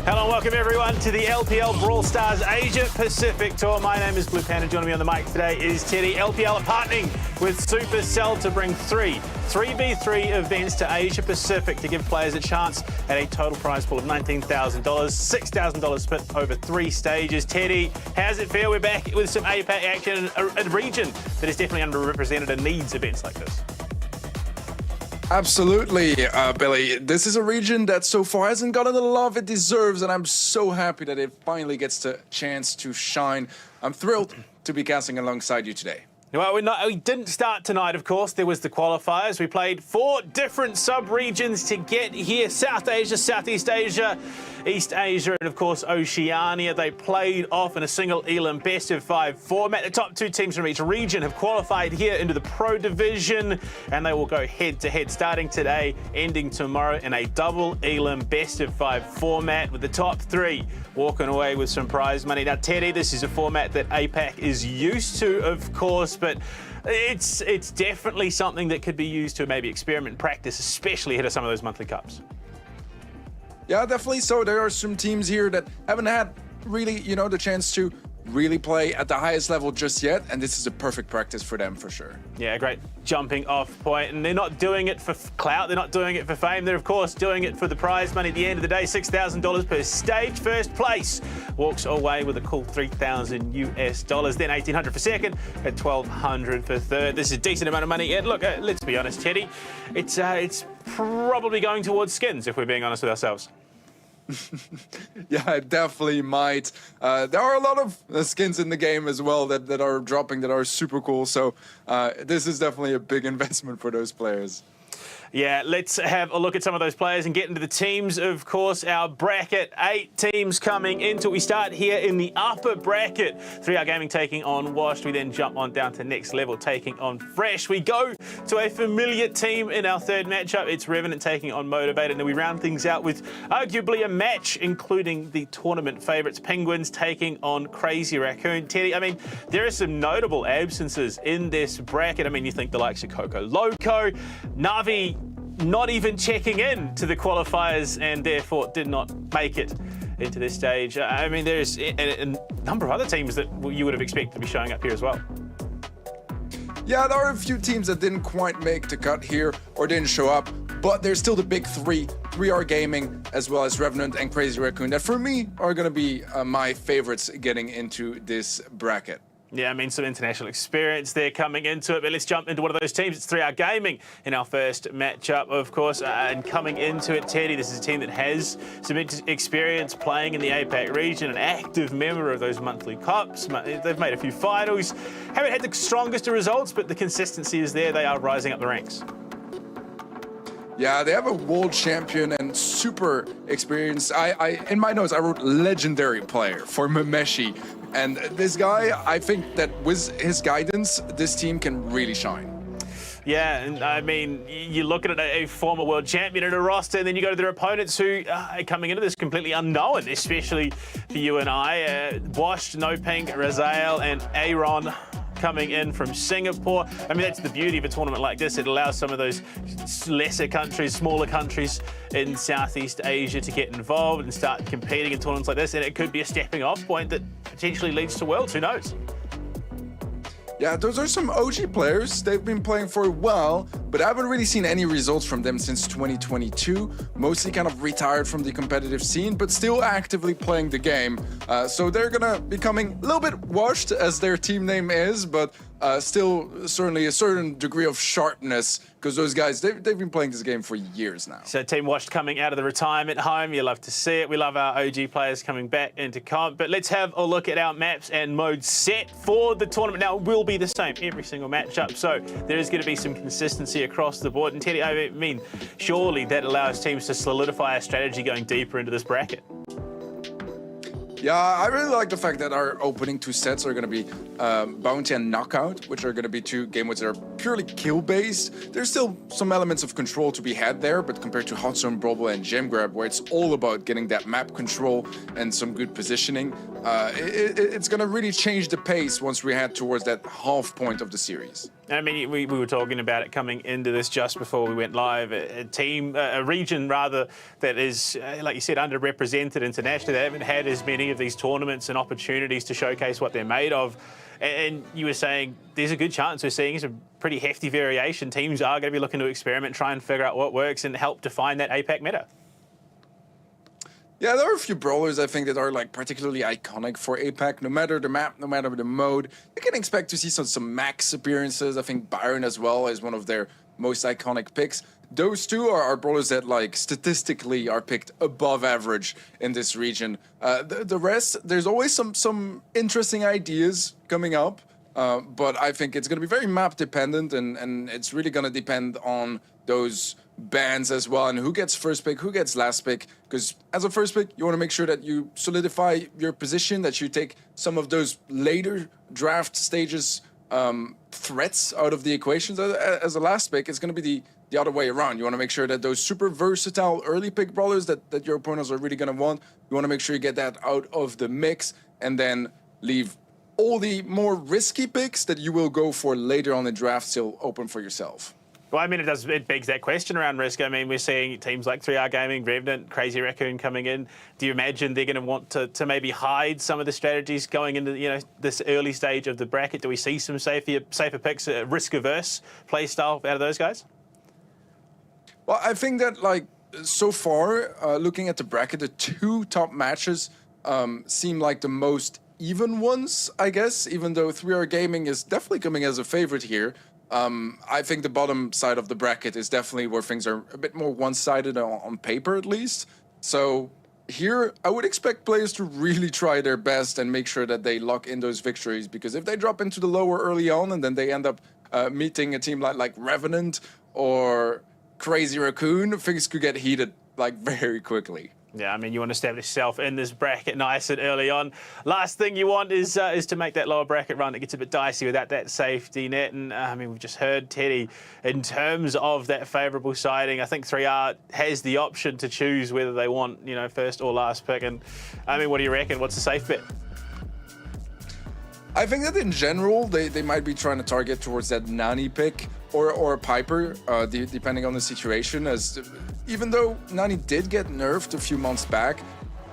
Hello and welcome everyone to the LPL Brawl Stars Asia Pacific Tour. My name is Blue Panda. Joining me on the mic today is Teddy. LPL are partnering with Supercell to bring 3v3 events to Asia Pacific to give players a chance at a total prize pool of $19,000, $6,000 split over 3 stages. Teddy, how's it feel? We're back with some APAC action in a region that is definitely underrepresented and needs events like this. Absolutely, Billy. This is a region that so far hasn't gotten the love it deserves, and I'm so happy that it finally gets the chance to shine. I'm thrilled to be casting alongside you today. Well, we didn't start tonight, of course. There was the qualifiers. We played 4 different sub-regions to get here. South Asia, Southeast Asia, East Asia, and of course Oceania. They played off in a single Elam best-of-5 format. The top 2 teams from each region have qualified here into the Pro Division, and they will go head-to-head starting today, ending tomorrow in a double Elam best-of-5 format, with the top 3 walking away with some prize money. Now, Teddy, this is a format that APAC is used to, of course, but it's definitely something that could be used to maybe experiment and practice, especially ahead of some of those monthly cups. Yeah, definitely. So there are some teams here that haven't had really, the chance to really play at the highest level just yet, and this is a perfect practice for them for sure. Yeah, great jumping off point, and they're not doing it for clout, they're not doing it for fame, they're of course doing it for the prize money at the end of the day. $6,000 per stage. First place walks away with a cool $3,000 US, then $1,800 for second, at $1,200 for third. This is a decent amount of money. And look, let's be honest, Teddy, it's probably going towards skins, if we're being honest with ourselves. Yeah, it definitely might. There are a lot of skins in the game as well that are dropping that are super cool. So this is definitely a big investment for those players. Yeah, let's have a look at some of those players and get into the teams. Of course, our bracket, 8 teams coming into it. We start here in the upper bracket. 3R Gaming taking on Washed. We then jump on down to Next Level taking on Fresh. We go to a familiar team in our third matchup. It's Revenant taking on Motivated. And then we round things out with arguably a match, including the tournament favourites, Penguins taking on Crazy Raccoon. Teddy, I mean, there are some notable absences in this bracket. I mean, you think the likes of Coco Loco, Navi, not even checking in to the qualifiers and therefore did not make it into this stage. I mean, there's a number of other teams that you would have expected to be showing up here as well. Yeah, there are a few teams that didn't quite make the cut here or didn't show up, but there's still the big 3R Gaming, as well as Revenant and Crazy Raccoon, that for me are going to be my favorites getting into this bracket. Yeah, I mean, some international experience there coming into it, but let's jump into one of those teams. It's 3R Gaming in our first matchup, of course, and coming into it, Teddy, this is a team that has some experience playing in the APAC region, an active member of those monthly cups. They've made a few finals, haven't had the strongest of results, but the consistency is there. They are rising up the ranks. Yeah, they have a world champion and super experienced. In my notes, I wrote legendary player for Memeshi. And this guy, I think that with his guidance, this team can really shine. Yeah, and I mean, you look at a former world champion in a roster, and then you go to their opponents who are coming into this completely unknown, especially for you and I. Washed, No Pink, Razael, and Aaron coming in from Singapore. I mean, that's the beauty of a tournament like this. It allows some of those lesser countries, smaller countries in Southeast Asia to get involved and start competing in tournaments like this. And it could be a stepping off point that potentially leads to Worlds. Who knows? Yeah, those are some OG players. They've been playing for a while, but I haven't really seen any results from them since 2022. Mostly kind of retired from the competitive scene, but still actively playing the game. So they're gonna be becoming a little bit washed, as their team name is, but still certainly a certain degree of sharpness, because those guys, they've been playing this game for years now. So Team Washed coming out of the retirement home. You love to see it. We love our OG players coming back into comp. But let's have a look at our maps and modes set for the tournament. Now, it will be the same every single matchup. So there is going to be some consistency across the board. And Teddy, I mean, surely that allows teams to solidify a strategy going deeper into this bracket. Yeah, I really like the fact that our opening 2 sets are going to be Bounty and Knockout, which are going to be 2 game modes that are purely kill-based. There's still some elements of control to be had there, but compared to Hot Zone, Brawl, and Gem Grab, where it's all about getting that map control and some good positioning, it's going to really change the pace once we head towards that half point of the series. I mean, we were talking about it coming into this just before we went live. A region rather, that is, like you said, underrepresented internationally. They haven't had as many of these tournaments and opportunities to showcase what they're made of. And you were saying there's a good chance we're seeing some pretty hefty variation. Teams are going to be looking to experiment, try and figure out what works and help define that APAC meta. Yeah, there are a few brawlers I think that are like particularly iconic for APAC. No matter the map, no matter the mode, you can expect to see some max appearances. I think Byron as well is one of their most iconic picks. Those 2 are brawlers that like statistically are picked above average in this region. The rest, there's always some interesting ideas coming up, but I think it's going to be very map dependent, and it's really going to depend on those bans as well, and who gets first pick, who gets last pick. Because as a first pick, you want to make sure that you solidify your position, that you take some of those later draft stages threats out of the equations. As a last pick, it's going to be the other way around. You want to make sure that those super versatile early pick brawlers that your opponents are really going to want, you want to make sure you get that out of the mix, and then leave all the more risky picks that you will go for later on in draft still open for yourself. Well, I mean, it begs that question around risk. I mean, we're seeing teams like 3R Gaming, Revenant, Crazy Raccoon coming in. Do you imagine they're going to want to maybe hide some of the strategies going into this early stage of the bracket? Do we see some safer picks, risk-averse play style out of those guys? Well, I think that like so far, looking at the bracket, the 2 top matches seem like the most even ones, I guess. Even though 3R Gaming is definitely coming as a favorite here. I think the bottom side of the bracket is definitely where things are a bit more one-sided on paper, at least. So here, I would expect players to really try their best and make sure that they lock in those victories, because if they drop into the lower early on and then they end up meeting a team like Revenant or Crazy Raccoon, things could get heated like very quickly. Yeah, I mean, you want to establish yourself in this bracket nice and early on. Last thing you want is to make that lower bracket run. It gets a bit dicey without that safety net. And I mean, we've just heard Teddy, in terms of that favourable siding, I think 3R has the option to choose whether they want, first or last pick. And I mean, what do you reckon? What's the safe bet? I think that in general, they might be trying to target towards that Nani pick or a Piper, depending on the situation. As even though Nani did get nerfed a few months back,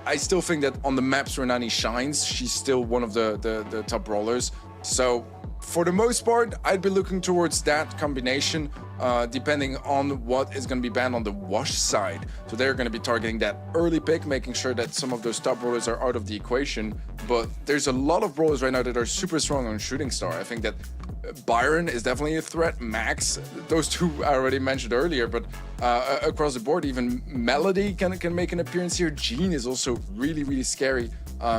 I still think that on the maps where Nani shines, she's still one of the top brawlers. So for the most part, I'd be looking towards that combination, depending on what is going to be banned on the Wash side. So they're going to be targeting that early pick, making sure that some of those top brawlers are out of the equation. But there's a lot of brawlers right now that are super strong on Shooting Star. I think that Byron is definitely a threat. Max, those 2 I already mentioned earlier, but across the board, even Melody can make an appearance here. Jean is also really, really scary.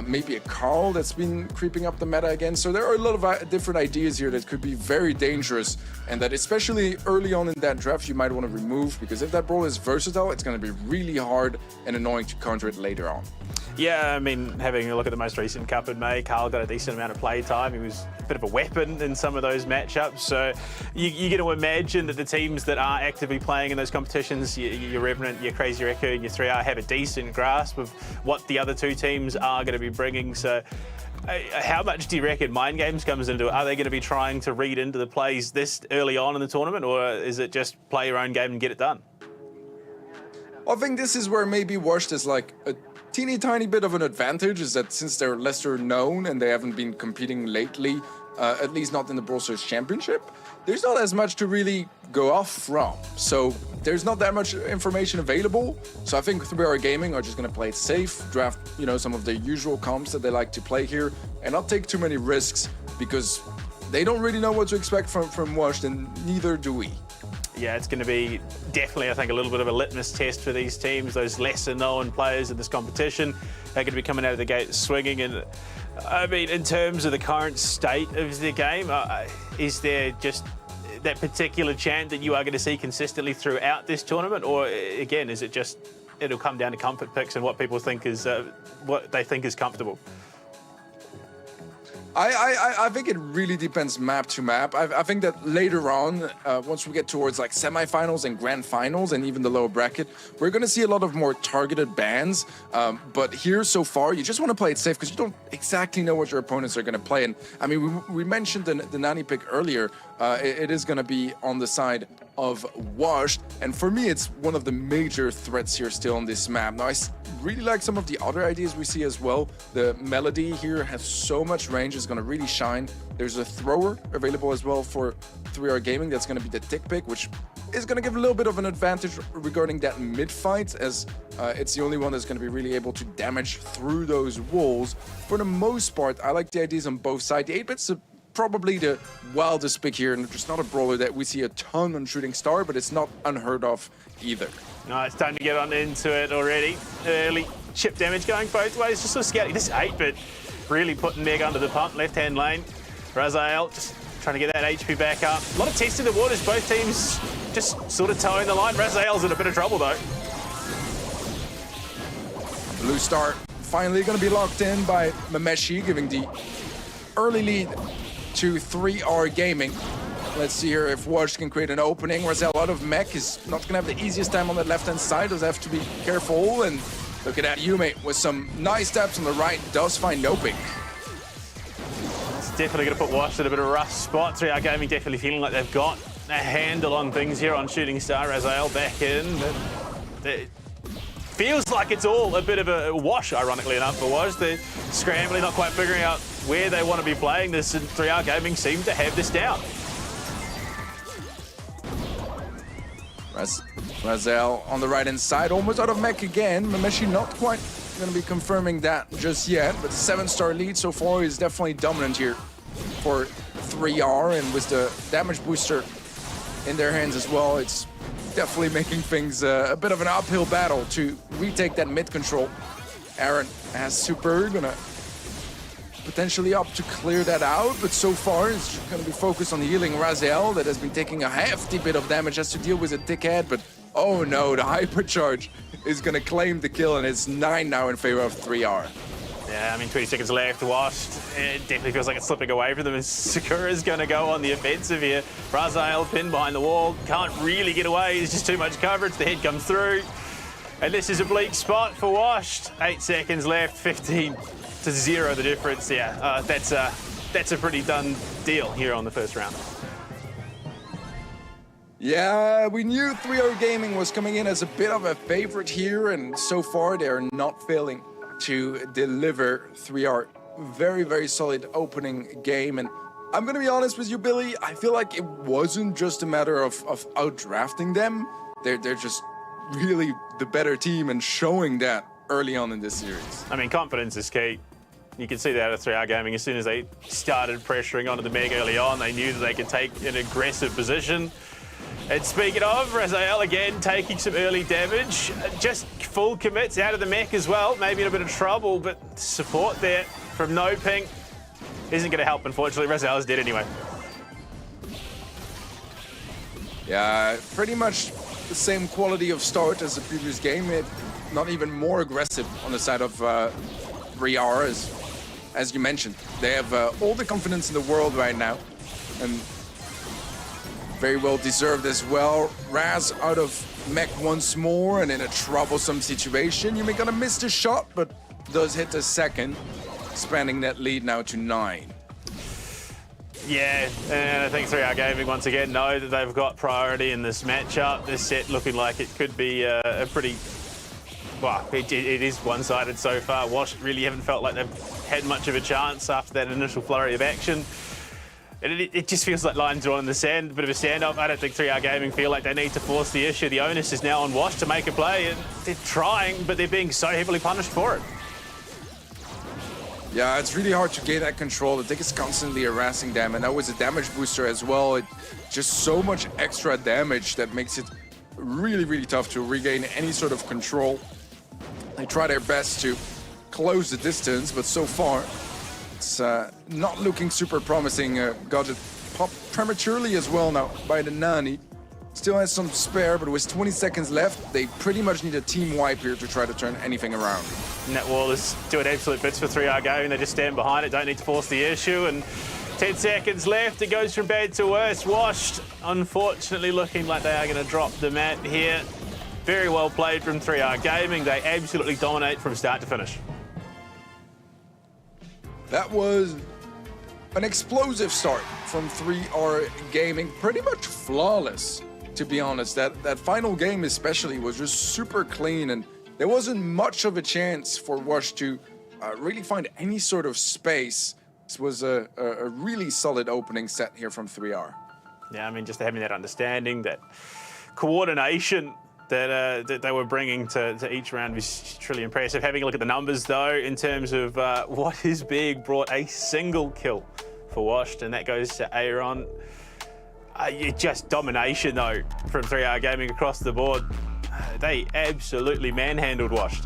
Maybe a Carl that's been creeping up the meta again. So there are a lot of different ideas here that could be very dangerous, and that especially early on in that draft you might want to remove, because if that brawler is versatile, it's going to be really hard and annoying to counter it later on. Yeah, I mean, having a look at the most recent Cup in May, Carl got a decent amount of play time. He was a bit of a weapon in some of those matchups. So you're going to imagine that the teams that are actively playing in those competitions, your Revenant, your Crazy Raccoon, your 3R, have a decent grasp of what the other 2 teams are going to be bringing. So how much do you reckon Mind Games comes into it? Are they going to be trying to read into the plays this early on in the tournament, or is it just play your own game and get it done? I think this is where maybe Washed is like a teeny tiny bit of an advantage, is that since they're lesser known and they haven't been competing lately, at least not in the Brawl Stars Championship, there's not as much to really go off from. So there's not that much information available. So I think 3R Gaming are just going to play it safe, draft, some of the usual comps that they like to play here, and not take too many risks, because they don't really know what to expect from Washed, and neither do we. Yeah, it's going to be definitely, I think, a little bit of a litmus test for these teams. Those lesser-known players in this competition are going to be coming out of the gate swinging. And I mean, in terms of the current state of the game, is there just that particular chant that you are going to see consistently throughout this tournament? Or, again, is it just it'll come down to comfort picks and what people think is what they think is comfortable. I think it really depends map to map. I think that later on, once we get towards like semifinals and grand finals and even the lower bracket, we're going to see a lot of more targeted bans. But here so far, you just want to play it safe because you don't exactly know what your opponents are going to play. And I mean, we mentioned the Nani pick earlier. It is going to be on the side of Washed. And for me, it's one of the major threats here still on this map. Now, I really like some of the other ideas we see as well. The Melody here has so much range, it's going to really shine. There's a thrower available as well for 3R Gaming. That's going to be the tick pick, which is going to give a little bit of an advantage regarding that mid fight, as it's the only one that's going to be really able to damage through those walls. For the most part, I like the ideas on both sides. The 8-bit's probably the wildest pick here, and there's not a brawler that we see a ton on Shooting Star, but it's not unheard of either. No, it's time to get on into it already. Early chip damage going both ways, just sort of scouting. This 8-bit really putting Meg under the pump, left-hand lane. Raziel just trying to get that HP back up. A lot of testing the waters, both teams just sort of towing the line. Raziel's in a bit of trouble though. Blue Star finally going to be locked in by Mameshi, giving the early lead to 3R Gaming. Let's see here if Wash can create an opening. Raziel out of mech is not going to have the easiest time on that left-hand side. Does have to be careful. And look at that, Yume with some nice steps on the right does find no pick. It's definitely going to put Wash in a bit of a rough spot. 3R Gaming definitely feeling like they've got a handle on things here on Shooting Star. Raziel back in. It feels like it's all a bit of a wash, ironically enough, for Wash. They're scrambling, not quite figuring out where they want to be playing this, and 3R Gaming seem to have this down. Raziel on the right-hand side, almost out of mech again. Mameshi not quite going to be confirming that just yet, but the 7-star lead so far is definitely dominant here for 3R, and with the damage booster in their hands as well, it's definitely making things a bit of an uphill battle to retake that mid control. Aaron has Super, gonna potentially opt to clear that out, but so far it's going to be focused on healing Raziel, that has been taking a hefty bit of damage, has to deal with a dickhead, but oh no, the hypercharge is going to claim the kill, and it's 9 now in favor of 3R. Yeah, I mean, 20 seconds left, Washed. It definitely feels like it's slipping away from them, as Sakura's going to go on the offensive here. Raziel pinned behind the wall, can't really get away, there's just too much coverage, the head comes through. And this is a bleak spot for Washed. 8 seconds left, 15 to 0 the difference. Yeah, that's a pretty done deal here on the first round. Yeah, we knew 3R Gaming was coming in as a bit of a favorite here, and so far they're not failing to deliver. 3R, very, very solid opening game. And I'm going to be honest with you, Billy, I feel like it wasn't just a matter of outdrafting them. They're just really the better team and showing that early on in this series. I mean, confidence is key. You can see that at 3R Gaming. As soon as they started pressuring onto the Meg early on, they knew that they could take an aggressive position. And speaking of, Raziel again taking some early damage. Just full commits out of the mech as well. Maybe in a bit of trouble, but support there from No Pink isn't going to help, unfortunately. Raziel is dead anyway. Yeah, pretty much the same quality of start as the previous game. Not even more aggressive on the side of 3R, as you mentioned. They have all the confidence in the world right now, and very well deserved as well. Raz out of mech once more and in a troublesome situation. You're gonna miss the shot, but does hit the second, expanding that lead now to 9. Yeah, and I think 3R Gaming once again know that they've got priority in this matchup. This set looking like it could be a pretty, well, it is one-sided so far. Wash really haven't felt like they've had much of a chance after that initial flurry of action. And it just feels like lines drawn in the sand, a bit of a standoff. I don't think 3R Gaming feel like they need to force the issue. The onus is now on Wash to make a play, and they're trying, but they're being so heavily punished for it. Yeah, it's really hard to gain that control. The tick is constantly harassing them, and that was a damage booster as well. Just so much extra damage that makes it really, really tough to regain any sort of control. They try their best to close the distance, but so far it's not looking super promising. Got it popped prematurely as well now by the Nani. still has some spare, but with 20 seconds left, they pretty much need a team wipe here to try to turn anything around. And that wall is doing absolute bits for 3R Gaming. They just stand behind it, don't need to force the issue. And 10 seconds left, it goes from bad to worse. Washed, unfortunately, looking like they are going to drop the mat here. Very well played from 3R Gaming. They absolutely dominate from start to finish. That was an explosive start from 3R Gaming, pretty much flawless, to be honest. That final game especially was just super clean, and there wasn't much of a chance for Wash to really find any sort of space. This was a really solid opening set here from 3R. Yeah, I mean, just having that understanding, that coordination that they were bringing to each round was truly impressive. Having a look at the numbers, though, in terms of what is big, brought a single kill for Washed, and that goes to Aaron. Just domination, though, from 3R Gaming across the board. They absolutely manhandled Washed.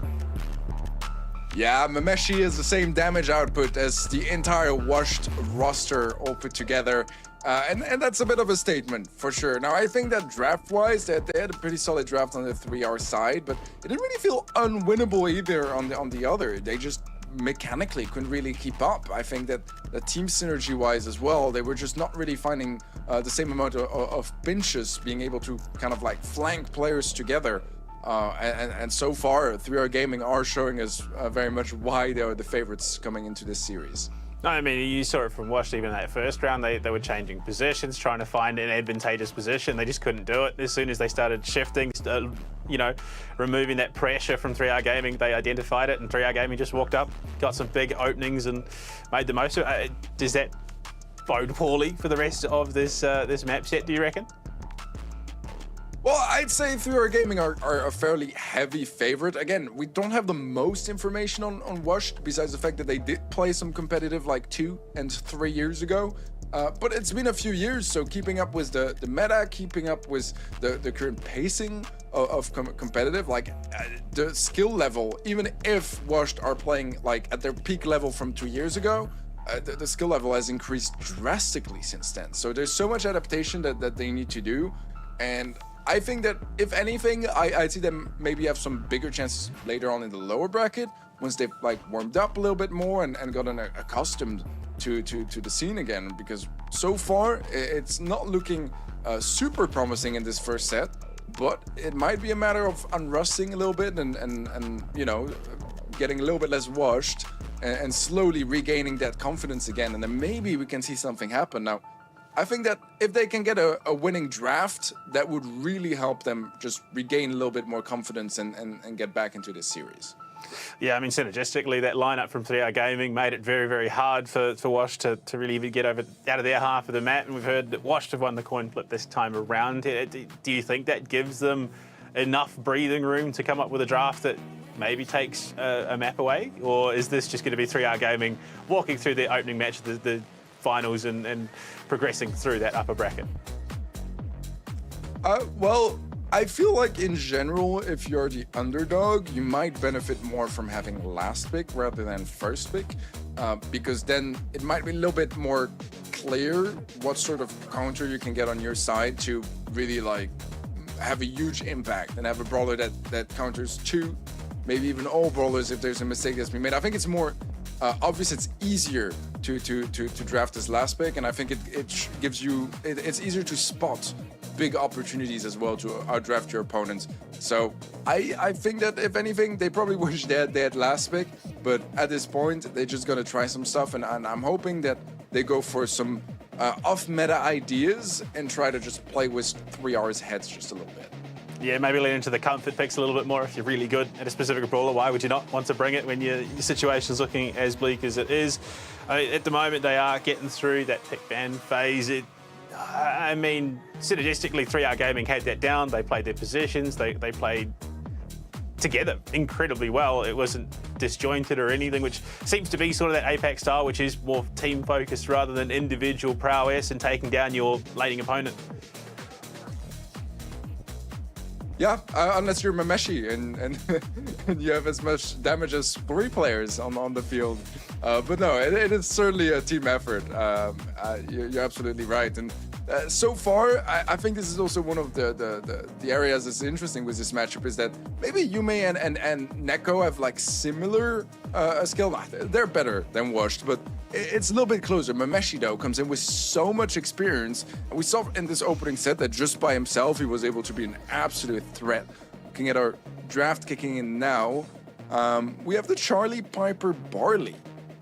Yeah, Mameshi is the same damage output as the entire Washed roster all put together. And that's a bit of a statement, for sure. Now, I think that draft-wise, they had a pretty solid draft on the 3R side, but it didn't really feel unwinnable either on the other. They just mechanically couldn't really keep up. I think that the team synergy-wise as well, they were just not really finding the same amount of pinches, being able to kind of like flank players together. And so far, 3R Gaming are showing us very much why they are the favorites coming into this series. No, I mean, you saw it from Wash even in that first round. They were changing positions, trying to find an advantageous position. They just couldn't do it. As soon as they started shifting, removing that pressure from 3R Gaming, they identified it, and 3R Gaming just walked up, got some big openings and made the most of it. Does that bode poorly for the rest of this map set, do you reckon? Well, I'd say 3R Gaming are a fairly heavy favorite. Again, we don't have the most information on Washed, besides the fact that they did play some competitive like 2 and 3 years ago. But it's been a few years, so keeping up with the meta, keeping up with the current pacing of competitive, like the skill level, even if Washed are playing like at their peak level from 2 years ago, the skill level has increased drastically since then. So there's so much adaptation that they need to do, and I think that, if anything, I'd see them maybe have some bigger chances later on in the lower bracket, once they've like warmed up a little bit more and gotten accustomed to the scene again, because so far it's not looking super promising in this first set, but it might be a matter of unrusting a little bit and you know, getting a little bit less washed and slowly regaining that confidence again, and then maybe we can see something happen. Now, I think that if they can get a winning draft, that would really help them just regain a little bit more confidence and get back into this series. Yeah, I mean, synergistically, that lineup from 3R Gaming made it very, very hard for Wash to really even get out of their half of the map. And we've heard that Wash have won the coin flip this time around. Do you think that gives them enough breathing room to come up with a draft that maybe takes a map away? Or is this just going to be 3R Gaming walking through their opening match, the finals, and progressing through that upper bracket? Well, I feel like in general, if you're the underdog, you might benefit more from having last pick rather than first pick, because then it might be a little bit more clear what sort of counter you can get on your side to really like have a huge impact and have a brawler that counters 2, maybe even all brawlers if there's a mistake that's been made. I think it's more obvious, it's easier to draft this last pick, and I think it gives you, it's easier to spot big opportunities as well to outdraft your opponents. So I think that if anything, they probably wish they had last pick, but at this point they're just gonna try some stuff, and I'm hoping that they go for some off-meta ideas and try to just play with 3R's heads just a little bit. Yeah, maybe lean into the comfort picks a little bit more if you're really good at a specific brawler. Why would you not want to bring it when your situation's looking as bleak as it is? At the moment, they are getting through that pick ban phase. I mean, synergistically, 3R Gaming had that down. They played their positions. They played together incredibly well. It wasn't disjointed or anything, which seems to be sort of that Apex style, which is more team-focused rather than individual prowess and taking down your laning opponent. Yeah, unless you're Mameshi and you have as much damage as 3 players on the field. But no, it is certainly a team effort. You're absolutely right. And So far, I think this is also one of the areas that's interesting with this matchup is that maybe Yume and Neko have like similar skill. They're better than Washed, but it's a little bit closer. Mameshi, though, comes in with so much experience. And we saw in this opening set that just by himself, he was able to be an absolute threat. Looking at our draft kicking in now, we have the Charlie Piper Barley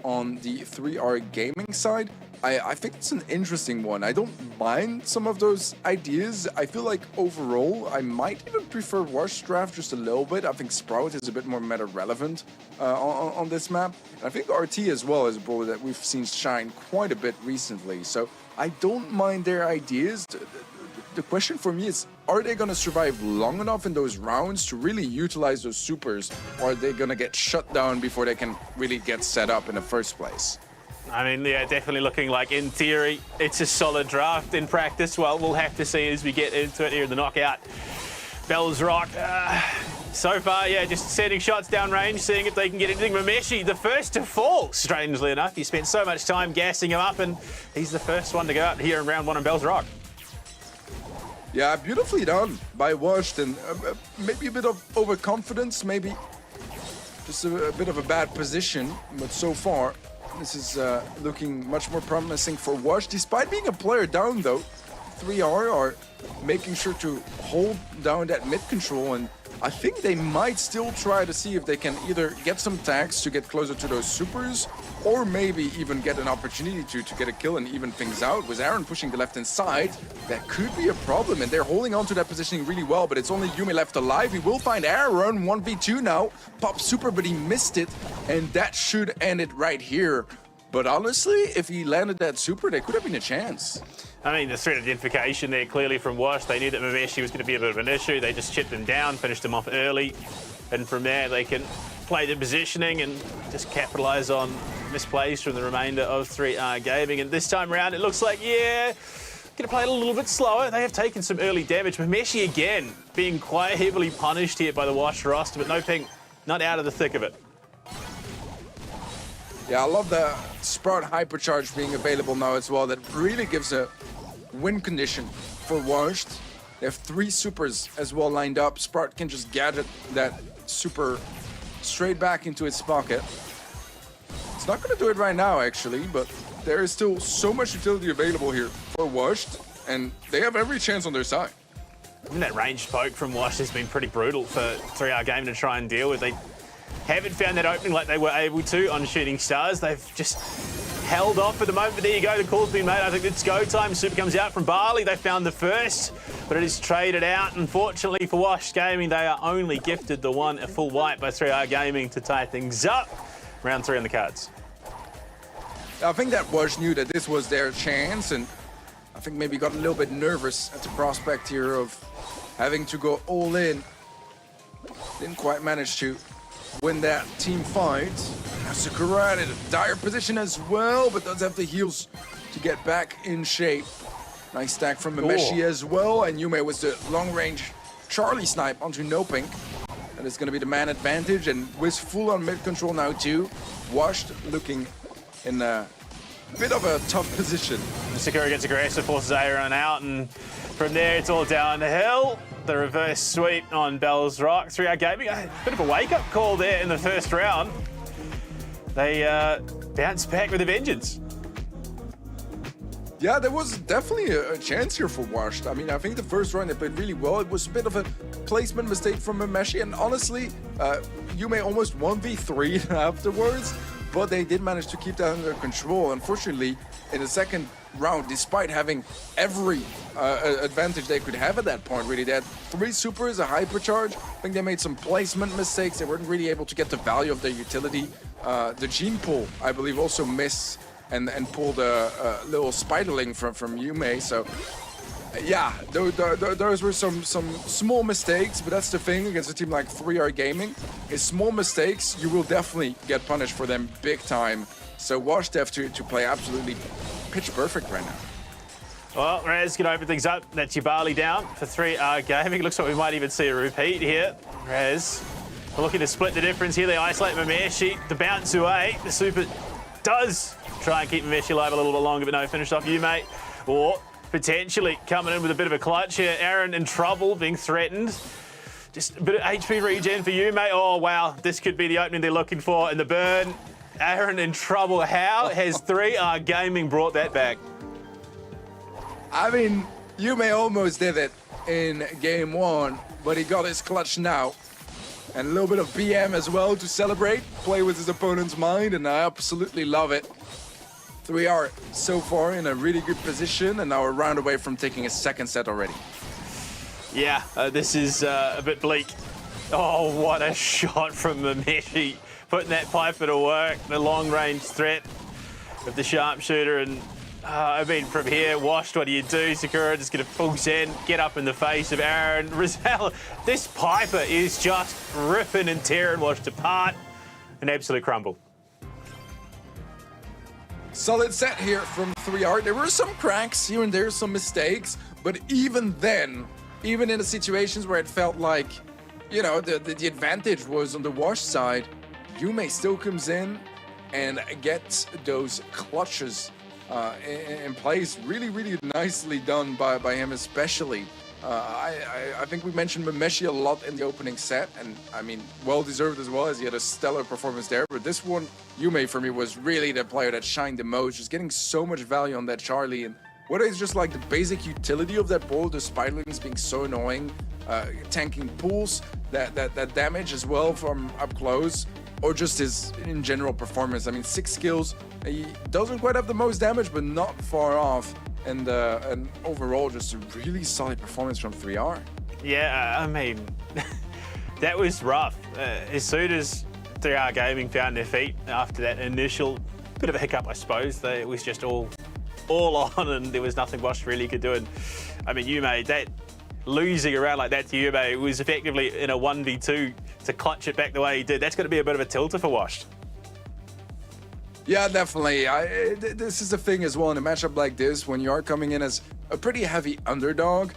on the 3R Gaming side. I think it's an interesting one. I don't mind some of those ideas. I feel like overall, I might even prefer Wash Draft just a little bit. I think Sprout is a bit more meta relevant on this map. And I think RT as well is a brawler that we've seen shine quite a bit recently. So I don't mind their ideas. The question for me is, are they going to survive long enough in those rounds to really utilize those supers? Or are they going to get shut down before they can really get set up in the first place? I mean, yeah, definitely looking like, in theory, it's a solid draft. In practice, well, we'll have to see as we get into it here in the knockout. Bells Rock, so far, yeah, just sending shots down range, seeing if they can get anything. Mameshi, the first to fall, strangely enough. He spent so much time gassing him up, and he's the first one to go out here in round one on Bells Rock. Yeah, beautifully done by Washed, and maybe a bit of overconfidence, maybe just a bit of a bad position, but so far, this is looking much more promising for Wash. Despite being a player down, though, 3R are making sure to hold down that mid control, and I think they might still try to see if they can either get some tags to get closer to those supers, or maybe even get an opportunity to get a kill and even things out. With Aaron pushing the left-hand side, that could be a problem, and they're holding on to that positioning really well, but it's only Yume left alive. He will find Aaron, 1v2 now. Pop super, but he missed it, and that should end it right here. But honestly, if he landed that super, there could have been a chance. I mean, the threat identification there clearly from Wash. They knew that Mameshi was going to be a bit of an issue. They just chipped him down, finished him off early. And from there, they can play the positioning and just capitalize on misplays from the remainder of 3R Gaming. And this time around, it looks like, yeah, going to play it a little bit slower. They have taken some early damage. Mameshi, again, being quite heavily punished here by the Wash roster, but no ping, not out of the thick of it. Yeah, I love the Sprout Hypercharge being available now as well. That really gives a win condition for Washed. They have 3 supers as well lined up. Sprout can just gadget that super straight back into its pocket. It's not going to do it right now, actually, but there is still so much utility available here for Washed, and they have every chance on their side. I mean, that ranged poke from Wash has been pretty brutal for 3R Gaming to try and deal with. They haven't found that opening like they were able to on Shooting Stars. They've just held off for the moment, but there you go, the call's been made. I think it's go time. Super comes out from Barley. They found the first, but it is traded out. Unfortunately for Wash Gaming, they are only gifted the one, a full wipe by 3R Gaming to tie things up. Round 3 on the cards. I think that Wash knew that this was their chance, and I think maybe got a little bit nervous at the prospect here of having to go all in. Didn't quite manage to win that team fight. Sakura in a dire position as well, but does have the heals to get back in shape. Nice stack from Mameshi as well, and Yume was the long-range Charlie snipe onto No Pink. That is going to be the man advantage, and Wiz full on mid control now too. Washed looking in a bit of a tough position. Sakura gets aggressive, forces Aaron out, and from there it's all downhill. The reverse sweep on Bells Rock. 3R Gaming, a bit of a wake-up call there in the first round. They bounced back with a vengeance. Yeah, there was definitely a chance here for Washed. I mean, I think the first round they played really well. It was a bit of a placement mistake from Mameshi, and honestly, Yume almost 1v3 afterwards, but they did manage to keep that under control. Unfortunately, in the second round, despite having every advantage they could have at that point, really, they had 3 supers, a hypercharge. I think they made some placement mistakes. They weren't really able to get the value of their utility. The gene pull, I believe, also missed and pulled a little spiderling from Yume. So yeah, those were some small mistakes, but that's the thing against a team like 3R Gaming. Is small mistakes, you will definitely get punished for them big time. So Wash have to play absolutely pitch perfect right now. Well, Raz can open things up. That's your Barley down for 3R Gaming. Looks like we might even see a repeat here. Raz looking to split the difference here. They isolate Mameshi. The bounce away. The super does try and keep Mameshi alive a little bit longer, but no, finished off Yume. Or potentially coming in with a bit of a clutch here. Aaron in trouble, being threatened. Just a bit of HP regen for you, mate. Oh, wow. This could be the opening they're looking for. And the burn. Aaron in trouble. How has 3R Gaming brought that back? I mean, Yume almost did it in game 1, but he got his clutch now. And a little bit of BM as well to celebrate, play with his opponent's mind, and I absolutely love it. 3R so far in a really good position, and now a round away from taking a second set already. Yeah, this is a bit bleak. Oh, what a shot from Mameshi. Putting that Piper to work, the long-range threat of the sharpshooter. And I mean, from here, Washed, what do you do? Sakura just going to full send, get up in the face of Aaron. Rizal, this Piper is just ripping and tearing Washed apart. An absolute crumble. Solid set here from 3R. There were some cracks here and there, some mistakes, but even then, even in the situations where it felt like, you know, the advantage was on the Wash side, Yume still comes in and gets those clutches in place. Really, really nicely done by him, especially. I think we mentioned Mameshi a lot in the opening set, and I mean, well-deserved as well, as he had a stellar performance there. But this one, Yume, for me, was really the player that shined the most, just getting so much value on that Charlie. And whether it's just like the basic utility of that ball, the spiderlings being so annoying, tanking pulls, that damage as well from up close, or just his in general performance. I mean, 6 kills. He doesn't quite have the most damage, but not far off. And overall, just a really solid performance from 3R. Yeah, I mean, that was rough. As soon as 3R Gaming found their feet after that initial bit of a hiccup, I suppose, it was just all on, and there was nothing Wash really could do. And I mean, Yume, that losing around like that to Yume was effectively in a 1v2 to clutch it back the way he did. That's going to be a bit of a tilter for Wash. Yeah, definitely. This is the thing as well in a matchup like this, when you are coming in as a pretty heavy underdog,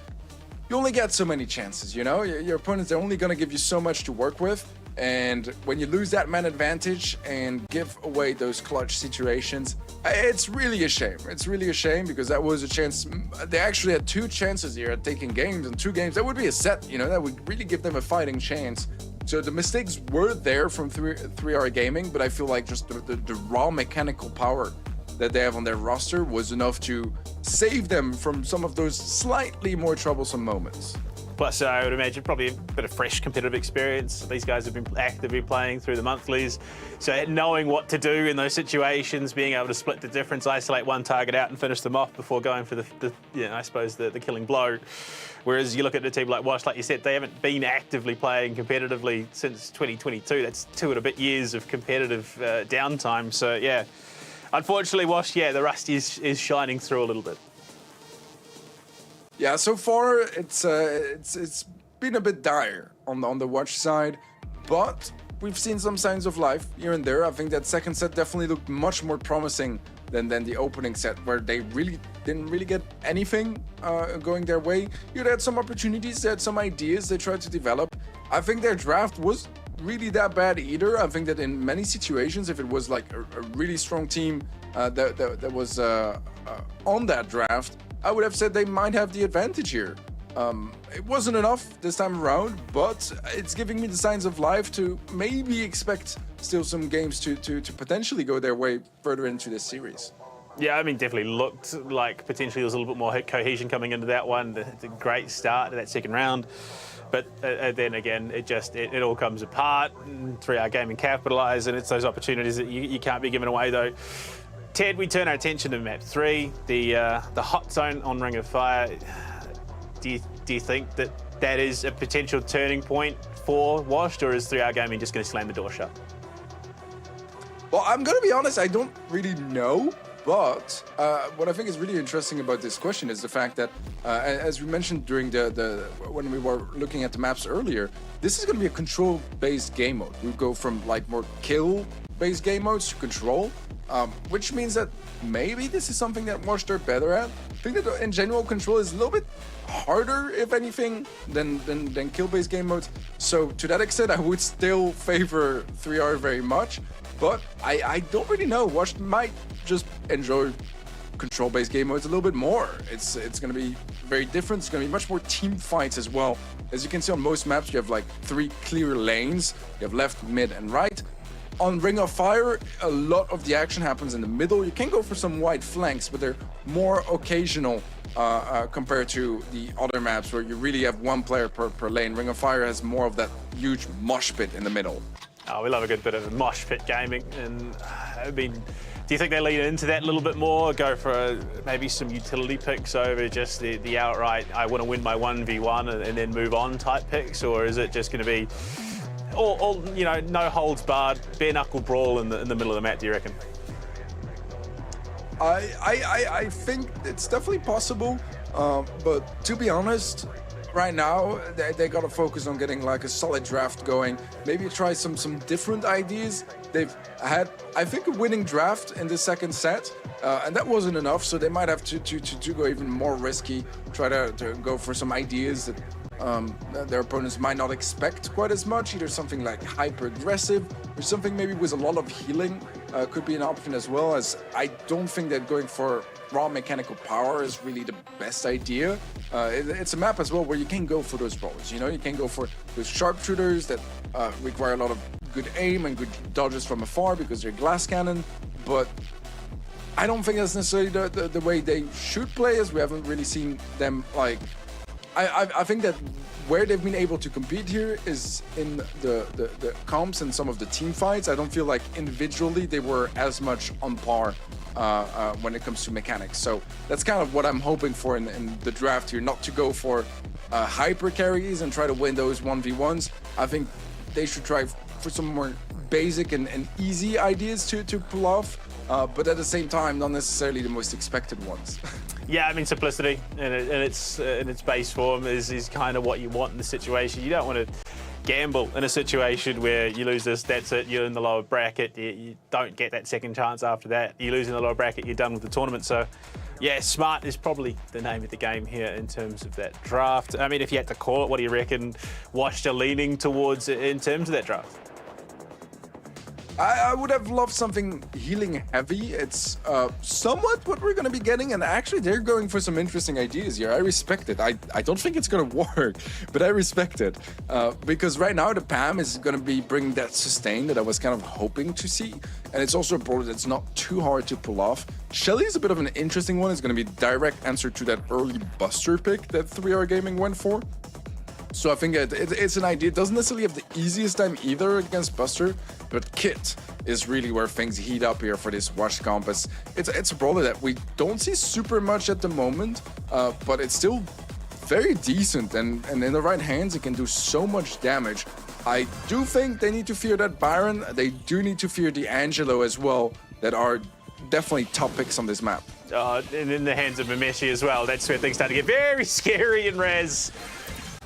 you only get so many chances, you know? Your opponents are only going to give you so much to work with. And when you lose that man advantage and give away those clutch situations, it's really a shame. It's really a shame, because that was a chance. They actually had 2 chances here at taking games, and 2 games, that would be a set, you know? That would really give them a fighting chance. So the mistakes were there from 3R Gaming, but I feel like just the raw mechanical power that they have on their roster was enough to save them from some of those slightly more troublesome moments. Plus, I would imagine probably a bit of fresh competitive experience. These guys have been actively playing through the monthlies. So knowing what to do in those situations, being able to split the difference, isolate one target out and finish them off before going for I suppose the killing blow. Whereas you look at a team like Wash, like you said, they haven't been actively playing competitively since 2022. That's 2 and a bit years of competitive downtime. So yeah, unfortunately Wash, yeah, the rust is shining through a little bit. Yeah, so far it's been a bit dire on the Watch side, but we've seen some signs of life here and there. I think that second set definitely looked much more promising than the opening set, where they really didn't really get anything going their way. You had some opportunities, they had some ideas they tried to develop. I think their draft was really that bad either. I think that in many situations, if it was like a really strong team that was on that draft, I would have said they might have the advantage here. It wasn't enough this time around, but it's giving me the signs of life to maybe expect still some games to potentially go their way further into this series. Yeah, I mean, definitely looked like potentially there was a little bit more cohesion coming into that one. It's a great start to that second round. But then again, it all comes apart. 3R Gaming capitalise, and it's those opportunities that you can't be giving away, though. Ted, we turn our attention to map 3, the hot zone on Ring of Fire. Do you think that is a potential turning point for Washed, or is 3R Gaming just going to slam the door shut? Well, I'm going to be honest, I don't really know. But what I think is really interesting about this question is the fact that, as we mentioned during when we were looking at the maps earlier, this is going to be a control-based game mode. We go from like more kill-based game modes to control, which means that maybe this is something that Washed are better at. I think that in general, control is a little bit harder, if anything, than kill-based game modes. So to that extent, I would still favor 3R very much. But I don't really know. Washed might just enjoy control-based game modes a little bit more. It's going to be very different. It's going to be much more team fights as well. As you can see on most maps, you have like 3 clear lanes. You have left, mid, and right. On Ring of Fire, a lot of the action happens in the middle. You can go for some wide flanks, but they're more occasional compared to the other maps where you really have 1 player per lane. Ring of Fire has more of that huge mosh pit in the middle. Oh, we love a good bit of mosh pit gaming, and I mean, do you think they lean into that a little bit more? Go for maybe some utility picks over just the outright, I want to win my 1v1 and then move on type picks, or is it just going to be all you know, no holds barred, bare knuckle brawl in the middle of the map? Do you reckon? I think it's definitely possible, but to be honest, right now they got to focus on getting like a solid draft going. Maybe try some different ideas. They've had, I think, a winning draft in the second set, and that wasn't enough. So they might have to go even more risky. Try to go for some ideas that their opponents might not expect quite as much. Either something like hyper aggressive or something maybe with a lot of healing could be an option as well. As I don't think that going for raw mechanical power is really the best idea. It's a map as well where you can go for those brawlers. You know, you can go for those sharpshooters that require a lot of good aim and good dodges from afar because they're glass cannon. But I don't think that's necessarily the way they should play, as we haven't really seen them like. I think that where they've been able to compete here is in the comps and some of the team fights. I don't feel like individually they were as much on par when it comes to mechanics. So that's kind of what I'm hoping for in the draft here, not to go for hyper carries and try to win those 1v1s. I think they should try for some more basic and easy ideas to pull off, but at the same time, not necessarily the most expected ones. Yeah, I mean, simplicity in its base form is kind of what you want in the situation. You don't want to gamble in a situation where you lose this, that's it, you're in the lower bracket, you don't get that second chance after that. You lose in the lower bracket, you're done with the tournament. So, yeah, smart is probably the name of the game here in terms of that draft. I mean, if you had to call it, what do you reckon Washed are leaning towards in terms of that draft? I would have loved something healing heavy. It's somewhat what we're going to be getting, and actually they're going for some interesting ideas here. I respect it. I don't think it's going to work, but I respect it. Because right now the PAM is going to be bringing that sustain that I was kind of hoping to see, and it's also a brawler that's not too hard to pull off. Shelly is a bit of an interesting one. It's going to be direct answer to that early Buster pick that 3R Gaming went for. So I think it's an idea. It doesn't necessarily have the easiest time either against Buster, but Kit is really where things heat up here for this Washed Compass. It's a brawler that we don't see super much at the moment, but it's still very decent, and in the right hands it can do so much damage. I do think they need to fear that Baron. They do need to fear the Angelo as well, that are definitely top picks on this map. And in the hands of Mameshi as well. That's where things start to get very scary in Raz.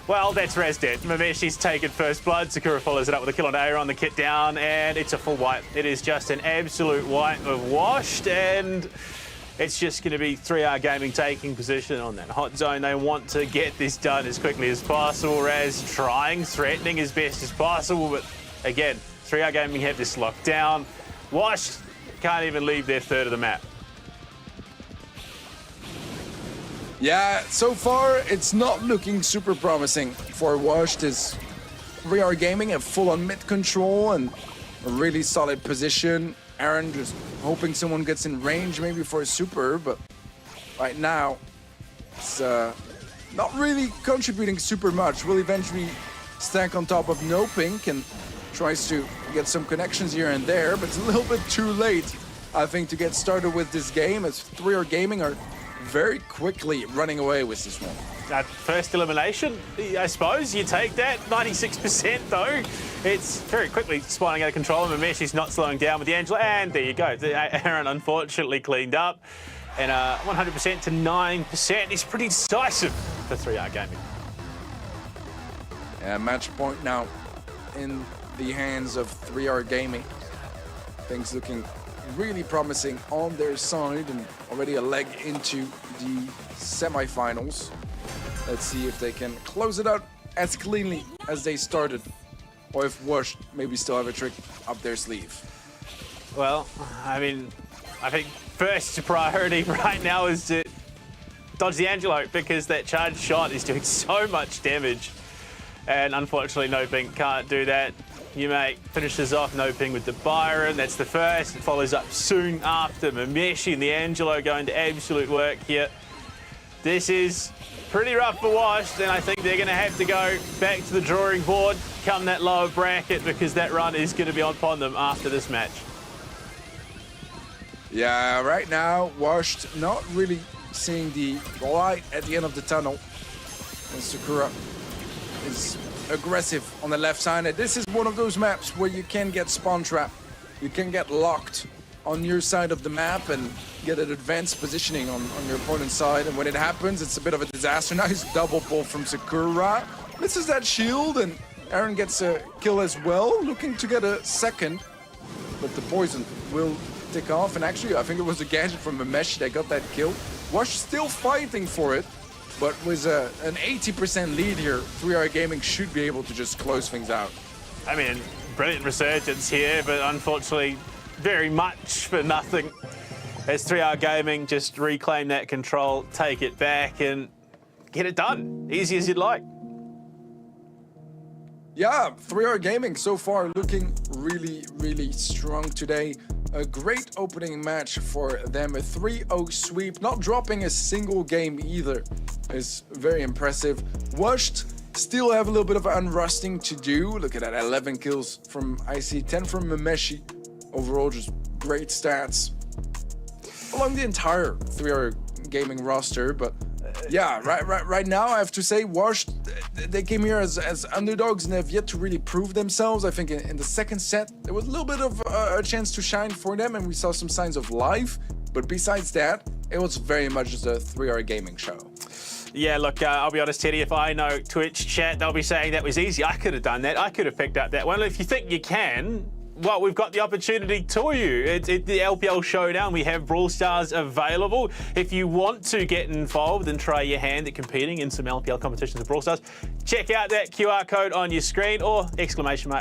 Well, that's Raz dead. Mameshi's taken first blood. Sakura follows it up with a kill on Aaron, the kit down, and it's a full wipe. It is just an absolute wipe of Washed, and it's just going to be 3R Gaming taking position on that hot zone. They want to get this done as quickly as possible. Raz trying, threatening as best as possible, but again, 3R Gaming have this locked down. Washed can't even leave their third of the map. Yeah, so far it's not looking super promising for Washed. As 3R Gaming have full-on mid control and a really solid position. Aaron just hoping someone gets in range maybe for a super, but right now it's not really contributing super much. Will eventually stack on top of No Pink and tries to get some connections here and there, but it's a little bit too late, I think, to get started with this game, as 3R Gaming are very quickly running away with this one. That first elimination, I suppose you take that. 96% though. It's very quickly spiraling out of control. Mameshi's not slowing down with the Angela, and there you go. Aaron unfortunately cleaned up, and 100% to 9% is pretty decisive for 3R Gaming. Yeah, match point now in the hands of 3R Gaming. Things looking really promising on their side, and already a leg into the semifinals. Let's see if they can close it out as cleanly as they started, or if Washed maybe still have a trick up their sleeve. Well, I mean, I think first priority right now is to dodge the Angelo, because that charged shot is doing so much damage. And unfortunately, No Ping can't do that. Umate finishes off No Ping with the Byron. That's the first. It follows up soon after Mameshi and the Angelo going to absolute work here. This is pretty rough for Washed, and I think they're going to have to go back to the drawing board come that lower bracket, because that run is going to be upon them after this match. Yeah, right now, Washed not really seeing the light at the end of the tunnel. And Sakura is aggressive on the left side. And this is one of those maps where you can get spawn trap. You can get locked on your side of the map and get an advanced positioning on your opponent's side. And when it happens, it's a bit of a disaster. Nice double pull from Sakura. Misses that shield, and Aaron gets a kill as well, looking to get a second. But the poison will tick off. And actually, I think it was a gadget from Mameshi that got that kill. Wash still fighting for it, but with an 80% lead here, 3R Gaming should be able to just close things out. I mean, brilliant resurgence here, but unfortunately, very much for nothing. As 3R Gaming just reclaim that control, take it back, and get it done. Easy as you'd like. Yeah, 3R Gaming so far looking really, really strong today. A great opening match for them. A 3-0 sweep, not dropping a single game either, is very impressive. Washed still have a little bit of unrusting to do. Look at that, 11 kills from IC, 10 from Mameshi. Overall, just great stats along the entire 3R Gaming roster. But yeah, right now I have to say, Washed, they came here as underdogs and have yet to really prove themselves. I think in the second set, there was a little bit of a chance to shine for them, and we saw some signs of life. But besides that, it was very much just a 3R Gaming show. Yeah, look, I'll be honest, Teddy, if I know Twitch chat, they'll be saying that was easy. I could have done that. I could have picked up that one. If you think you can, well, we've got the opportunity to you. It's the LPL Showdown. We have Brawl Stars available. If you want to get involved and try your hand at competing in some LPL competitions of Brawl Stars, check out that QR code on your screen or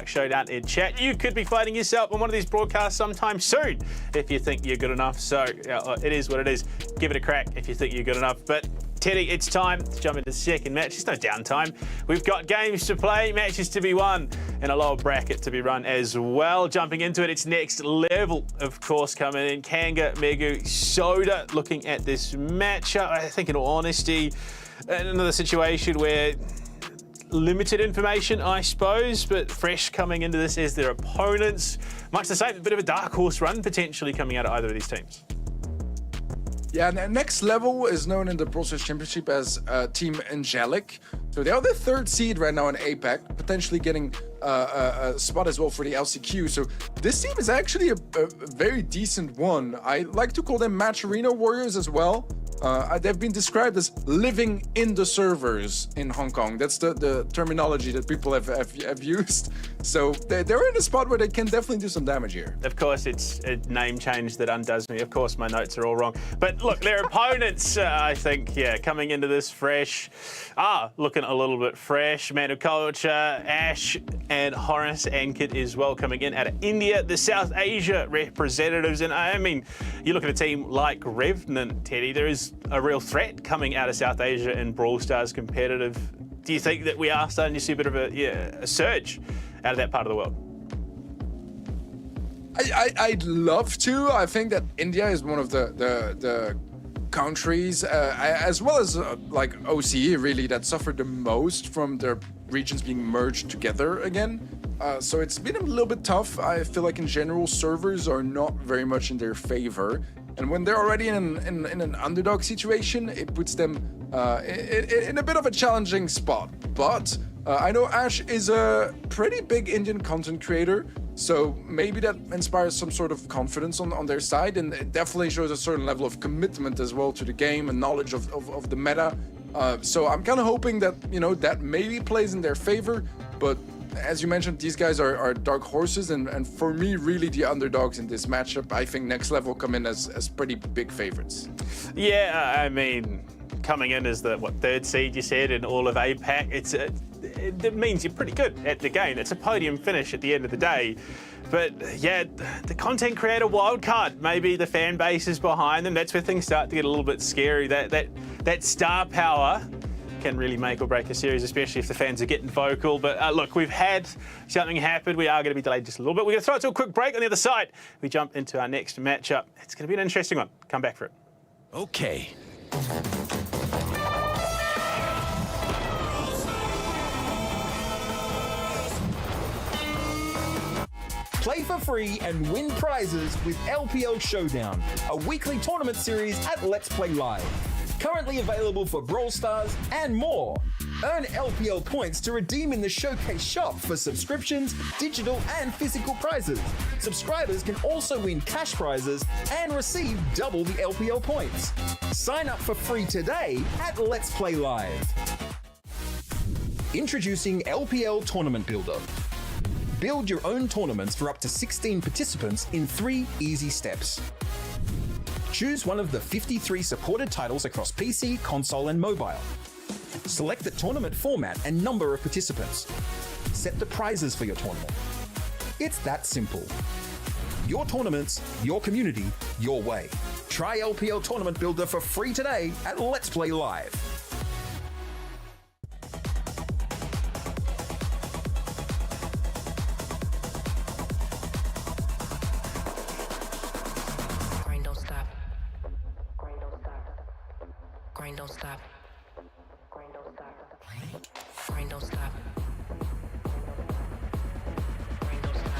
!Showdown in chat. You could be fighting yourself on one of these broadcasts sometime soon if you think you're good enough. So it is what it is. Give it a crack if you think you're good enough. But Teddy, it's time to jump into the second match. There's no downtime. We've got games to play, matches to be won, and a lower bracket to be run as well. Jumping into it, it's next level, of course, coming in. Kanga, Megu, Soda looking at this matchup. I think, in all honesty, another situation where limited information, I suppose, but Fresh coming into this as their opponents. Much the same, a bit of a dark horse run potentially coming out of either of these teams. Yeah, next level is known in the Brawl Stars Championship as Team Angelic. So they are the third seed right now in APAC, potentially getting a spot as well for the LCQ. So this team is actually a very decent one. I like to call them Match Arena Warriors as well. They've been described as living in the servers in Hong Kong. That's the terminology that people have used. So they're in a spot where they can definitely do some damage here. Of course, it's a name change that undoes me. Of course, my notes are all wrong. But look, their opponents, I think, yeah, coming into this Fresh, looking a little bit fresh. Man of Culture, Ash, and Horace Ankit as well coming in out of India, the South Asia representatives. And I mean, you look at a team like Revenant, Teddy, there is a real threat coming out of South Asia in Brawl Stars competitive. Do you think that we are starting to see a bit of a surge out of that part of the world? I'd love to. I think that India is one of the countries, as well as like OCE, really, that suffered the most from their regions being merged together again. So it's been a little bit tough. I feel like in general, servers are not very much in their favor. And when they're already in an underdog situation, it puts them in a bit of a challenging spot. But I know Ash is a pretty big Indian content creator, so maybe that inspires some sort of confidence on their side, and it definitely shows a certain level of commitment as well to the game and knowledge of the meta. So I'm kind of hoping that, you know, that maybe plays in their favor. But as you mentioned, these guys are dark horses, and for me, really the underdogs in this matchup. I think Next Level come in as pretty big favorites. Yeah, I mean, coming in as the third seed, you said, in all of APAC, it means you're pretty good at the game. It's a podium finish at the end of the day. But yeah, the content creator wildcard, maybe the fan base is behind them. That's where things start to get a little bit scary. That star power can really make or break a series, especially if the fans are getting vocal. But look, we've had something happen. We are going to be delayed just a little bit. We're going to throw it to a quick break. On the other side, we jump into our next matchup. It's going to be an interesting one. Come back for it. Okay. Play for free and win prizes with LPL Showdown, a weekly tournament series at Let's Play Live. Currently available for Brawl Stars and more. Earn LPL points to redeem in the Showcase shop for subscriptions, digital and physical prizes. Subscribers can also win cash prizes and receive double the LPL points. Sign up for free today at Let's Play Live. Introducing LPL Tournament Builder. Build your own tournaments for up to 16 participants in 3 easy steps. Choose one of the 53 supported titles across PC, console, and mobile. Select the tournament format and number of participants. Set the prizes for your tournament. It's that simple. Your tournaments, your community, your way. Try LPL Tournament Builder for free today at Let's Play Live. Grind don't stop. Grind don't stop. Grind don't stop. Grind don't stop. Grind don't stop. Grind don't stop.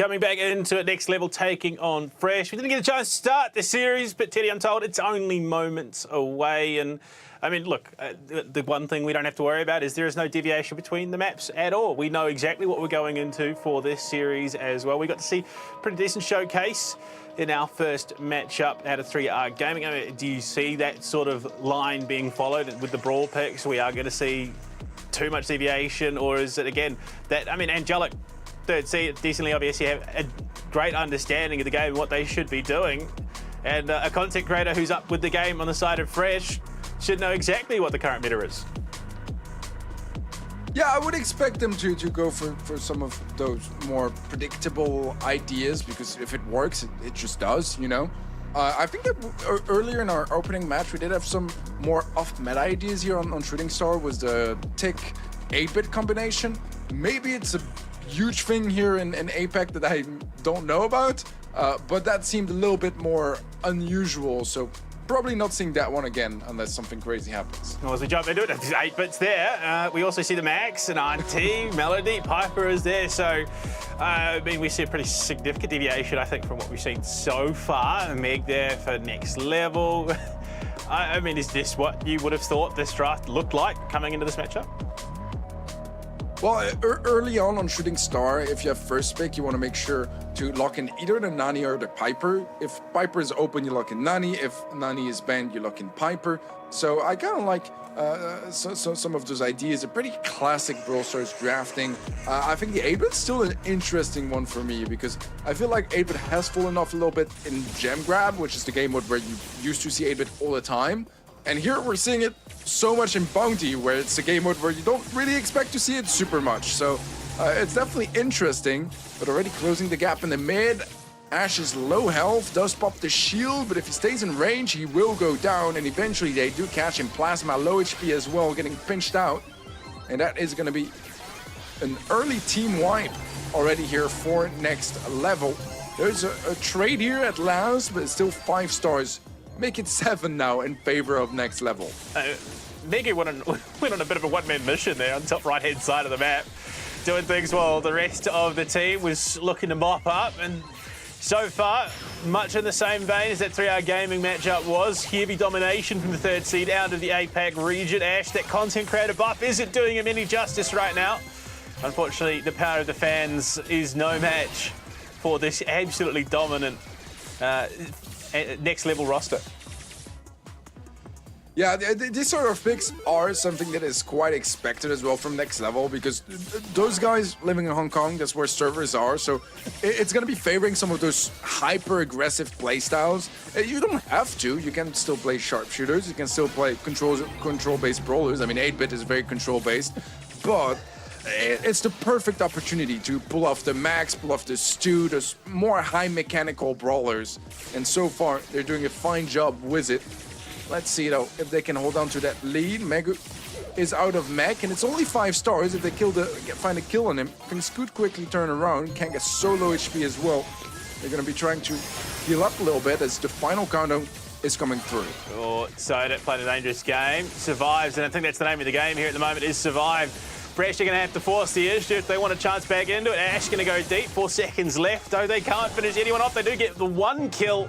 coming back into it, next level, taking on Fresh. We didn't get a chance to start the series, but Teddy, I'm told it's only moments away. And I mean, look, the one thing we don't have to worry about is there is no deviation between the maps at all. We know exactly what we're going into for this series as well. We got to see a pretty decent showcase in our first matchup out of 3R Gaming. I mean, do you see that sort of line being followed with the Brawl picks? We are going to see too much deviation, or is it again that, I mean, Angelic third seed decently obviously have a great understanding of the game and what they should be doing, and a content creator who's up with the game on the side of Fresh should know exactly what the current meta is. Yeah, I would expect them to go for some of those more predictable ideas, because if it works, it just does, you know? I think that earlier in our opening match, we did have some more off-meta ideas here on Shooting Star, was the Tick 8-bit combination. Maybe it's a huge thing here in APAC that I don't know about, but that seemed a little bit more unusual, so probably not seeing that one again unless something crazy happens. Well, as we jump into it, there's 8 bits there. We also see the Max and RT, Melody, Piper is there. So, I mean, we see a pretty significant deviation, I think, from what we've seen so far. Meg there for next level. I mean, is this what you would have thought this draft looked like coming into this matchup? Well, early on Shooting Star, if you have first pick, you want to make sure to lock in either the Nani or the Piper. If Piper is open, you lock in Nani. If Nani is banned, you lock in Piper. So I kind of like some of those ideas. A pretty classic Brawl Stars drafting. I think the 8-bit's still an interesting one for me, because I feel like 8-bit has fallen off a little bit in Gem Grab, which is the game mode where you used to see 8-bit all the time. And here we're seeing it so much in Bounty, where it's a game mode where you don't really expect to see it super much. So it's definitely interesting, but already closing the gap in the mid. Ash is low health, does pop the shield, but if he stays in range, he will go down, and eventually they do catch him. Plasma, low HP as well, getting pinched out. And that is going to be an early team wipe already here for next level. There's a trade here at last, but it's still 5 stars. Make it 7 now in favor of next level. Megu went on a bit of a one-man mission there on the top right-hand side of the map, doing things while the rest of the team was looking to mop up. And so far, much in the same vein as that 3R Gaming matchup was. Heavy domination from the third seed out of the APAC region. Ash, that content creator buff isn't doing him any justice right now. Unfortunately, the power of the fans is no match for this absolutely dominant next level roster. Yeah, these sort of picks are something that is quite expected as well from next level, because those guys living in Hong Kong, that's where servers are, so it's going to be favoring some of those hyper-aggressive playstyles. You don't have to. You can still play sharpshooters, you can still play control-based brawlers. I mean, 8-bit is very control-based, but it's the perfect opportunity to pull off the Max, pull off the Stu, those more high mechanical brawlers, and so far they're doing a fine job with it. Let's see though if they can hold on to that lead. Megu is out of mech, and it's only 5 stars. If they find a kill on him, things could quickly turn around. Can't get so low HP as well. They're going to be trying to heal up a little bit as the final countdown is coming through. Oh, Soda played a dangerous game, survives, and I think that's the name of the game here at the moment, is survive. Fresh are going to have to force the issue if they want a chance back into it. Ash going to go deep, 4 seconds left, though they can't finish anyone off. They do get the 1 kill.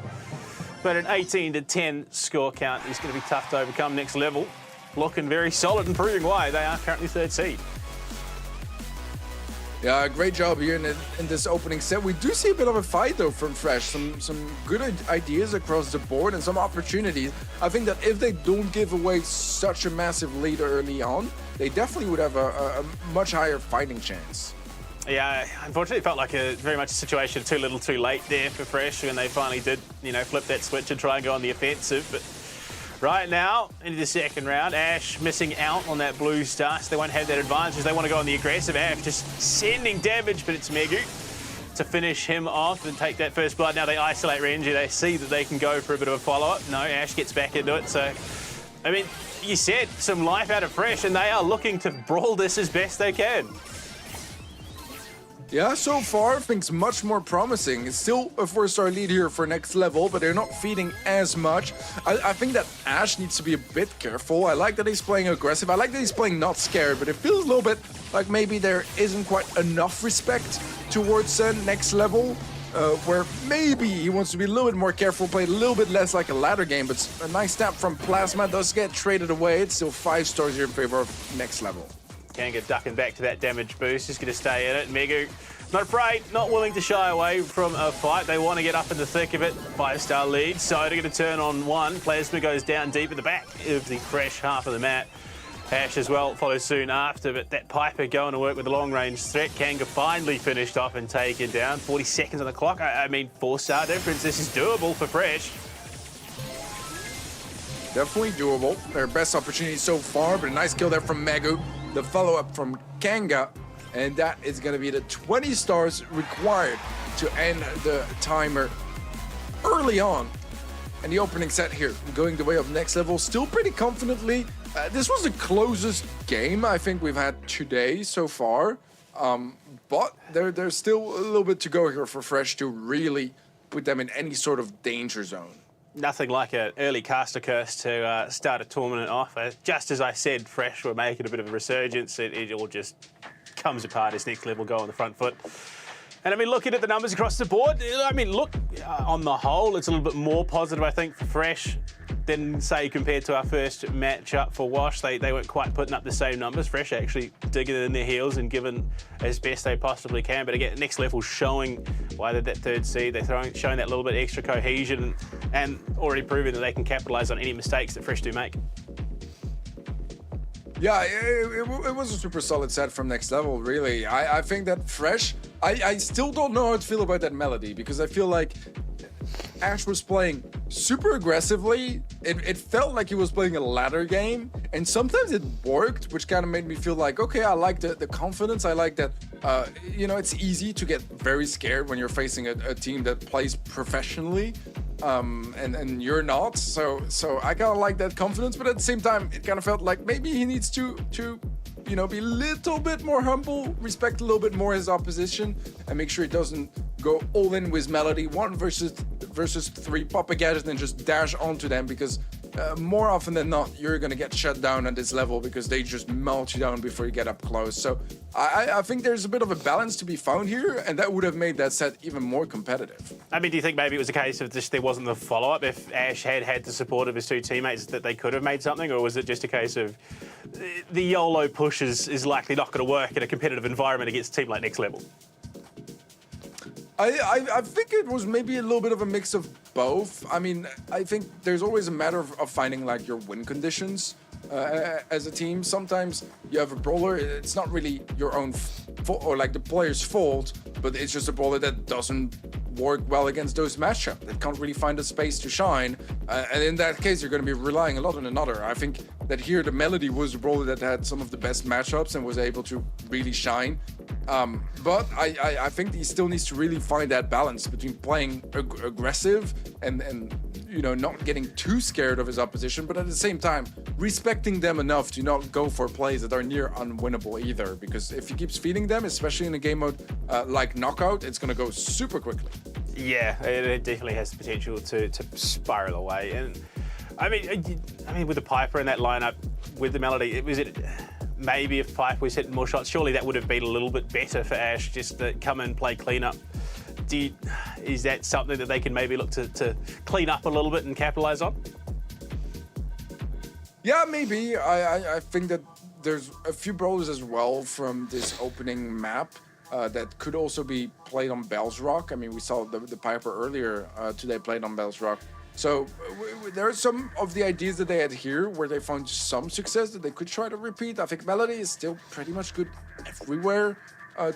But an 18-10 score count is going to be tough to overcome next level. Looking very solid and proving why they are currently third seed. Yeah, great job here in this opening set. We do see a bit of a fight though from Fresh. Some good ideas across the board and some opportunities. I think that if they don't give away such a massive lead early on, they definitely would have a much higher fighting chance. Yeah, unfortunately, it felt like very much a situation too little too late there for Fresh when they finally did, flip that switch and try and go on the offensive. But right now, into the second round, Ash missing out on that blue star, so they won't have that advantage. They want to go on the aggressive. Ash just sending damage, but it's Megu to finish him off and take that first blood. Now they isolate Renji. They see that they can go for a bit of a follow-up. No, Ash gets back into it. So, I mean, you said some life out of Fresh, and they are looking to brawl this as best they can. Yeah, so far, things much more promising. It's still a 4-star lead here for next level, but they're not feeding as much. I think that Ash needs to be a bit careful. I like that he's playing aggressive. I like that he's playing not scared, but it feels a little bit like maybe there isn't quite enough respect towards next level, where maybe he wants to be a little bit more careful, play a little bit less like a ladder game, but a nice snap from Plasma does get traded away. It's still 5 stars here in favor of next level. Kanga ducking back to that damage boost, just going to stay in it. Megu, not afraid, not willing to shy away from a fight. They want to get up in the thick of it. 5-star lead. Soda going to turn on one. Plasma goes down deep at the back of the fresh half of the map. Ash as well follows soon after, but that Piper going to work with the long-range threat. Kanga finally finished off and taken down. 40 seconds on the clock. I mean, 4-star difference. This is doable for Fresh. Definitely doable. Their best opportunity so far, but a nice kill there from Megu. The follow-up from Kanga, and that is going to be the 20 stars required to end the timer early on. And the opening set here, going the way of next level, still pretty confidently. This was the closest game I think we've had today so far, but there's still a little bit to go here for Fresh to really put them in any sort of danger zone. Nothing like an early caster curse to start a tournament off. Just as I said, Fresh were making a bit of a resurgence. It all just comes apart as next level go on the front foot. And I mean, looking at the numbers across the board, I mean, look, on the whole, it's a little bit more positive, I think, for Fresh than, say, compared to our first matchup for Wash. They weren't quite putting up the same numbers. Fresh actually digging in their heels and giving as best they possibly can. But again, next level showing why they're that third seed. They're showing that little bit extra cohesion and already proving that they can capitalize on any mistakes that Fresh do make. Yeah, it was a super solid set from next level, really. I think that Fresh, I still don't know how to feel about that melody, because I feel like Ash was playing super aggressively. It felt like he was playing a ladder game, and sometimes it worked, which kind of made me feel like, okay, I like the confidence. I like that, you know, it's easy to get very scared when you're facing a team that plays professionally. And you're not, so I kind of like that confidence, but at the same time, it kind of felt like maybe he needs to you know, be a little bit more humble, respect a little bit more his opposition, and make sure he doesn't go all in with Melody 1 versus 3, pop a gadget and just dash onto them, because more often than not, you're gonna get shut down at this level because they just melt you down before you get up close. So I think there's a bit of a balance to be found here, and that would have made that set even more competitive. I mean, do you think maybe it was a case of just there wasn't the follow-up? If Ash had the support of his 2 teammates, that they could have made something, or was it just a case of the YOLO push is likely not going to work in a competitive environment against a team like Next Level? I think it was maybe a little bit of a mix of both. I mean, I think there's always a matter of finding like your win conditions as a team. Sometimes you have a brawler, it's not really your own fault or like the player's fault, but it's just a brawler that doesn't work well against those matchups. That can't really find a space to shine. And in that case, you're going to be relying a lot on another. I think that here the Melody was a brawler that had some of the best matchups and was able to really shine. But I think he still needs to really find that balance between playing aggressive and you know, not getting too scared of his opposition, but at the same time respecting them enough to not go for plays that are near unwinnable either, because if he keeps feeding them, especially in a game mode like Knockout, it's going to go super quickly. Yeah, it definitely has the potential to spiral away. And I mean, with the Piper in that lineup, with the Melody, maybe if Piper was hitting more shots, surely that would have been a little bit better for Ash, just to come and play cleanup. Is that something that they can maybe look to clean up a little bit and capitalize on? Yeah, maybe. I think that there's a few brawlers as well from this opening map that could also be played on Bell's Rock. I mean, we saw the Piper earlier today played on Bell's Rock. So there are some of the ideas that they had here where they found some success that they could try to repeat. I think Melody is still pretty much good everywhere,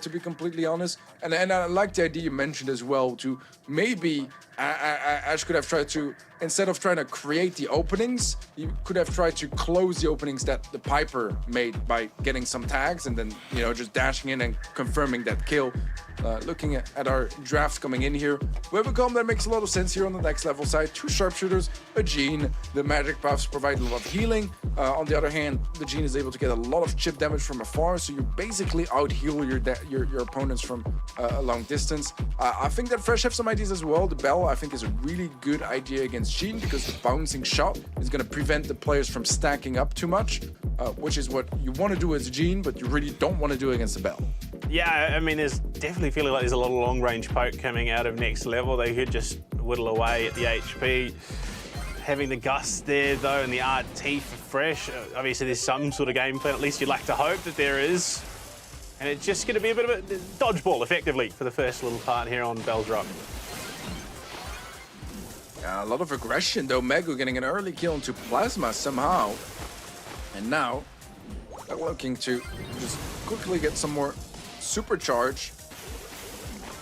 to be completely honest. And I like the idea you mentioned as well, to maybe Ash could have tried to, instead of trying to create the openings, you could have tried to close the openings that the Piper made by getting some tags and then, you know, just dashing in and confirming that kill. Looking at our draft coming in here, we have a comp that makes a lot of sense here on the next level side. 2 sharpshooters, a Gene. The magic buffs provide a lot of healing. On the other hand, the Gene is able to get a lot of chip damage from afar, so you basically out-heal your opponents from a long distance. I think that Fresh have some ideas as well. The Bell, I think, is a really good idea against Gene, because the bouncing shot is going to prevent the players from stacking up too much, which is what you want to do as Gene, but you really don't want to do against the Bell. Yeah, I mean, there's definitely feeling like there's a lot of long-range poke coming out of Next Level. They could just whittle away at the HP. Having the Gust there, though, and the RT for Fresh, obviously there's some sort of game plan. At least you'd like to hope that there is. And it's just going to be a bit of a dodgeball, effectively, for the first little part here on Bell's Rock. Yeah, a lot of aggression, though. Megu getting an early kill into Plasma somehow. And now, they're looking to just quickly get some more supercharge.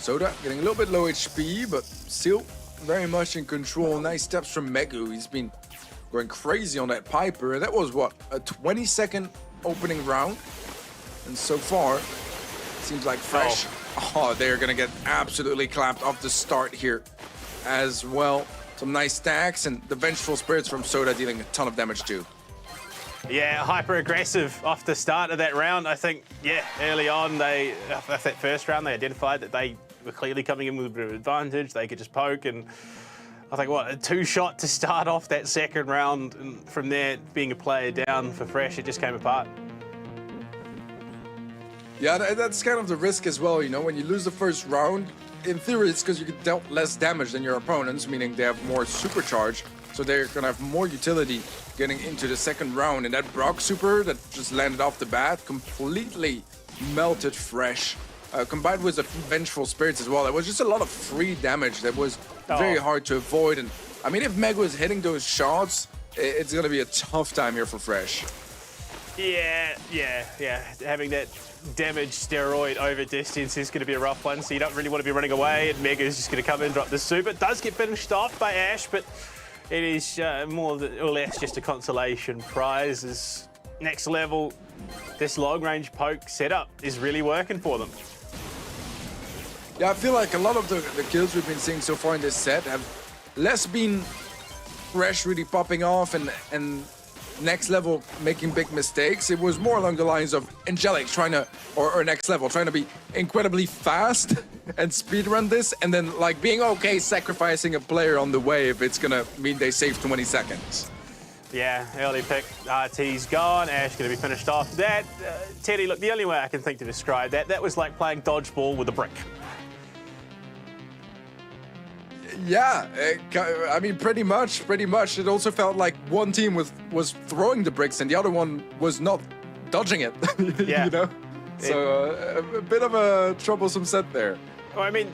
Soda getting a little bit low HP, but still very much in control. Nice steps from Megu. He's been going crazy on that Piper. That was, what, a 20-second opening round? And so far, it seems like Fresh. Oh, they're going to get absolutely clapped off the start here as well. Some nice stacks, and the Vengeful Spirits from Soda dealing a ton of damage too. Yeah, hyper aggressive off the start of that round. I think, yeah, early on, after that first round, they identified that they were clearly coming in with a bit of advantage. They could just poke, and I think, what, a 2-shot to start off that second round, and from there, being a player down for Fresh, it just came apart. Yeah, that's kind of the risk as well, you know, when you lose the first round, in theory, it's because you dealt less damage than your opponents, meaning they have more supercharge, so they're going to have more utility getting into the second round. And that Brock super that just landed off the bat completely melted Fresh, combined with the Vengeful Spirits as well. It was just a lot of free damage that was very hard to avoid. And I mean, if Meg was hitting those shots, it's going to be a tough time here for Fresh. Yeah. Having that damage steroid over distance is going to be a rough one, so you don't really want to be running away, and Mega's just going to come in and drop the super. It does get finished off by Ash, but it is more or less just a consolation prize. As Next Level, this long-range poke setup is really working for them. Yeah, I feel like a lot of the kills we've been seeing so far in this set have less been Fresh really popping off and Next Level making big mistakes. It was more along the lines of Angelic trying to, or Next Level trying to be incredibly fast and speedrun this, and then like being okay sacrificing a player on the way if it's gonna mean they save 20 seconds. Yeah, early pick, RT's gone, Ash going to be finished off. That, Teddy, look, the only way I can think to describe that was like playing dodgeball with a brick. Yeah, I mean, pretty much. It also felt like one team was throwing the bricks and the other one was not dodging it. Yeah. You know? So a bit of a troublesome set there. Well, I mean,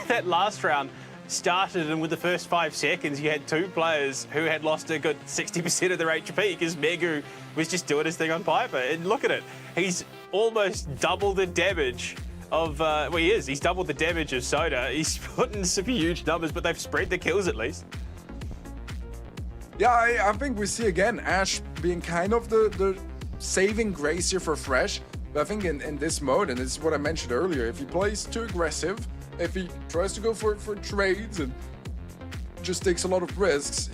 that last round started, and with the first 5 seconds, you had 2 players who had lost a good 60% of their HP because Megu was just doing his thing on Piper. And look at it. He's almost double the damage of, well, he is. He's doubled the damage of Soda. He's putting some huge numbers, but they've spread the kills at least. Yeah, I think we see again Ash being kind of the saving grace here for Fresh. But I think in this mode, and this is what I mentioned earlier, if he plays too aggressive, if he tries to go for trades and just takes a lot of risks,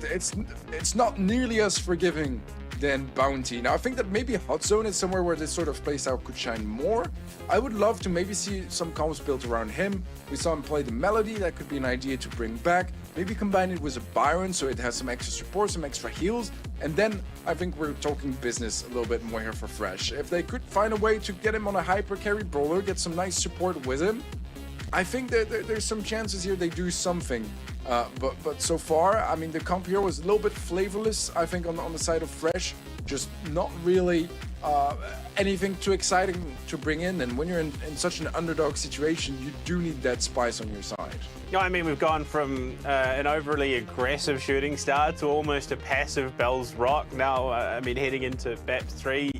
it's not nearly as forgiving than Bounty. Now, I think that maybe Hot Zone is somewhere where this sort of playstyle could shine more. I would love to maybe see some comps built around him. We saw him play the Melody. That could be an idea to bring back. Maybe combine it with a Byron so it has some extra support, some extra heals. And then I think we're talking business a little bit more here for Fresh. If they could find a way to get him on a hyper carry brawler, get some nice support with him, I think that there's some chances here they do something. But so far, I mean, the comp here was a little bit flavorless, I think, on the side of Fresh. Just not really anything too exciting to bring in. And when you're in such an underdog situation, you do need that spice on your side. No, I mean, we've gone from an overly aggressive shooting star to almost a passive Bell's Rock. Now, I mean, heading into BAP 3,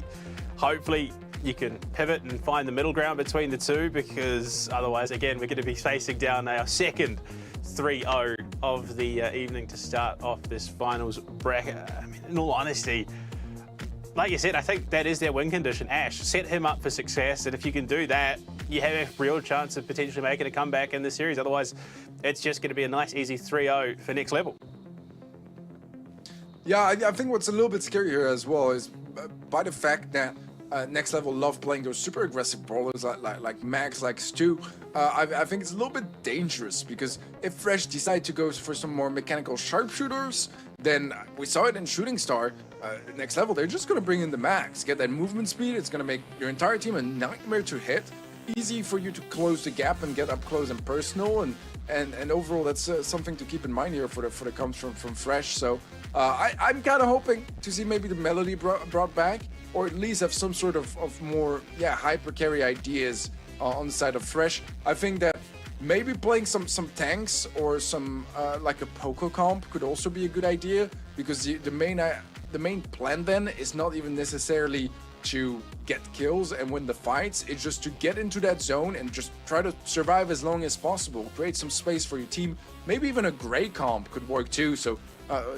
hopefully you can pivot and find the middle ground between the two, because otherwise, again, we're going to be facing down our second 3-0 of the evening to start off this finals bracket. I mean, in all honesty, like you said, I think that is their win condition. Ash, set him up for success, and if you can do that, you have a real chance of potentially making a comeback in the series. Otherwise, it's just going to be a nice, easy 3-0 for Next Level. Yeah, I think what's a little bit scary here as well is by the fact that Next Level love playing those super aggressive brawlers like Max, like Stu. I think it's a little bit dangerous, because if Fresh decide to go for some more mechanical sharpshooters, then we saw it in Shooting Star. Next Level, they're just going to bring in the max, get that movement speed. It's going to make your entire team a nightmare to hit. Easy for you to close the gap and get up close and personal, and overall that's something to keep in mind here for the comes from Fresh. So I'm kind of hoping to see maybe the melody brought back, or at least have some sort of more hyper carry ideas on the side of Fresh. I think that maybe playing some tanks or some like a Poco comp could also be a good idea, because the main plan then is not even necessarily to get kills and win the fights. It's just to get into that zone and just try to survive as long as possible, create some space for your team. Maybe even a gray comp could work too. So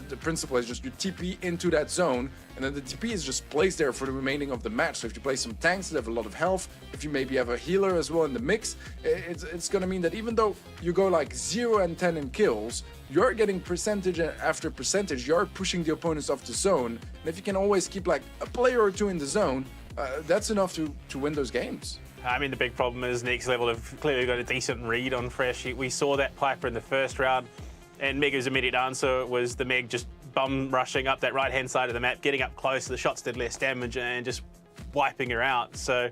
the principle is just you TP into that zone, and then the TP is just placed there for the remaining of the match. So if you play some tanks that have a lot of health, if you maybe have a healer as well in the mix, it's gonna mean that even though you go like 0 and 10 in kills, you're getting percentage after percentage, you're pushing the opponents off the zone. And if you can always keep like a player or two in the zone, that's enough to win those games. I mean, the big problem is Next Level have clearly got a decent read on Fresh. We saw that Piper in the first round, and Mega's immediate answer was the Meg just bum rushing up that right-hand side of the map, getting up close, the shots did less damage, and just wiping her out. So,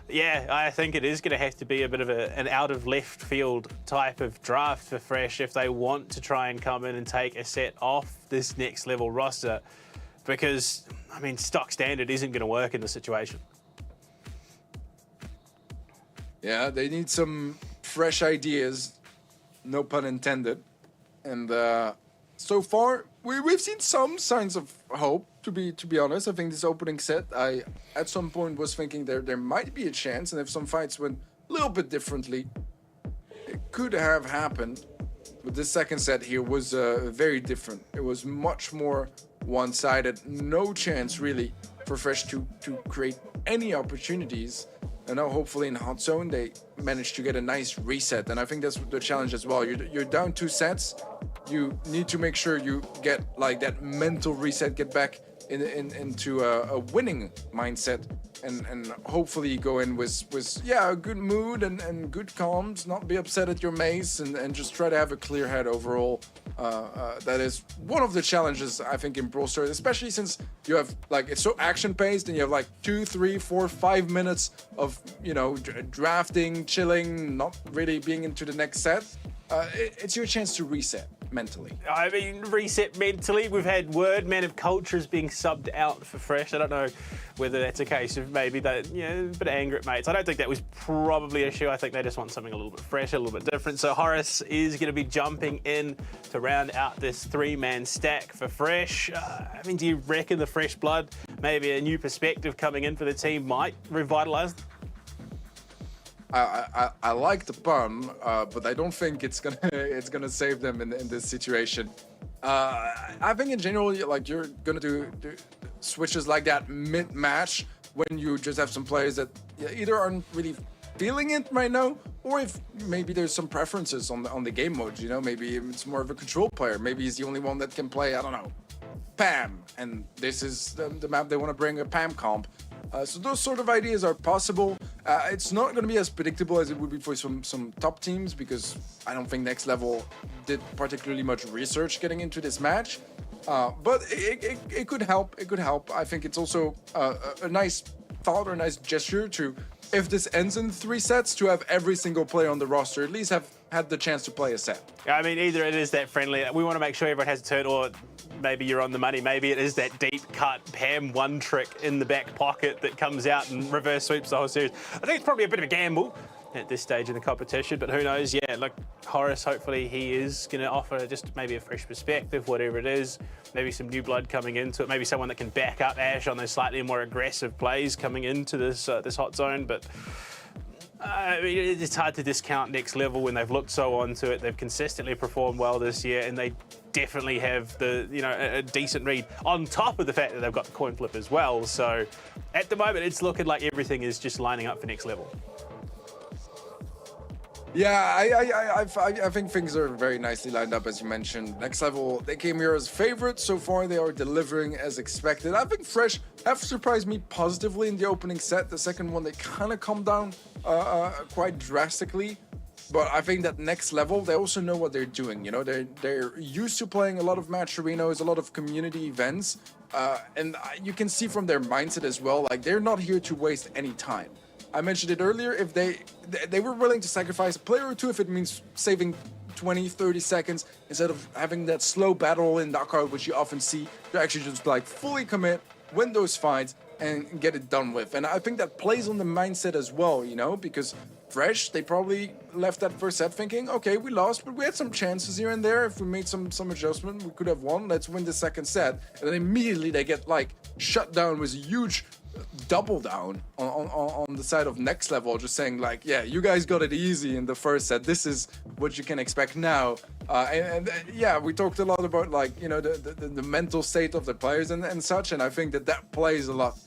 yeah, I think it is going to have to be a bit of an out-of-left field type of draft for Fresh if they want to try and come in and take a set off this Next Level roster, because, I mean, stock standard isn't going to work in this situation. Yeah, they need some fresh ideas, no pun intended. And so far, we've seen some signs of hope. To be honest, I think this opening set, I at some point was thinking there might be a chance, and if some fights went a little bit differently, it could have happened. But this second set here was very different. It was much more one-sided. No chance really for Fresh to create any opportunities. And now hopefully in Hot Zone they managed to get a nice reset, and I think that's the challenge as well. You're down 2 sets. You need to make sure you get like that mental reset, get back into a winning mindset, and hopefully go in with a good mood and good calms, not be upset at your mace, and just try to have a clear head overall. That is one of the challenges I think in Brawl Stars, especially since you have like it's so action paced and you have like 2, 3, 4, 5 minutes of drafting, chilling, not really being into the next set. It's your chance to reset mentally. I mean, reset mentally. We've had word Man of Cultures being subbed out for Fresh. I don't know whether that's a case of maybe that, a bit of anger at mates. I don't think that was probably an issue. I think they just want something a little bit fresh, a little bit different. So Horace is going to be jumping in to round out this 3-man stack for Fresh. I mean, do you reckon the fresh blood, maybe a new perspective coming in for the team, might revitalise them? I like the pun, but I don't think it's gonna save them in this situation. I think in general, like you're gonna do switches like that mid-match when you just have some players that either aren't really feeling it right now, or if maybe there's some preferences on the game mode. Maybe it's more of a control player. Maybe he's the only one that can play, I don't know, Pam, and this is the map they want to bring a Pam comp. So those sort of ideas are possible. It's not going to be as predictable as it would be for some top teams, because I don't think Next Level did particularly much research getting into this match. But it could help. It could help. I think it's also a nice thought or a nice gesture to, if this ends in 3 sets, to have every single player on the roster at least have had the chance to play a set. I mean, either it is that friendly, we want to make sure everyone has a turn, or maybe you're on the money. Maybe it is that deep cut Pam one trick in the back pocket that comes out and reverse sweeps the whole series. I think it's probably a bit of a gamble at this stage in the competition, but who knows? Yeah, look, Horace, hopefully he is going to offer just maybe a fresh perspective, whatever it is. Maybe some new blood coming into it. Maybe someone that can back up Ash on those slightly more aggressive plays coming into this Hot Zone. But I mean, it's hard to discount Next Level when they've looked so onto it. They've consistently performed well this year, and they definitely have a decent read on top of the fact that they've got the coin flip as well. So at the moment, it's looking like everything is just lining up for Next Level. Yeah, I think things are very nicely lined up, as you mentioned. Next Level, they came here as favorites. So far, they are delivering as expected. I think Fresh have surprised me positively in the opening set. The second one, they kind of calmed down quite drastically. But I think that Next Level, they also know what they're doing. They're used to playing a lot of match arenas, a lot of community events. And you can see from their mindset as well, like they're not here to waste any time. I mentioned it earlier, if they were willing to sacrifice a player or two if it means saving 20, 30 seconds instead of having that slow battle in knockout, which you often see, to actually just like fully commit, win those fights, and get it done with. And I think that plays on the mindset as well, you know, because Fresh, they probably left that first set thinking, okay, we lost, but we had some chances here and there. If we made some adjustment, we could have won. Let's win the second set. And then immediately they get like shut down with a huge double down on the side of Next Level, just saying like, yeah, you guys got it easy in the first set. This is what you can expect now. And yeah, we talked a lot about like, you know, the mental state of the players and such. And I think that plays a lot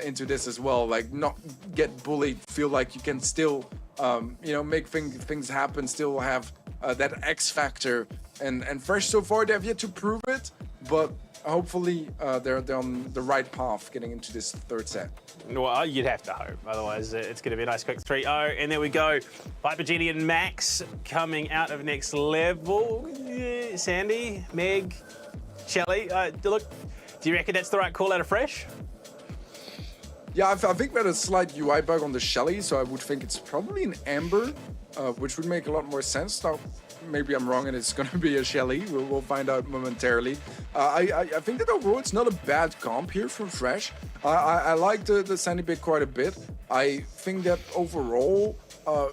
into this as well. Like not get bullied, feel like you can still, you know, make things happen, still have that X factor. And Fresh so far, they have yet to prove it, but hopefully they're on the right path getting into this third set. Well, you'd have to hope. Otherwise, it's going to be a nice quick 3-0. And there we go. Viper, Genie, and Max coming out of Next Level. Sandy, Meg, Shelly. Look, do you reckon that's the right call out of Fresh? Yeah, I think we had a slight UI bug on the Shelly, so I would think it's probably an Amber, which would make a lot more sense. Now, maybe I'm wrong and it's going to be a Shelly. We'll find out momentarily. I think that overall it's not a bad comp here from Fresh. I like the Sandy pick quite a bit. I think that overall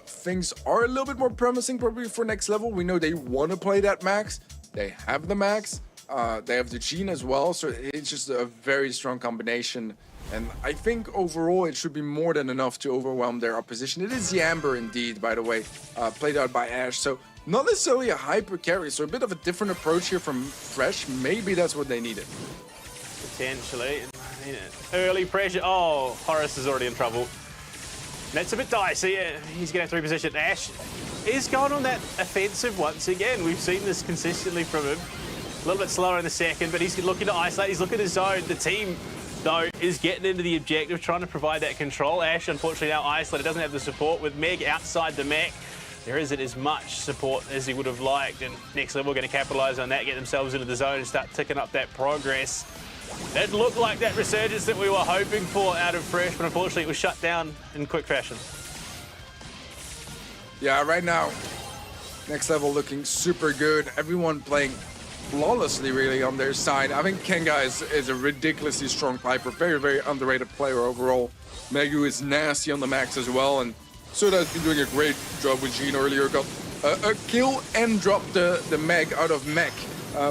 things are a little bit more promising probably for Next Level. We know they want to play that Max. They have the Max. They have the Gene as well. So it's just a very strong combination. And I think overall it should be more than enough to overwhelm their opposition. It is the Amber indeed, by the way, played out by Ash. So not necessarily a hyper carry, so a bit of a different approach here from Fresh. Maybe that's what they needed. Potentially. Early pressure. Oh, Horace is already in trouble. That's a bit dicey. He's going to have to reposition. Ash is going on that offensive once again. We've seen this consistently from him. A little bit slower in the second, but he's looking to isolate. He's looking at his zone. The team, though, is getting into the objective, trying to provide that control. Ash, unfortunately, now isolated, doesn't have the support. With Meg outside the mech, there isn't as much support as he would have liked, and Next Level going to capitalise on that, get themselves into the zone and start ticking up that progress. It looked like that resurgence that we were hoping for out of Fresh, but unfortunately it was shut down in quick fashion. Yeah, right now, Next Level looking super good. Everyone playing flawlessly, really, on their side. I think Kenga is a ridiculously strong Piper. Very, very underrated player overall. Megu is nasty on the Max as well, and Soda's been doing a great job with Gene earlier. Got a kill and dropped the Meg out of mech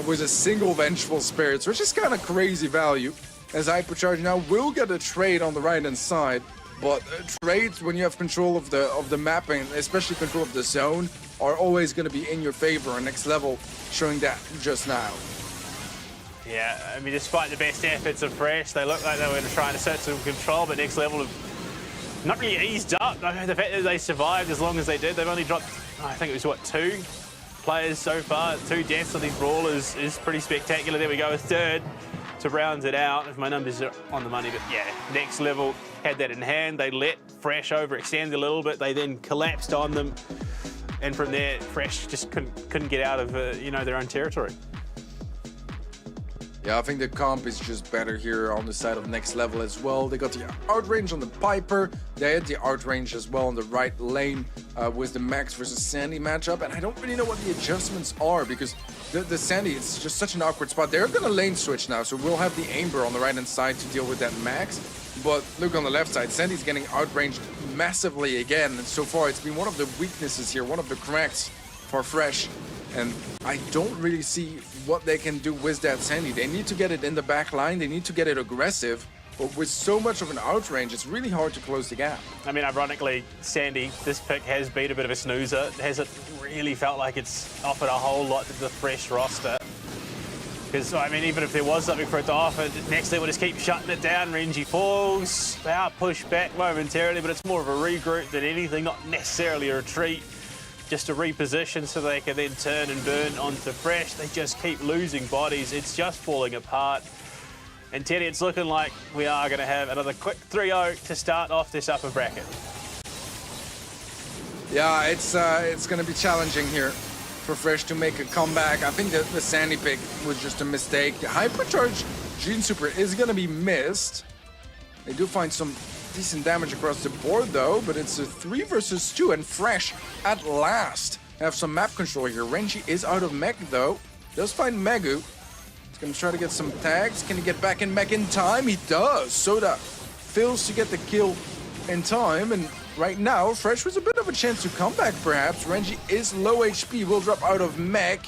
with a single Vengeful Spirits, which is kind of crazy value. As Hypercharge now will get a trade on the right-hand side, but trades when you have control of the mapping, especially control of the zone, are always going to be in your favor. And Next Level showing that just now. Yeah, I mean, despite the best efforts of Fresh, they look like they were trying to assert some control, but Next Level have not really eased up. The fact that they survived as long as they did, they've only dropped, I think it was, what, 2 players so far. 2 deaths on these brawlers is pretty spectacular. There we go, a third to round it out, if my numbers are on the money. But yeah, Next Level had that in hand. They let Fresh overextend a little bit. They then collapsed on them. And from there, Fresh just couldn't get out of you know, their own territory. Yeah, I think the comp is just better here on the side of Next Level as well. They got the outrange on the Piper. They had the outrange as well on the right lane with the Max versus Sandy matchup. And I don't really know what the adjustments are because the Sandy, it's just such an awkward spot. They're going to lane switch now, so we'll have the Amber on the right-hand side to deal with that Max. But look on the left side, Sandy's getting outranged massively again. And so far, it's been one of the weaknesses here, one of the cracks for Fresh. And I don't really see what they can do with that Sandy. They need to get it in the back line. They need to get it aggressive. But with so much of an outrange, it's really hard to close the gap. I mean, ironically, Sandy, this pick has been a bit of a snoozer. It hasn't really felt like it's offered a whole lot to the Fresh roster. Because, I mean, even if there was something for it to offer, Next Level just keep shutting it down. Renji falls. They are pushed back momentarily, but it's more of a regroup than anything, not necessarily a retreat. Just to reposition so they can then turn and burn onto Fresh. They just keep losing bodies. It's just falling apart. And Teddy, it's looking like we are going to have another quick 3-0 to start off this upper bracket. Yeah, it's going to be challenging here for Fresh to make a comeback. I think that the Sandy pick was just a mistake. Hypercharge Gene Super is going to be missed. They do find some decent damage across the board though, but it's a 3 versus 2, and Fresh at last have some map control here. Renji is out of mech though. Does find Megu. He's going to try to get some tags. Can he get back in mech in time? He does. Soda fails to get the kill in time, and right now Fresh was a bit of a chance to come back perhaps. Renji is low HP, will drop out of mech,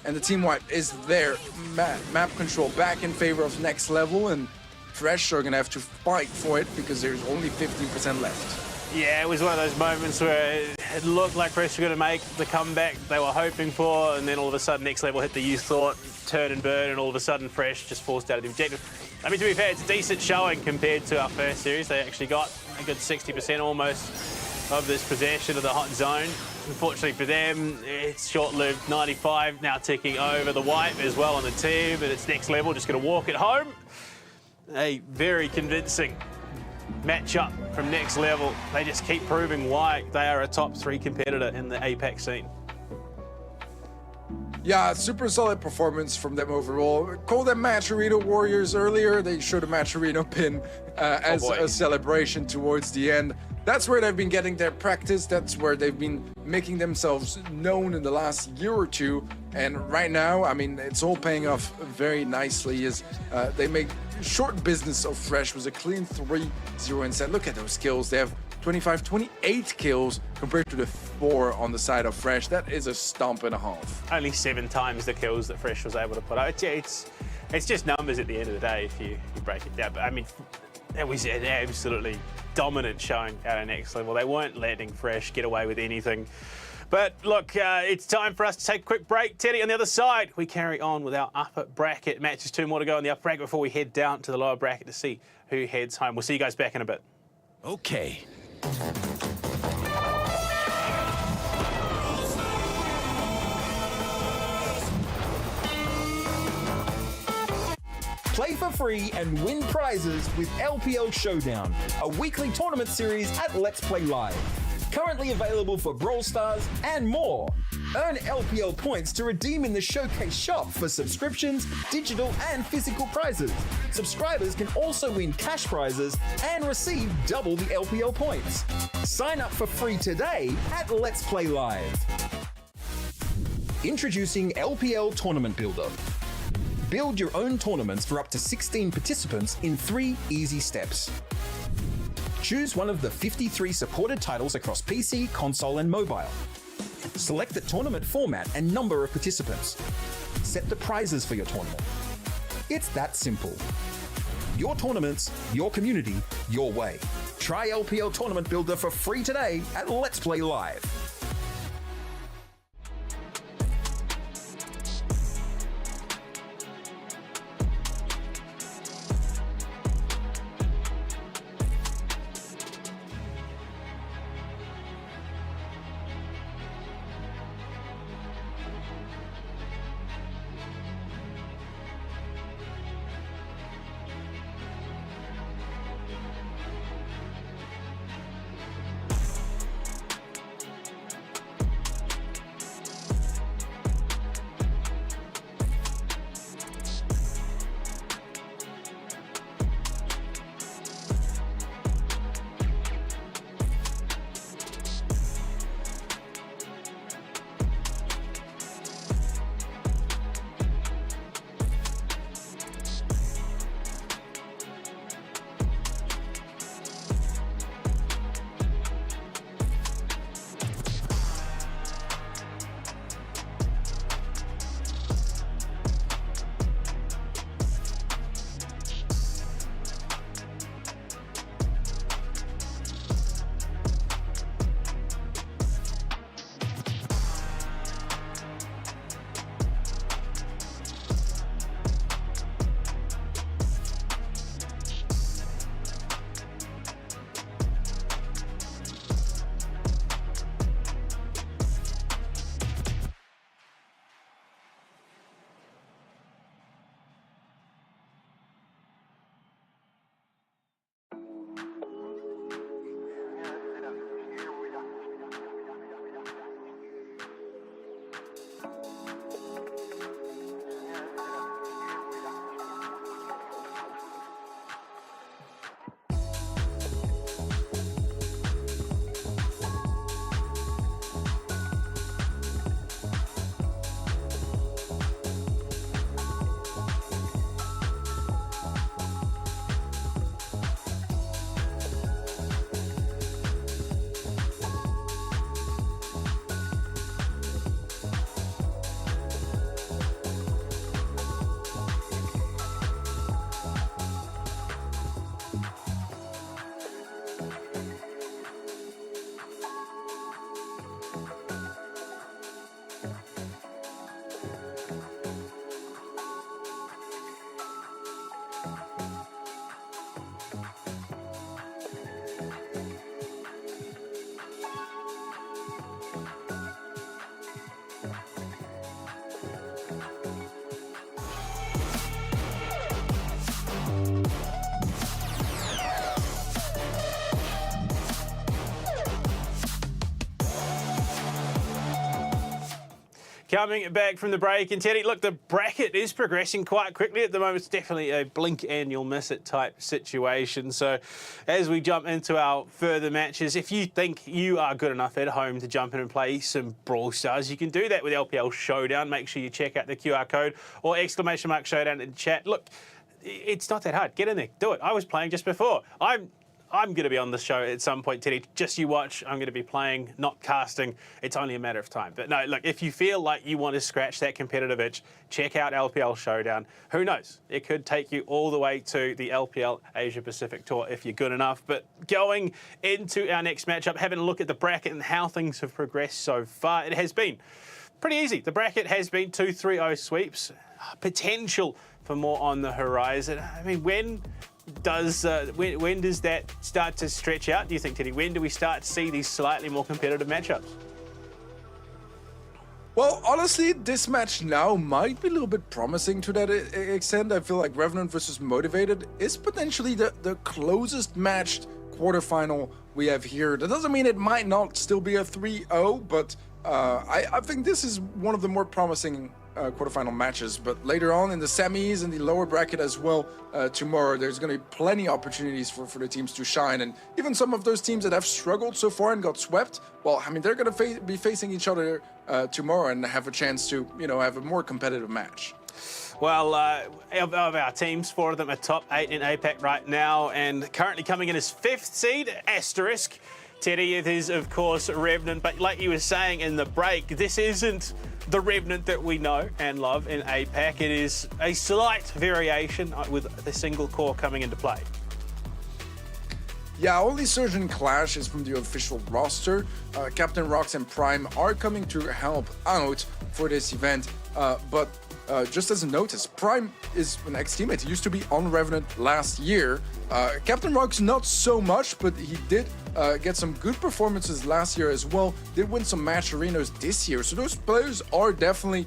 and the team wipe is there. Map control back in favor of Next Level, and Fresh are gonna have to fight for it because there's only 15% left. Yeah, it was one of those moments where it looked like Fresh were going to make the comeback they were hoping for, and then all of a sudden Next Level hit the you thought turn and burn, and all of a sudden Fresh just forced out of the objective. I mean, to be fair, it's a decent showing compared to our first series. They actually got a good 60% almost of this possession of the hot zone. Unfortunately for them, it's short-lived. 95 now ticking over the wipe as well on the team, but it's Next Level just going to walk it home. A very convincing matchup from Next Level. They just keep proving why they are a top 3 competitor in the APAC scene. Yeah, super solid performance from them overall. Called them Match Arena Warriors earlier. They showed a Match Arena pin as a celebration towards the end. That's where they've been getting their practice. That's where they've been making themselves known in the last year or two. And right now, I mean, it's all paying off very nicely as they make short business of Fresh. Was a clean 3-0 instead. Look at those kills. They have 25, 28 kills compared to the 4 on the side of Fresh. That is a stomp and a half. Only 7 times the kills that Fresh was able to put out. It's just numbers at the end of the day if you break it down. But I mean, that was an absolutely dominant showing out of Next Level. They weren't letting Fresh get away with anything. But look, it's time for us to take a quick break. Teddy, on the other side, we carry on with our upper bracket matches. 2 more to go in the upper bracket before we head down to the lower bracket to see who heads home. We'll see you guys back in a bit. Okay. Play for free and win prizes with LPL Showdown, a weekly tournament series at Let's Play Live. Currently available for Brawl Stars and more. Earn LPL points to redeem in the Showcase shop for subscriptions, digital and physical prizes. Subscribers can also win cash prizes and receive double the LPL points. Sign up for free today at Let's Play Live. Introducing LPL Tournament Builder. Build your own tournaments for up to 16 participants in 3 easy steps. Choose one of the 53 supported titles across PC, console, and mobile. Select the tournament format and number of participants. Set the prizes for your tournament. It's that simple. Your tournaments, your community, your way. Try LPL Tournament Builder for free today at Let's Play Live. coming back from the break. And Teddy, look, the bracket is progressing quite quickly at the moment. It's definitely a blink and you'll miss it type situation. So as we jump into our further matches, if you think you are good enough at home to jump in and play some Brawl Stars, you can do that with LPL Showdown. Make sure you check out the QR code or ! Showdown in the chat. Look, it's not that hard. Get in there. Do it. I was playing just before. I'm going to be on the show at some point, Teddy. Just you watch. I'm going to be playing, not casting. It's only a matter of time. But no, look, if you feel like you want to scratch that competitive itch, check out LPL Showdown. Who knows? It could take you all the way to the LPL Asia Pacific Tour if you're good enough. But going into our next matchup, having a look at the bracket and how things have progressed so far, it has been pretty easy. The bracket has been 2-3-0 sweeps. Potential for more on the horizon. I mean, when does that start to stretch out, do you think, Teddy? When do we start to see these slightly more competitive matchups? Well, honestly, this match now might be a little bit promising to that extent. I feel like Revenant versus Motivated is potentially the closest matched quarterfinal we have here. That doesn't mean it might not still be a 3-0, but I think this is one of the more promising quarterfinal matches. But later on in the semis and the lower bracket as well, tomorrow there's going to be plenty of opportunities for the teams to shine. And even some of those teams that have struggled so far and got swept, well, I mean, they're going to be facing each other tomorrow and have a chance to, you know, have a more competitive match. Well, of our teams, 4 of them are top 8 in APAC right now, and currently coming in as 5th seed, Asterisk. Teddy, it is, of course, Revenant, but like you were saying in the break, this isn't the Revenant that we know and love in APAC. It is a slight variation with the single core coming into play. Yeah, only Surge and Clash is from the official roster. Captain Rox and Prime are coming to help out for this event, but just as a notice, Prime is an ex-teammate. He used to be on Revenant last year. Captain Rox not so much, but he did get some good performances last year as well. Did win some match arenas this year. So those players are definitely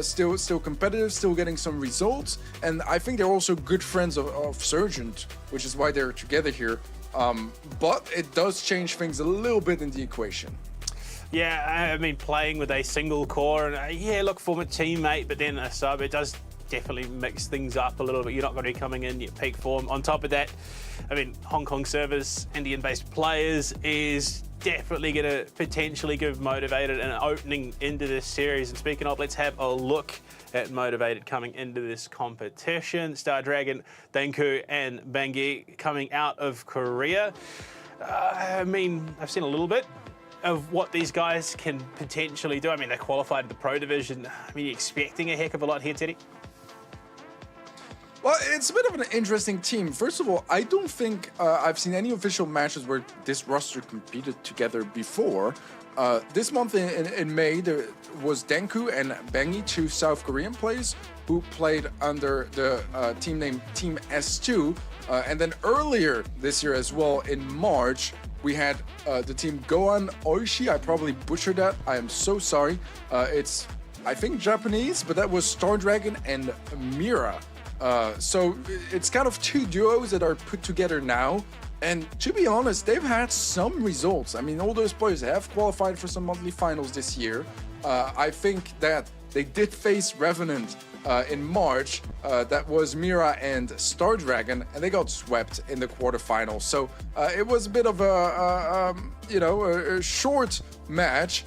still competitive, still getting some results. And I think they're also good friends of Surgeant, which is why they're together here. But it does change things a little bit in the equation. Yeah, I mean, playing with a single core, and yeah, look, former teammate, but then a sub, it does definitely mix things up a little bit. You're not going to be coming in your peak form. On top of that, I mean, Hong Kong servers, Indian-based players is definitely going to potentially give Motivated an opening into this series. And speaking of, let's have a look at Motivated coming into this competition. Star Dragon, Danku, and Bangi coming out of Korea. I mean, I've seen a little bit of what these guys can potentially do. I mean, they qualified to the Pro Division. I mean, you're expecting a heck of a lot here, Teddy? Well, it's a bit of an interesting team. First of all, I don't think I've seen any official matches where this roster competed together before. This month in May, there was Danku and Bangi, 2 South Korean players who played under the team name Team S2. And then earlier this year as well, in March, we had the team Goan Oishi. I probably butchered that. I am so sorry. It's, I think, Japanese, but that was Star Dragon and Mira. So it's kind of 2 duos that are put together now. And to be honest, they've had some results. I mean, all those players have qualified for some monthly finals this year. I think that they did face Revenant in March. That was Mira and Star Dragon, and they got swept in the quarterfinals. So it was a bit of a short match,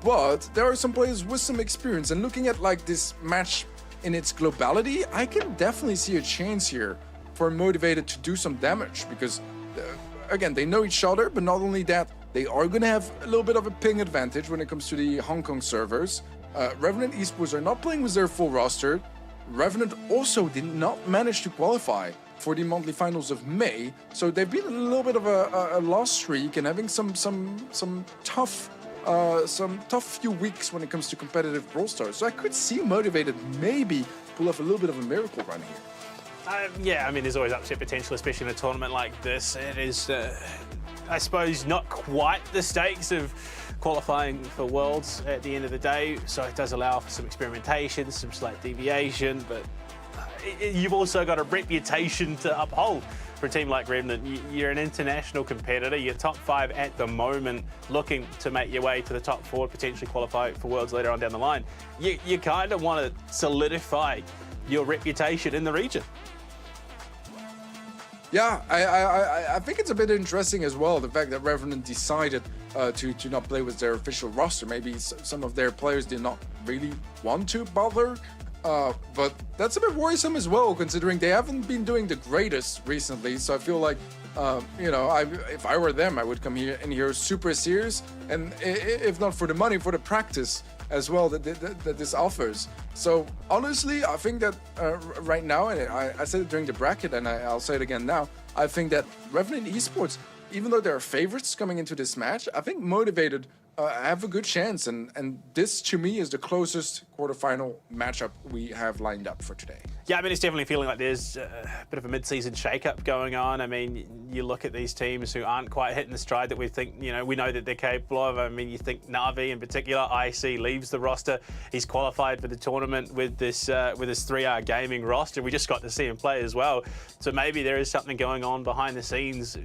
but there are some players with some experience. And looking at like this match in its globality, I can definitely see a chance here for Motivated to do some damage because, again, they know each other, but not only that, they are going to have a little bit of a ping advantage when it comes to the Hong Kong servers. Revenant Esports are not playing with their full roster. Revenant also did not manage to qualify for the monthly finals of May, so they've been a little bit of a loss streak and having some tough few weeks when it comes to competitive Brawl Stars. So I could see Motivated maybe pull off a little bit of a miracle run here. Yeah, I mean, there's always upset potential, especially in a tournament like this. It is, I suppose, not quite the stakes of qualifying for Worlds at the end of the day, so it does allow for some experimentation, some slight deviation, but you've also got a reputation to uphold for a team like Revenant. You're an international competitor. You're top 5 at the moment, looking to make your way to the top 4, potentially qualify for Worlds later on down the line. You kind of want to solidify your reputation in the region. Yeah, I think it's a bit interesting as well, the fact that Revenant decided to not play with their official roster. Maybe some of their players did not really want to bother, but that's a bit worrisome as well, considering they haven't been doing the greatest recently. So I feel like, you know, if I were them, I would come here super serious, and if not for the money, for the practice as well that this offers. So honestly, I think that right now, and I said it during the bracket, and I'll say it again now, I think that Revenant Esports, even though they're favorites coming into this match, I think Motivated have a good chance, and this to me is the closest quarterfinal matchup we have lined up for today. Yeah, I mean, it's definitely feeling like there's a bit of a mid-season shake-up going on. I mean, you look at these teams who aren't quite hitting the stride that we think, you know, we know that they're capable of. I mean, you think Navi in particular, IC leaves the roster. He's qualified for the tournament with this 3R Gaming roster. We just got to see him play as well. So maybe there is something going on behind the scenes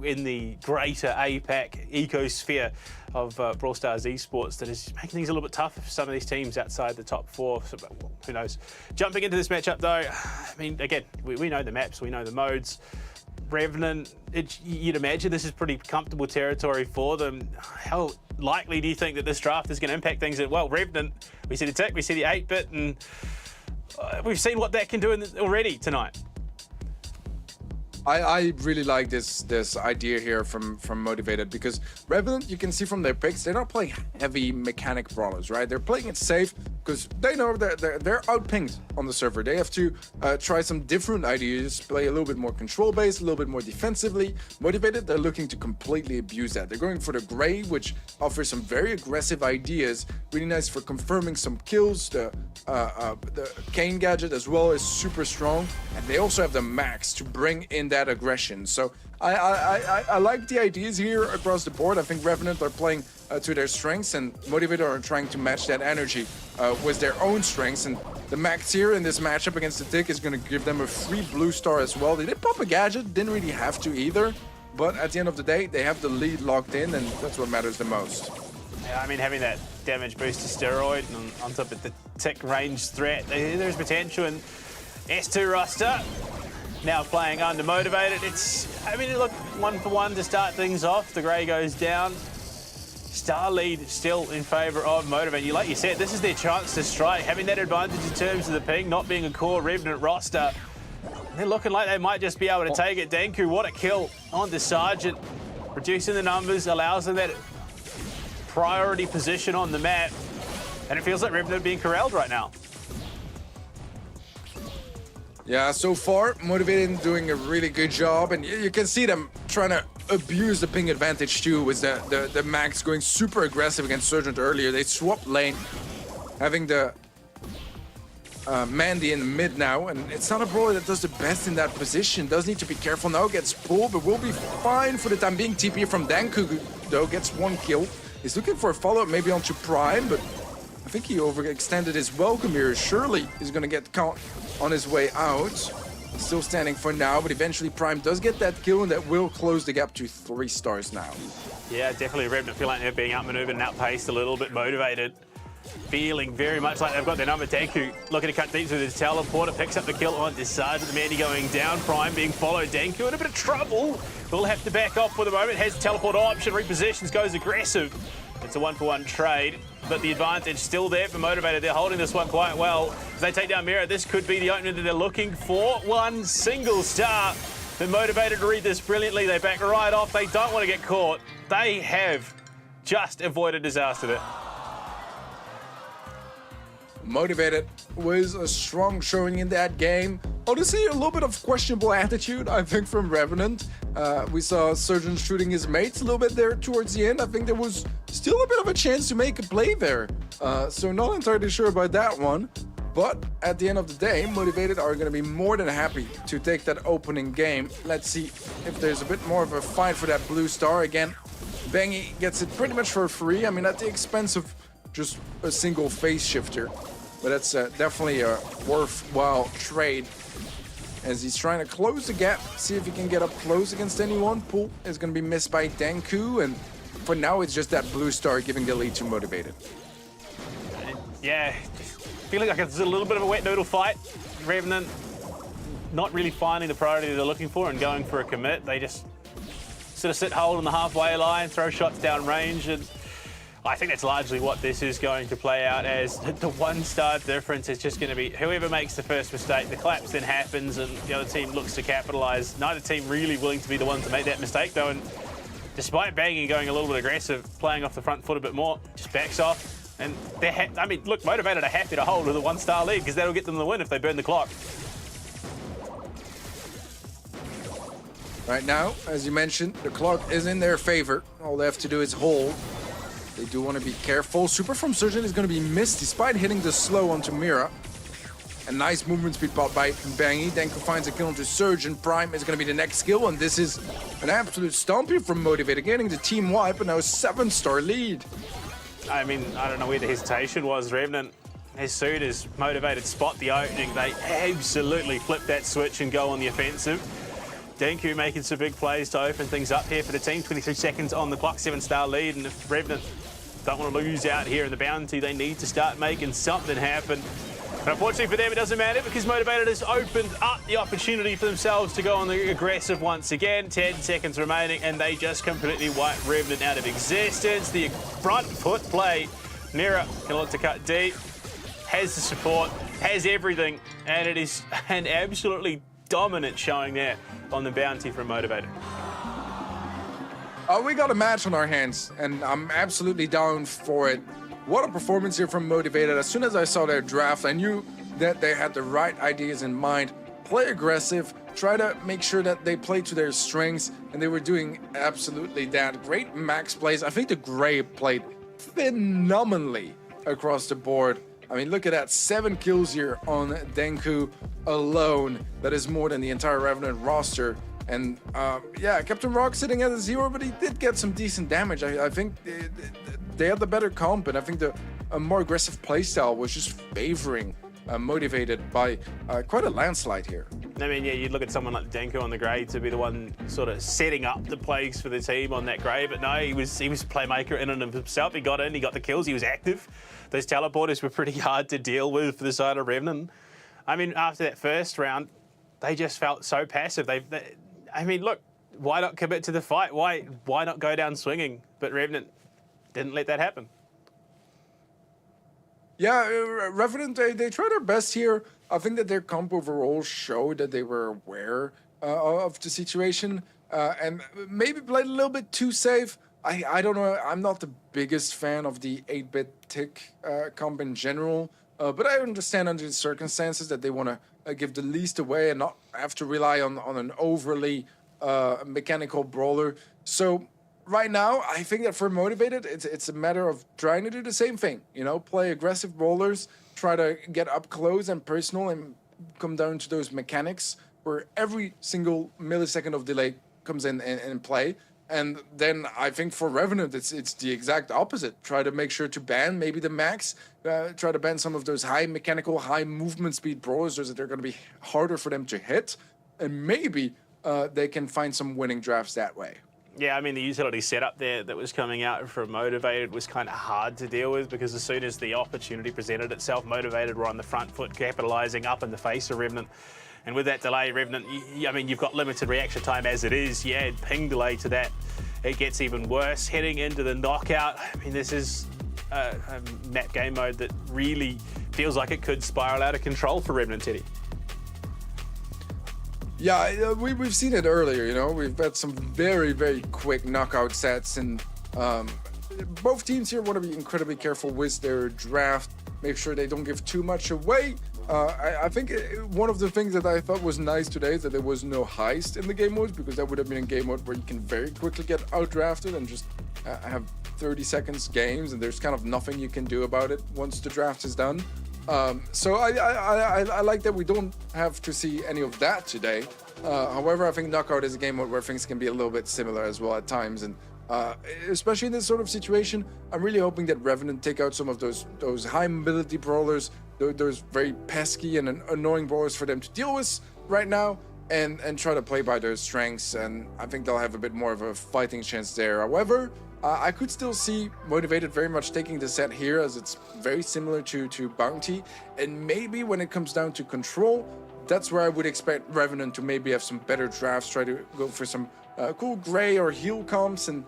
in the greater APAC ecosphere of Brawl Stars Esports that is making things a little bit tougher for some of these teams outside the top 4. So, well, who knows? Jumping into this matchup though, I mean, again, we know the maps, we know the modes. Revenant, you'd imagine this is pretty comfortable territory for them. How likely do you think that this draft is going to impact things? Well, Revenant, we see the tech, we see the 8-bit, and we've seen what that can do already tonight. I really like this idea here from Motivated, because Revenant, you can see from their picks, they're not playing heavy mechanic brawlers, right? They're playing it safe because they know they're outpinged on the server. They have to try some different ideas, play a little bit more control based, a little bit more defensively. Motivated, they're looking to completely abuse that. They're going for the gray, which offers some very aggressive ideas, really nice for confirming some kills. The Kane gadget as well is super strong, and they also have the max to bring in that aggression. So I like the ideas here across the board. I think Revenant are playing to their strengths, and Motivator are trying to match that energy with their own strengths. And the max here in this matchup against the Tick is going to give them a free blue star as well. They did pop a gadget, didn't really have to either, but at the end of the day, they have the lead locked in, and that's what matters the most. Yeah, I mean, having that damage booster steroid and on top of the Tick range threat, there's potential. And S2 roster now playing undermotivated. I mean, look, 1-for-1 to start things off. The grey goes down. Star lead still in favour of Motivated. Like you said, this is their chance to strike. Having that advantage in terms of the ping, not being a core Revenant roster. They're looking like they might just be able to take it. Danku, what a kill onto Sergeant. Reducing the numbers allows them that priority position on the map. And it feels like Revenant are being corralled right now. Yeah, so far, Motivated doing a really good job, and you can see them trying to abuse the ping advantage too, with the Max going super aggressive against Sergeant earlier. They swapped lane, having the Mandy in the mid now, and it's not a brawler that does the best in that position. Does need to be careful now, gets pulled, but will be fine for the time being. TP from Danku, though, gets 1 kill. He's looking for a follow-up maybe onto Prime, but I think he overextended his welcome here. Surely he's going to get caught on his way out. Still standing for now, but eventually Prime does get that kill, and that will close the gap to 3 stars now. Yeah, definitely Revenant feel like they're being outmaneuvered and outpaced a little bit. Motivated, feeling very much like they've got their number. Danku looking to cut deep with his teleporter, picks up the kill on this side of the Mandy going down. Prime being followed. Danku in a bit of trouble. Will have to back off for the moment. Has the teleport option, repositions, goes aggressive. It's a 1-for-1 trade, but the advantage still there for Motivated. They're holding this one quite well. As they take down Mira, this could be the opening that they're looking for. 1 single star. They're Motivated to read this brilliantly. They back right off. They don't want to get caught. They have just avoided disaster there. Motivated was a strong showing in that game. Honestly, a little bit of questionable attitude, I think, from Revenant. We saw Surgeon shooting his mates a little bit there towards the end. I think there was still a bit of a chance to make a play there. So not entirely sure about that one. But at the end of the day, Motivated are going to be more than happy to take that opening game. Let's see if there's a bit more of a fight for that blue star. Again, Bangy gets it pretty much for free. I mean, at the expense of just a single phase shifter. But that's definitely a worthwhile trade as he's trying to close the gap, see if he can get up close against anyone. Pool is going to be missed by Denku, and for now it's just that blue star giving the lead to Motivated. Yeah, feeling like it's a little bit of a wet noodle fight. Revenant not really finding the priority they're looking for and going for a commit. They just sort of sit hold on the halfway line, throw shots down range, and I think that's largely what this is going to play out as. The one-star difference is just going to be whoever makes the first mistake, the collapse then happens and the other team looks to capitalise. Neither team really willing to be the one to make that mistake though, and despite banging, going a little bit aggressive, playing off the front foot a bit more, just backs off. And they're I mean, look, Motivated are happy to hold with a one-star lead because that'll get them the win if they burn the clock. Right now, as you mentioned, the clock is in their favor. All they have to do is hold. They do want to be careful. Super from Surgeon is going to be missed despite hitting the slow onto Mira. A nice movement speed pop by Bangy. Denko finds a kill onto Surgeon. Prime is going to be the next kill, and this is an absolute stomping from Motivated, getting the team wipe, and now a 7-star lead. I mean, I don't know where the hesitation was. Revenant, as soon as Motivated spot the opening, they absolutely flip that switch and go on the offensive. Denku making some big plays to open things up here for the team. 23 seconds on the clock, 7-star lead, and if Revenant don't want to lose out here in the bounty, they need to start making something happen. But unfortunately for them, it doesn't matter because Motivated has opened up the opportunity for themselves to go on the aggressive once again. 10 seconds remaining, and they just completely wipe Revenant out of existence. The front foot play. Nira can look to cut deep, has the support, has everything, and it is an absolutely dominant showing there on the bounty from Motivated. We got a match on our hands, and I'm absolutely down for it. What a performance here from Motivated. As soon as I saw their draft, I knew that they had the right ideas in mind. Play aggressive, try to make sure that they play to their strengths, and they were doing absolutely that. Great max plays. I think the Gray played phenomenally across the board. I mean, look at that, 7 kills here on Denku alone. That is more than the entire Revenant roster. And yeah, Captain Rock sitting at a 0, but he did get some decent damage. I think they had the better comp, and I think a more aggressive playstyle was just favoring Motivated by quite a landslide here. I mean, yeah, you'd look at someone like Denko on the Grey to be the one sort of setting up the plays for the team on that Grey, but no, he was a playmaker in and of himself. He got in, he got the kills, he was active. Those teleporters were pretty hard to deal with for the side of Revenant. I mean, after that first round, they just felt so passive. I mean, look, why not commit to the fight? Why not go down swinging? But Revenant didn't let that happen. Yeah, Revenant, they tried their best here. I think that their comp overall showed that they were aware of the situation and maybe played a little bit too safe. I don't know. I'm not the biggest fan of the 8-bit tick comp in general, but I understand under the circumstances that they want to give the least away and not have to rely on an overly mechanical brawler. So right now, I think that for Motivated, it's a matter of trying to do the same thing. You know, play aggressive brawlers, try to get up close and personal, and come down to those mechanics where every single millisecond of delay comes in play. And then I think for Revenant, it's the exact opposite. Try to make sure to ban maybe the max. Try to ban some of those high mechanical, high movement speed brawlers that they're going to be harder for them to hit. And maybe they can find some winning drafts that way. Yeah, I mean, the utility setup there that was coming out from Motivated was kind of hard to deal with because as soon as the opportunity presented itself, Motivated were on the front foot, capitalising up in the face of Revenant. And with that delay, Revenant, I mean, you've got limited reaction time as it is. You add ping delay to that, it gets even worse. Heading into the knockout, I mean, this is a map game mode that really feels like it could spiral out of control for Revenant, Teddy. Yeah, we've seen it earlier, you know. We've had some very, very quick knockout sets, and both teams here want to be incredibly careful with their draft, make sure they don't give too much away. I think one of the things that I thought was nice today is that there was no heist in the game mode, because that would have been a game mode where you can very quickly get outdrafted and just have 30 seconds games, and there's kind of nothing you can do about it once the draft is done. So I like that we don't have to see any of that today. However, I think Knockout is a game where things can be a little bit similar as well at times, and especially in this sort of situation, I'm really hoping that Revenant take out some of those high mobility brawlers, those very pesky and annoying brawlers for them to deal with, right now and try to play by their strengths, and I think they'll have a bit more of a fighting chance there. However, I could still see Motivated very much taking the set here, as it's very similar to Bounty, and maybe when it comes down to control, that's where I would expect Revenant to maybe have some better drafts, try to go for some cool gray or heal comps, and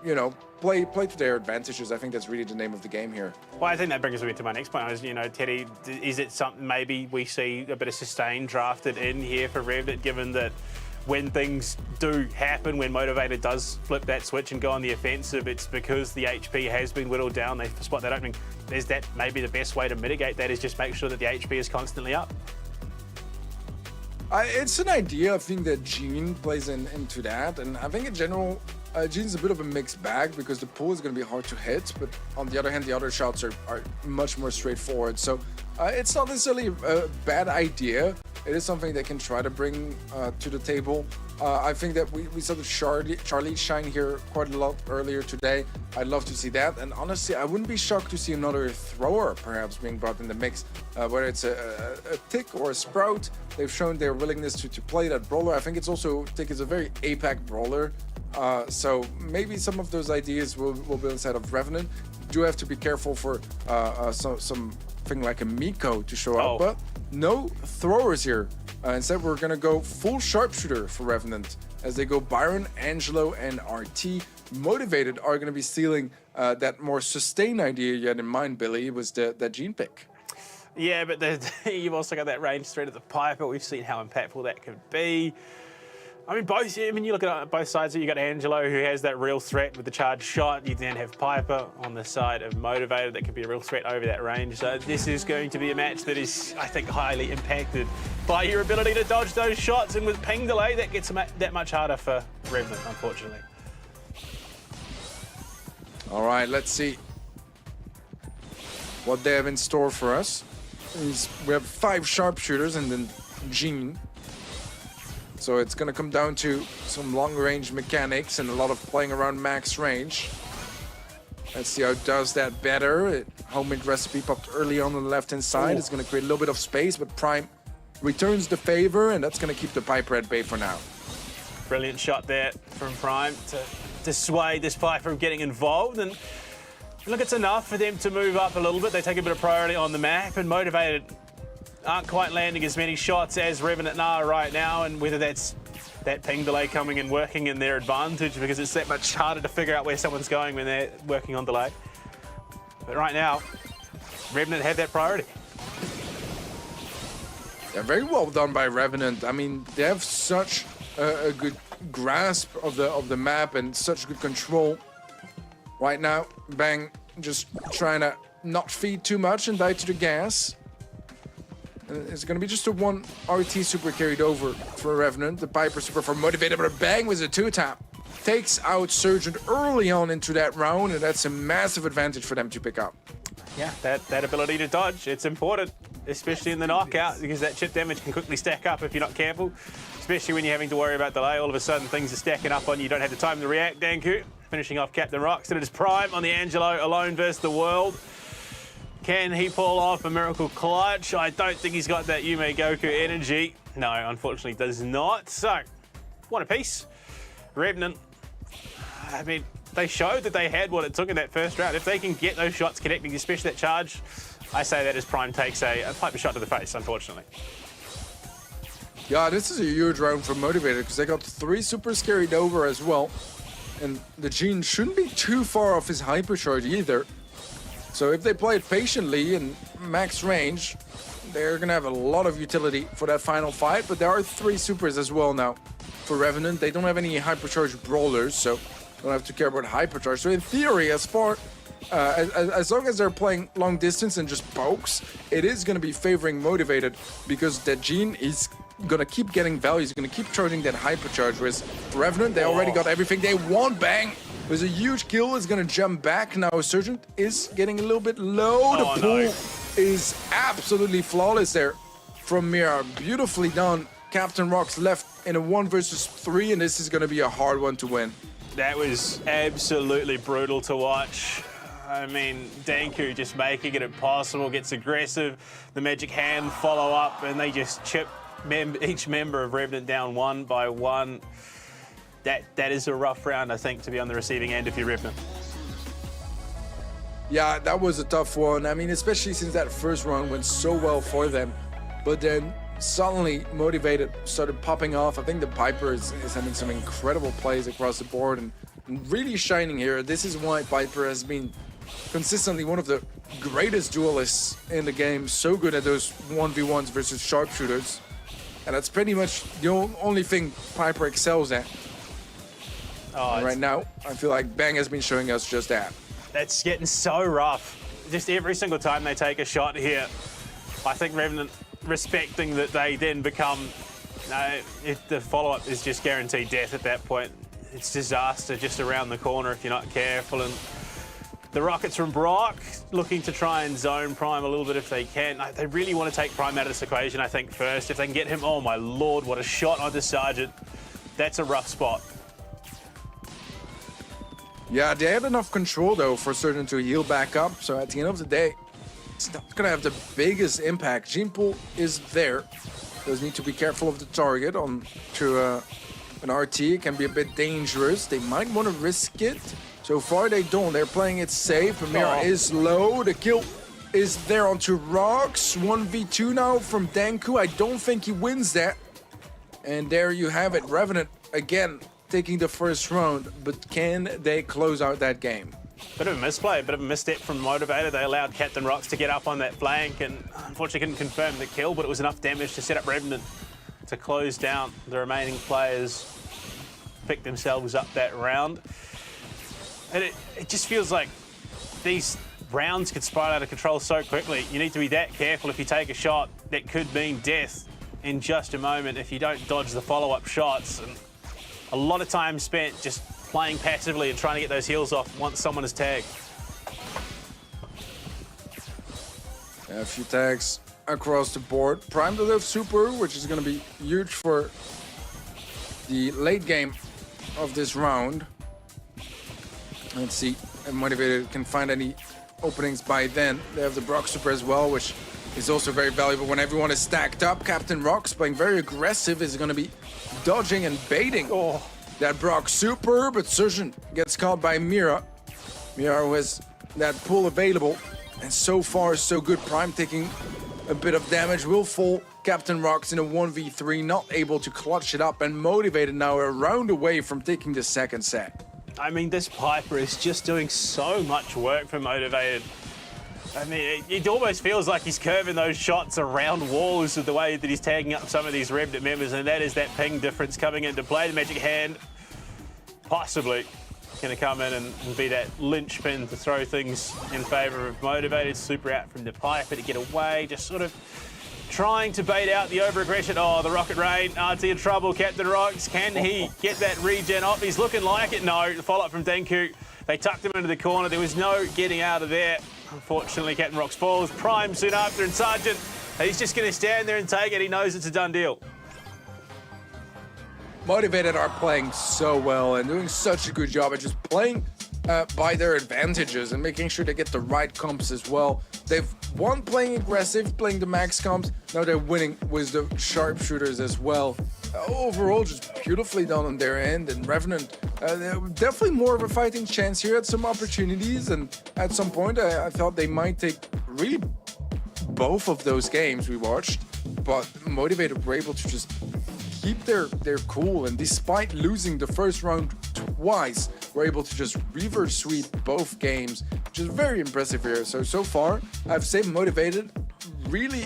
you know, play to their advantages. I think that's really the name of the game here. Well, I think that brings me to my next point. You know, Teddy, is it something maybe we see a bit of sustain drafted in here for Revenant, given that when things do happen, when Motivated does flip that switch and go on the offensive, it's because the HP has been whittled down. They spot that opening. Is that maybe the best way to mitigate that, is just make sure that the HP is constantly up? It's an idea. I think that Gene plays into that, and I think in general, Gene's a bit of a mixed bag because the pool is going to be hard to hit, but on the other hand, the other shots are much more straightforward. So it's not necessarily a bad idea. It is something they can try to bring to the table. I think that we saw the Charlie shine here quite a lot earlier today. I'd love to see that, and honestly, I wouldn't be shocked to see another thrower perhaps being brought in the mix, whether it's a Tick or a Sprout. They've shown their willingness to play that brawler. I think it's also, Tick is a very APAC brawler, so maybe some of those ideas will be inside of Revenant. Do have to be careful for something like a Miko to show up, but no throwers here. Instead, we're going to go full sharpshooter for Revenant as they go Byron, Angelo, and RT. Motivated are going to be stealing that more sustained idea you had in mind, Billy. It was that Gene pick. Yeah, but you've also got that range threat at the Piper. We've seen how impactful that could be. I mean, you look at both sides. You got Angelo, who has that real threat with the charged shot. You then have Piper on the side of Motivated that could be a real threat over that range. So this is going to be a match that is, I think, highly impacted by your ability to dodge those shots. And with ping delay, that gets that much harder for Revenant, unfortunately. All right, let's see what they have in store for us. We have 5 sharpshooters and then Gene. So it's going to come down to some long-range mechanics and a lot of playing around max range. Let's see how it does that better. Homemade recipe popped early on the left-hand side. It's going to create a little bit of space, but Prime returns the favor, and that's going to keep the Piper at bay for now. Brilliant shot there from Prime to dissuade this Piper from getting involved. And look, it's enough for them to move up a little bit. They take a bit of priority on the map, and Motivated aren't quite landing as many shots as Revenant are right now, and whether that's that ping delay coming and working in their advantage, because it's that much harder to figure out where someone's going when they're working on delay. But right now, Revenant have that priority. Yeah, very well done by Revenant. I mean, they have such a good grasp of the map and such good control. Right now, Bang just trying to not feed too much and die to the gas. It's going to be just a 1 RT super carried over for Revenant. The Piper super for Motivated, but a Bang was a 2-tap. Takes out Surgeon early on into that round, and that's a massive advantage for them to pick up. Yeah, that ability to dodge, it's important, especially in the knockout, because that chip damage can quickly stack up if you're not careful, especially when you're having to worry about delay. All of a sudden, things are stacking up on you. You don't have the time to react. Danku finishing off Captain Rocks, and it is Prime on the Angelo, alone versus the world. Can he pull off a miracle clutch? I don't think he's got that Yume Goku energy. No, unfortunately does not. So, one apiece. Revenant, I mean, they showed that they had what it took in that first round. If they can get those shots connecting, especially that charge, I say that as Prime takes a Piper shot to the face, unfortunately. Yeah, this is a huge round for Motivated because they got 3 supers carried over as well. And the Gene shouldn't be too far off his hypercharge either. So if they play it patiently in max range, they're going to have a lot of utility for that final fight. But there are 3 supers as well now for Revenant. They don't have any hypercharge brawlers, so don't have to care about hypercharge. So in theory, as long as they're playing long distance and just pokes, it is going to be favoring Motivated because that Gene is going to keep getting value. He's going to keep charging that hypercharge. Whereas for Revenant, they already got everything they want. Bang! There's a huge kill. Is going to jump back. Now Surgeon is getting a little bit low. The pool is absolutely flawless there from Mira. Beautifully done. Captain Rocks left in a 1 versus 3, and this is going to be a hard one to win. That was absolutely brutal to watch. I mean, Danku just making it impossible, gets aggressive. The Magic Hand follow up, and they just chip each member of Revenant down 1 by 1. That is a rough round, I think, to be on the receiving end if you're Revenant. Yeah, that was a tough one. I mean, especially since that first round went so well for them. But then suddenly Motivated started popping off. I think the Piper is having some incredible plays across the board and really shining here. This is why Piper has been consistently one of the greatest duelists in the game. So good at those 1v1s versus sharpshooters. And that's pretty much the only thing Piper excels at. Oh, right now, I feel like Bang has been showing us just that. It's getting so rough. Just every single time they take a shot here, I think Revenant respecting that they then become, if the follow-up is just guaranteed death at that point. It's disaster just around the corner if you're not careful. And the Rockets from Brock looking to try and zone Prime a little bit if they can. They really want to take Prime out of this equation, I think, first. If they can get him, oh my lord, what a shot onto Sergeant. That's a rough spot. Yeah, they had enough control, though, for Certain to heal back up. So at the end of the day, it's not going to have the biggest impact. Jinpool is there. Does need to be careful of the target on to an RT. It can be a bit dangerous. They might want to risk it. So far, they don't. They're playing it safe. Amira is low. The kill is there onto Rocks. 1v2 now from Danku. I don't think he wins that. And there you have it. Revenant, again, taking the first round, but can they close out that game? Bit of a misplay, bit of a misstep from Motivated. They allowed Captain Rocks to get up on that flank and unfortunately couldn't confirm the kill, but it was enough damage to set up Revenant to close down the remaining players, pick themselves up that round. And it just feels like these rounds could spiral out of control so quickly. You need to be that careful if you take a shot that could mean death in just a moment if you don't dodge the follow-up shots. And a lot of time spent just playing passively and trying to get those heals off once someone is tagged. A few tags across the board. Prime to live super, which is going to be huge for the late game of this round. Let's see if Motivated can find any openings by then. They have the Brock super as well, which is also very valuable when everyone is stacked up. Captain Rocks playing very aggressive is going to be dodging and baiting that Brock super, but Surgeon gets caught by Mira. Mira who has that pull available, and so far so good. Prime taking a bit of damage, will fall. Captain Rocks in a 1v3, not able to clutch it up, and Motivated now a round away from taking the second set. I mean, this Piper is just doing so much work for Motivated. I mean, it almost feels like he's curving those shots around walls with the way that he's tagging up some of these Revenant members, and that is that ping difference coming into play. The Magic Hand possibly going to come in and be that linchpin to throw things in favour of Motivated. Super out from the Piper to get away, just sort of trying to bait out the over-aggression. Oh, the Rocket Rain, RT in trouble. Captain Rocks, can he get that regen off? He's looking like it. No, the follow-up from Danku. They tucked him into the corner. There was no getting out of there. Unfortunately, Captain Rocks falls. Prime soon after, and Sergeant, he's just going to stand there and take it. He knows it's a done deal. Motivated are playing so well and doing such a good job at just playing by their advantages and making sure they get the right comps as well. They've won playing aggressive, playing the max comps. Now they're winning with the sharpshooters as well. Overall, just beautifully done on their end. And Revenant, definitely more of a fighting chance here at some opportunities. And at some point, I thought they might take really both of those games we watched. But Motivated were able to just keep their cool. And despite losing the first round twice, were able to just reverse sweep both games, which is very impressive here. So far, I've said Motivated really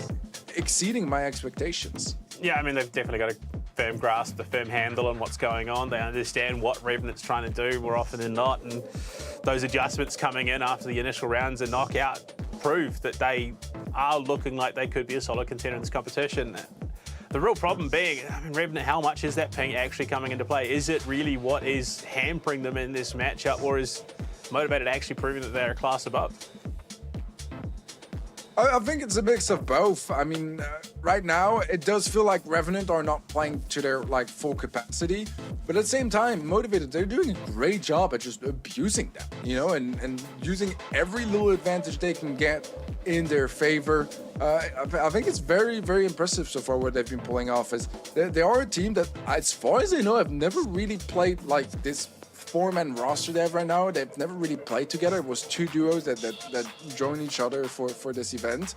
exceeding my expectations. Yeah, I mean, they've definitely got a firm grasp, a firm handle on what's going on. They understand what Revenant's trying to do more often than not, and those adjustments coming in after the initial rounds and knockout prove that they are looking like they could be a solid contender in this competition. The real problem being, I mean, Revenant, how much is that ping actually coming into play? Is it really what is hampering them in this matchup, or is Motivated actually proving that they're a class above? I think it's a mix of both. I mean, right now, it does feel like Revenant are not playing to their full capacity, but at the same time, Motivated, they're doing a great job at just abusing them, you know, and using every little advantage they can get in their favor. I think it's very, very impressive so far what they've been pulling off. As they are a team that, as far as I know, have never really played like this four-man roster they have right now. They've never really played together. It was two duos that joined each other for this event,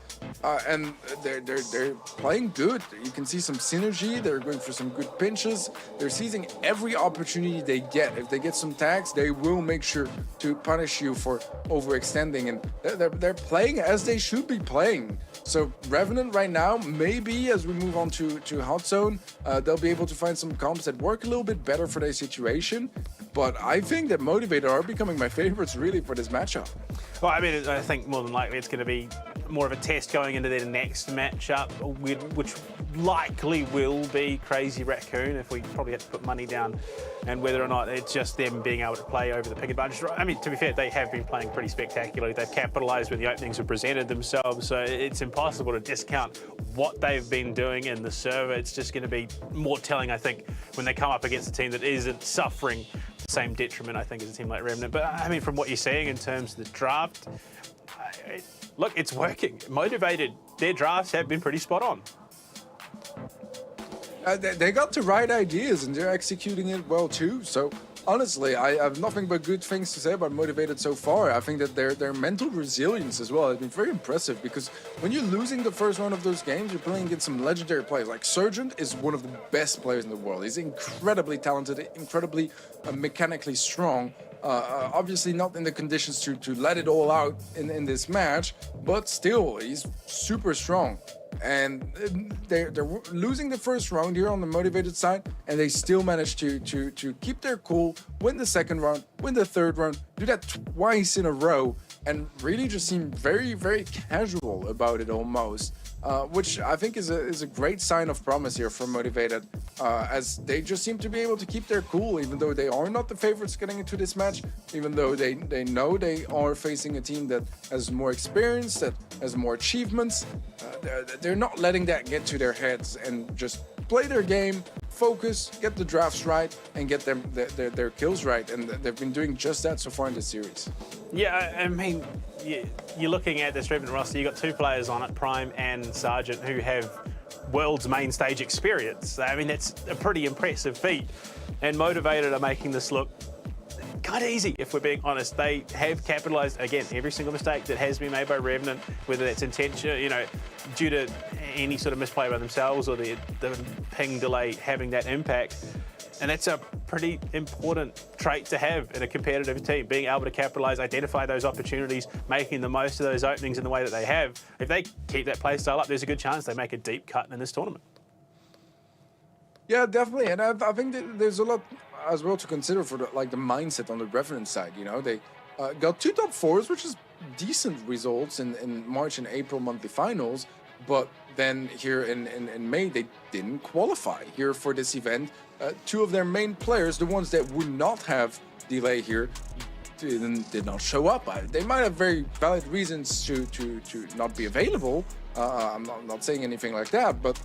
and they're playing good. You can see some synergy. They're going for some good pinches. They're seizing every opportunity they get. If they get some tags, they will make sure to punish you for overextending, and they're playing as they should be playing. So Revenant right now, maybe as we move on to Hot Zone, they'll be able to find some comps that work a little bit better for their situation. But I think that Motivated are becoming my favorites really for this matchup. Well, I mean, I think more than likely it's going to be more of a test going into their next matchup, which likely will be Crazy Raccoon, if we probably had to put money down, and whether or not it's just them being able to play over the pick advantage. I mean, to be fair, they have been playing pretty spectacularly. They've capitalised when the openings have presented themselves, so it's impossible to discount what they've been doing in the server. It's just going to be more telling, I think, when they come up against a team that isn't suffering the same detriment, I think, as a team like Remnant. But I mean, from what you're seeing in terms of the draft, look, it's working. Motivated, their drafts have been pretty spot on. They got the right ideas and they're executing it well too. So honestly, I have nothing but good things to say about Motivated so far. I think that their mental resilience as well has been very impressive, because when you're losing the first one of those games, you're playing against some legendary players. Like Surgeon is one of the best players in the world. He's incredibly talented, incredibly mechanically strong. Obviously not in the conditions to let it all out in this match, but still, he's super strong. And they're losing the first round here on the Motivated side, and they still manage to keep their cool, win the second round, win the third round, do that twice in a row, and really just seem very, very casual about it almost. Which I think is a great sign of promise here for Motivated, as they just seem to be able to keep their cool, even though they are not the favorites getting into this match, even though they know they are facing a team that has more experience, that has more achievements. They're not letting that get to their heads and just play their game, focus, get the drafts right, and get them their kills right. And they've been doing just that so far in this series. Yeah, I mean, you're looking at this Revenant roster, you've got two players on it, Prime and Sergeant, who have world's main stage experience. I mean, that's a pretty impressive feat. And Motivated are making this look kind of easy, if we're being honest. They have capitalised, again, every single mistake that has been made by Revenant, whether that's intention, due to any sort of misplay by themselves or the ping delay having that impact. And that's a pretty important trait to have in a competitive team, being able to capitalise, identify those opportunities, making the most of those openings in the way that they have. If they keep that play style up, there's a good chance they make a deep cut in this tournament. Yeah, definitely. And I think that there's a lot as well to consider for the mindset on the Revenant side. They got 2 top 4s, which is decent results in March and April monthly finals. But then here in May, they didn't qualify here for this event. 2 of their main players, the ones that would not have delay here, did not show up. They might have very valid reasons to not be available. I'm not saying anything like that, but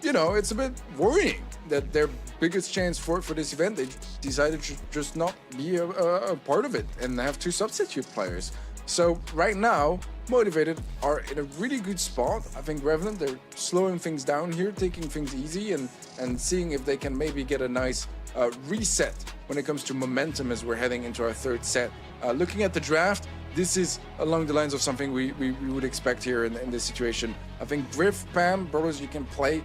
it's a bit worrying that their biggest chance for this event, they decided to just not be a part of it and have 2 substitute players. So right now, Motivated are in a really good spot. I think Revenant, they're slowing things down here, taking things easy and seeing if they can maybe get a nice reset when it comes to momentum as we're heading into our 3rd set. Looking at the draft, this is along the lines of something we would expect here in this situation. I think Griff, Pam, brothers you can play,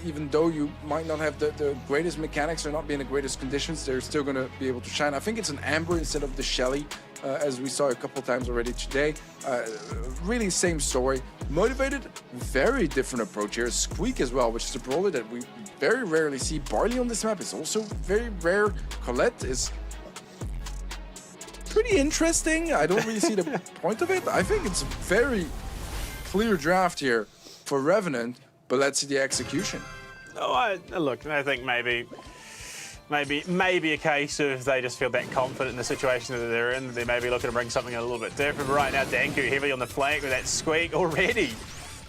even though you might not have the greatest mechanics or not be in the greatest conditions, they're still going to be able to shine. I think it's an Amber instead of the Shelly, as we saw a couple times already today. Really same story. Motivated, very different approach here. Squeak as well, which is a brawler that we very rarely see. Barley on this map is also very rare. Colette is pretty interesting. I don't really see the point of it. I think it's a very clear draft here for Revenant, but let's see the execution. Look, I think maybe a case of they just feel that confident in the situation that they're in. They may be looking to bring something a little bit different. But right now, Danku heavily on the flank with that Squeak already,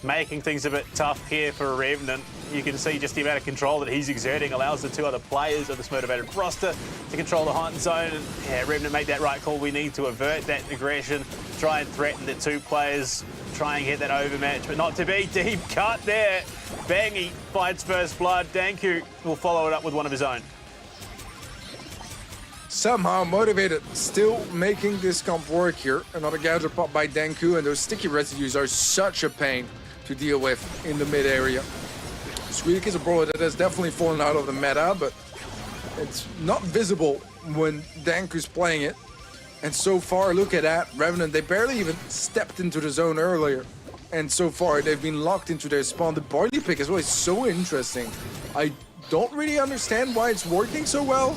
making things a bit tough here for Revenant. You can see just the amount of control that he's exerting allows the 2 other players of this Motivated roster to control the Hot Zone. And yeah, Revenant made that right call. We need to avert that aggression. try and threaten the two players, try and get that overmatch, but not to be. Deep cut there. Bangy finds first blood. Danku will follow it up with one of his own. Somehow motivated, still making this comp work here. Another gadget pop by Danku, and those sticky residues are such a pain to deal with in the mid area. Squeak is a brawler that has definitely fallen out of the meta, but it's not visible when Danku's playing it. And so far, look at that. Revenant, they barely even stepped into the zone earlier. And so far, they've been locked into their spawn. The barley pick as well is so interesting. I don't really understand why it's working so well.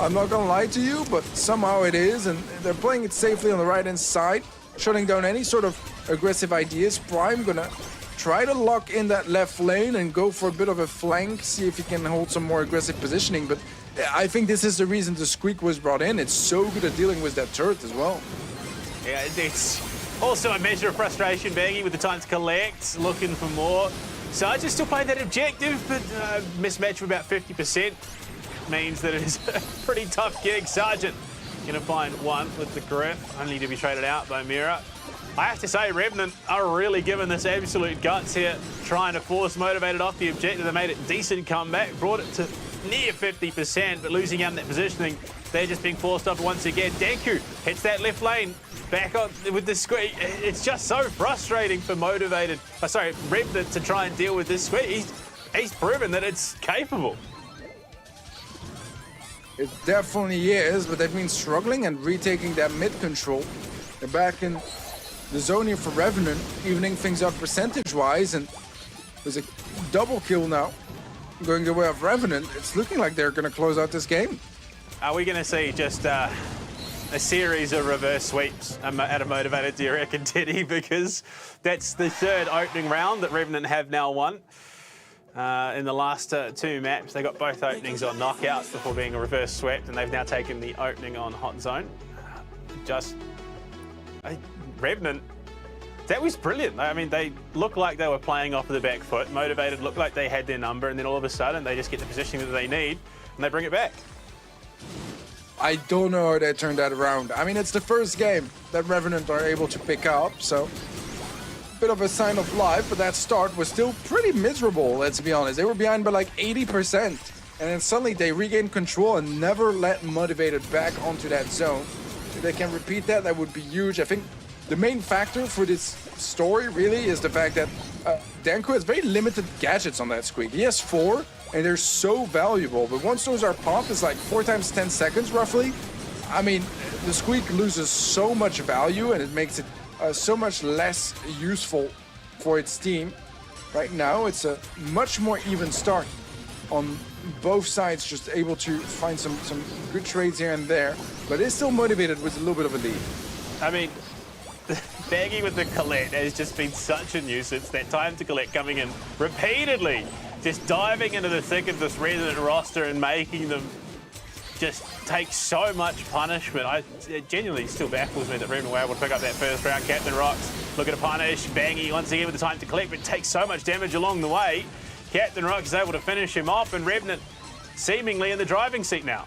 I'm not gonna lie to you, but somehow it is. And they're playing it safely on the right-hand side, shutting down any sort of aggressive ideas. Prime gonna try to lock in that left lane and go for a bit of a flank, see if he can hold some more aggressive positioning. But I think this is the reason the Squeak was brought in. It's so good at dealing with that turret as well. Yeah, it's also a measure of frustration, Bangy, with the time to collect, looking for more. Sargent's still playing that objective, but mismatch of about 50% means that it is a pretty tough gig. Sargent gonna find one with the grip, only to be traded out by Mira. I have to say, Revenant are really giving this absolute guts here, trying to force Motivated off the objective. They made it decent comeback, brought it to near 50%, but losing out in that positioning, they're just being forced off once again. Danku hits that left lane, back on with the squeak. It's just so frustrating for Motivated, Revenant to try and deal with this squeak. He's proven that it's capable. It definitely is, but they've been struggling and retaking that mid control. They're back in the zone here for Revenant, evening things up percentage-wise, and there's a double kill now going the way of Revenant. It's looking like they're going to close out this game. Are we going to see just a series of reverse sweeps out of Motivated, do you reckon, Teddy? Because that's the third opening round that Revenant have now won. In the last two maps, they got both openings on knockouts before being a reverse swept, and they've now taken the opening on hot zone. Revenant, that was brilliant. I mean, they looked like they were playing off of the back foot. Motivated looked like they had their number, and then all of a sudden they just get the positioning that they need, and they bring it back. I don't know how they turned that around. I mean, it's the first game that Revenant are able to pick up, so bit of a sign of life, but that start was still pretty miserable, let's be honest. They were behind by like 80%, and then suddenly they regained control and never let Motivated back onto that zone. If they can repeat that, that would be huge. I think the main factor for this story really is the fact that Danku has very limited gadgets on that Squeak. He has 4, and they're so valuable, but once those are popped, it's like 4 times 10 seconds roughly. I mean, the Squeak loses so much value, and it makes it so much less useful for its team. Right now, it's a much more even start on both sides, just able to find some good trades here and there, but it's still Motivated with a little bit of a lead. I mean, Baggy with the collect has just been such a nuisance. That time to collect coming in repeatedly, just diving into the thick of this Resident roster and making them just take so much punishment. It genuinely still baffles me that Revenant were able to pick up that first round. Captain Rocks looking to punish Bangy once again with the time to collect, but takes so much damage along the way. Captain Rocks is able to finish him off, and Revenant seemingly in the driving seat now.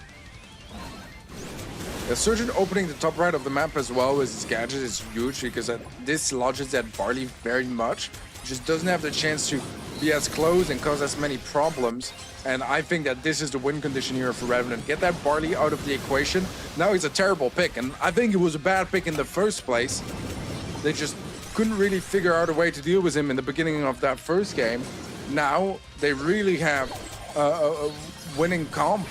The Surgeon opening the top right of the map as well with his gadget is huge, because that dislodges that Barley very much. He just doesn't have the chance to be as close and cause as many problems. And I think that this is the win condition here for Revenant. Get that Barley out of the equation. Now he's a terrible pick, and I think it was a bad pick in the first place. They just couldn't really figure out a way to deal with him in the beginning of that first game. Now they really have a winning comp,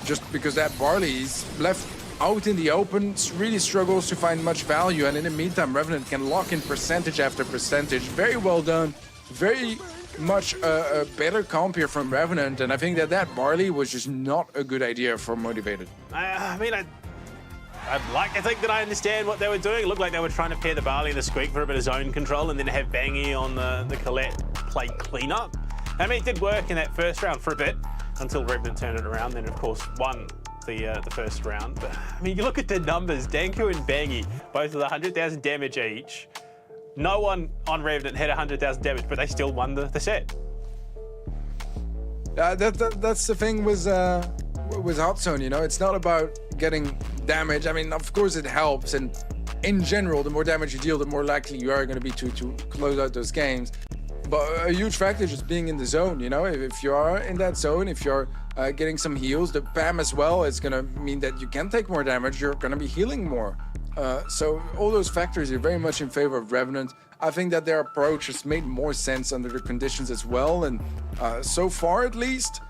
just because that Barley is left out in the open, really struggles to find much value, and in the meantime Revenant can lock in percentage after percentage. Very well done, very much a better comp here from Revenant, and I think that Barley was just not a good idea for Motivated. I mean, I'd like to think that I understand what they were doing. It looked like they were trying to pair the Barley and the Squeak for a bit of zone control, and then have Bangy on the Colette play cleanup. I mean, it did work in that first round for a bit, until Revenant turned it around, then of course won the first round. But I mean, you look at the numbers, Danku and Bangy, both with 100,000 damage each. No one on Revenant had 100,000 damage, but they still won the set. That's the thing with Hot Zone, you know, it's not about getting damage. I mean, of course it helps, and in general, the more damage you deal, the more likely you are going to be to close out those games. But a huge factor is just being in the zone, you know? If you are in that zone, if you're getting some heals, the BAM as well is going to mean that you can take more damage, you're going to be healing more. So all those factors are very much in favor of Revenant. I think that their approach has made more sense under the conditions as well, and so far at least,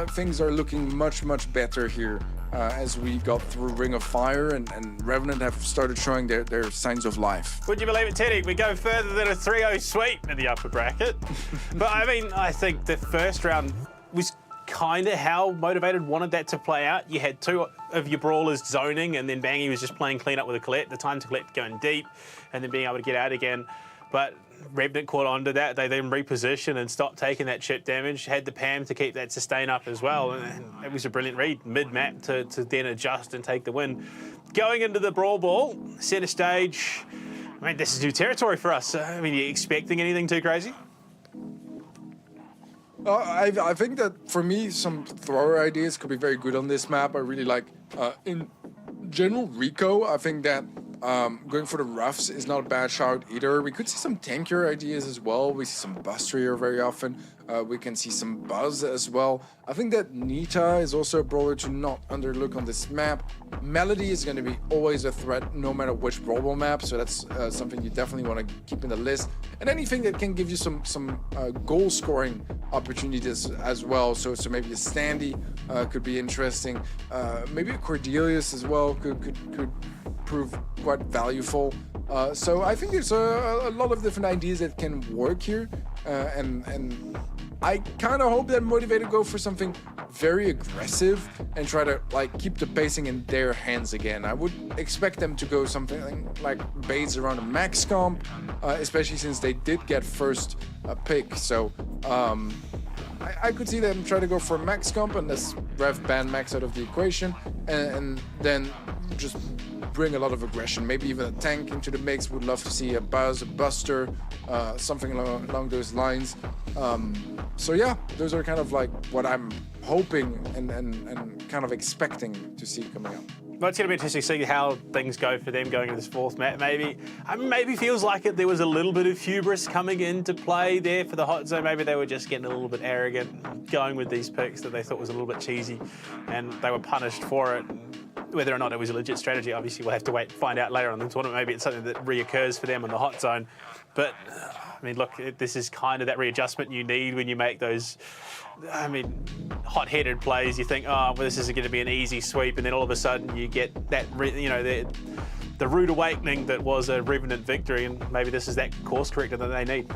things are looking much better here as we got through Ring of Fire and Revenant have started showing their signs of life. Would you believe it, Teddy? We go further than a 3-0 sweep in the upper bracket. But I mean, I think the first round was kind of how Motivated wanted that to play out. You had two of your brawlers zoning, and then Bangy was just playing clean up with a collect, the time to collect going deep, and then being able to get out again. But Revenant caught onto that. They then repositioned and stopped taking that chip damage, had the PAM to keep that sustain up as well. And it was a brilliant read mid-map to then adjust and take the win. Going into the Brawl Ball, centre stage, I mean, this is new territory for us. I mean, are you expecting anything too crazy? I think that for me, some thrower ideas could be very good on this map. I really like, in general, Rico. I think that going for the roughs is not a bad shout either. We could see some tankier ideas as well. We see some Buster here very often. We can see some Buzz as well. I think that Nita is also a brawler to not underlook on this map. Melody is going to be always a threat no matter which Brawl Ball map, so that's something you definitely want to keep in the list. And anything that can give you some goal scoring opportunities as well. So maybe a Standy could be interesting. Maybe a Cordelius as well could prove quite valuable. So I think there's a lot of different ideas that can work here, and I kind of hope that Motivated go for something very aggressive and try to like keep the pacing in their hands again. I would expect them to go something like base around a max comp, especially since they did get first pick. So I could see them try to go for a max comp and let's rev ban max out of the equation, and then just bring a lot of aggression, maybe even a tank into the mix. Would love to see a Buzz, a Buster, something along those lines. So yeah, those are kind of like what I'm hoping and kind of expecting to see coming up. Well, it's going to be interesting to see how things go for them going into this fourth map. Maybe feels like there was a little bit of hubris coming into play there for the hot zone. Maybe they were just getting a little bit arrogant, going with these picks that they thought was a little bit cheesy, and they were punished for it. Whether or not it was a legit strategy, obviously we'll have to wait and find out later on in the tournament. Maybe it's something that reoccurs for them in the hot zone. But, I mean, look, this is kind of that readjustment you need when you make those, I mean, hot-headed plays. You think, oh, well, this is going to be an easy sweep, and then all of a sudden you get that, the rude awakening that was a Revenant victory, and maybe this is that course corrector that they need.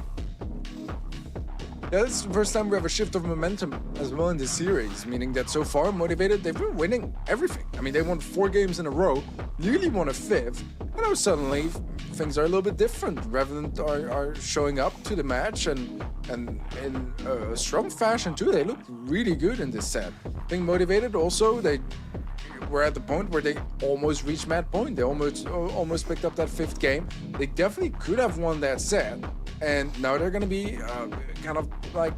Yeah, this is the first time we have a shift of momentum as well in this series, meaning that so far, Motivated, they've been winning everything. I mean, they won 4 games in a row, nearly won a 5th, and now suddenly things are a little bit different. Revenant are showing up to the match and in a strong fashion too. They look really good in this set. I think Motivated also, they were at the point where they almost reached match point. They almost picked up that 5th game. They definitely could have won that set. And now they're going to be kind of like,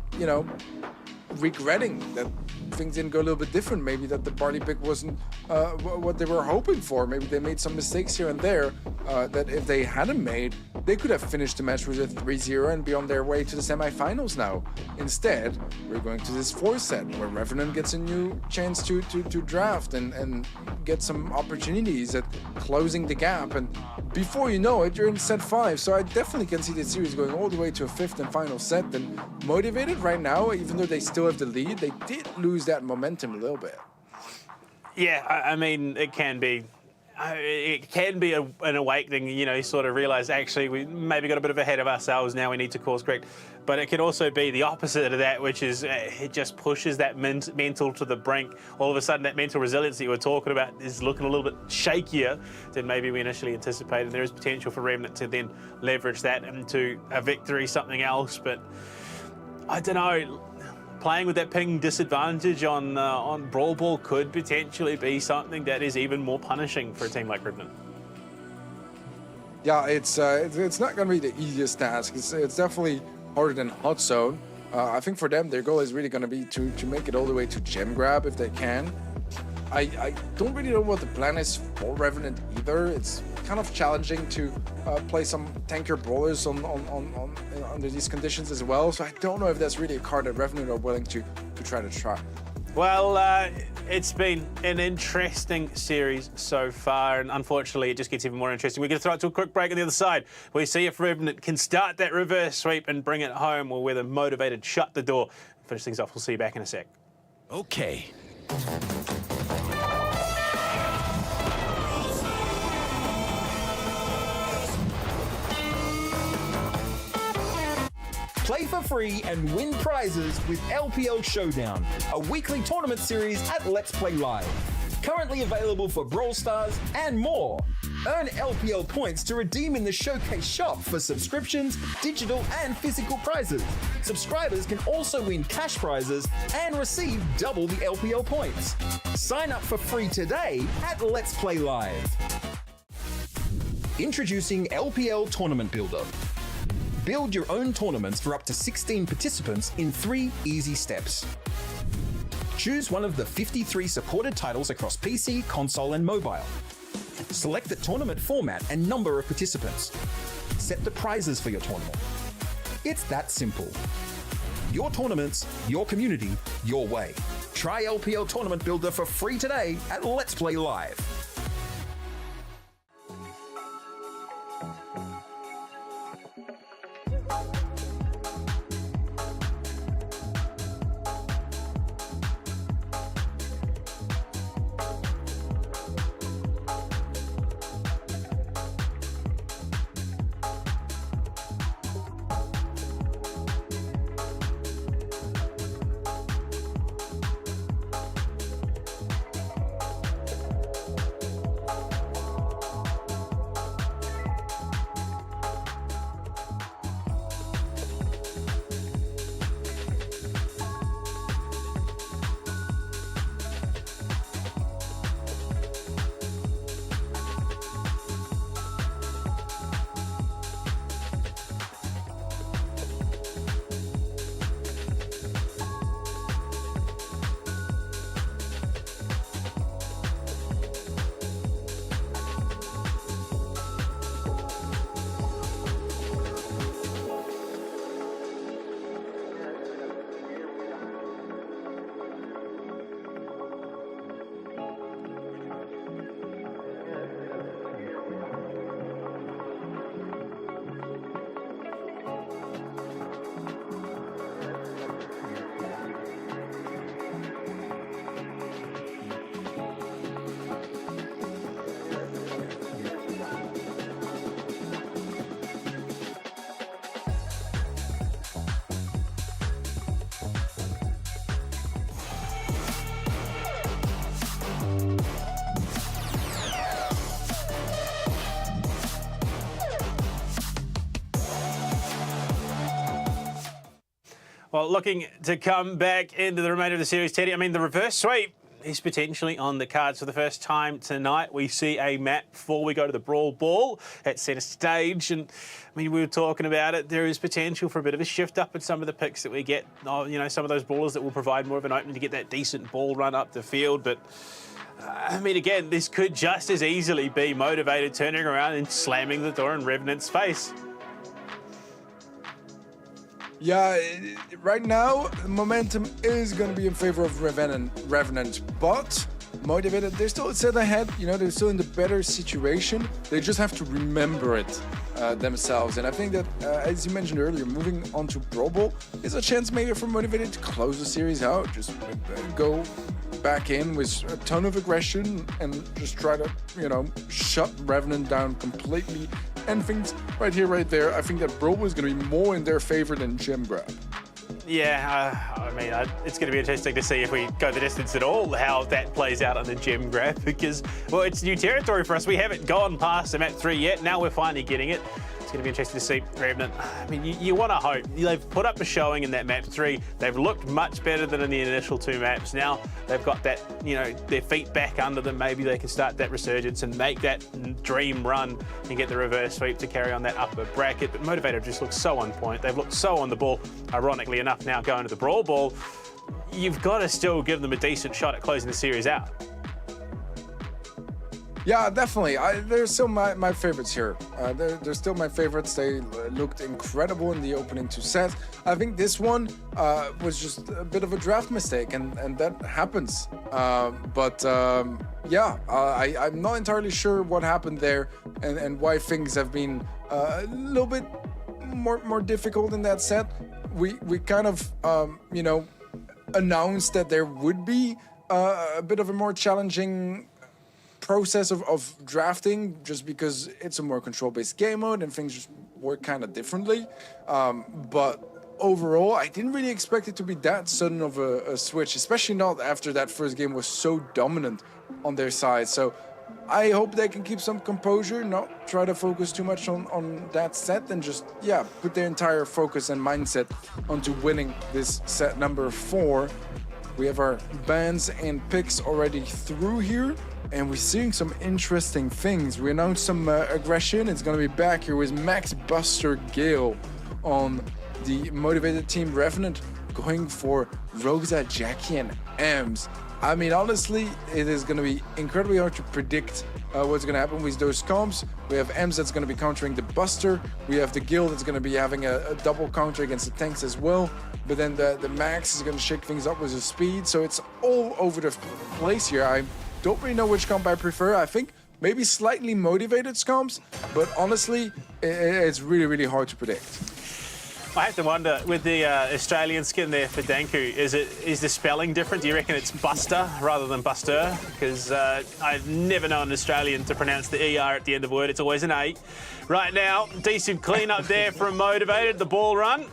regretting that things didn't go a little bit different. Maybe that the party pick wasn't what they were hoping for. Maybe they made some mistakes here and there that if they hadn't made, they could have finished the match with a 3-0 and be on their way to the semifinals now. Instead, we're going to this 4th set where Revenant gets a new chance to draft and get some opportunities at closing the gap. And before you know it, you're in set 5. So I definitely can see this series going all the way to a 5th and final set. And Motivated right now, even though they still have the lead, they did lose that momentum a little bit. Yeah, I mean, it can be an awakening, you sort of realise, actually, we maybe got a bit of ahead of ourselves, now we need to course correct. But it could also be the opposite of that, which is it just pushes that mental to the brink. All of a sudden, that mental resilience that you were talking about is looking a little bit shakier than maybe we initially anticipated. There is potential for Revenant to then leverage that into a victory, something else, but I don't know. Playing with that ping disadvantage on Brawl Ball could potentially be something that is even more punishing for a team like Revenant. Yeah, it's not going to be the easiest task. It's definitely harder than Hot Zone. I think for them, their goal is really going to be to make it all the way to gem grab if they can. I don't really know what the plan is for Revenant either. It's kind of challenging to play some tanker brawlers under these conditions as well. So I don't know if that's really a card that Revenant are willing to try. Well, it's been an interesting series so far, and unfortunately it just gets even more interesting. We're going to throw it to a quick break on the other side. We see if Revenant can start that reverse sweep and bring it home, or whether Motivated shut the door. Finish things off. We'll see you back in a sec. Okay. Play for free and win prizes with LPL Showdown, a weekly tournament series at Let's Play Live. Currently available for Brawl Stars and more. Earn LPL points to redeem in the Showcase shop for subscriptions, digital and physical prizes. Subscribers can also win cash prizes and receive double the LPL points. Sign up for free today at Let's Play Live. Introducing LPL Tournament Builder. Build your own tournaments for up to 16 participants in 3 easy steps. Choose one of the 53 supported titles across PC, console, and mobile. Select the tournament format and number of participants. Set the prizes for your tournament. It's that simple. Your tournaments, your community, your way. Try LPL Tournament Builder for free today at Let's Play Live. Well, looking to come back into the remainder of the series, Teddy. I mean, the reverse sweep is potentially on the cards for the first time tonight. We see a map before we go to the Brawl Ball at centre stage. And, I mean, we were talking about it. There is potential for a bit of a shift up in some of the picks that we get. You know, some of those brawlers that will provide more of an opening to get that decent ball run up the field. But, I mean, again, this could just as easily be Motivated turning around and slamming the door in Revenant's face. Yeah, right now, momentum is going to be in favor of Revenant, but Motivated, they're still set ahead, you know, they're still in the better situation. They just have to remember it themselves. And I think that, as you mentioned earlier, moving on to Brawl Ball is a chance maybe for Motivated to close the series out, just go back in with a ton of aggression and just try to, you know, shut Revenant down completely. And things right here, right there, I think that Brawl is going to be more in their favor than Gem Grab. Yeah, I mean, it's going to be interesting to see if we go the distance at all, how that plays out on the Gem Grab, because, well, it's new territory for us. We haven't gone past the map 3 yet. Now we're finally getting it. It's going to be interesting to see Revenant. I mean, you want to hope. They've put up a showing in that map 3. They've looked much better than in the initial 2 maps. Now they've got that, you know, their feet back under them. Maybe they can start that resurgence and make that dream run and get the reverse sweep to carry on that upper bracket. But Motivated just looks so on point. They've looked so on the ball. Ironically enough, now going to the Brawl Ball, you've got to still give them a decent shot at closing the series out. Yeah, definitely. They're still my favorites here. They're still my favorites. They looked incredible in the opening 2 sets. I think this one was just a bit of a draft mistake, and that happens. Yeah, I'm not entirely sure what happened there and why things have been a little bit more difficult in that set. We kind of, you know, announced that there would be a bit of a more challenging process of drafting, just because it's a more control-based game mode and things just work kind of differently. But overall, I didn't really expect it to be that sudden of a switch, especially not after that first game was so dominant on their side. So I hope they can keep some composure, not try to focus too much on that set, and just, yeah, put their entire focus and mindset onto winning this set number 4. We have our bans and picks already through here, and we're seeing some interesting things. We announced some aggression. It's going to be back here with Max, Buster, Gale on the motivated team. Revenant going for Rosa, Jackie, and Ems. I mean, honestly, it is going to be incredibly hard to predict what's going to happen with those comps. We have Ems that's going to be countering the Buster. We have the Gil that's going to be having a double counter against the tanks as well. But then the Max is going to shake things up with his speed. So it's all over the place here. I don't really know which comp I prefer. I think maybe slightly motivated comps, but honestly, it's really hard to predict. I have to wonder, with the Australian skin there for Danku, is the spelling different? Do you reckon it's Buster rather than Buster? Because I've never known an Australian to pronounce the ER at the end of a word. It's always an A. Right now, decent clean up there from Motivated, the ball run.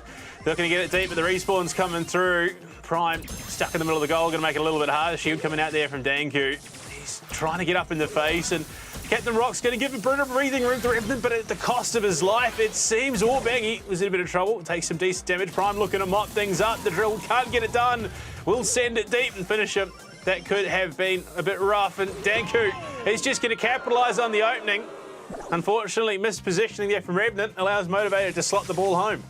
Looking to get it deep, but the respawn's coming through. Prime stuck in the middle of the goal, going to make it a little bit harder. Shield coming out there from Danku. He's trying to get up in the face, and Captain Rock's going to give a bit of breathing room to Revenant, but at the cost of his life, it seems. Bangy was in a bit of trouble. Takes some decent damage. Prime looking to mop things up. The drill can't get it done. Will send it deep and finish him. That could have been a bit rough, and Danku is just going to capitalise on the opening. Unfortunately, mispositioning there from Revenant allows Motivated to slot the ball home.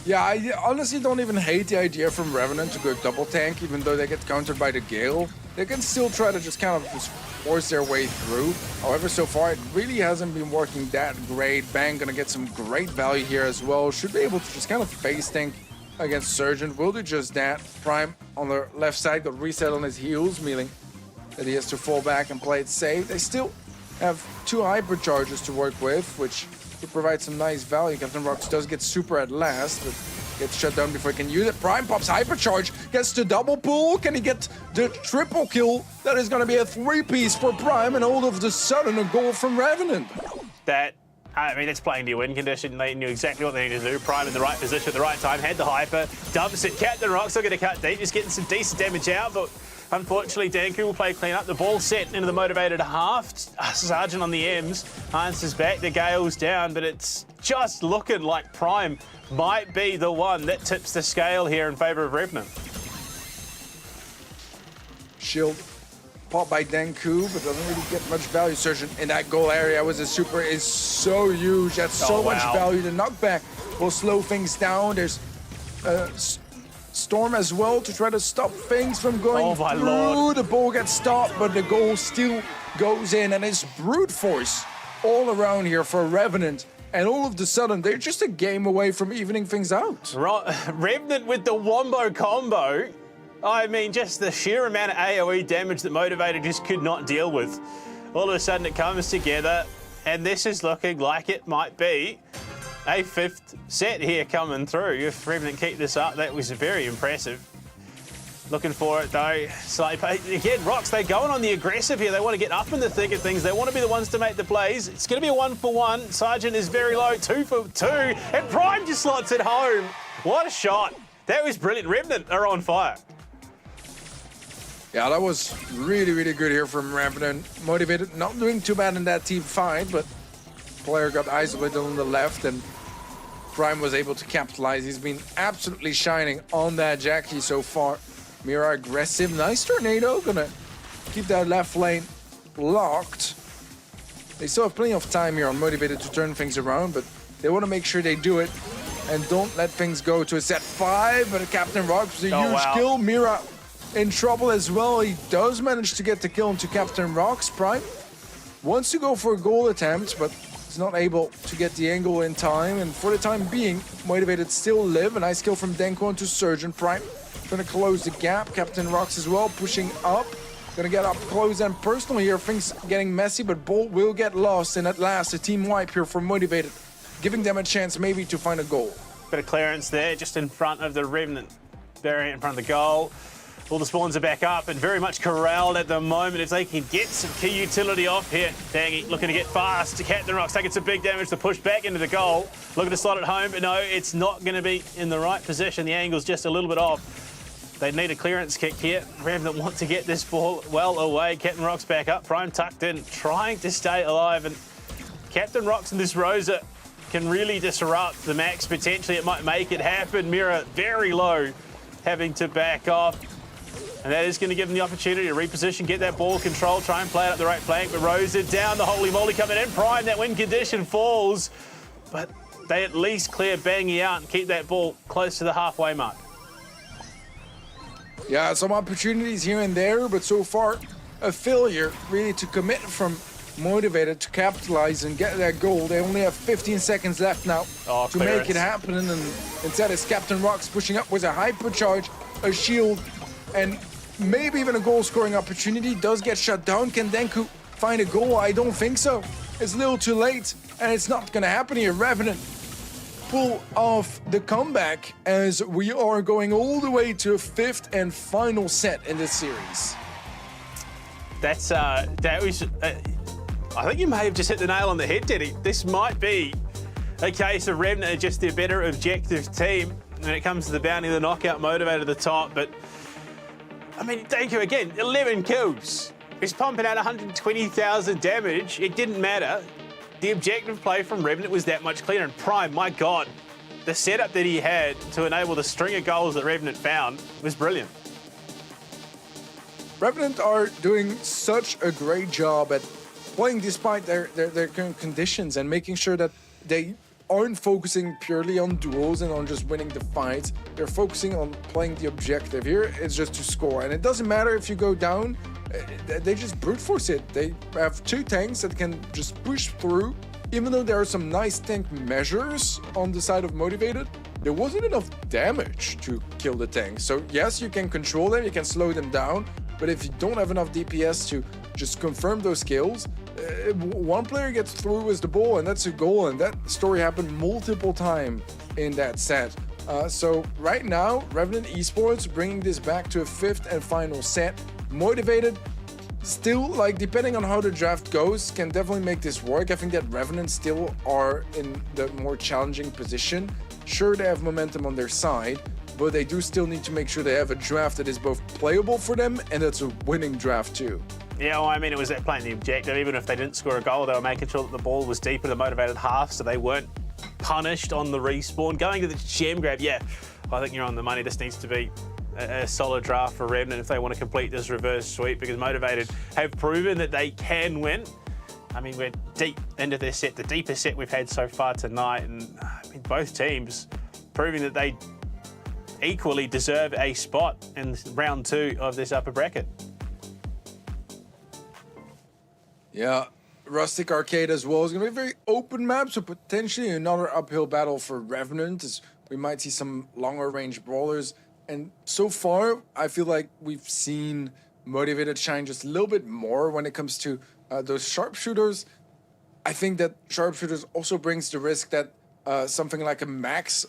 Yeah, I honestly don't even hate the idea from Revenant to go double tank, even though they get countered by the Gale. They can still try to just kind of just force their way through. However, so far, it really hasn't been working that great. Bang gonna get some great value here as well. Should be able to just kind of face tank against Surgeon. Will do just that. Prime on the left side got reset on his heels, meaning that he has to fall back and play it safe. They still have 2 hypercharges to work with, which to provide some nice value. Captain Rocks does get super at last, but gets shut down before he can use it. Prime pops hypercharge, gets the double pull. Can he get the triple kill? That is going to be a 3-piece for Prime, and all of the sudden a goal from Revenant. I mean, it's playing to your win condition. They knew exactly what they needed to do. Prime in the right position at the right time, had the hyper, dumps it. Captain Rock's not going to cut deep, just getting some decent damage out, but unfortunately, Danku will play clean up. The ball set into the motivated half. Sergeant on the M's answers back. The Gale's down, but it's just looking like Prime might be the one that tips the scale here in favour of Revenant. Shield popped by Danku, but doesn't really get much value. Surgeon in that goal area with a super is so huge. That's so much value. The knockback will slow things down. There's Storm as well to try to stop things from going through. Lord. The ball gets stopped, but the goal still goes in, and it's brute force all around here for Revenant. And all of a sudden, they're just a game away from evening things out. Revenant with the Wombo combo. I mean, just the sheer amount of AoE damage that Motivated just could not deal with. All of a sudden, it comes together, and this is looking like it might be a 5th set here coming through. If Revenant keep this up, that was very impressive. Looking for it though, slightly. Again, Rocks, they're going on the aggressive here. They want to get up in the thick of things. They want to be the ones to make the plays. It's going to be a 1-for-1. Sergeant is very low, 2-for-2, and Prime just slots it home. What a shot. That was brilliant. Revenant are on fire. Yeah, that was really good here from Revenant. Motivated, not doing too bad in that team fight, but player got isolated on the left, and Prime was able to capitalize. He's been absolutely shining on that Jackie so far. Mira aggressive, nice tornado, gonna keep that left lane locked. They still have plenty of time here on Motivated to turn things around, but they want to make sure they do it and don't let things go to a set 5. But Captain Rocks, a huge kill. Mira in trouble as well. He does manage to get the kill into Captain Rock's. Prime wants to go for a goal attempt, but he's not able to get the angle in time. And for the time being, Motivated still live. A nice kill from Denko onto Surgeon. Prime trying to close the gap. Captain Rocks as well, pushing up. Gonna get up close and personal here. Things getting messy, but Bolt will get lost. And at last, a team wipe here for Motivated, giving them a chance maybe to find a goal. Bit of clearance there, just in front of the Revenant barrier in front of the goal. All the spawns are back up and very much corralled at the moment. If they can get some key utility off here. Dangy looking to get fast. Captain Rock's taking some big damage to push back into the goal. Looking to slot it home, but no, it's not going to be in the right position. The angle's just a little bit off. They need a clearance kick here. Revenant want to get this ball well away. Captain Rock's back up. Prime tucked in, trying to stay alive. And Captain Rock's and this Rosa can really disrupt the max. Potentially it might make it happen. Mira very low, having to back off. And that is going to give them the opportunity to reposition, get that ball control, try and play it up the right flank. But Rosa down, the holy moly coming in. Prime, that win condition falls. But they at least clear Bangy out and keep that ball close to the halfway mark. Yeah, some opportunities here and there, but so far a failure really to commit from Motivated to capitalize and get that goal. They only have 15 seconds left now to make it happen. And instead it's Captain Rocks pushing up with a hypercharge, a shield, and maybe even a goal-scoring opportunity. Does get shut down. Can Denku find a goal? I don't think so. It's a little too late, and it's not going to happen here. Revenant pull off the comeback as we are going all the way to a fifth and final set in this series. That's that was. I think you may have just hit the nail on the head, Teddy. This might be a case of Revenant are just the better objective team when it comes to the bounty, the knockout motivated at the top. But I mean, thank you again. 11 kills. He's pumping out 120,000 damage. It didn't matter. The objective play from Revenant was that much cleaner. And Prime, my God, the setup that he had to enable the string of goals that Revenant found was brilliant. Revenant are doing such a great job at playing despite their current conditions and making sure that they aren't focusing purely on duels and on just winning the fights. They're focusing on playing the objective. Here it's just to score, and it doesn't matter if you go down. They just brute force it. They have two tanks that can just push through. Even though there are some nice tank measures on the side of Motivated, there wasn't enough damage to kill the tanks. So yes, you can control them, you can slow them down, but if you don't have enough DPS to just confirm those kills, one player gets through with the ball and that's a goal, and that story happened multiple times in that set. So right now, Revenant Esports bringing this back to a fifth and final set. Motivated, still, like, depending on how the draft goes, can definitely make this work. I think that Revenant still are in the more challenging position. Sure, they have momentum on their side, but they do still need to make sure they have a draft that is both playable for them and that's a winning draft too. Yeah, well, I mean, it was that playing the objective. Even if they didn't score a goal, they were making sure that the ball was deep in the Motivated half, so they weren't punished on the respawn. Going to the gem grab, yeah, I think you're on the money. This needs to be a solid draft for Revenant if they want to complete this reverse sweep, because Motivated have proven that they can win. I mean, we're deep into this set, the deepest set we've had so far tonight, and I mean, both teams proving that they equally deserve a spot in round 2 of this upper bracket. Yeah, Rustic Arcade as well is going to be a very open map, so potentially another uphill battle for Revenant, as we might see some longer range brawlers. And so far, I feel like we've seen Motivated shine just a little bit more when it comes to those sharpshooters. I think that sharpshooters also brings the risk that something like a Max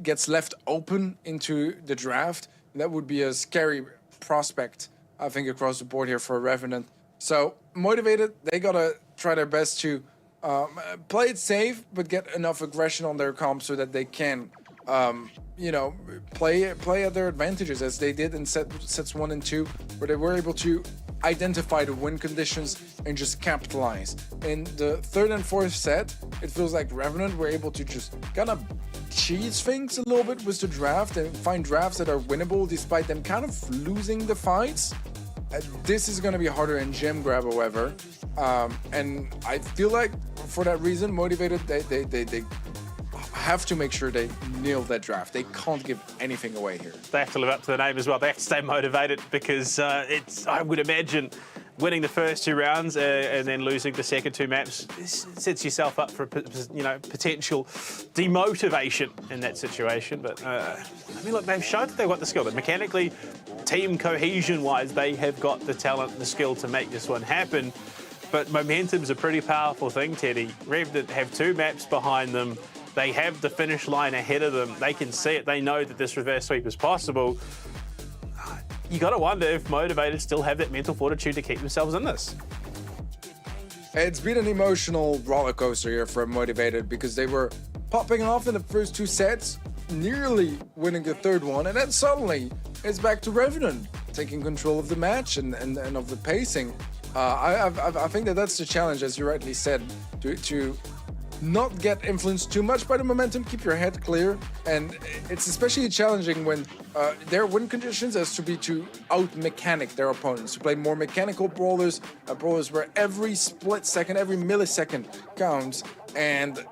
gets left open into the draft. And that would be a scary prospect, I think, across the board here for Revenant. So Motivated, they gotta try their best to play it safe, but get enough aggression on their comp so that they can, you know, play at their advantages, as they did in sets 1 and 2, where they were able to identify the win conditions and just capitalize. In the 3rd and 4th set, it feels like Revenant were able to just kind of cheese things a little bit with the draft and find drafts that are winnable despite them kind of losing the fights. This is going to be harder in Gem Grab, however, and I feel like for that reason, Motivated, they have to make sure they nail that draft. They can't give anything away here. They have to live up to the name as well. They have to stay motivated because I would imagine, winning the first 2 rounds and then losing the second 2 maps sets yourself up for potential demotivation in that situation. But I mean, look, they've shown that they've got the skill. That mechanically, team cohesion-wise, they have got the talent and the skill to make this one happen. But momentum's a pretty powerful thing, Teddy. Revenant have 2 maps behind them. They have the finish line ahead of them. They can see it. They know that this reverse sweep is possible. You got to wonder if Motivated still have that mental fortitude to keep themselves in this. It's been an emotional roller coaster here for Motivated because they were popping off in the first 2 sets, nearly winning the 3rd one, and then suddenly it's back to Revenant taking control of the match and of the pacing. I think that's the challenge, as you rightly said, to not get influenced too much by the momentum, keep your head clear, and it's especially challenging when their win conditions has to be to out-mechanic their opponents, to play more mechanical brawlers, brawlers where every split second, every millisecond counts, and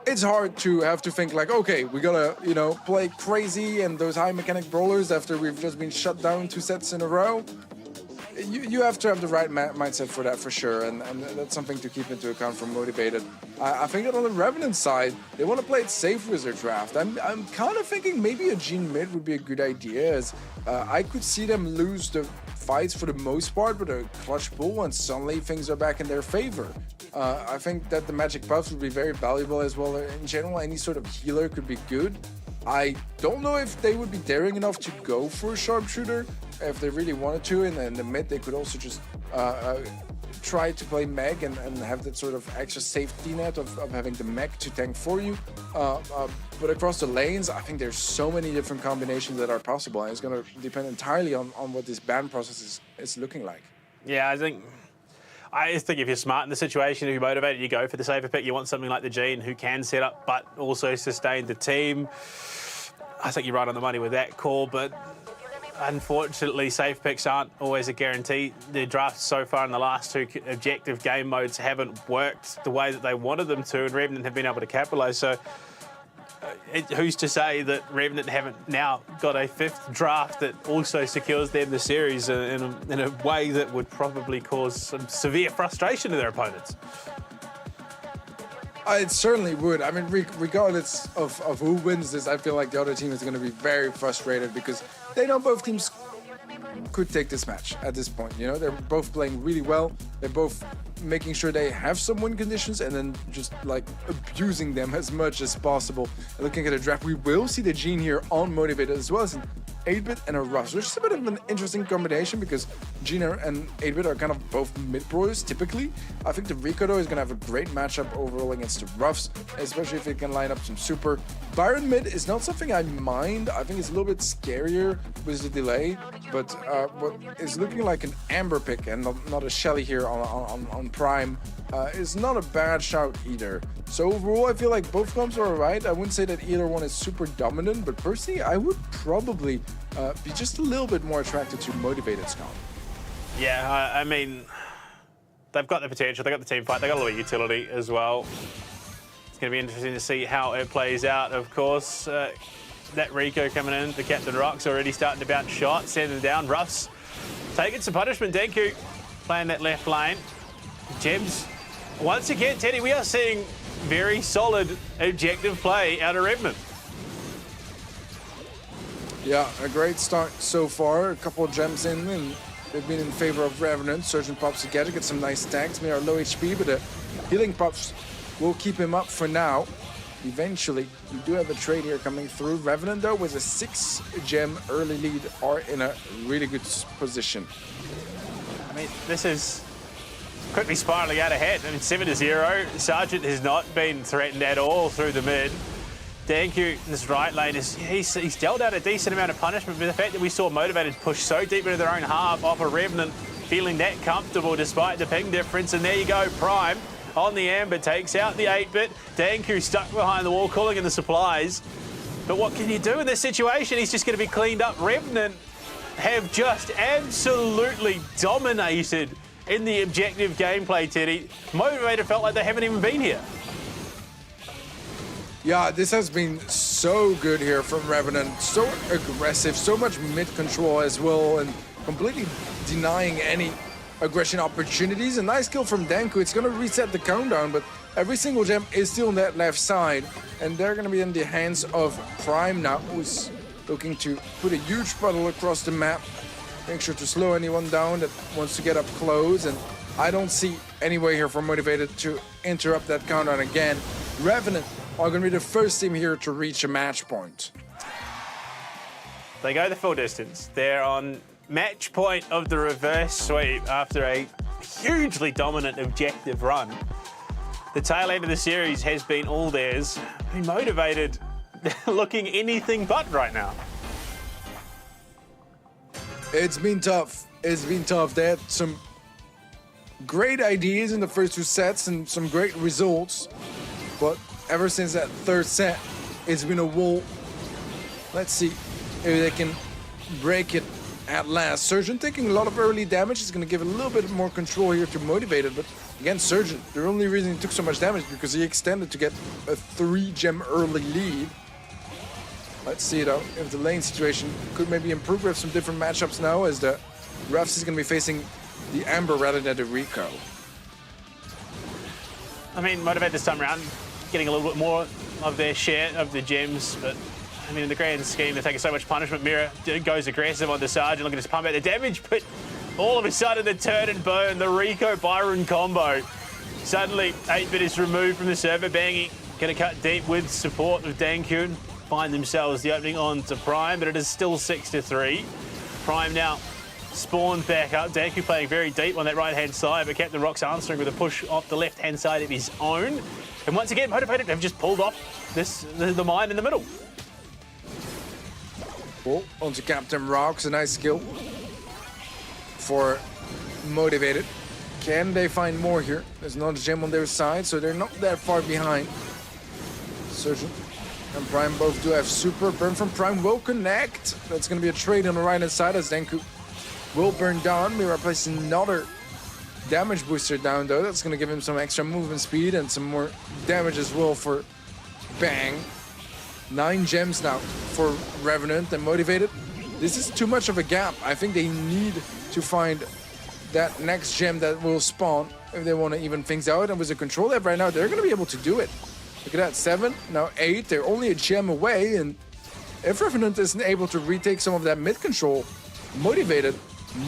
it's hard to have to think like, okay, we gotta, play crazy and those high mechanic brawlers after we've just been shut down 2 sets in a row. You have to have the right mindset for that, for sure, and that's something to keep into account for Motivated. I think that on the Revenant side, they want to play it safe with their draft. I'm kind of thinking maybe a Gene mid would be a good idea, as I could see them lose the fights for the most part, but a clutch pull and suddenly things are back in their favor. I think that the Magic Puffs would be very valuable as well. In general, any sort of healer could be good. I don't know if they would be daring enough to go for a sharpshooter if they really wanted to, and in the mid they could also just try to play Meg and have that sort of extra safety net of having the Meg to tank for you. But across the lanes, I think there's so many different combinations that are possible, and it's going to depend entirely on what this ban process is looking like. Yeah, I think if you're smart in the situation, if you're motivated, you go for the safer pick. You want something like the Gene who can set up but also sustain the team. I think you're right on the money with that call, but unfortunately, safe picks aren't always a guarantee. The drafts so far in the last 2 objective game modes haven't worked the way that they wanted them to, and Revenant have been able to capitalise. So who's to say that Revenant haven't now got a 5th draft that also secures them the series in a way that would probably cause some severe frustration to their opponents? It certainly would. I mean, regardless of who wins this, I feel like the other team is going to be very frustrated because they know both teams could take this match at this point. They're both playing really well. They're both making sure they have some win conditions and then just like abusing them as much as possible. And looking at the draft, we will see the Gene here on Motivated as well as an 8-bit and a Ruffs, which is a bit of an interesting combination because Gene and 8-bit are kind of both mid-brawlers typically. I think the Rico though is going to have a great matchup overall against the Ruffs, especially if he can line up some super. Byron mid is not something I mind. I think it's a little bit scarier with the delay, but what is looking like an Amber pick and not a Shelly here on Prime is not a bad shout either. So overall, I feel like both comps are alright. I wouldn't say that either one is super dominant, but personally, I would probably be just a little bit more attracted to Motivated's comp. Yeah, I mean, they've got the potential. They've got the team fight. They've got a lot of utility as well. It's going to be interesting to see how it plays out, of course. That Rico coming in, the Captain Rock's already starting to bounce shots, sending down. Ruffs taking some punishment. Denku playing that left lane. Gems, once again, Teddy, we are seeing very solid objective play out of Revenant. Yeah, a great start so far. A couple of gems in, and they've been in favor of Revenant. Surgeon pops together, get some nice stacks. May are low HP, but the healing pops will keep him up for now. Eventually, we do have a trade here coming through. Revenant, though, with a 6-gem early lead, are in a really good position. I mean, this is quickly spiraling out ahead. I mean, 7-0. Sergeant has not been threatened at all through the mid. Danku in this right lane, he's dealt out a decent amount of punishment, but the fact that we saw Motivated push so deep into their own half off a Revenant feeling that comfortable despite the ping difference, and there you go, Prime on the Amber takes out the 8-bit. Danku stuck behind the wall, calling in the supplies. But what can you do in this situation? He's just going to be cleaned up. Revenant have just absolutely dominated in the objective gameplay, Teddy. Motivated felt like they haven't even been here. Yeah, this has been so good here from Revenant. So aggressive, so much mid-control as well, and completely denying any aggression opportunities. A nice kill from Danku. It's going to reset the countdown, but every single gem is still on that left side. And they're going to be in the hands of Prime now, who's looking to put a huge puddle across the map. Make sure to slow anyone down that wants to get up close. And I don't see any way here for Motivated to interrupt that countdown again. Revenant are going to be the first team here to reach a match point. They go the full distance. They're on match point of the reverse sweep after a hugely dominant objective run. The tail end of the series has been all theirs. Motivated, looking anything but right now. It's been tough. It's been tough. They had some great ideas in the first two sets and some great results. But ever since that third set, it's been a wall. Let's see if they can break it at last. Surgeon taking a lot of early damage is going to give a little bit more control here to Motivated. But again, Surgeon, the only reason he took so much damage is because he extended to get a 3-gem early lead. Let's see though if the lane situation could maybe improve. We have some different matchups now as the refs is going to be facing the Amber rather than the Rico. I mean, Motivated this time around, getting a little bit more of their share of the gems, but I mean, in the grand scheme, they're taking so much punishment. Mira goes aggressive on the Sergeant, looking to pump out the damage, but all of a sudden the turn and burn, the Rico Byron combo. Suddenly, 8-bit is removed from the server. Bangy going to cut deep with support of Dankyun. Find themselves the opening on to Prime, but it is still 6-3. Prime now spawned back up. Danku playing very deep on that right-hand side, but Captain Rock's answering with a push off the left-hand side of his own. And once again, Motivated have just pulled off the mine in the middle. Oh, onto Captain Rock's a nice kill for Motivated. Can they find more here? There's not a gem on their side, so they're not that far behind. Surgeon and Prime both do have super. Burn from Prime will connect. That's going to be a trade on the right-hand side as Danku will burn down. Mira placing another damage booster down, though. That's going to give him some extra movement speed and some more damage as well for Bang. 9 gems now for Revenant and Motivated. This is too much of a gap. I think they need to find that next gem that will spawn if they want to even things out. And with the control they have right now, they're going to be able to do it. Look at that, 7, now 8. They're only a gem away, and if Revenant isn't able to retake some of that mid control, Motivated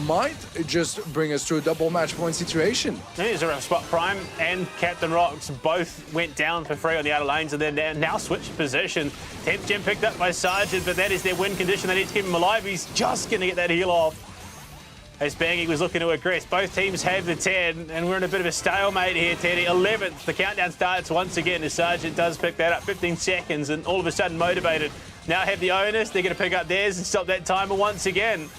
might just bring us to a double match point situation. There's a rough spot. Prime and Captain Rocks both went down for free on the outer lanes, and then now switched position. 10th gem picked up by Sergeant, but that is their win condition. They need to keep him alive. He's just going to get that heal off. As Bangy was looking to aggress. Both teams have the 10, and we're in a bit of a stalemate here, Teddy. 11th, the countdown starts once again as Sergeant does pick that up. 15 seconds, and all of a sudden Motivated now have the onus. They're going to pick up theirs and stop that timer once again.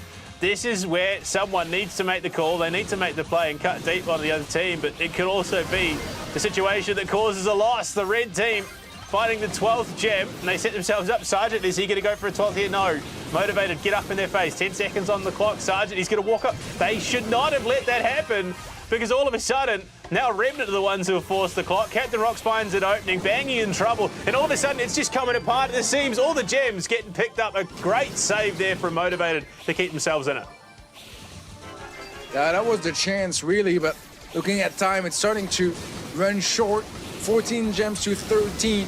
This is where someone needs to make the call. They need to make the play and cut deep on the other team, but it could also be the situation that causes a loss. The red team fighting the 12th gem, and they set themselves up. Sergeant, is he going to go for a 12th here? No. Motivated, get up in their face. 10 seconds on the clock. Sergeant, he's going to walk up. They should not have let that happen, because all of a sudden, now Remnant are the ones who have forced the clock. Captain Rocks finds an opening, Bangy in trouble, and all of a sudden, it's just coming apart at the seams. All the gems getting picked up. A great save there from Motivated to keep themselves in it. Yeah, that was the chance, really, but looking at time, it's starting to run short. 14 gems to 13.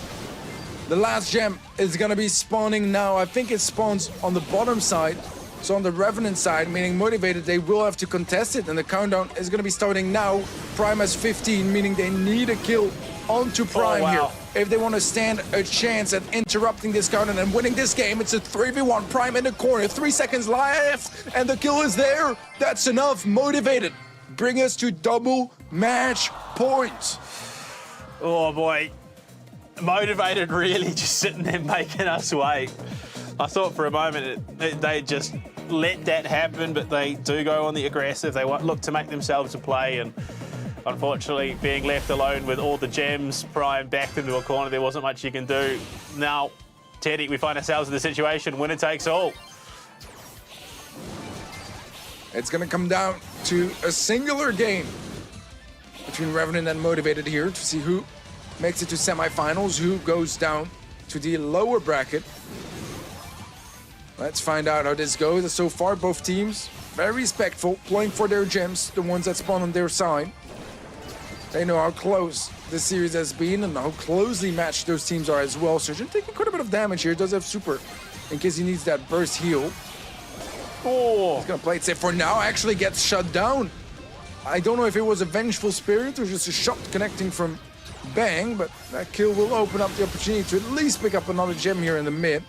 The last gem is going to be spawning now. I think it spawns on the bottom side. So on the Revenant side, meaning Motivated, they will have to contest it. And the countdown is going to be starting now. Prime has 15, meaning they need a kill onto Prime here. If they want to stand a chance at interrupting this countdown and winning this game, it's a 3v1. Prime in the corner, 3 seconds left, and the kill is there. That's enough. Motivated, bring us to double match point. Oh boy, Motivated really just sitting there making us wait. I thought for a moment they just let that happen, but they do go on the aggressive. They look to make themselves a play, and unfortunately being left alone with all the gems, Prime backed into a corner, there wasn't much you can do. Now, Teddy, we find ourselves in the situation, winner takes all. It's going to come down to a singular game between Revenant and Motivated here to see who makes it to semifinals, who goes down to the lower bracket. Let's find out how this goes. So far, both teams very respectful, playing for their gems, the ones that spawn on their side. They know how close this series has been and how closely matched those teams are as well. Surgeon taking quite a bit of damage here. Does have super in case he needs that burst heal. Oh, He's gonna play it safe for now. Actually gets shut down. I don't know if it was a vengeful spirit or just a shot connecting from Bang, but that kill will open up the opportunity to at least pick up another gem here in the mid.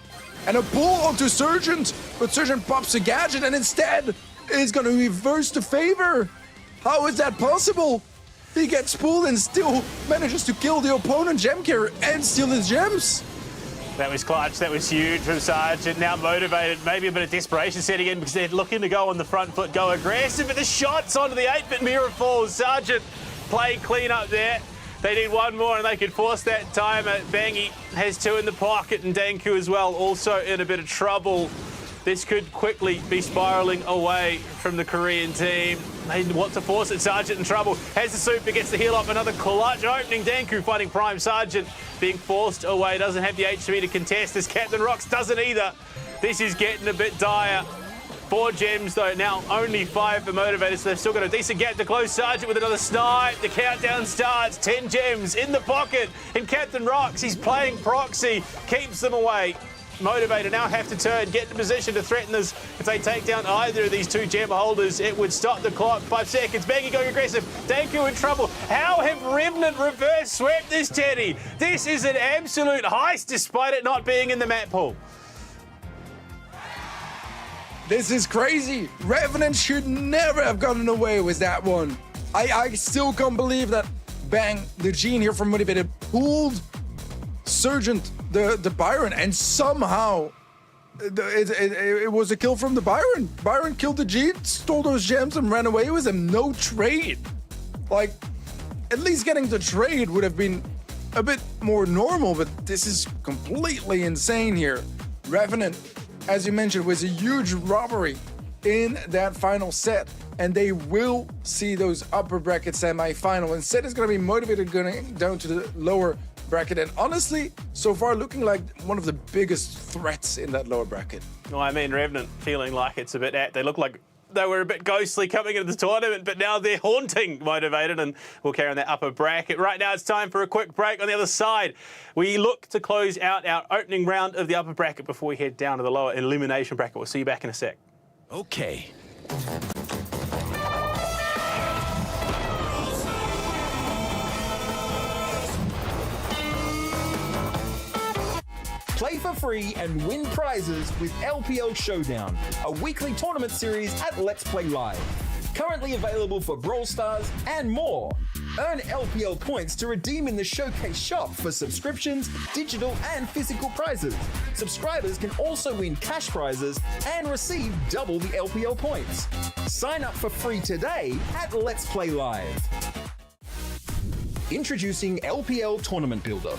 And a pull onto Surgeon, but Surgeon pops a gadget and instead is gonna reverse the favor. How is that possible? He gets pulled and still manages to kill the opponent gem carrier and steal his gems. that was clutch. That was huge from Sargent. Now motivated, maybe a bit of desperation setting in because they're looking to go on the front foot, go aggressive, but the shots onto the 8-bit mirror falls. Sargent played clean up there. They need one more and they could force that timer. Bangy has 2 in the pocket and Danku as well, also in a bit of trouble. This could quickly be spiralling away from the Korean team. They want to force it. Sargent in trouble. Has the super, gets the heal off. Another clutch opening. Danku fighting Prime. Sargent being forced away. Doesn't have the HP to contest this. Captain Rocks doesn't either. This is getting a bit dire. 4 gems though, now only 5 for Motivated, so they've still got a decent gap to close. Sargent with another snipe. The countdown starts. 10 gems in the pocket. And Captain Rocks, he's playing proxy, keeps them away. Motivated now have to turn, get in position to threaten this. If they take down either of these 2 gem holders, it would stop the clock. 5 seconds. Bangy going aggressive. Danku in trouble. How have Revenant reverse swept this, Teddy? This is an absolute heist despite it not being in the map pool. This is crazy. Revenant should never have gotten away with that one. I still can't believe that Bang, the gene here from Motivated, pulled Surgeon, the Byron, and somehow it was a kill from the Byron. Byron killed the gene, stole those gems, and ran away with them. No trade. Like, at least getting the trade would have been a bit more normal, but this is completely insane here. Revenant, as you mentioned, was a huge robbery in that final set, and they will see those upper bracket semi-final. Instead, it's going to be Motivated going down to the lower bracket, and honestly, so far looking like one of the biggest threats in that lower bracket. Well, I mean, Revenant feeling like it's a bit apt. They look like they were a bit ghostly coming into the tournament, but now they're haunting Motivated, and we'll carry on that upper bracket. Right now, it's time for a quick break. On the other side, we look to close out our opening round of the upper bracket before we head down to the lower elimination bracket. We'll see you back in a sec. Okay. Play for free and win prizes with LPL Showdown, a weekly tournament series at Let's Play Live. Currently available for Brawl Stars and more. Earn LPL points to redeem in the Showcase shop for subscriptions, digital and physical prizes. Subscribers can also win cash prizes and receive double the LPL points. Sign up for free today at Let's Play Live. Introducing LPL Tournament Builder.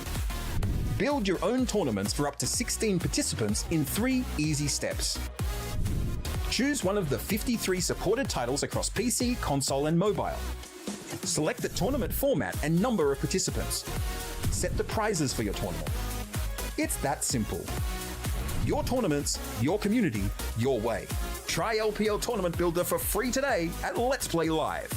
Build your own tournaments for up to 16 participants in 3 easy steps. Choose one of the 53 supported titles across PC, console, and mobile. Select the tournament format and number of participants. Set the prizes for your tournament. It's that simple. Your tournaments, your community, your way. Try LPL Tournament Builder for free today at Let's Play Live.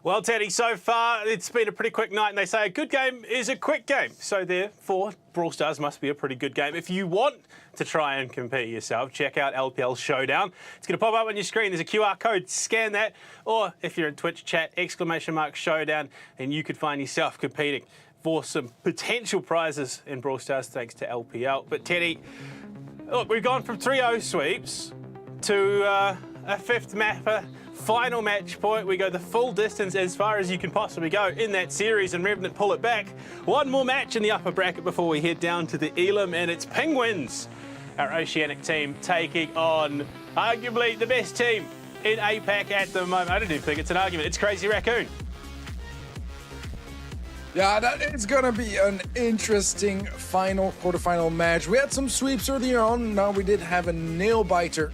Well, Teddy, so far it's been a pretty quick night, and they say a good game is a quick game. So therefore, Brawl Stars must be a pretty good game. If you want to try and compete yourself, check out LPL Showdown. It's going to pop up on your screen. There's a QR code. Scan that. Or if you're in Twitch chat, !Showdown, and you could find yourself competing for some potential prizes in Brawl Stars thanks to LPL. But Teddy, look, we've gone from 3-0 sweeps to a fifth mapper. Final match point. We go the full distance as far as you can possibly go in that series, and Revenant pull it back. One more match in the upper bracket before we head down to the Elam, and it's Penguins, our Oceanic team, taking on arguably the best team in APAC at the moment. I don't even think it's an argument. It's Crazy Raccoon. Yeah, that is gonna be an interesting quarterfinal match. We had some sweeps earlier on. Now we did have a nail biter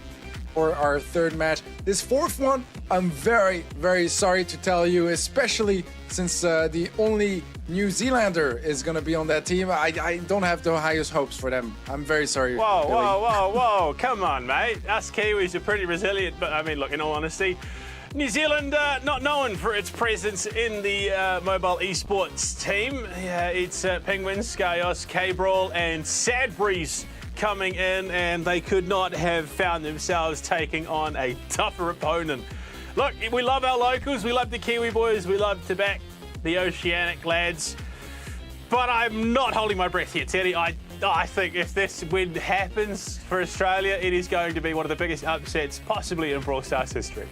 for our third match. This fourth one, I'm very, very sorry to tell you, especially since the only New Zealander is going to be on that team. I don't have the highest hopes for them. I'm very sorry. Whoa, Billy. whoa. Come on, mate. Us Kiwis are pretty resilient, but I mean, look, in all honesty, New Zealand not known for its presence in the mobile esports team. Yeah, it's Penguins, Skyos, K-Brawl, and Sadbreeze coming in, and they could not have found themselves taking on a tougher opponent. Look, we love our locals, we love the Kiwi boys, we love to back the Oceanic lads, but I'm not holding my breath here, Teddy. I think if this win happens for Australia, it is going to be one of the biggest upsets possibly in Brawl Stars history.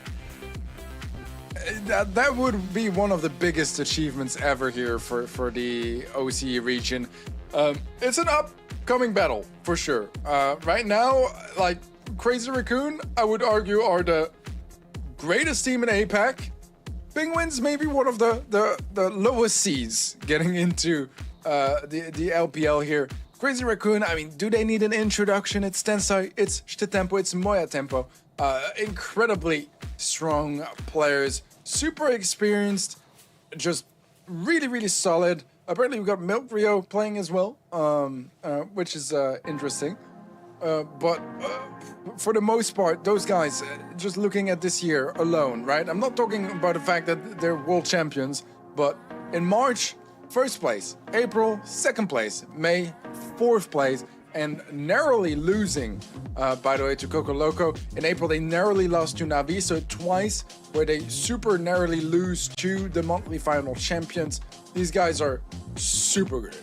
That would be one of the biggest achievements ever here for the OCE region. It's an upcoming battle for sure. Right now, like Crazy Raccoon, I would argue are the greatest team in APAC. Penguins maybe one of the lowest seeds getting into the LPL here. Crazy Raccoon, I mean, do they need an introduction? It's Tensai, it's Tempo, it's Moya Tempo. Incredibly strong players, super experienced, just really, really solid. Apparently we got Milk Rio playing as well, which is interesting. But for the most part, those guys, just looking at this year alone, right? I'm not talking about the fact that they're world champions, but in March, first place, April, second place, May, fourth place, and narrowly losing, by the way, to Coco Loco. In April, they narrowly lost to Navi, so twice where they super narrowly lose to the monthly final champions. These guys are super good.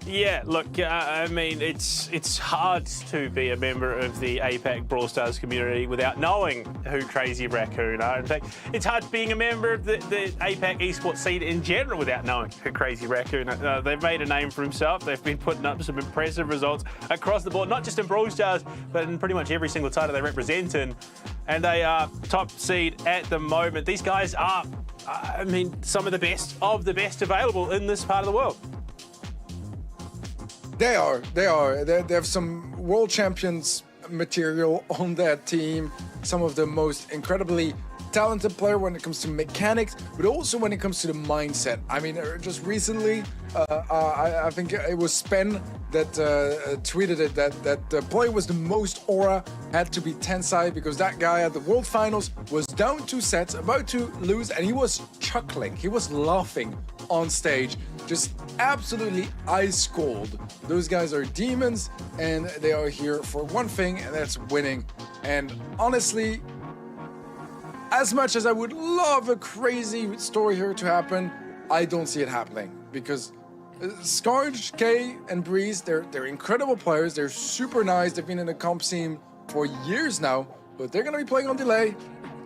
Yeah, look, I mean, it's hard to be a member of the APAC Brawl Stars community without knowing who Crazy Raccoon are. In fact, it's hard being a member of the APAC esports scene in general without knowing who Crazy Raccoon are. They've made a name for himself. They've been putting up some impressive results across the board, not just in Brawl Stars, but in pretty much every single title they represent in. And they are top seed at the moment. These guys are, I mean, some of the best available in this part of the world. They are. They have some world champions material on that team. Some of the most incredibly talented player when it comes to mechanics, but also when it comes to the mindset. I mean, just recently, I think it was Spen that tweeted it that the play was the most aura had to be Tensai, because that guy at the World Finals was down 2 sets, about to lose, and he was chuckling. He was laughing on stage, just absolutely ice cold. Those guys are demons, and they are here for one thing, and that's winning. And honestly, as much as I would love a crazy story here to happen, I don't see it happening, because Scarge, Kay, and Breeze, they're incredible players. They're super nice. They've been in the comp scene for years now, but they're gonna be playing on delay.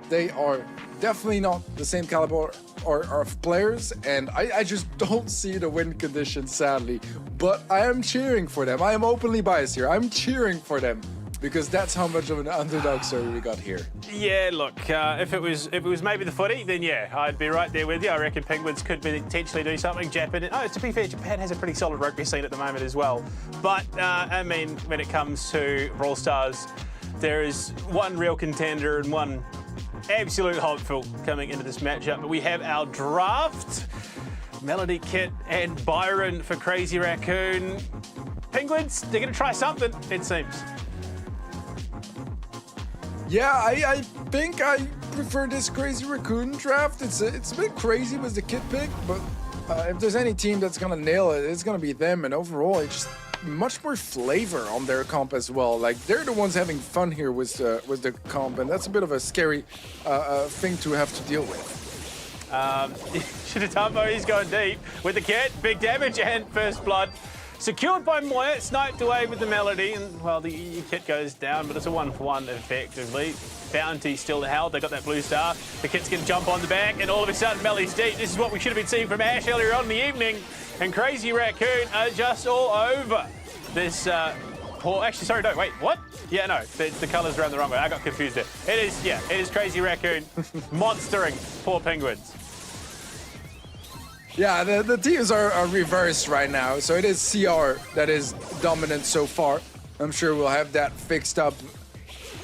they are definitely not the same caliber of players, and I just don't see the win conditions, sadly. But I am cheering for them. I am openly biased here. I'm cheering for them because that's how much of an underdog story we got here. Yeah, look, if it was maybe the footy, then yeah, I'd be right there with you. I reckon Penguins could potentially do something. Japan, to be fair, Japan has a pretty solid rugby scene at the moment as well. But I mean, when it comes to Brawl Stars, there is one real contender and one absolute hopeful coming into this matchup. But we have our draft, Melody, Kit, and Byron for Crazy Raccoon. Penguins, they're going to try something, it seems. Yeah, I think I prefer this Crazy Raccoon draft. It's a bit crazy with the Kit pick, but if there's any team that's gonna nail it, it's gonna be them. And overall, it's just much more flavor on their comp as well. Like, they're the ones having fun here with the comp, and that's a bit of a scary thing to have to deal with. Shitatambo, he's going deep with the Kit. Big damage and first blood. Secured by Moya, sniped away with the Melody, and well, the Kit goes down, but it's a 1-for-1 effectively. Bounty still held, they got that blue star. The Kit's gonna jump on the back, and all of a sudden, Melody's deep. This is what we should have been seeing from Ash earlier on in the evening, and Crazy Raccoon are just all over this poor, actually, sorry, no, wait, what? Yeah, no, the colours are around the wrong way. I got confused there. It is Crazy Raccoon monstering poor Penguins. Yeah, the teams are reversed right now, so it is CR that is dominant so far. I'm sure we'll have that fixed up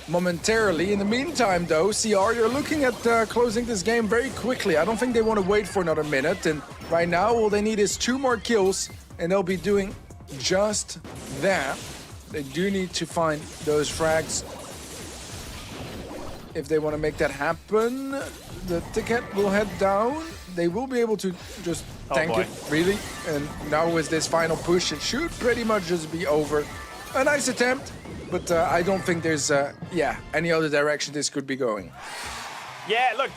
momentarily. In the meantime, though, CR, you're looking at closing this game very quickly. I don't think they want to wait for another minute, and right now all they need is 2 more kills, and they'll be doing just that. They do need to find those frags if they want to make that happen. The ticket will head down. They will be able to just tank it, really. And now with this final push, it should pretty much just be over. A nice attempt, but I don't think there's, any other direction this could be going. Yeah, look,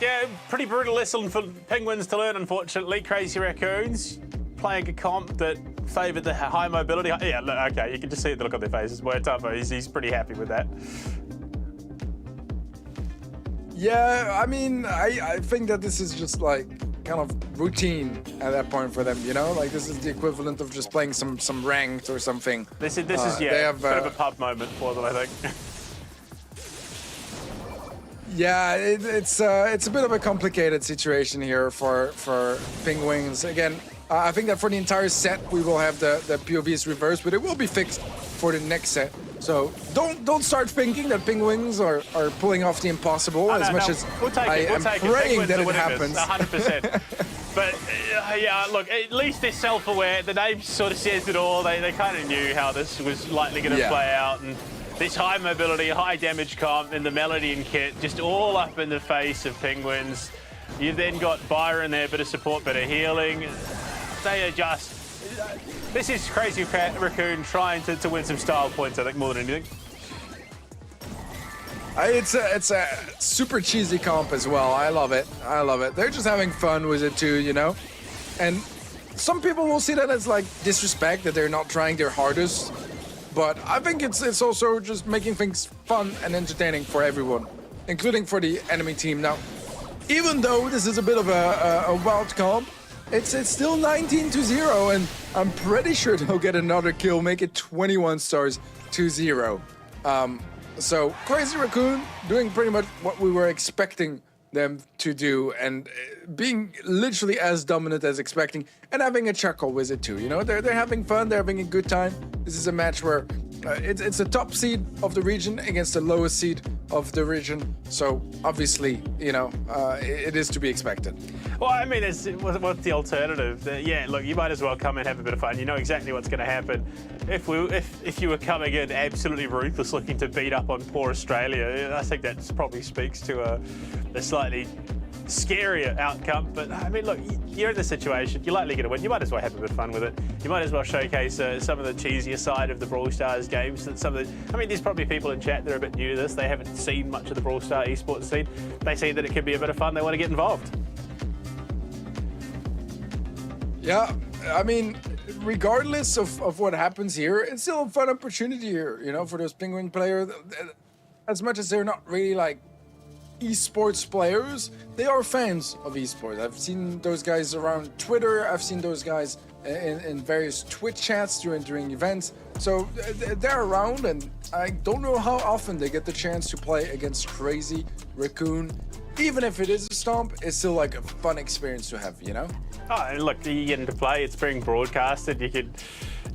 pretty brutal lesson for Penguins to learn, unfortunately. Crazy Raccoons playing a comp that favoured the high mobility. Yeah, look, okay, you can just see the look on their faces. He's pretty happy with that. Yeah, I mean, I think that this is just like kind of routine at that point for them, you know? Like, this is the equivalent of just playing some ranked or something. This is they have, a bit of a pub moment for them, I think. Yeah, it's a bit of a complicated situation here for Penguins. Again, I think that for the entire set we will have the POVs reversed, but it will be fixed for the next set. So don't start thinking that Penguins are pulling off the impossible as much as I am praying that it happens. 100%. But yeah, look, at least they're self-aware. The name sort of says it all. They kind of knew how this was likely going to play out, and this high mobility, high damage comp, and the Melody and Kit just all up in the face of Penguins. You've then got Byron there, bit of support, bit of healing. They are just... This is Crazy Raccoon trying to win some style points, I think, more than anything. It's a super cheesy comp as well. I love it. I love it. They're just having fun with it too, you know? And some people will see that as like disrespect, that they're not trying their hardest. But I think it's also just making things fun and entertaining for everyone, including for the enemy team. Now, even though this is a bit of a wild comp, it's still 19-0, and I'm pretty sure they'll get another kill, make it 21 stars to 0. So Crazy Raccoon doing pretty much what we were expecting them to do, and being literally as dominant as expecting, and having a chuckle with it too. You know, they're having fun, they're having a good time. This is a match where it's the top seed of the region against the lowest seed of the region, so obviously, you know, it is to be expected. Well, I mean, what's the alternative? Yeah, look, you might as well come and have a bit of fun. You know exactly what's going to happen. If you were coming in absolutely ruthless, looking to beat up on poor Australia, I think that probably speaks to a slightly scarier outcome. But I mean, look, you're in this situation. You're likely going to win. You might as well have a bit of fun with it. You might as well showcase some of the cheesier side of the Brawl Stars games. I mean, there's probably people in chat that are a bit new to this. They haven't seen much of the Brawl Star esports scene. They see that it could be a bit of fun. They want to get involved. Yeah, I mean, regardless of what happens here, it's still a fun opportunity here, you know, for those Penguin players. As much as they're not really like esports players, they are fans of esports. I've seen those guys around Twitter. I've seen those guys in various Twitch chats during events. So they're around, and I don't know how often they get the chance to play against Crazy Raccoon. Even if it is a stomp, it's still like a fun experience to have, you know? Oh, and look, you get into play, it's being broadcasted. You could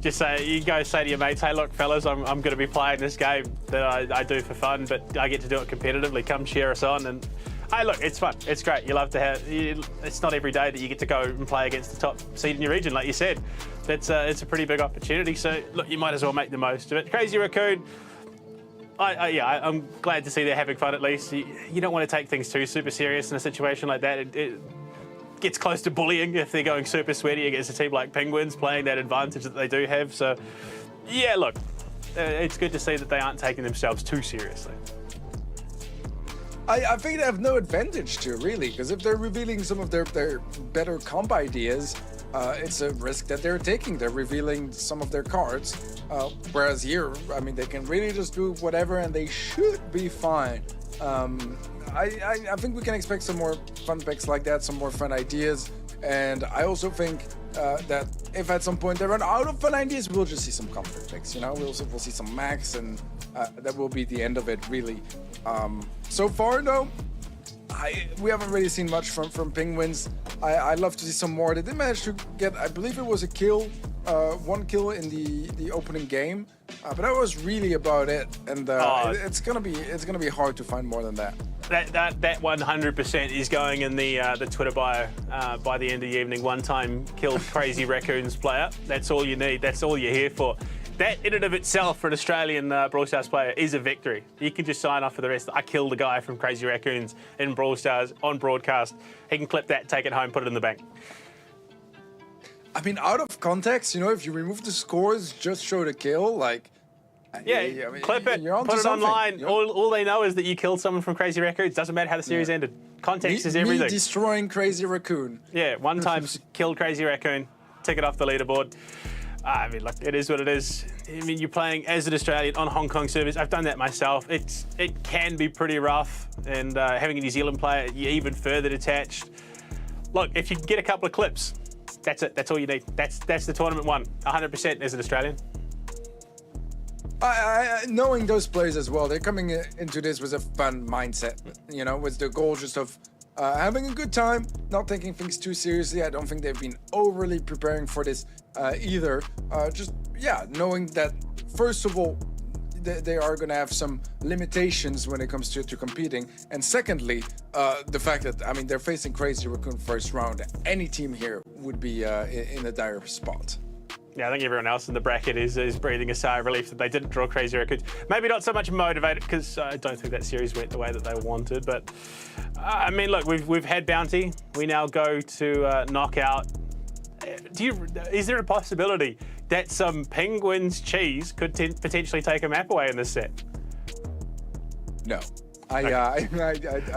just say, you go say to your mates, hey, look, fellas, I'm going to be playing this game that I do for fun, but I get to do it competitively. Come cheer us on. And hey, look, it's fun. It's great. You love to have. It's not every day that you get to go and play against the top seed in your region, like you said. It's a pretty big opportunity. So look, you might as well make the most of it. Crazy Raccoon. I'm glad to see they're having fun at least. You don't want to take things too super serious in a situation like that. It gets close to bullying if they're going super sweaty against a team like Penguins, playing that advantage that they do have. So, yeah, look, it's good to see that they aren't taking themselves too seriously. I think they have no advantage to, really, because if they're revealing some of their better comp ideas, it's a risk that they're taking. They're revealing some of their cards, whereas here, I mean, they can really just do whatever and they should be fine. I think we can expect some more fun picks like that, some more fun ideas, and I also think that if at some point they run out of fun ideas, we'll just see some comfort picks, you know? We'll see some max, and that will be the end of it, really. So far, though, we haven't really seen much from Penguins. I'd love to see some more. They did manage to get, I believe it was a kill, one kill in the opening game, but that was really about it. And it's gonna be hard to find more than that. That 100% is going in the Twitter bio by the end of the evening. One time killed Crazy Raccoons player. That's all you need. That's all you're here for. That in and of itself for an Australian Brawl Stars player is a victory. You can just sign off for the rest. I killed a guy from Crazy Raccoons in Brawl Stars on broadcast. He can clip that, take it home, put it in the bank. I mean, out of context, you know, if you remove the scores, just show the kill, like... Yeah, I mean, clip it, put it online. You know? All they know is that you killed someone from Crazy Raccoons. Doesn't matter how the series ended. Context is everything. Me destroying Crazy Raccoon. Yeah, one time killed Crazy Raccoon, tick it off the leaderboard. I mean, look, it is what it is. I mean, you're playing as an Australian on Hong Kong servers. I've done that myself. It can be pretty rough, and having a New Zealand player, you're even further detached. Look, if you can get a couple of clips, that's it. That's all you need. That's the tournament won, 100% as an Australian. Knowing those players as well, they're coming into this with a fun mindset, you know, with the goal just of having a good time, not taking things too seriously. I don't think they've been overly preparing for this either. Just, yeah, knowing that, first of all, they are going to have some limitations when it comes to competing. And secondly, the fact that, I mean, they're facing Crazy Raccoon first round. Any team here would be in a dire spot. Yeah, I think everyone else in the bracket is breathing a sigh of relief that they didn't draw Crazy Raccoons. Maybe not so much motivated, because I don't think that series went the way that they wanted. But I mean, look, we've had Bounty. We now go to Knockout. Is there a possibility that some Penguins cheese could potentially take a map away in this set? No. I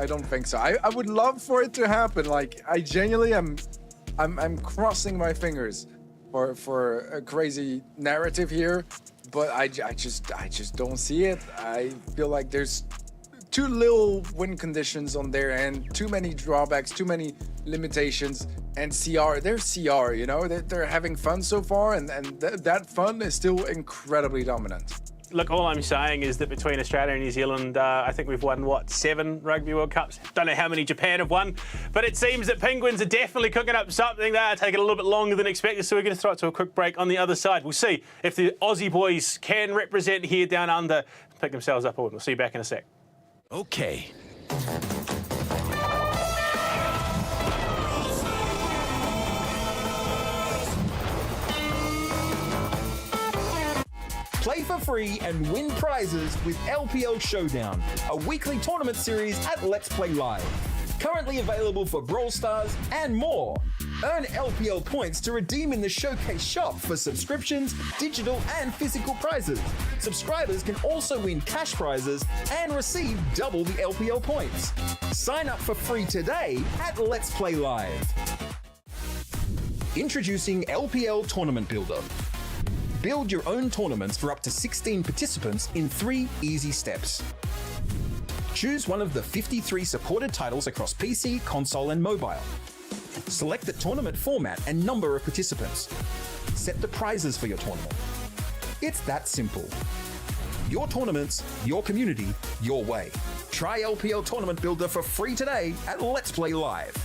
don't think so. I would love for it to happen. Like, I genuinely I'm crossing my fingers for a crazy narrative here, but I just don't see it. I feel like there's too little win conditions on their end, too many drawbacks, too many limitations, and CR, they're CR, you know, they're having fun so far, and that fun is still incredibly dominant. Look, all I'm saying is that between Australia and New Zealand, I think we've won, what, 7 Rugby World Cups? Don't know how many Japan have won, but it seems that Penguins are definitely cooking up something. They are taking a little bit longer than expected, so we're going to throw it to a quick break on the other side. We'll see if the Aussie boys can represent here down under, pick themselves up, and we'll see you back in a sec. Okay. Play for free and win prizes with LPL Showdown, a weekly tournament series at Let's Play Live. Currently available for Brawl Stars and more. Earn LPL points to redeem in the Showcase shop for subscriptions, digital and physical prizes. Subscribers can also win cash prizes and receive double the LPL points. Sign up for free today at Let's Play Live. Introducing LPL Tournament Builder. Build your own tournaments for up to 16 participants in 3 easy steps. Choose one of the 53 supported titles across PC, console, and mobile. Select the tournament format and number of participants. Set the prizes for your tournament. It's that simple. Your tournaments, your community, your way. Try LPL Tournament Builder for free today at Let's Play Live.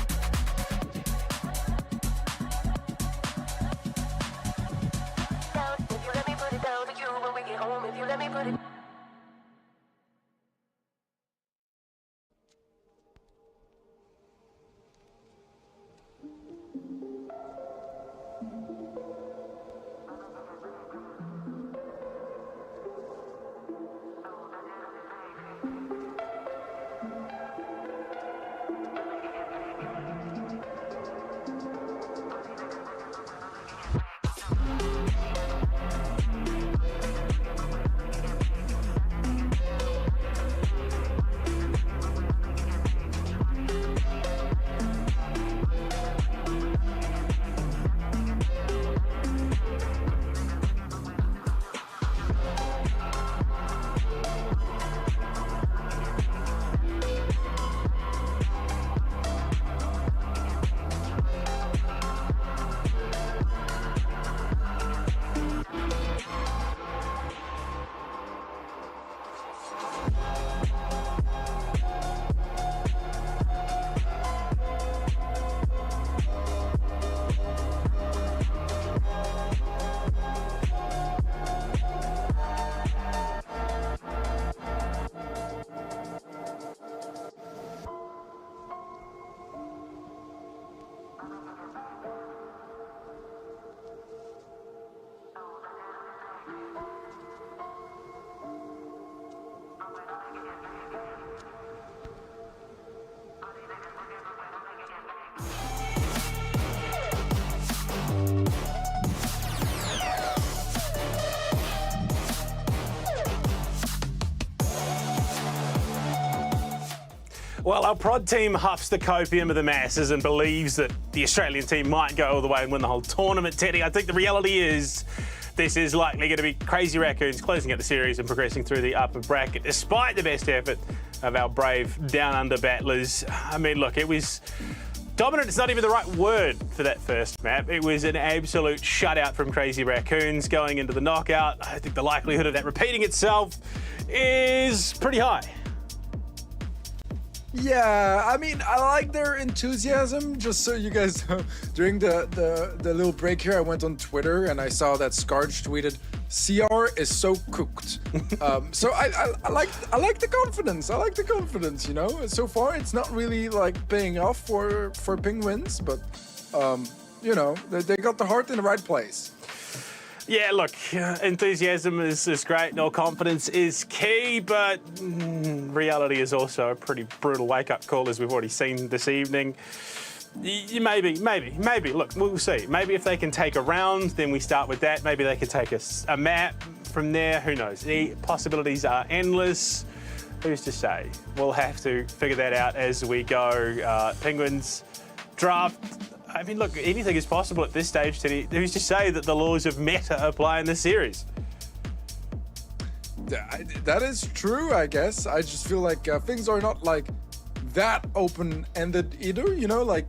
If you let me put it down to you when we Well, our prod team huffs the copium of the masses and believes that the Australian team might go all the way and win the whole tournament, Teddy. I think the reality is this is likely going to be Crazy Raccoons closing out the series and progressing through the upper bracket, despite the best effort of our brave down-under battlers. I mean, look, it was... dominant is not even the right word for that first map. It was an absolute shutout from Crazy Raccoons going into the knockout. I think the likelihood of that repeating itself is pretty high. Yeah, I mean, I like their enthusiasm. Just so you guys know, during the little break here, I went on Twitter and I saw that Scarge tweeted, "CR is so cooked." So I like the confidence. I like the confidence. You know, so far it's not really like paying off for Penguins, but you know, they got the heart in the right place. Yeah, look, enthusiasm is great, no confidence is key, but reality is also a pretty brutal wake-up call, as we've already seen this evening. Maybe, look, we'll see. Maybe if they can take a round, then we start with that. Maybe they can take a map from there, who knows? The possibilities are endless. Who's to say? We'll have to figure that out as we go. Penguins draft. I mean, look, anything is possible at this stage, Teddy. Who's to say that the laws of meta apply in this series? That is true, I guess. I just feel like things are not like that open-ended either. You know, like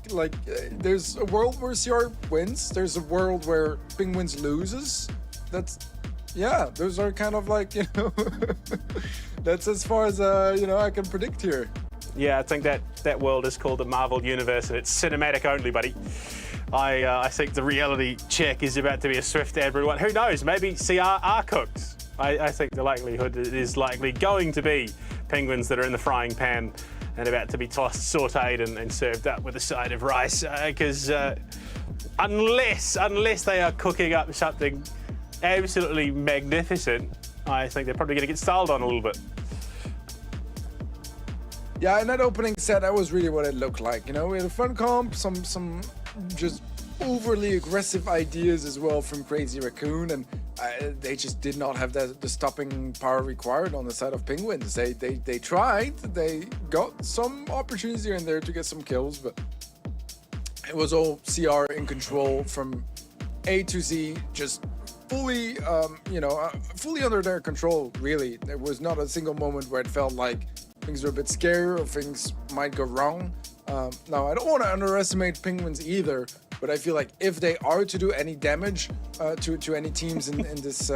there's a world where CR wins. There's a world where Penguins loses. Yeah, those are kind of like, you know, that's as far as you know, I can predict here. Yeah, I think that world is called the Marvel Universe, and it's cinematic only, buddy. I think the reality check is about to be a swift everyone. Who knows? Maybe CR are cooked. I think the likelihood is likely going to be Penguins that are in the frying pan and about to be tossed, sautéed, and served up with a side of rice. Because unless they are cooking up something absolutely magnificent, I think they're probably going to get styled on a little bit. Yeah, in that opening set, that was really what it looked like. You know, we had a fun comp, some just overly aggressive ideas as well from Crazy Raccoon, and they just did not have the stopping power required on the side of Penguins. They tried, they got some opportunities here and there to get some kills, but it was all CR in control from A to Z, just fully, fully under their control, really. There was not a single moment where it felt like things were a bit scary or things might go wrong. Now, I don't want to underestimate Penguins either, but I feel like if they are to do any damage to any teams in this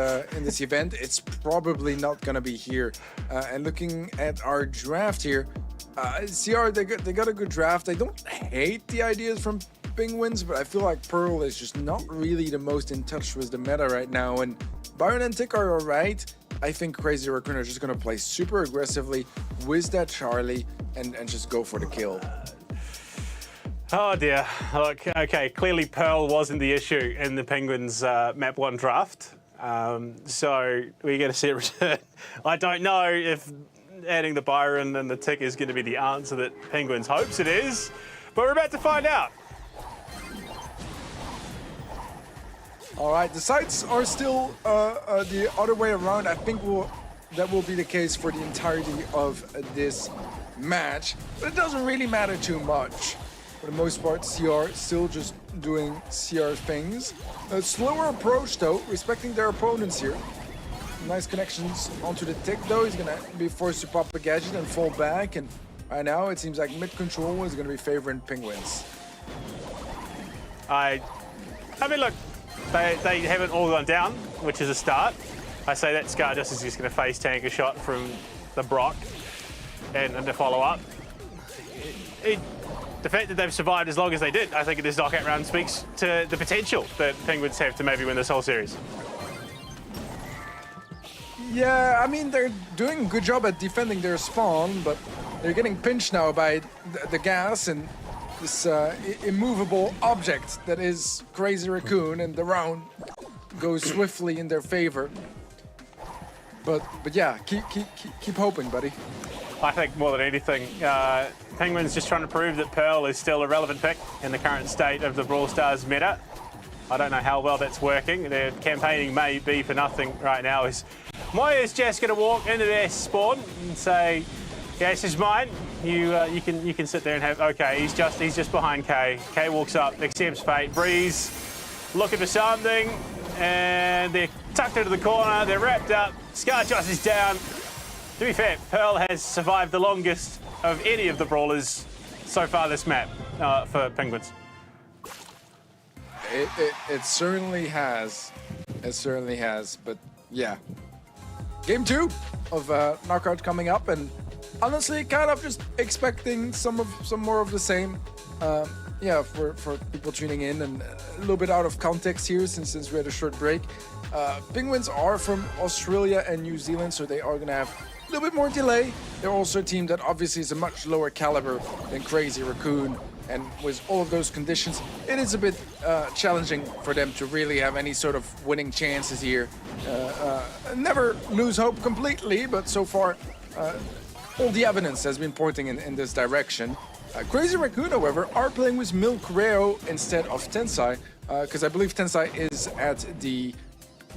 event, it's probably not going to be here. And looking at our draft here, CR, they got a good draft. I don't hate the ideas from Penguins, but I feel like Pearl is just not really the most in touch with the meta right now. And Byron and Tick are alright. I think Crazy Raccoon are just going to play super aggressively with that Charlie and just go for the kill. Oh dear. Look, okay, clearly Pearl wasn't the issue in the Penguins map 1 draft. So we're going to see it return. I don't know if adding the Byron and the Tick is going to be the answer that Penguins hopes it is, but we're about to find out. All right, the sides are still the other way around. I think that will be the case for the entirety of this match, but it doesn't really matter too much. For the most part, CR still just doing CR things. A slower approach though, respecting their opponents here. Nice connections onto the Tick though. He's gonna be forced to pop a gadget and fall back, and right now it seems like mid control is gonna be favoring Penguins. I mean, look. They haven't all gone down, which is a start. I say that Scarjus is just going to face tank a shot from the Brock and to follow up. The fact that they've survived as long as they did, I think this knockout round speaks to the potential that Penguins have to maybe win this whole series. Yeah, I mean, they're doing a good job at defending their spawn, but they're getting pinched now by the gas and this immovable object that is Crazy Raccoon, and the round goes swiftly in their favor. But yeah, keep hoping, buddy. I think more than anything, Penguins just trying to prove that Pearl is still a relevant pick in the current state of the Brawl Stars meta. I don't know how well that's working. Their campaigning may be for nothing right now. Is Moya's just going to walk into their spawn and say, yeah, this is mine. You can sit there and have. Okay, he's just behind K. K walks up, accepts fate. Breeze looking for something, and they're tucked into the corner. They're wrapped up. Scarjoss is down. To be fair, Pearl has survived the longest of any of the brawlers so far this map for Penguins. It certainly has. It certainly has. But yeah, game 2 of knockout coming up, and honestly, kind of just expecting some more of the same. Yeah, for people tuning in, and a little bit out of context here since we had a short break. Penguins are from Australia and New Zealand, so they are gonna have a little bit more delay. They're also a team that obviously is a much lower caliber than Crazy Raccoon, and with all of those conditions, it is a bit challenging for them to really have any sort of winning chances here. Never lose hope completely, but so far, all the evidence has been pointing in this direction. Crazy Raccoon, however, are playing with Milkreo instead of Tensai, because I believe Tensai is at the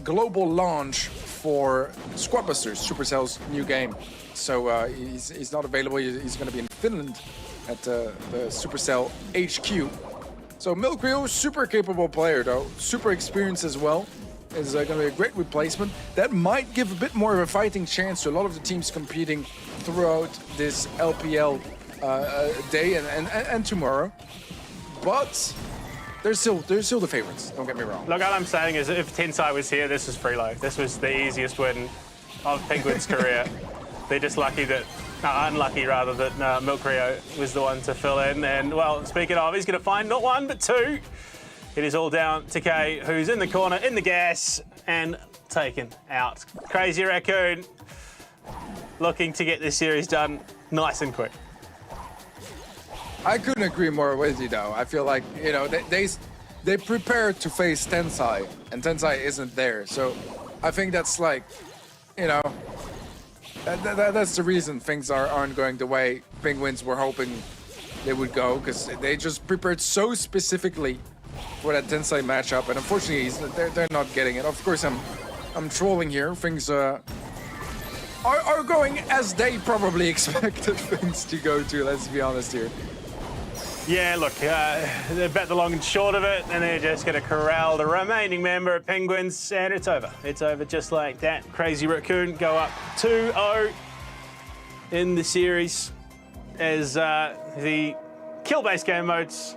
global launch for Squadbusters, Supercell's new game. So he's not available. He's going to be in Finland at the Supercell HQ. So Milkreo, super capable player though, super experienced as well. Is going to be a great replacement. That might give a bit more of a fighting chance to a lot of the teams competing throughout this LPL day and tomorrow. But they're still the favorites, don't get me wrong. Look, all I'm saying is if Tensai was here, this was preload. This was the easiest win of Penguins' career. They're just lucky that, unlucky rather, that Milkreo was the one to fill in. And, well, speaking of, he's going to find not one, but two. It is all down to K, who's in the corner, in the gas, and taken out. Crazy Raccoon looking to get this series done nice and quick. I couldn't agree more with you, though. I feel like, you know, they prepared to face Tensai, and Tensai isn't there. So I think that's like, you know, that's the reason things aren't going the way Penguins were hoping they would go, because they just prepared so specifically for that Tensai matchup, and unfortunately, they're not getting it. Of course, I'm trolling here. Things are going as they probably expected things to go to. Let's be honest here. Yeah, look, they're about the long and short of it, and they're just going to corral the remaining member of Penguins, and it's over. It's over just like that. Crazy Raccoon go up 2-0 in the series as the kill-based game modes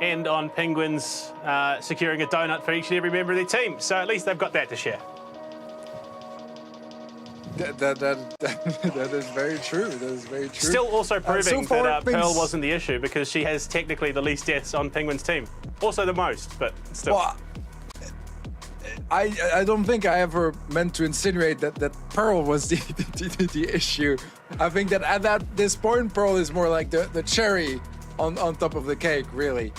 end on Penguins securing a donut for each and every member of their team. So at least they've got that to share. That is very true. That is very true. Still also proving so far, that Pearl wasn't the issue, because she has technically the least deaths on Penguins' team. Also the most, but still. Well, I don't think I ever meant to insinuate that Pearl was the issue. I think that at this point, Pearl is more like the cherry on top of the cake, really.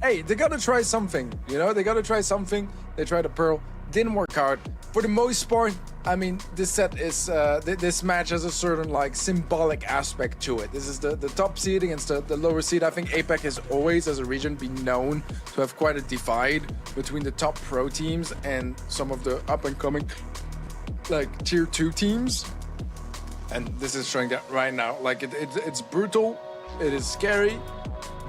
Hey, they gotta try something, you know? They gotta try something. They tried a Pearl, didn't work out. For the most part, I mean, this set is, this match has a certain, like, symbolic aspect to it. This is the top seed against the lower seed. I think APAC has always, as a region, been known to have quite a divide between the top pro teams and some of the up-and-coming, like, tier 2 teams. And this is showing that right now. Like, it's brutal, it is scary,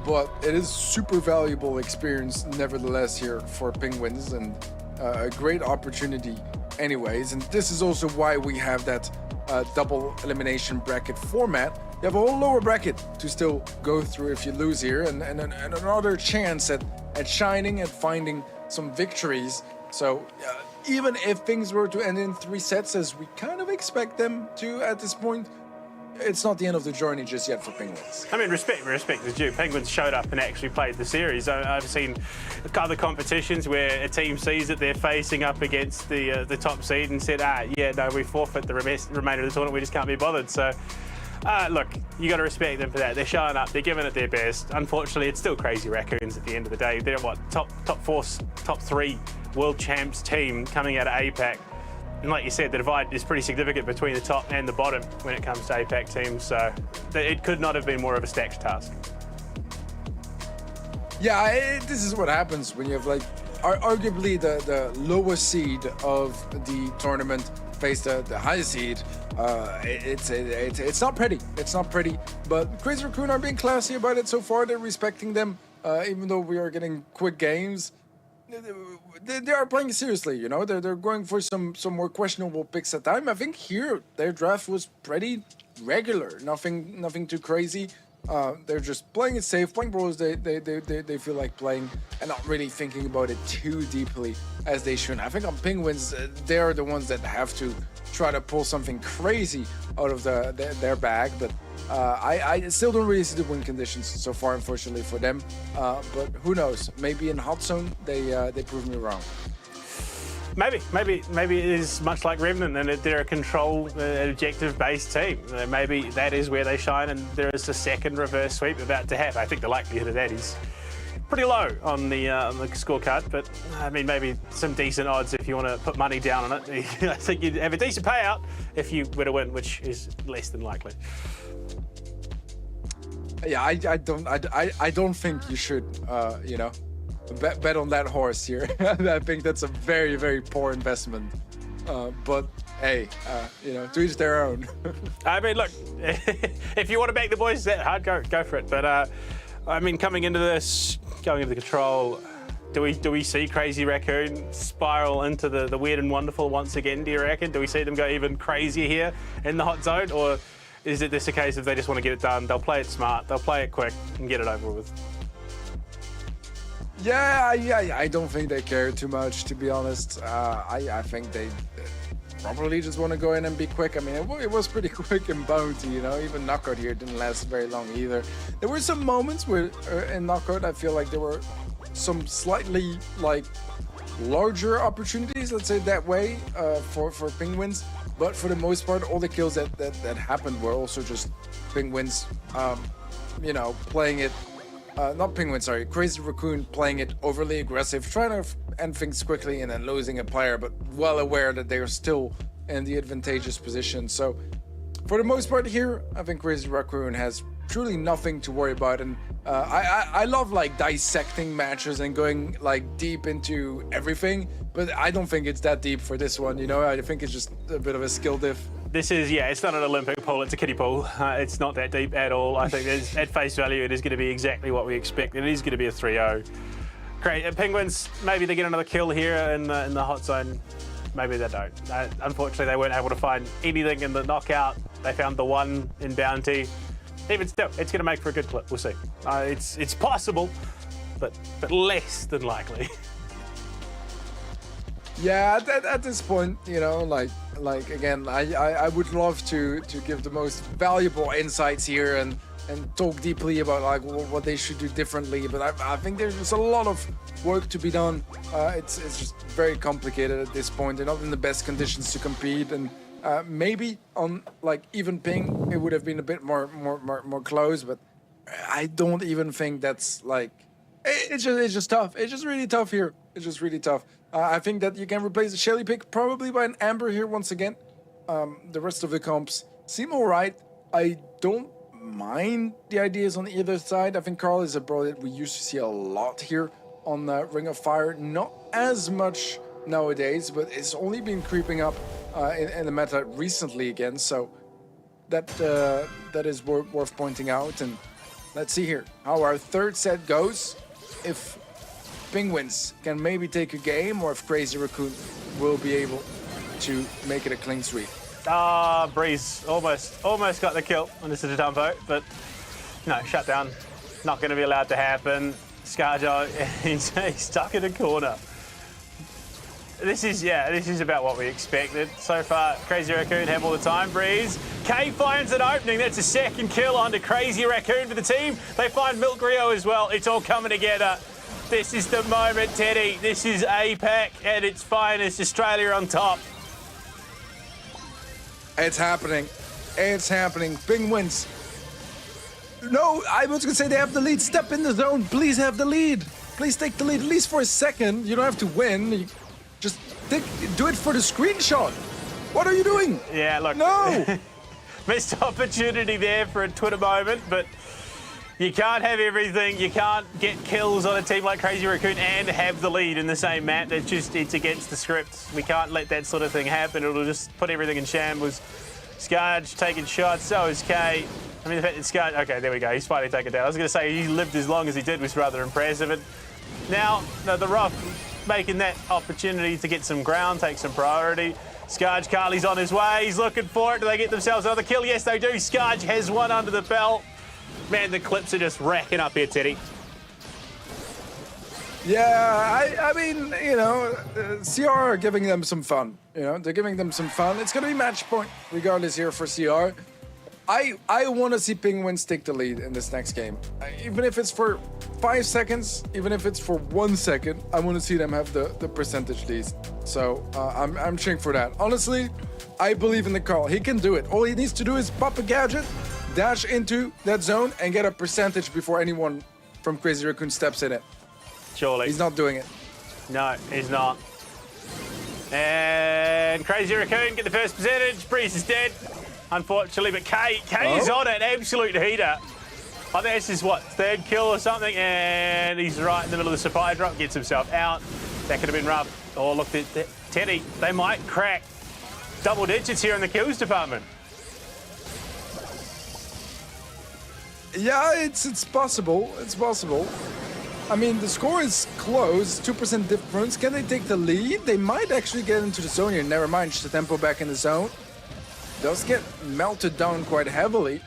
but it is super valuable experience nevertheless here for Penguins, and a great opportunity anyways. And this is also why we have that double elimination bracket format. You have a whole lower bracket to still go through if you lose here, and another chance at shining and finding some victories. So even if things were to end in 3 sets, as we kind of expect them to at this point, it's not the end of the journey just yet for Penguins. I mean, respect is due. Penguins showed up and actually played the series. I've seen other competitions where a team sees that they're facing up against the top seed and said, yeah, no, we forfeit the remainder of the tournament. We just can't be bothered. So, look, you got to respect them for that. They're showing up. They're giving it their best. Unfortunately, it's still Crazy Raccoons at the end of the day. They're what, top 3 world champs team coming out of APAC. And like you said, the divide is pretty significant between the top and the bottom when it comes to APAC teams, so it could not have been more of a stacked task. Yeah, this is what happens when you have like arguably the lowest seed of the tournament face the highest seed. It's not pretty. It's not pretty. But Crazy Raccoon are being classy about it so far. They're respecting them, even though we are getting quick games. They are playing seriously, you know. They're going for some more questionable picks at time. I think here their draft was pretty regular. Nothing too crazy. They're just playing it safe, playing brawls they feel like playing, and not really thinking about it too deeply as they should. I think on Penguins, they are the ones that have to try to pull something crazy out of their bag, but I still don't really see the win conditions so far, unfortunately for them. But who knows? Maybe in hot zone they prove me wrong. Maybe it is much like Remnant and they're a control, objective-based team. Maybe that is where they shine, and there is a second reverse sweep about to happen. I think the likelihood of that is pretty low on the scorecard, but I mean, maybe some decent odds if you want to put money down on it. I think you'd have a decent payout if you were to win, which is less than likely. Yeah, I don't think you should, you know, bet on that horse here. I think that's a very, very poor investment. But hey, you know, to each their own. I mean, look, if you want to back the boys that hard, go for it. But I mean, going into the control, do we see Crazy Raccoon spiral into the weird and wonderful once again? Do you reckon? Do we see them go even crazier here in the hot zone, or is it this a case of they just want to get it done? They'll play it smart, they'll play it quick, and get it over with. Yeah, I don't think they care too much, to be honest. I think they probably just want to go in and be quick. I mean, it was pretty quick and bounty, you know. Even knockout here didn't last very long either. There were some moments where in knockout I feel like there were some slightly like larger opportunities, let's say that way, for Penguins. But for the most part, all the kills that happened were also just Penguins, you know, playing it. Not Penguin, sorry, Crazy Raccoon playing it overly aggressive, trying to end things quickly and then losing a player, but well aware that they are still in the advantageous position. So for the most part here, I think Crazy Raccoon has truly nothing to worry about. And I love like dissecting matches and going like deep into everything, but I don't think it's that deep for this one, you know. I think it's just a bit of a skill diff. This is, yeah, it's not an Olympic pool, it's a kiddie pool. It's not that deep at all. I think at face value, it is going to be exactly what we expect. It is going to be a 3-0. Great. Penguins, maybe they get another kill here in the hot zone. Maybe they don't. Unfortunately, they weren't able to find anything in the knockout. They found the one in bounty. Even still, it's going to make for a good clip. We'll see. It's possible, but less than likely. Yeah, at this point, you know, like again, I would love to give the most valuable insights here and talk deeply about like what they should do differently. But I think there's just a lot of work to be done. It's just very complicated at this point. They're not in the best conditions to compete, and maybe on like even ping, it would have been a bit more close. But I don't even think that's like. It's just tough. It's just really tough here. It's just really tough. I think that you can replace the Shelly pick probably by an Amber here once again. The rest of the comps seem alright. I don't mind the ideas on either side. I think Carl is a bro that we used to see a lot here on Ring of Fire. Not as much nowadays, but it's only been creeping up in the meta recently again. So that is worth pointing out. And let's see here how our third set goes. If Penguins can maybe take a game, or if Crazy Raccoon will be able to make it a clean sweep. Breeze almost got the kill on this is a dumbo, but no, shutdown. Not going to be allowed to happen. Scarjo, he's stuck in a corner. This is about what we expected so far. Crazy Raccoon have all the time. Breeze. K finds an opening. That's a second kill onto Crazy Raccoon for the team. They find Milk Rio as well. It's all coming together. This is the moment, Teddy. This is APAC at its finest. Australia on top. It's happening. It's happening. Penguins. No, I was going to say they have the lead. Step in the zone. Please have the lead. Please take the lead, at least for a second. You don't have to win. Just do it for the screenshot. What are you doing? Yeah, look. No. Missed opportunity there for a Twitter moment, but You can't have everything. You can't get kills on a team like Crazy Raccoon and have the lead in the same map. It's against the script. We can't let that sort of thing happen. It'll just put everything in shambles. Scarge taking shots, so is K. I mean, the fact that Scarge, okay, there we go. He's finally taken down. I was going to say he lived as long as he did was rather impressive. And now, the Rough making that opportunity to get some ground, take some priority. Scarge, Carly's on his way. He's looking for it. Do they get themselves another kill? Yes, they do. Scarge has one under the belt. Man, the clips are just racking up here, Teddy. Yeah, I mean, you know, CR are giving them some fun. You know, they're giving them some fun. It's going to be match point regardless here for CR. I want to see Penguins take the lead in this next game. Even if it's for 5 seconds, even if it's for 1 second, I want to see them have the percentage lead. So I'm cheering for that. Honestly, I believe in the call. He can do it. All he needs to do is pop a gadget, dash into that zone, and get a percentage before anyone from Crazy Raccoon steps in it. Surely. He's not doing it. No, he's not. And Crazy Raccoon get the first percentage. Breeze is dead, unfortunately, but K is on an absolute heater. I think this is what, third kill or something, and he's right in the middle of the supply drop, gets himself out. That could have been rough. Oh, look, Teddy, they might crack double digits here in the kills department. Yeah, it's possible. It's possible. I mean, the score is close, 2% difference. Can they take the lead? They might actually get into the zone here. Never mind, just the tempo back in the zone. Does get melted down quite heavily.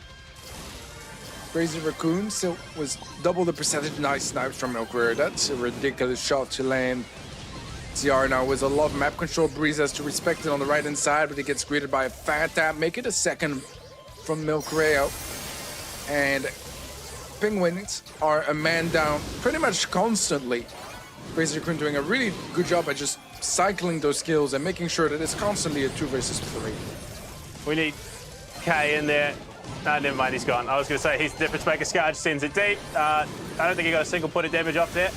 Crazy Raccoon still was double the percentage. Nice snipes from Milkweir. That's a ridiculous shot to land. CR now with a lot of map control. Breeze has to respect it on the right-hand side, but he gets greeted by a fat tap. Make it a second from Milkweir. And Penguins are a man down pretty much constantly. Crazy Raccoon doing a really good job at just cycling those skills and making sure that it's constantly a 2 versus 3. We need K in there. No, never mind, he's gone. I was going to say he's the difference maker. Scarge sends it deep. I don't think he got a single point of damage up there.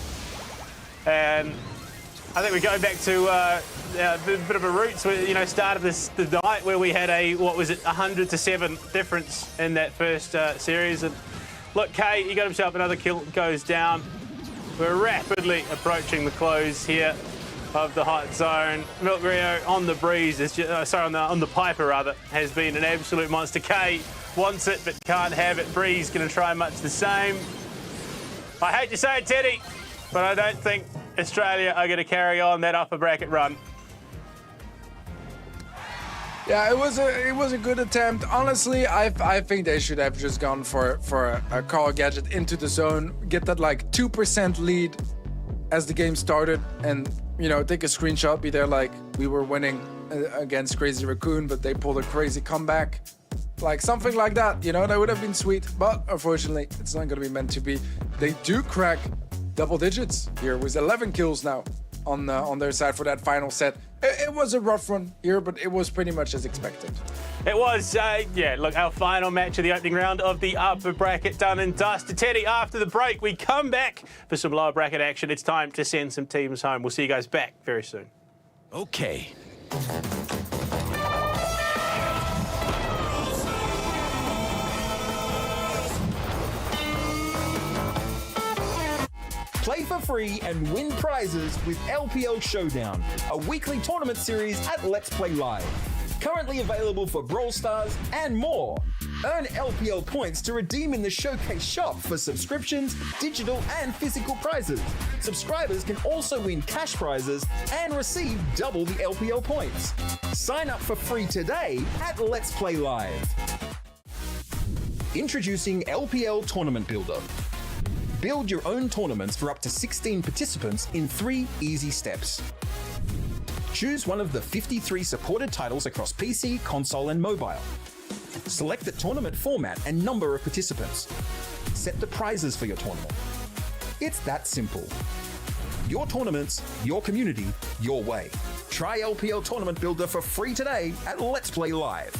And I think we're going back to a bit of a roots. You know, started the night where we had a, what was it, 100 to 7 difference in that first series. And look, K, he got himself another kill, goes down. We're rapidly approaching the close here of the hot zone. Milk Rio on the breeze, is just, on the Piper rather, has been an absolute monster. K wants it but can't have it. Breeze going to try much the same. I hate to say it, Teddy, but I don't think Australia are going to carry on that upper bracket run. Yeah, it was a good attempt. Honestly, I think they should have just gone for a call gadget into the zone, get that like 2% lead as the game started, and you know, take a screenshot, be there like we were winning against Crazy Raccoon, but they pulled a crazy comeback, like something like that. You know, that would have been sweet, but unfortunately, it's not going to be meant to be. They do crack double digits here with 11 kills now on their side for that final set. It was a rough run here, but it was pretty much as expected. It was, yeah, look, our final match of the opening round of the upper bracket done and dusted. Teddy, after the break, we come back for some lower bracket action. It's time to send some teams home. We'll see you guys back very soon. Okay. Play for free and win prizes with LPL Showdown, a weekly tournament series at Let's Play Live. Currently available for Brawl Stars and more. Earn LPL points to redeem in the Showcase shop for subscriptions, digital and physical prizes. Subscribers can also win cash prizes and receive double the LPL points. Sign up for free today at Let's Play Live. Introducing LPL Tournament Builder. Build your own tournaments for up to 16 participants in 3 easy steps. Choose one of the 53 supported titles across PC, console, and mobile. Select the tournament format and number of participants. Set the prizes for your tournament. It's that simple. Your tournaments, your community, your way. Try LPL Tournament Builder for free today at Let's Play Live.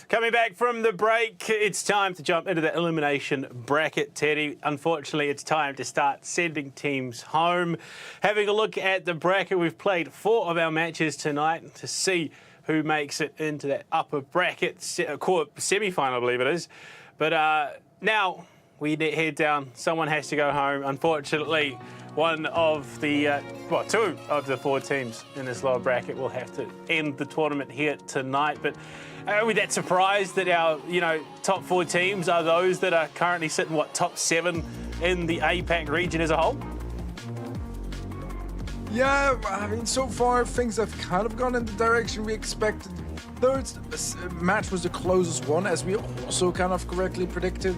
Coming back from the break, it's time to jump into the elimination bracket, Teddy. Unfortunately, it's time to start sending teams home. Having a look at the bracket, we've played 4 of our matches tonight to see who makes it into that upper bracket, semi-final, I believe it is. But now we head down. Someone has to go home. Unfortunately, one of the, 2 of the 4 teams in this lower bracket will have to end the tournament here tonight. But are we that surprised that our, top 4 teams are those that are currently sitting, top 7 in the APAC region as a whole? Yeah, I mean, so far things have kind of gone in the direction we expected. Third match was the closest one, as we also kind of correctly predicted.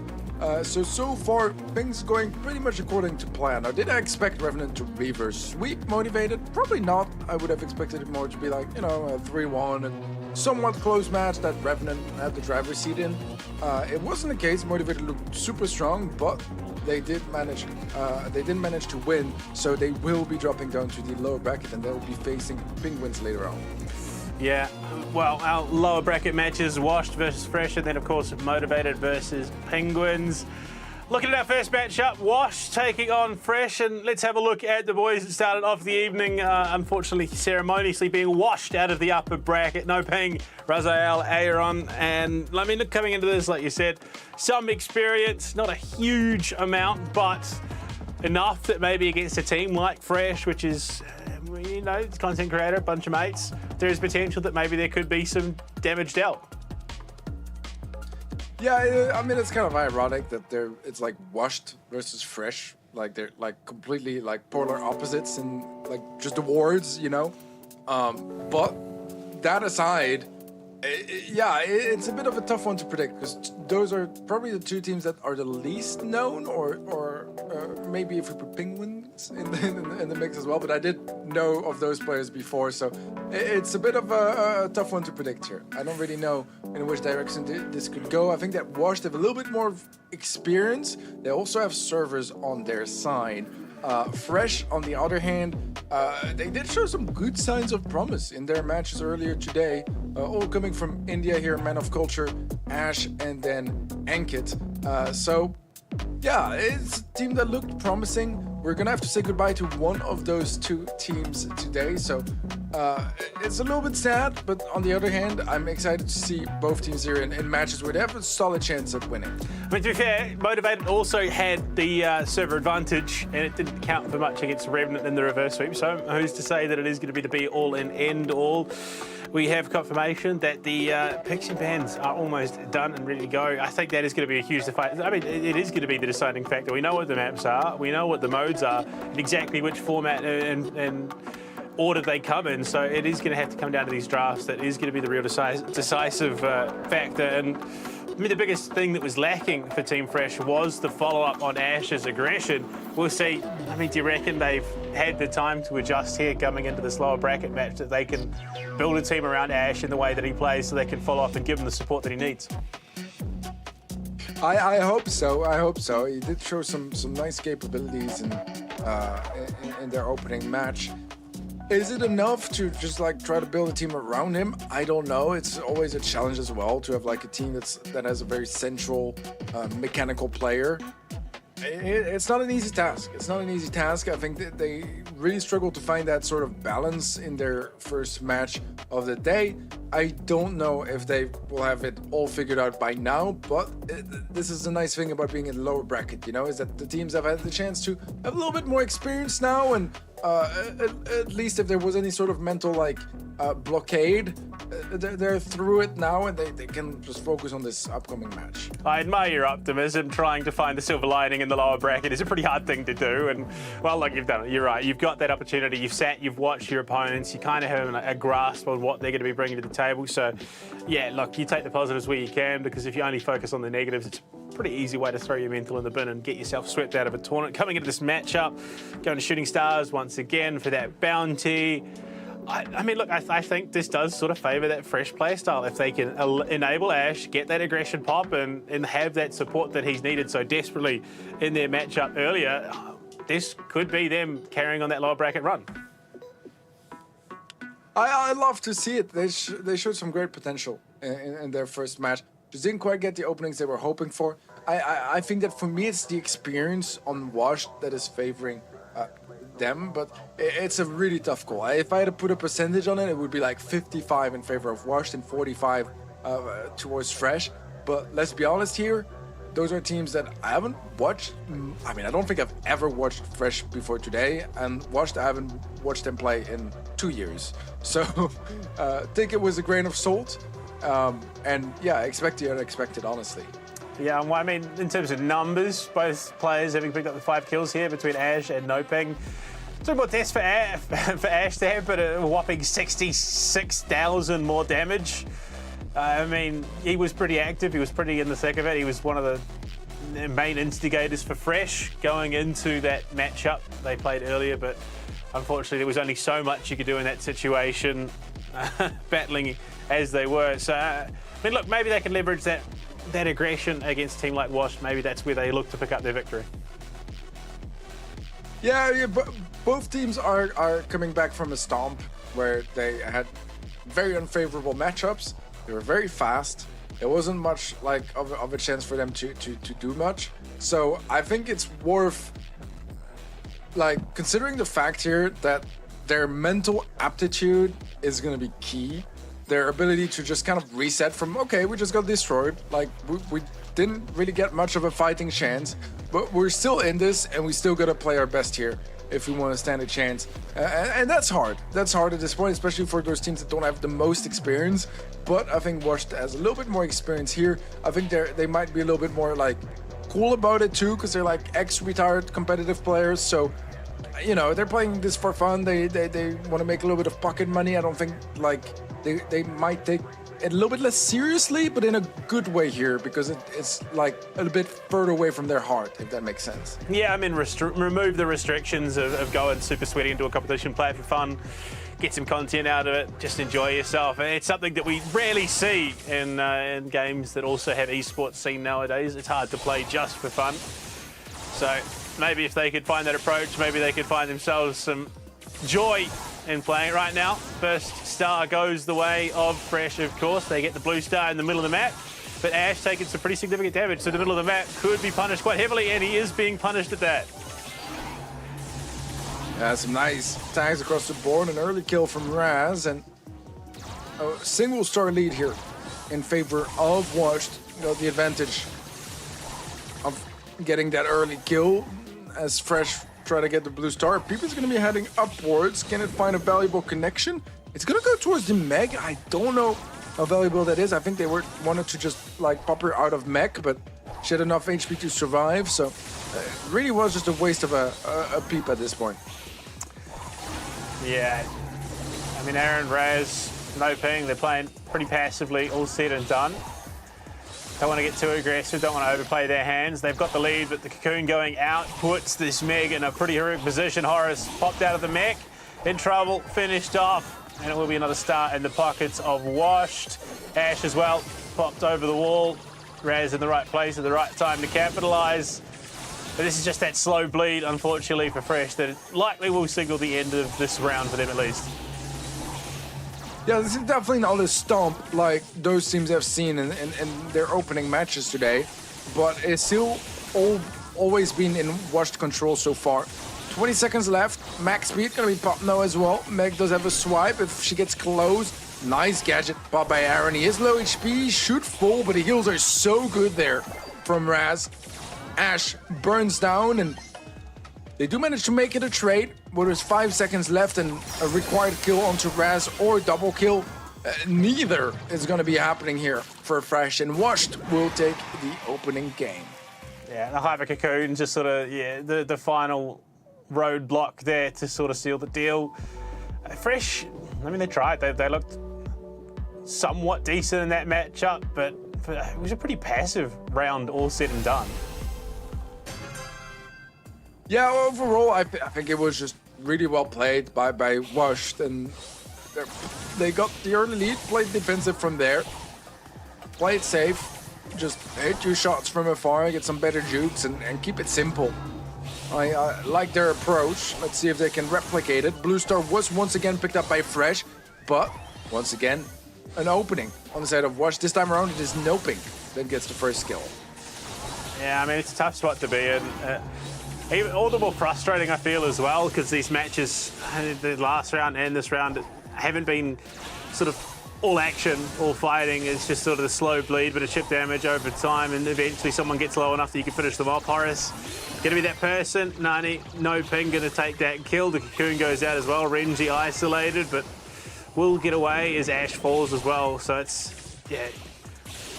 So far, things going pretty much according to plan. Now, did I expect Revenant to reverse sweep motivated? Probably not. I would have expected it more to be like, a 3-1 and somewhat close match that Revenant had the driver's seat in. It wasn't the case. Motivated looked super strong, but they didn't manage to win, so they will be dropping down to the lower bracket and they'll be facing Penguins later on. Yeah, well, our lower bracket matches, Washed versus Fresh, and then, of course, Motivated versus Penguins. Looking at our first matchup, Washed taking on Fresh, and let's have a look at the boys that started off the evening, unfortunately, ceremoniously being washed out of the upper bracket. No Ping, Raziel, Aaron, and I mean, coming into this, like you said, some experience, not a huge amount, but enough that maybe against a team like Fresh, which is, it's content creator, a bunch of mates, there is potential that maybe there could be some damage dealt. Yeah, I mean, it's kind of ironic that it's like Washed versus Fresh, like they're like completely like polar opposites and like just the words, you know. But that aside, it's a bit of a tough one to predict because those are probably the two teams that are the least known, or maybe if we put Penguins in the mix as well. But I did know of those players before, so it's a bit of a tough one to predict here. I don't really know in which direction this could go. I think that Washed have a little bit more experience. They also have servers on their side. Fresh, on the other hand, they did show some good signs of promise in their matches earlier today, all coming from India here, Man of Culture, Ash, and then Ankit. So, yeah, it's a team that looked promising. We're gonna have to say goodbye to one of those two teams today, so it's a little bit sad, but on the other hand, I'm excited to see both teams here in matches where they have a solid chance at winning. I mean, to be fair, Motivated also had the server advantage, and it didn't count for much against Revenant in the reverse sweep, so who's to say that it is going to be the be-all and end-all? We have confirmation that the Pixie bans are almost done and ready to go. I think that is going to be a huge fight. I mean, it is going to be the deciding factor. We know what the maps are, we know what the modes are, and exactly which format and order they come in. So it is going to have to come down to these drafts. That is going to be the real decisive factor. And I mean, the biggest thing that was lacking for Team Fresh was the follow-up on Ash's aggression. We'll see. I mean, do you reckon they've had the time to adjust here coming into this lower bracket match, that they can build a team around Ash in the way that he plays so they can follow up and give him the support that he needs? I hope so. I hope so. He did show some nice capabilities in their opening match. Is it enough to just like try to build a team around him? I don't know. It's always a challenge as well to have like a team that has a very central mechanical player. It's not an easy task. It's not an easy task. I think that they really struggled to find that sort of balance in their first match of the day. I don't know if they will have it all figured out by now, but this is the nice thing about being in the lower bracket, you know, is that the teams have had the chance to have a little bit more experience now, and at least if there was any sort of mental like blockade, they're through it now, and they can just focus on this upcoming match. I admire your optimism. Trying to find the silver lining in the lower bracket is a pretty hard thing to do, and well, look, you've done it. You're right. You've got that opportunity. You've sat, you've watched your opponents. You kind of have a grasp on what they're going to be bringing to the table. So, yeah, look, you take the positives where you can, because if you only focus on the negatives, it's a pretty easy way to throw your mental in the bin and get yourself swept out of a tournament. Coming into this matchup, going to Shooting Stars once again for that bounty. I mean, look, I think this does sort of favour that Fresh play style. If they can enable Ash, get that aggression pop, and have that support that he's needed so desperately in their matchup earlier, this could be them carrying on that lower bracket run. I love to see it. They showed some great potential in their first match. Just didn't quite get the openings they were hoping for. I think that for me, it's the experience on Washed that is favouring them, but it's a really tough call. If I had to put a percentage on it, it would be like 55 in favor of Washed and 45 towards Fresh. But let's be honest here, those are teams that I haven't watched. I mean, I don't think I've ever watched Fresh before today, and Washed, I haven't watched them play in 2 years. So take it with a grain of salt, and yeah, expect the unexpected, honestly. Yeah, well, I mean, in terms of numbers, both players having picked up the 5 kills here between Ash and Noping. It's a more test for Ash there, but a whopping 66,000 more damage. I mean, he was pretty active. He was pretty in the thick of it. He was one of the main instigators for Fresh going into that matchup they played earlier, but unfortunately there was only so much you could do in that situation, battling as they were. So, I mean, look, maybe they can leverage that aggression against a team like Wash. Maybe that's where they look to pick up their victory. Yeah, but both teams are coming back from a stomp where they had very unfavorable matchups. They were very fast. There wasn't much like of a chance for them to do much. So I think it's worth like considering the fact here that their mental aptitude is going to be key. Their ability to just kind of reset from, okay, we just got destroyed. Like, we didn't really get much of a fighting chance, but we're still in this, and we still got to play our best here if we want to stand a chance. And that's hard. That's hard at this point, especially for those teams that don't have the most experience. But I think Washed has a little bit more experience here. I think they might be a little bit more, like, cool about it too, because they're like ex-retired competitive players. So, you know, they're playing this for fun. They want to make a little bit of pocket money. I don't think like they might take it a little bit less seriously, but in a good way here, because it's like a little bit further away from their heart, if that makes sense. Yeah, I mean, remove the restrictions of going super sweaty into a competition, play it for fun, get some content out of it, just enjoy yourself. It's something that we rarely see in games that also have esports scene nowadays. It's hard to play just for fun. So maybe if they could find that approach, maybe they could find themselves some joy in playing it right now. First star goes the way of Fresh, of course. They get the blue star in the middle of the map, but Ash taking some pretty significant damage, so the middle of the map could be punished quite heavily, and he is being punished at that. Yeah, some nice tags across the board. An early kill from Raz, and a single star lead here in favor of Washed. You know, the advantage of getting that early kill as Fresh try to get the blue star. People's going to be heading upwards. Can it find a valuable connection? It's going to go towards the Meg. I don't know how valuable that is. I think they wanted to just like pop her out of mech, but she had enough HP to survive. So it really was just a waste of a peep at this point. Yeah, I mean, Aaron, Raz, no ping. They're playing pretty passively, all said and done. Don't want to get too aggressive, don't want to overplay their hands. They've got the lead, but the Cocoon going out puts this Meg in a pretty heroic position. Horus popped out of the mech, in trouble, finished off, and it will be another star in the pockets of Washed. Ash as well, popped over the wall. Raz in the right place at the right time to capitalise. But this is just that slow bleed, unfortunately, for Fresh, that likely will signal the end of this round for them at least. Yeah, this is definitely not a stomp like those teams have seen in their opening matches today, but it's still always been in Washed control so far. 20 seconds left, max speed gonna be popped now as well. Meg does have a swipe if she gets close. Nice gadget popped by Aaron. He is low HP, should fall, but the heals are so good there from Raz. Ash burns down, and they do manage to make it a trade, where there's 5 seconds left and a required kill onto Raz or double kill. Neither is going to be happening here for Fresh, and Washed will take the opening game. Yeah, the Hyper Cocoon just sort of, yeah, the final roadblock there to sort of seal the deal. Fresh, I mean, they tried. They looked somewhat decent in that matchup, but it was a pretty passive round all said and done. Yeah, overall, I think it was just really well played by Washed, and they got the early lead, played defensive from there, played safe, just hit your shots from afar, get some better jukes, and keep it simple. I like their approach. Let's see if they can replicate it. Blue Star was once again picked up by Fresh, but once again, an opening on the side of Washed. This time around, it is no pink that gets the first kill. Yeah, I mean, it's a tough spot to be in. Even all the more frustrating, I feel, as well, because these matches, the last round and this round, haven't been sort of all action, all fighting. It's just sort of the slow bleed, but a chip damage over time, and eventually someone gets low enough that you can finish them off. Horus, gonna be that person. Nani, no ping, gonna take that kill. The Cocoon goes out as well. Renji isolated, but will get away as Ash falls as well. So it's, yeah,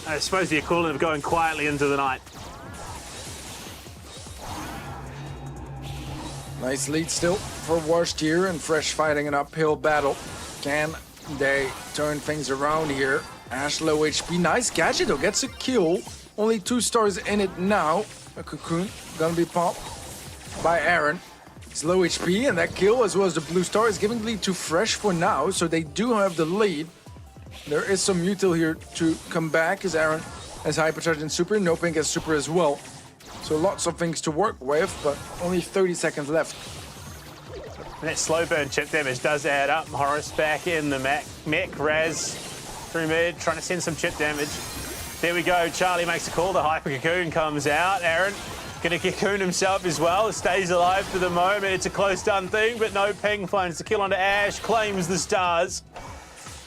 I suppose the equivalent of going quietly into the night. Nice lead still for Washed here, and Fresh fighting an uphill battle. Can they turn things around here? Ash low HP, nice gadget though, gets a kill. Only 2 stars in it now. A Cocoon gonna be popped by Aaron. It's low HP, and that kill as well as the blue star is giving the lead to Fresh for now, so they do have the lead. There is some util here to come back as Aaron has hypercharged and super, no pink has super as well. So lots of things to work with, but only 30 seconds left. And that slow burn chip damage does add up. Horus back in the mech. Raz through mid, trying to send some chip damage. There we go, Charlie makes a call. The Hyper Cocoon comes out. Aaron gonna cocoon himself as well. Stays alive for the moment. It's a close done thing, but no ping, finds the kill onto Ash, claims the stars.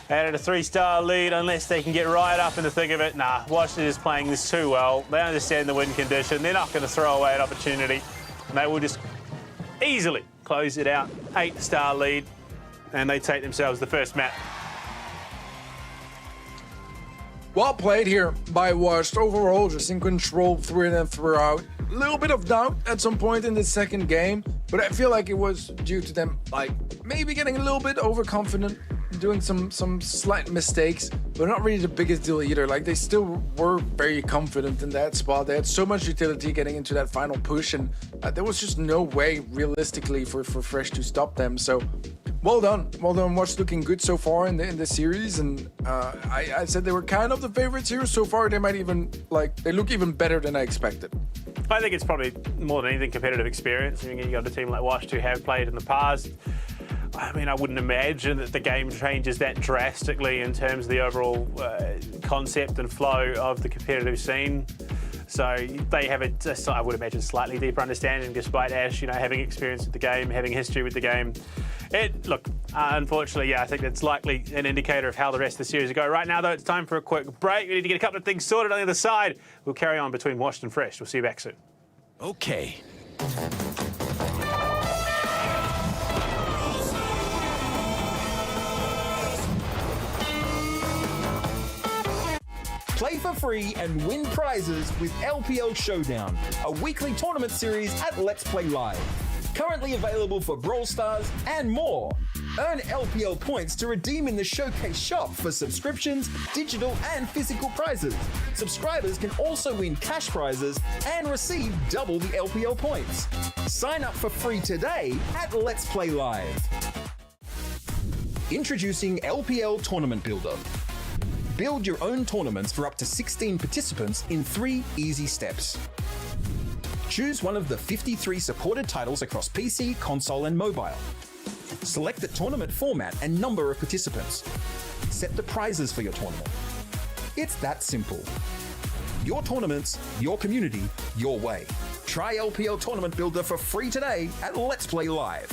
And at a 3-star lead, unless they can get right up in the thick of it. Nah, Washington is playing this too well. They understand the win condition. They're not going to throw away an opportunity. And they will just easily close it out. 8-star lead, and they take themselves the first map. Well played here by Washed. Overall, just in control through and throughout. A little bit of doubt at some point in the second game, but I feel like it was due to them like maybe getting a little bit overconfident, doing some slight mistakes, but not really the biggest deal either. Like, they still were very confident in that spot. They had so much utility getting into that final push, and there was just no way realistically for Fresh to stop them. So well done. Watch looking good so far in the series, and I said they were kind of the favorites here so far. They might even they look even better than I expected. I think it's probably more than anything competitive experience. I mean, you got a team like Wash who have played in the past. I mean, I wouldn't imagine that the game changes that drastically in terms of the overall concept and flow of the competitive scene. So they have I would imagine, slightly deeper understanding, despite Ash, having experience with the game, having history with the game. Unfortunately, yeah, I think that's likely an indicator of how the rest of the series will go. Right now, though, it's time for a quick break. We need to get a couple of things sorted on the other side. We'll carry on between Washed and Fresh. We'll see you back soon. Okay. Play for free and win prizes with LPL Showdown, a weekly tournament series at Let's Play Live. Currently available for Brawl Stars and more. Earn LPL points to redeem in the Showcase shop for subscriptions, digital and physical prizes. Subscribers can also win cash prizes and receive double the LPL points. Sign up for free today at Let's Play Live. Introducing LPL Tournament Builder. Build your own tournaments for up to 16 participants in 3 easy steps. Choose one of the 53 supported titles across PC, console, and mobile. Select the tournament format and number of participants. Set the prizes for your tournament. It's that simple. Your tournaments, your community, your way. Try LPL Tournament Builder for free today at Let's Play Live.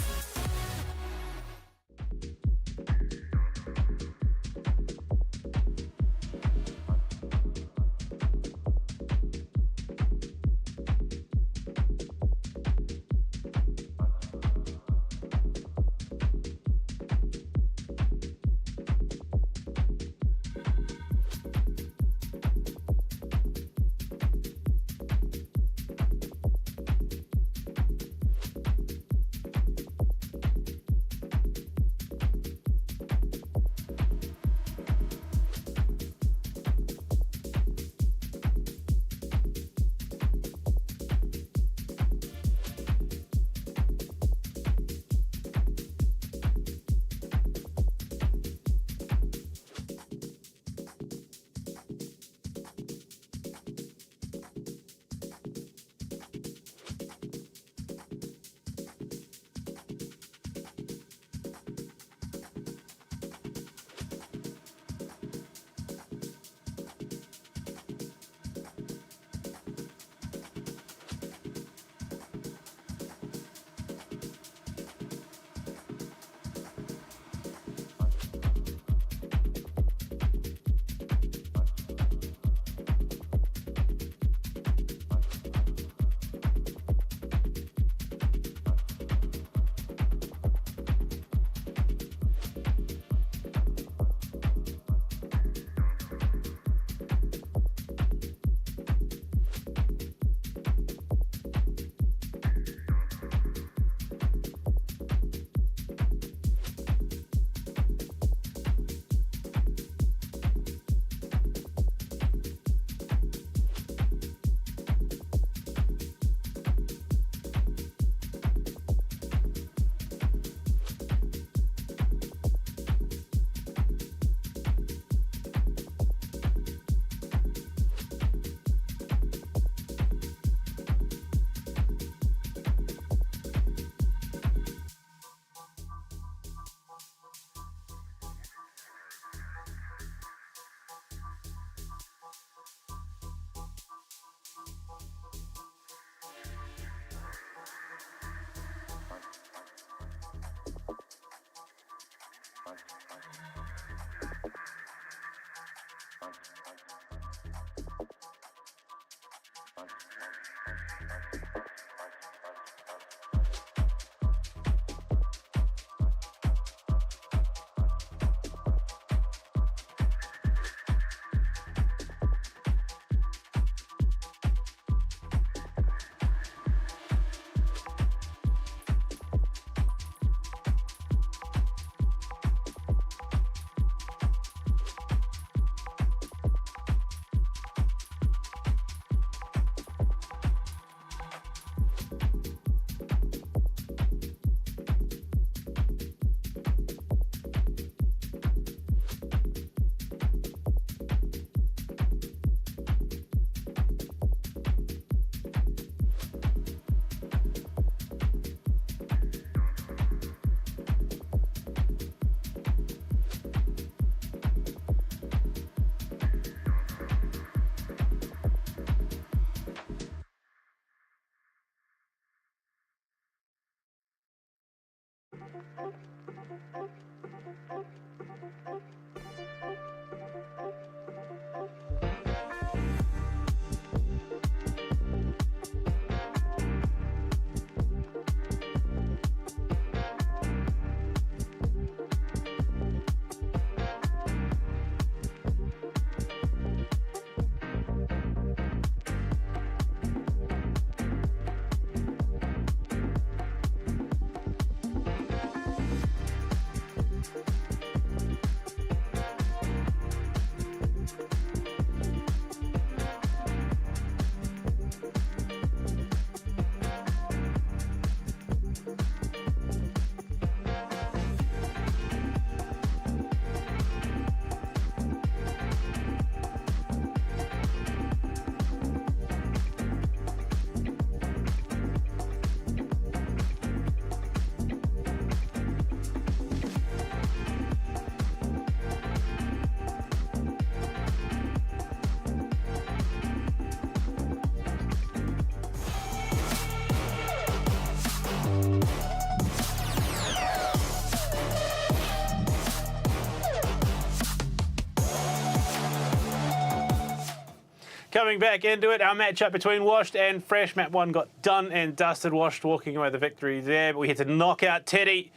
Coming back into it, our matchup between Washed and Fresh. Map 1 got done and dusted. Washed walking away with the victory there, but we had to knock out Teddy.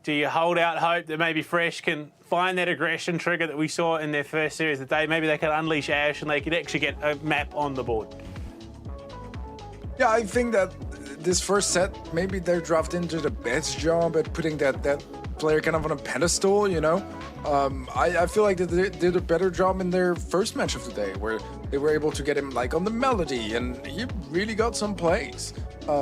Do you hold out hope that maybe Fresh can find that aggression trigger that we saw in their first series of the day? Maybe they can unleash Ash and they could actually get a map on the board. Yeah, I think that this first set, maybe they're drafted into the best job at putting that player kind of on a pedestal, you know? I feel like they did a better job in their first match of the day, where they were able to get him like on the melody, and he really got some plays.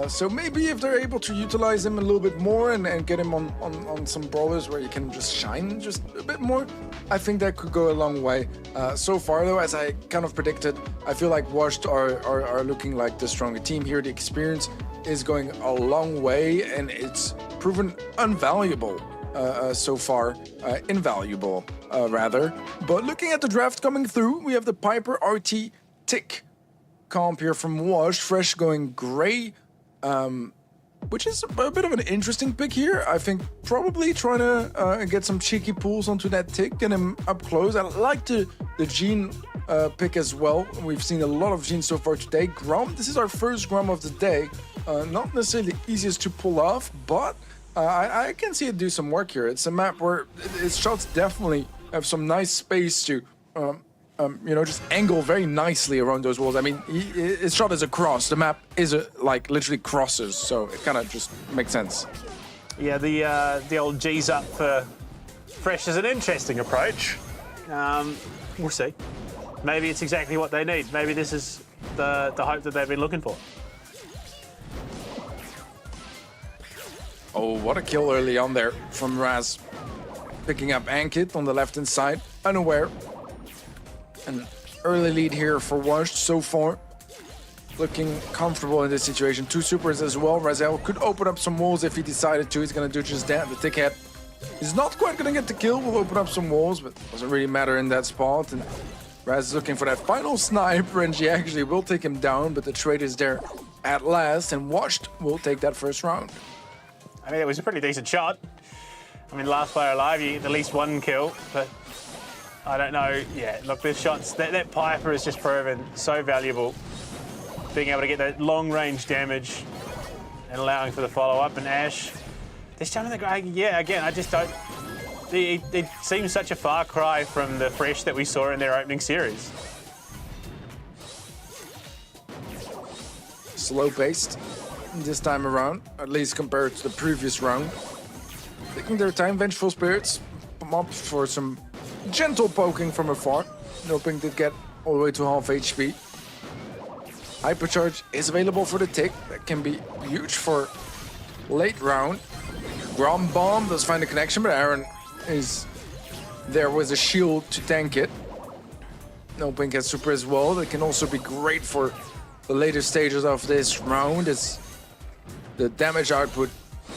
So maybe if they're able to utilize him a little bit more and get him on some brawlers where you can just shine just a bit more, I think that could go a long way. So far though, as I kind of predicted, I feel like Washed are looking like the stronger team here. The experience is going a long way, and it's proven invaluable so far. Invaluable, rather. But looking at the draft coming through, we have the Piper RT Tick comp here from Washed. Fresh going Gray, which is a bit of an interesting pick here. I think probably trying to get some cheeky pulls onto that Tick, get him up close. I like the Gene pick as well. We've seen a lot of Gene so far today. Grom, this is our first Grom of the day. Not necessarily the easiest to pull off, but I can see it do some work here. It's a map where its shots definitely have some nice space to, you know, just angle very nicely around those walls. I mean, his shot is across. The map is like literally crosses, so it kind of just makes sense. Yeah, the old G's up for Fresh is an interesting approach. We'll see. Maybe it's exactly what they need. Maybe this is the hope that they've been looking for. Oh, what a kill early on there from Raz. Picking up Ankit on the left-hand side, unaware. An early lead here for Washed so far. Looking comfortable in this situation. 2 supers as well. Razel could open up some walls if he decided to. He's going to do just that. The Tickhead is not quite going to get the kill. Will open up some walls, but doesn't really matter in that spot. And Raz is looking for that final sniper, and she actually will take him down, but the trade is there at last, and Washed will take that first round. I mean, it was a pretty decent shot. I mean, last player alive, you get at least 1 kill, but I don't know. Yeah, look, this shots, that Piper has just proven so valuable. Being able to get that long-range damage and allowing for the follow-up. And Ash, this time of the guy, yeah, again, I just don't. It seems such a far cry from the Fresh that we saw in their opening series. Slow-paced this time around, at least compared to the previous round. Taking their time, Vengeful Spirits up for some gentle poking from afar. Hoping to get all the way to half HP. Hypercharge is available for the Tick. That can be huge for late round. Grom Bomb does find a connection, but Aaron is there with a shield to tank it. No Pink has super as well. That can also be great for the later stages of this round. As the damage output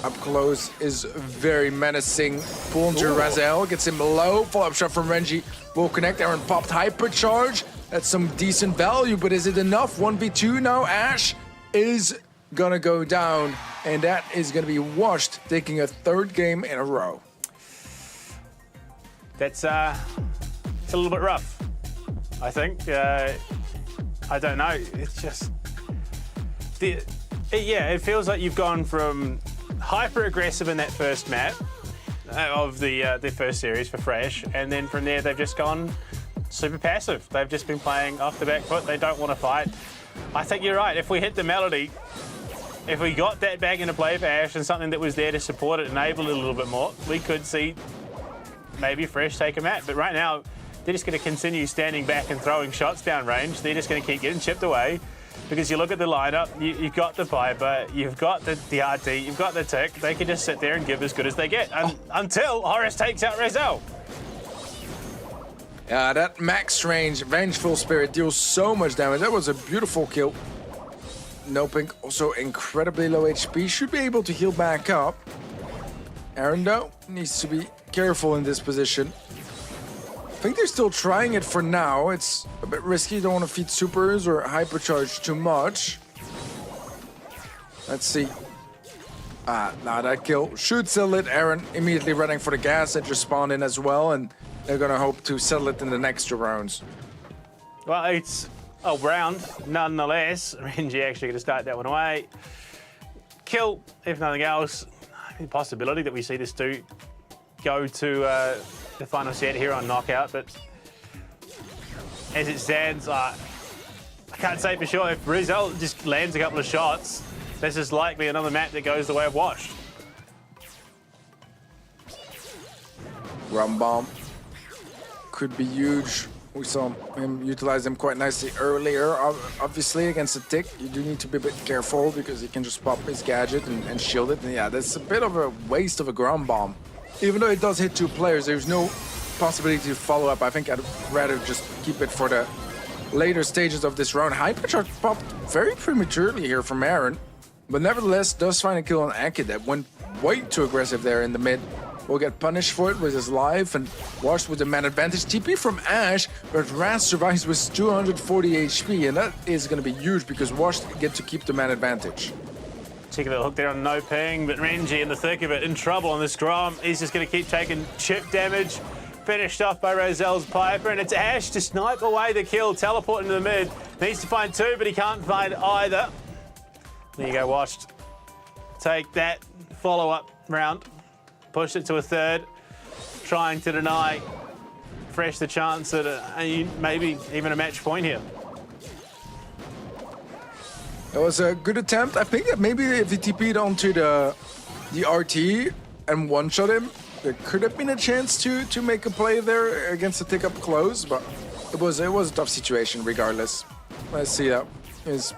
up close is very menacing. Pull into Razel, gets him low. Follow-up shot from Renji will connect. Aaron popped Hypercharge. That's some decent value, but is it enough? 1v2 now. Ash is gonna go down, and that is gonna be Washed taking a third game in a row. That's it's a little bit rough, I think. I don't know. It's just it feels like you've gone from hyper aggressive in that first map of their first series for Fresh, and then from there they've just gone super passive. They've just been playing off the back foot. They don't want to fight. I think you're right. If we hit the melody, if we got that back into play for Ash and something that was there to support it, enable it a little bit more, we could see maybe Fresh take a map. But right now, they're just going to continue standing back and throwing shots down range. They're just going to keep getting chipped away. Because you look at the lineup, you've got the Piper, you've got the RT, you've got the Tick. They can just sit there and give as good as they get until Horus takes out Rezel. Yeah, that max range Vengeful Spirit deals so much damage. That was a beautiful kill. No Pink, also incredibly low HP. Should be able to heal back up. Aaron, though, needs to be careful in this position. I think they're still trying it for now. It's a bit risky. You don't want to feed supers or hypercharge too much. Let's see. Now that kill should settle it. Aaron immediately running for the gas that just spawned in as well, and they're going to hope to settle it in the next two rounds. Well, it's a round nonetheless. Renji actually going to start that one away. Kill, if nothing else. The possibility that we see this two go to the final set here on Knockout, but as it stands, I can't say for sure. If Rizal just lands a couple of shots, this is likely another map that goes the way of Washed. Rum Bomb could be huge. We saw him utilize them quite nicely earlier. Obviously, against the Tick, you do need to be a bit careful because he can just pop his gadget and shield it. And yeah, that's a bit of a waste of a Ground Bomb. Even though it does hit two players, there's no possibility to follow up. I think I'd rather just keep it for the later stages of this round. Hypercharge popped very prematurely here from Aaron, but nevertheless does find a kill on Akid that went way too aggressive there in the mid. Will get punished for it with his life and Washed with the man advantage. TP from Ash, but Raz survives with 240 HP, and that is going to be huge because Washed get to keep the man advantage. Check a little hook there on no ping, but Renji in the thick of it, in trouble on this Grom. He's just going to keep taking chip damage. Finished off by Rozel's Piper, and it's Ash to snipe away the kill, teleport into the mid. Needs to find two, but he can't find either. There you go, Washed. Take that follow-up round. Push it to a third, trying to deny Fresh the chance at maybe even a match point here. It was a good attempt. I think that maybe if he TP'd onto the RT and one-shot him, there could have been a chance to make a play there against the Tick up close, but it was a tough situation regardless. Let's see that.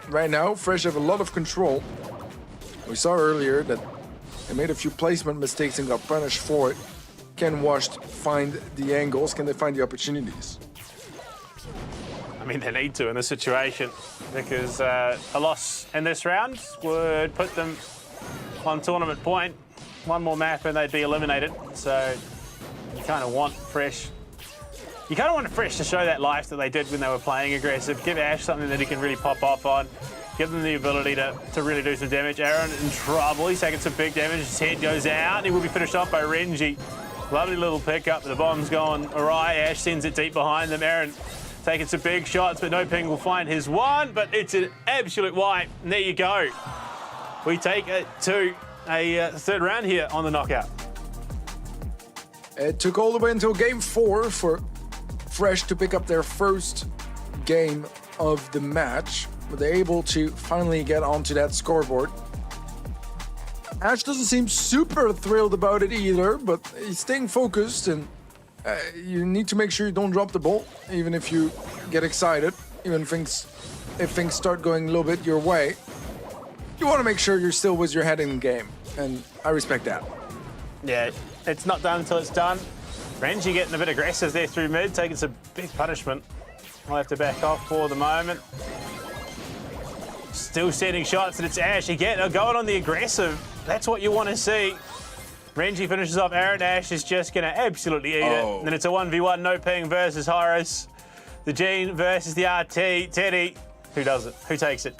Right now, Fresh have a lot of control. We saw earlier that they made a few placement mistakes and got punished for it. Can Washed find the angles? Can they find the opportunities? I mean, they need to in this situation because a loss in this round would put them on tournament point. One more map and they'd be eliminated. So you kind of want Fresh. You kind of want Fresh to show that life that they did when they were playing aggressive. Give Ash something that he can really pop off on. Give them the ability to really do some damage. Aaron in trouble. He's taking some big damage. His head goes out. And he will be finished off by Renji. Lovely little pickup. The bomb's going awry. Ash sends it deep behind them. Aaron taking some big shots, but no ping will find his one. But it's an absolute wipe. And there you go. We take it to a third round here on the Knockout. It took all the way until game 4 for Fresh to pick up their first game of the match. But they're able to finally get onto that scoreboard. Ash doesn't seem super thrilled about it either, but he's staying focused, and you need to make sure you don't drop the ball, even if you get excited, even if things start going a little bit your way. You want to make sure you're still with your head in the game, and I respect that. Yeah, it's not done until it's done. Renji getting a bit aggressive there through mid, taking some big punishment. I'll have to back off for the moment. Still sending shots, and it's Ash again, going on the aggressive. That's what you want to see. Renji finishes off Aaron. Ash is just going to absolutely eat it. And it's a 1v1, no ping versus Horus. The Gene versus the RT. Teddy, who does it? Who takes it?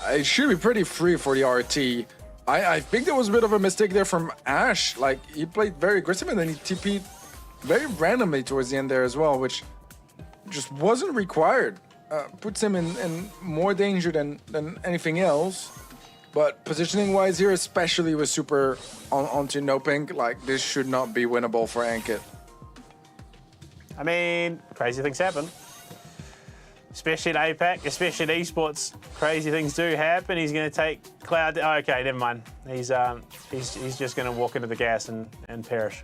it should be pretty free for the RT. I think there was a bit of a mistake there from Ash. Like, he played very aggressive and then he TP'd very randomly towards the end there as well, which just wasn't required. Puts him in more danger than anything else. But positioning-wise here, especially with Super onto No Pink, like, this should not be winnable for Ankit. I mean, crazy things happen. Especially in APAC, especially in Esports, crazy things do happen. He's going to take Cloud. Oh, okay, never mind. He's just going to walk into the gas and perish.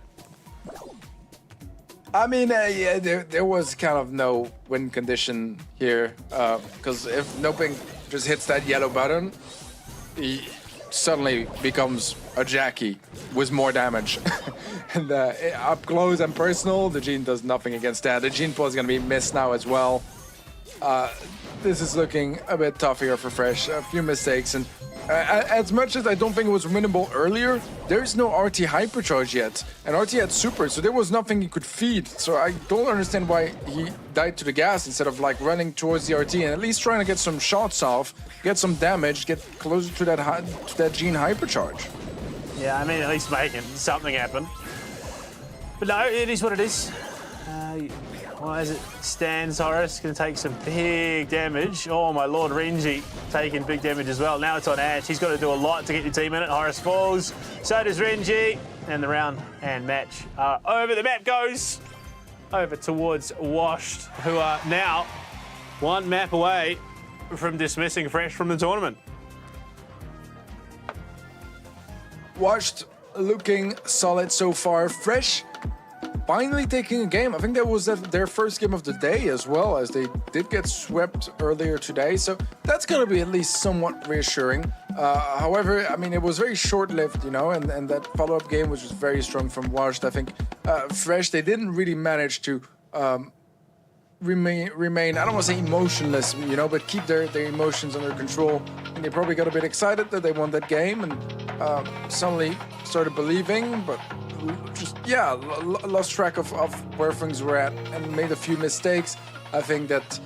I mean, yeah, there was kind of no win condition here, because if Noping just hits that yellow button, he suddenly becomes a Jackie with more damage. And up close and personal, the Gene does nothing against that. The Gene pull is going to be missed now as well. This is looking a bit tough here for Fresh. A few mistakes, and as much as I don't think it was winnable earlier, there is no RT hypercharge yet, and RT had super, so there was nothing he could feed. So I don't understand why he died to the gas instead of like running towards the RT and at least trying to get some shots off, get some damage, get closer to that Gene hypercharge. Yeah, I mean, at least making something happen. But no, it is what it is. Well, as it stands, Horace going to take some big damage. Oh, my Lord, Renji taking big damage as well. Now it's on Ash. He's got to do a lot to get your team in it. Horace falls. So does Renji. And the round and match are over. The map goes over towards Washed, who are now one map away from dismissing Fresh from the tournament. Washed looking solid so far. Fresh finally taking a game. I think that was their first game of the day as well, as they did get swept earlier today. So that's going to be at least somewhat reassuring. However, I mean, it was very short-lived, you know, and that follow-up game was just very strong from Washed. I think Fresh, they didn't really manage to remain, I don't want to say emotionless, you know, but keep their emotions under control. And they probably got a bit excited that they won that game and suddenly started believing, but just, yeah, lost track of where things were at and made a few mistakes. I think that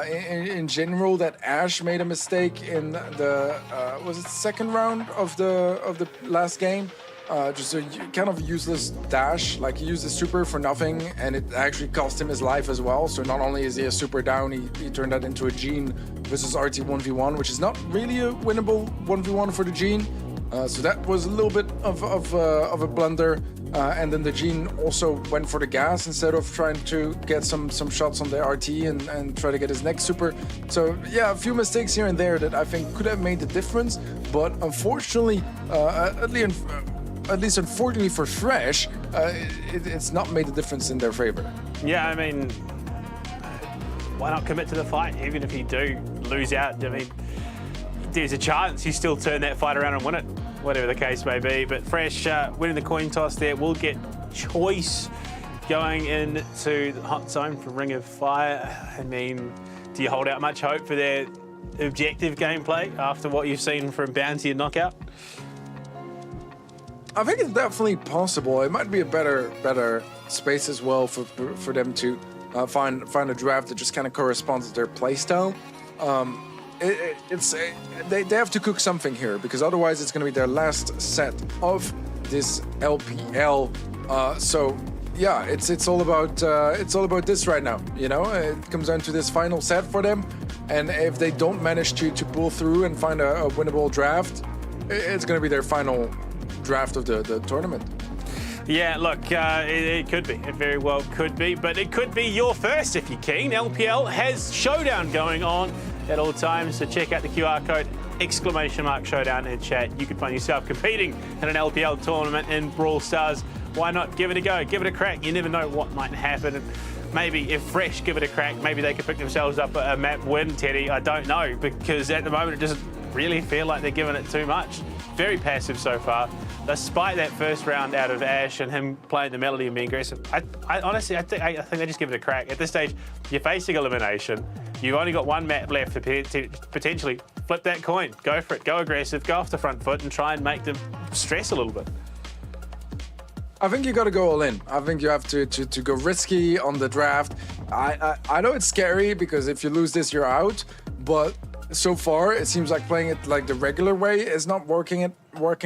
in general that Ash made a mistake in the was it second round of the last game. Just a kind of useless dash, like he used a super for nothing and it actually cost him his life as well. So not only is he a super down, he turned that into a Gene versus RT 1v1, which is not really a winnable 1v1 for the Gene. So that was a little bit of a blunder. And then the Gene also went for the gas instead of trying to get some shots on the RT and try to get his next super. So yeah, a few mistakes here and there that I think could have made the difference. But unfortunately, at least unfortunately for Fresh, it's not made the difference in their favor. Yeah, I mean, why not commit to the fight? Even if you do lose out, I mean, there's a chance you still turn that fight around and win it, whatever the case may be. But Fresh winning the coin toss there will get choice going into the hot zone for Ring of Fire. I mean, do you hold out much hope for their objective gameplay after what you've seen from Bounty and Knockout? I think it's definitely possible. It might be a better space as well for them to find a draft that just kind of corresponds to their playstyle. They have to cook something here, because otherwise it's going to be their last set of this LPL. So yeah, it's all about this right now. You know, it comes down to this final set for them, and if they don't manage to pull through and find a winnable draft, it's going to be their final draft of the tournament. Yeah, look, it could be. It very well could be, but it could be your first if you're keen. LPL has Showdown going on at all times, so check out the QR code, !Showdown in chat. You could find yourself competing in an LPL tournament in Brawl Stars. Why not give it a go? Give it a crack. You never know what might happen. Maybe if Fresh give it a crack, maybe they could pick themselves up a map win, Teddy. I don't know, because at the moment it doesn't really feel like they're giving it too much. Very passive so far, despite that first round out of Ash and him playing the melody and being aggressive. I honestly think they just give it a crack. At this stage, you're facing elimination. You've only got one map left to potentially flip that coin. Go for it. Go aggressive. Go off the front foot and try and make them stress a little bit. I think you got to go all in. I think you have to go risky on the draft. I know it's scary because if you lose this, you're out. But so far, it seems like playing it like the regular way is not working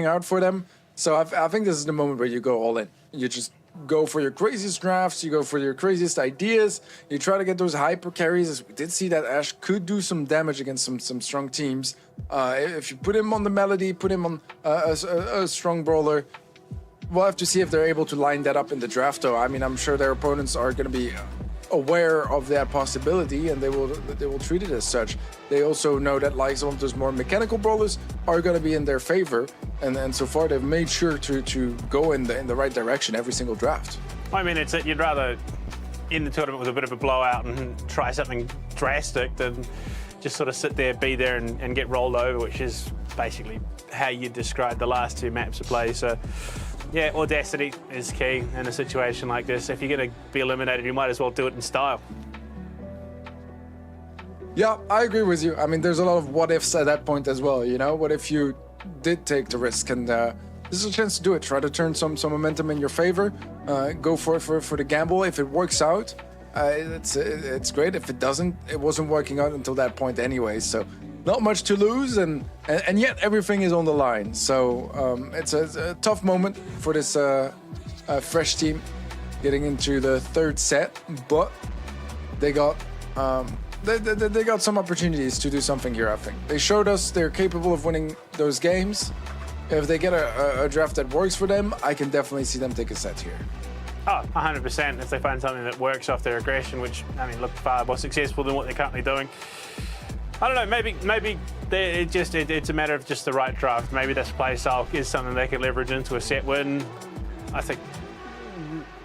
out for them. So I think this is the moment where you go all in. You just go for your craziest drafts. You go for your craziest ideas. You try to get those hyper carries. As we did see that Ashe could do some damage against some strong teams. If you put him on the Melody, put him on a strong brawler. We'll have to see if they're able to line that up in the draft, though. I mean, I'm sure their opponents are going to be aware of that possibility, and they will treat it as such. They also know that like some of those more mechanical brawlers are going to be in their favor, and so far they've made sure to go in the right direction every single draft. I mean, you'd rather in the tournament with a bit of a blowout and try something drastic than just sort of sit there, be there, and get rolled over, which is basically how you describe the last two maps of play. So, yeah, audacity is key in a situation like this. If you're going to be eliminated, you might as well do it in style. Yeah, I agree with you. I mean, there's a lot of what ifs at that point as well. You know, what if you did take the risk, and this is a chance to do it. Try to turn some momentum in your favor. Go for the gamble. If it works out, it's great. If it doesn't, it wasn't working out until that point anyway. So not much to lose, and yet everything is on the line. So it's a tough moment for this fresh team getting into the third set, but they got they got some opportunities to do something here. I think they showed us they're capable of winning those games. If they get a draft that works for them, I can definitely see them take a set here. Oh, 100%. If they find something that works off their aggression, which, I mean, look far more successful than what they're currently doing. I don't know, maybe it's a matter of just the right draft. Maybe this play style is something they can leverage into a set win. I think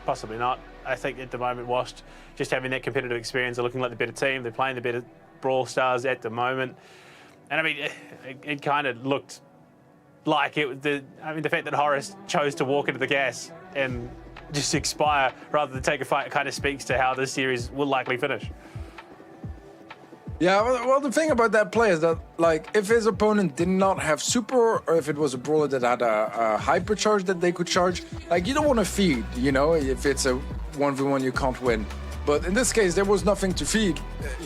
possibly not. I think at the moment, Washed just having that competitive experience, they're looking like the better team. They're playing the better Brawl Stars at the moment. And I mean, it kind of looked like it was the fact that Horace chose to walk into the gas and just expire rather than take a fight kind of speaks to how this series will likely finish. Yeah, well, the thing about that play is that, like, if his opponent did not have super, or if it was a brawler that had a hypercharge that they could charge, like, you don't want to feed, you know, if it's a 1v1 you can't win. But in this case, there was nothing to feed.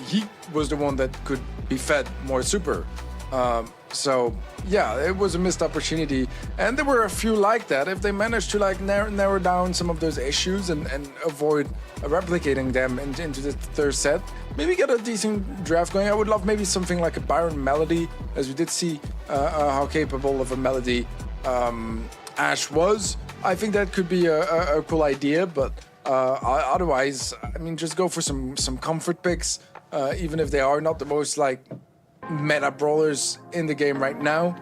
He was the one that could be fed more super. So, yeah, it was a missed opportunity. And there were a few like that. If they managed to, like, narrow down some of those issues and avoid replicating them into the third set, maybe get a decent draft going. I would love maybe something like a Byron Melody, as we did see how capable of a Melody Ashe was. I think that could be a cool idea, but otherwise, I mean, just go for some comfort picks, even if they are not the most, like, meta brawlers in the game right now.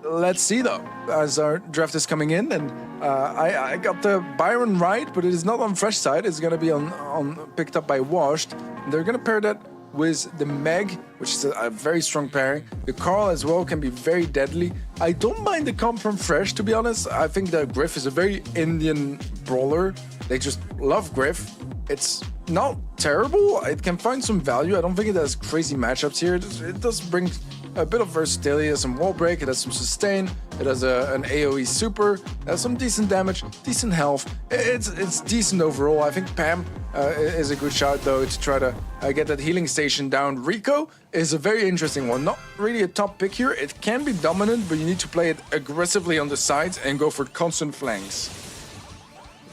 Let's see though, as our draft is coming in, and I got the Byron right, but it is not on Fresh side. It's gonna be on picked up by Washed. They're gonna pair that with the Meg, which is a very strong pairing. The Carl as well can be very deadly. I don't mind the comp from Fresh, to be honest. I think the Griff is a very Indian brawler. They just love Griff. It's not terrible. It can find some value. I don't think it has crazy matchups here. It does bring a bit of versatility. It has some wall break. It has some sustain. It has an AoE super. It has some decent damage, decent health. It's decent overall. I think Pam is a good shot, though, to try to get that healing station down. Rico is a very interesting one. Not really a top pick here. It can be dominant, but you need to play it aggressively on the sides and go for constant flanks.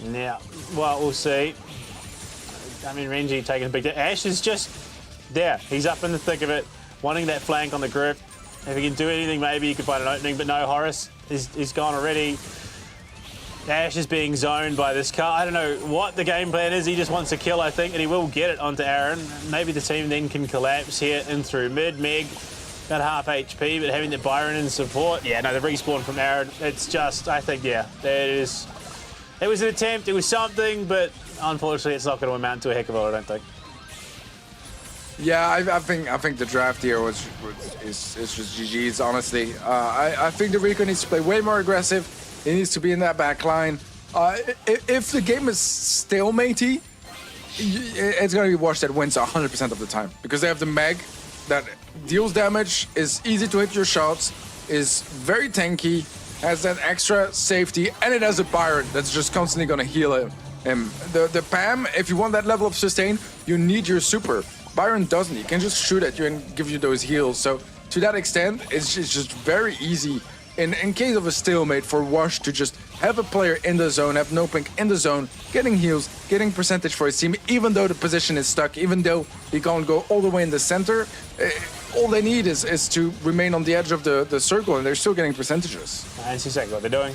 Yeah, well, we'll see. I mean, Renji taking a big hit. Ashe is just there. He's up in the thick of it, wanting that flank on the grip. If he can do anything, maybe he could find an opening, but no, Horace is gone already. Ashe is being zoned by this car. I don't know what the game plan is. He just wants to kill, I think, and he will get it onto Aaron. Maybe the team then can collapse here in through mid. Meg, about half HP, but having the Byron in support. Yeah, no, the respawn from Aaron. It's just, I think, yeah, it was an attempt, it was something, but unfortunately it's not going to amount to a heck of a lot, I don't think. Yeah, I think the draft here is just GG's, honestly. I think the Rico needs to play way more aggressive. He needs to be in that back line. If the game is stalemate-y, it's going to be Washed that wins 100% of the time. Because they have the Meg that deals damage, is easy to hit your shots, is very tanky, has that extra safety, and it has a Byron that's just constantly going to heal him. The Pam, if you want that level of sustain, you need your super. Byron doesn't. He can just shoot at you and give you those heals. So to that extent, it's just very easy in case of a stalemate for Wash to just have a player in the zone, have Nopink in the zone, getting heals, getting percentage for his team, even though the position is stuck, even though he can't go all the way in the center. All they need is to remain on the edge of the circle, and they're still getting percentages. And that's exactly what they're doing.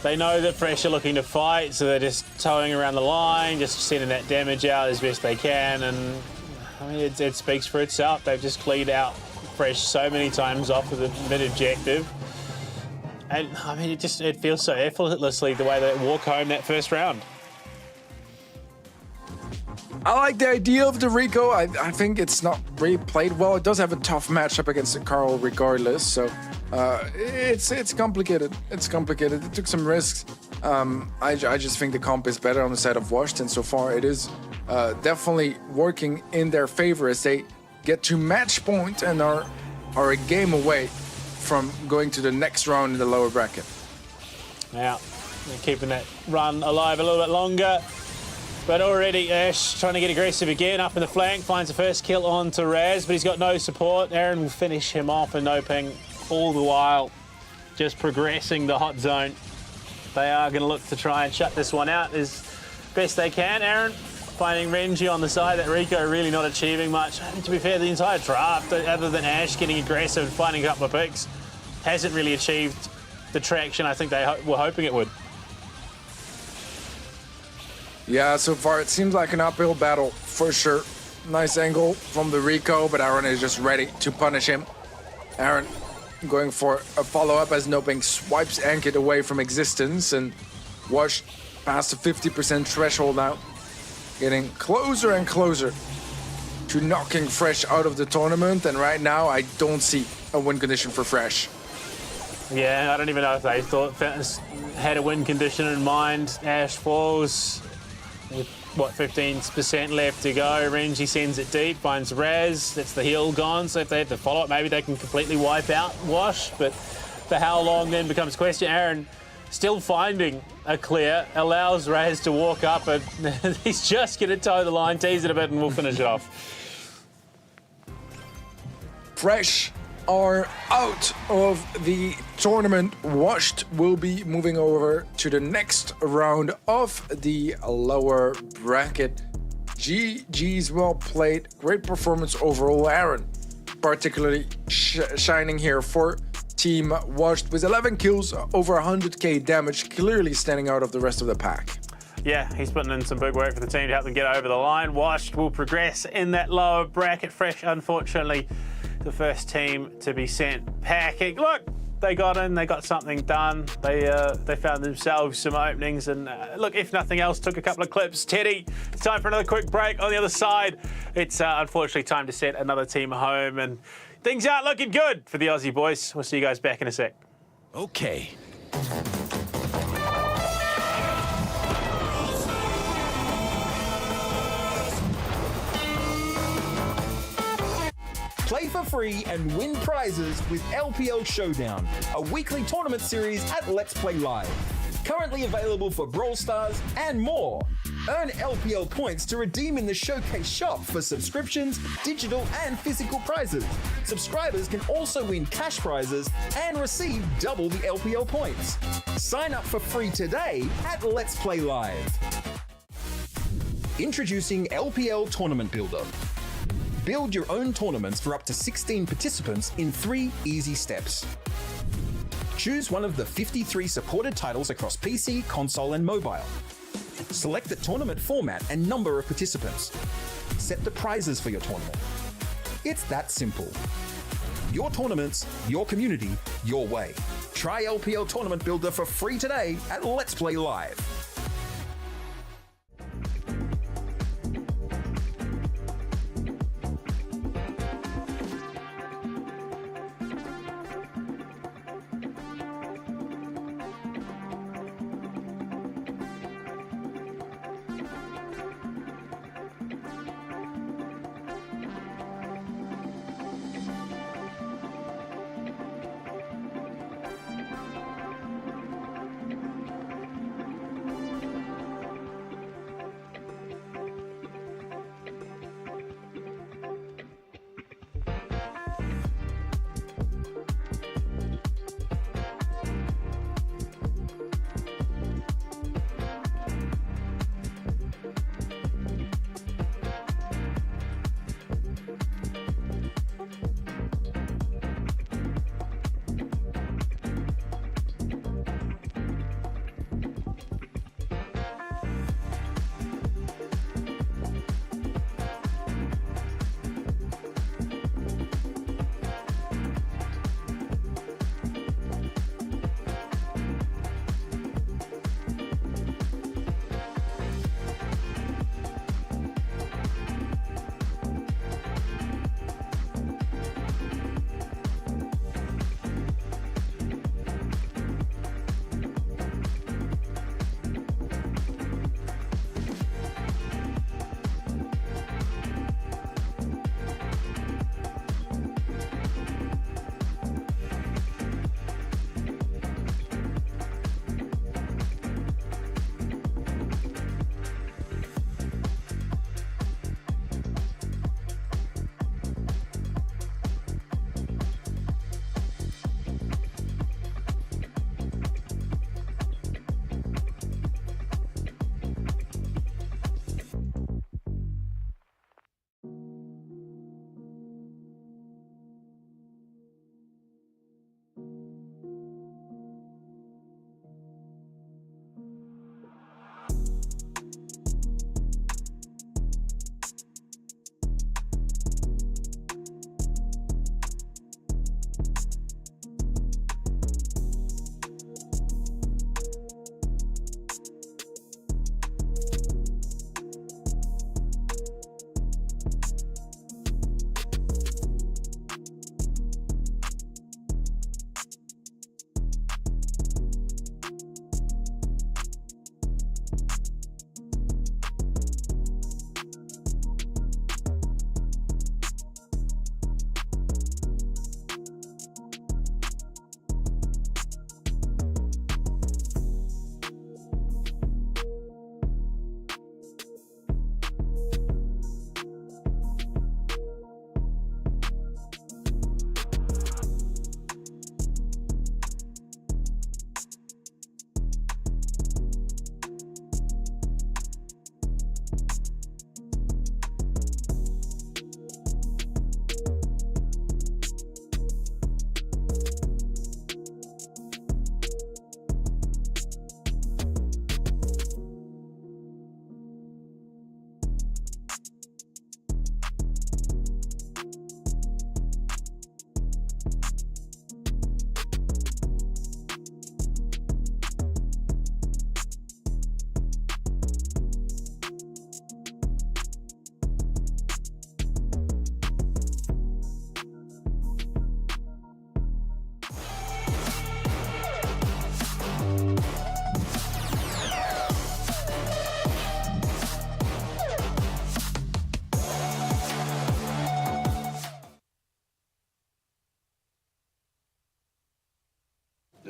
They know that Fresh are looking to fight, so they're just towing around the line, just sending that damage out as best they can, and I mean, it speaks for itself. They've just cleaned out Fresh so many times off of the mid-objective. And I mean, it feels so effortlessly the way they walk home that first round. I like the idea of the Rico. I think it's not really played well. It does have a tough matchup against the Carl regardless, so it's complicated. It's complicated. It took some risks. I just think the comp is better on the side of Washed, and so far it is definitely working in their favor as they get to match point and are a game away from going to the next round in the lower bracket. Now, they're keeping that run alive a little bit longer. But already Ash trying to get aggressive again, up in the flank, finds the first kill on to Raz, but he's got no support. Aaron will finish him off, and Noping all the while just progressing the hot zone. They are going to look to try and shut this one out as best they can. Aaron finding Renji on the side, that Rico really not achieving much. I mean, to be fair, the entire draft, other than Ash getting aggressive and finding a couple of picks, hasn't really achieved the traction I think they were hoping it would. Yeah, so far it seems like an uphill battle for sure. Nice angle from the Rico, but Aaron is just ready to punish him. Aaron going for a follow-up as Noping swipes Ankit away from existence, and Wash past the 50% threshold now. Getting closer and closer to knocking Fresh out of the tournament, and right now I don't see a win condition for Fresh. Yeah, I don't even know if they thought had a win condition in mind. Ash falls with, what, 15% left to go. Renji sends it deep, finds Raz. That's the heal gone, so if they have to follow it, maybe they can completely wipe out Wash, but for how long then becomes a question. Aaron still finding a clear, allows Raz to walk up, and he's just going to toe the line, tease it a bit, and we'll finish it off. Fresh are out of the tournament. Washed will be moving over to the next round of the lower bracket. GG's well played. Great performance overall. Aaron particularly shining here for Team Washed with 11 kills, over 100k damage, clearly standing out of the rest of the pack. Yeah, he's putting in some big work for the team to help them get over the line. Washed will progress in that lower bracket. Fresh, unfortunately, the first team to be sent packing. Look, they got in, they got something done. They found themselves some openings, and look, if nothing else, took a couple of clips. Teddy, it's time for another quick break. On the other side, it's unfortunately time to send another team home, and things aren't looking good for the Aussie boys. We'll see you guys back in a sec. Okay. Play for free and win prizes with LPL Showdown, a weekly tournament series at Let's Play Live. Currently available for Brawl Stars and more. Earn LPL points to redeem in the Showcase shop for subscriptions, digital and physical prizes. Subscribers can also win cash prizes and receive double the LPL points. Sign up for free today at Let's Play Live. Introducing LPL Tournament Builder. Build your own tournaments for up to 16 participants in 3 easy steps. Choose one of the 53 supported titles across PC, console, and mobile. Select the tournament format and number of participants. Set the prizes for your tournament. It's that simple. Your tournaments, your community, your way. Try LPL Tournament Builder for free today at Let's Play Live.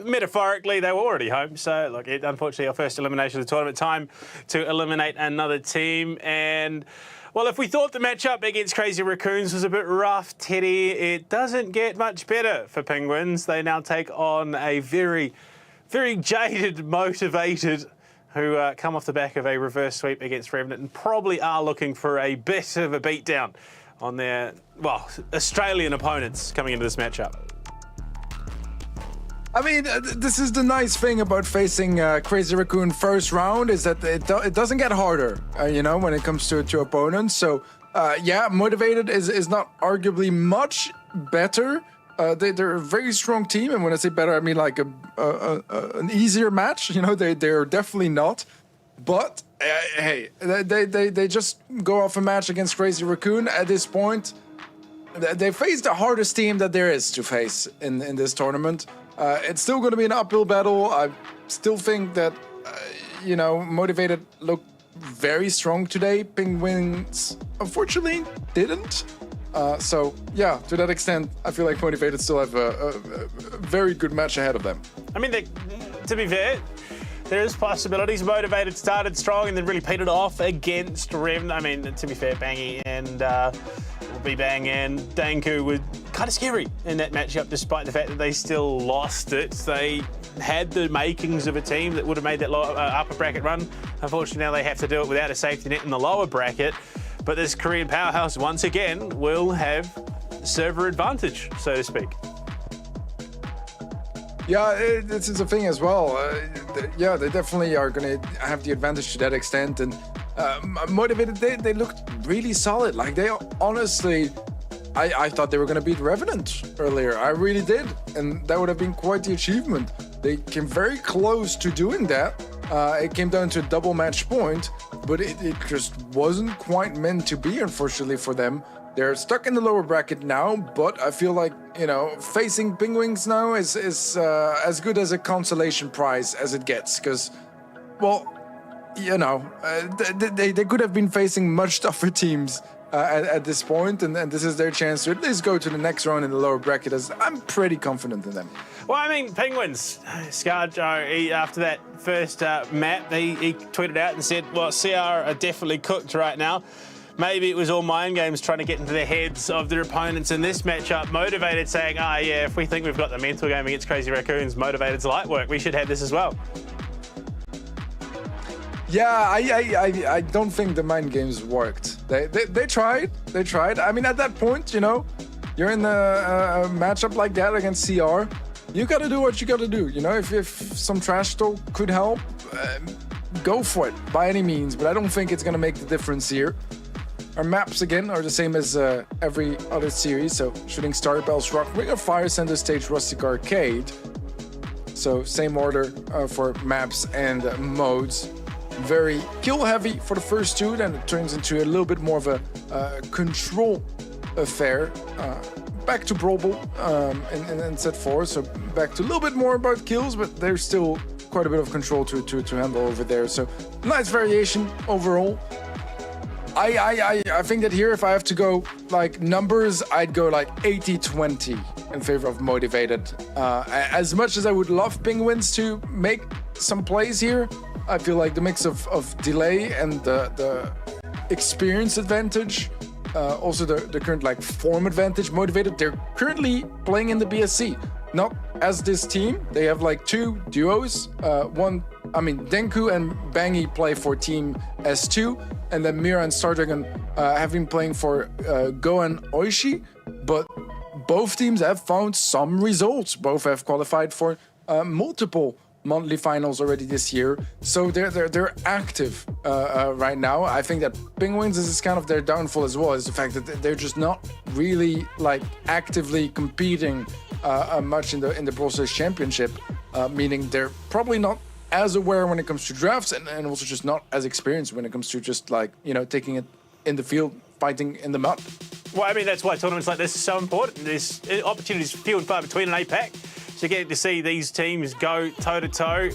metaphorically, they were already home. So, look, unfortunately, our first elimination of the tournament. Time to eliminate another team. And, well, if we thought the matchup against Crazy Raccoons was a bit rough, Teddy, it doesn't get much better for Penguins. They now take on a very, very jaded, motivated, who come off the back of a reverse sweep against Revenant and probably are looking for a bit of a beatdown on their, well, Australian opponents coming into this matchup. I mean, this is the nice thing about facing Crazy Raccoon first round, is that it doesn't get harder, you know, when it comes to opponents. So, yeah, Motivated is not arguably much better. They're a very strong team, and when I say better, I mean like an easier match. You know, they're definitely not. But hey, they just go off a match against Crazy Raccoon at this point. They face the hardest team that there is to face in this tournament. It's still going to be an uphill battle. I still think that you know, Motivated looked very strong today. Penguins unfortunately didn't. So, yeah, to that extent, I feel like Motivated still have a very good match ahead of them. I mean, to be fair, there is possibilities. Motivated started strong and then really petered off against Rev. I mean, to be fair, Bangy and B-Bang and Danku were kind of scary in that matchup, despite the fact that they still lost it. They had the makings of a team that would have made that upper bracket run. Unfortunately, now they have to do it without a safety net in the lower bracket. But this Korean powerhouse, once again, will have server advantage, so to speak. Yeah, this is a thing as well. Yeah, they definitely are going to have the advantage to that extent. And Motivated, they looked really solid. Like, they honestly, I thought they were going to beat Revenant earlier. I really did. And that would have been quite the achievement. They came very close to doing that. It came down to a double match point, but it just wasn't quite meant to be, unfortunately, for them. They're stuck in the lower bracket now, but I feel like, you know, facing Penguins now is as good as a consolation prize as it gets, because, well, you know, they could have been facing much tougher teams at this point, and this is their chance to at least go to the next round in the lower bracket, as I'm pretty confident in them. Well, I mean, Penguins, Scarjo, after that first map, he tweeted out and said, well, CR are definitely cooked right now. Maybe it was all mind games trying to get into the heads of their opponents in this matchup. Motivated saying, yeah, if we think we've got the mental game against Crazy Raccoons, Motivated's light work. We should have this as well. Yeah, I don't think the mind games worked. They tried. They tried. I mean, at that point, you know, you're in a matchup like that against CR. You got to do what you got to do. You know, if some trash talk could help, go for it by any means. But I don't think it's going to make the difference here. Our maps, again, are the same as every other series. So, Shooting Star, Bells Rock, Ring of Fire, Center Stage, Rustic Arcade. So, same order for maps and modes. Very kill-heavy for the first two. Then it turns into a little bit more of a control affair. Back to Brawl in set 4. So, back to a little bit more about kills, but there's still quite a bit of control to handle over there. So, nice variation overall. I think that here, if I have to go like numbers, I'd go like 80-20 in favor of Motivated. As much as I would love Penguins to make some plays here, I feel like the mix of delay and the experience advantage, also the current like form advantage, Motivated, they're currently playing in the BSC. Not as this team. They have like two duos. Denku and Bangy play for Team S2, and then Mira and Stardragon have been playing for Go and Oishi. But both teams have found some results. Both have qualified for multiple monthly finals already this year, so they're active right now. I think that Penguins is kind of their downfall as well, is the fact that they're just not really like actively competing much in the Brawl Stars Championship, meaning they're probably not as aware when it comes to drafts, and also just not as experienced when it comes to just like, you know, taking it in the field, fighting in the mud. Well, I mean, that's why tournaments like this are so important. There's opportunities few and far between in APAC. So getting to see these teams go toe-to-toe,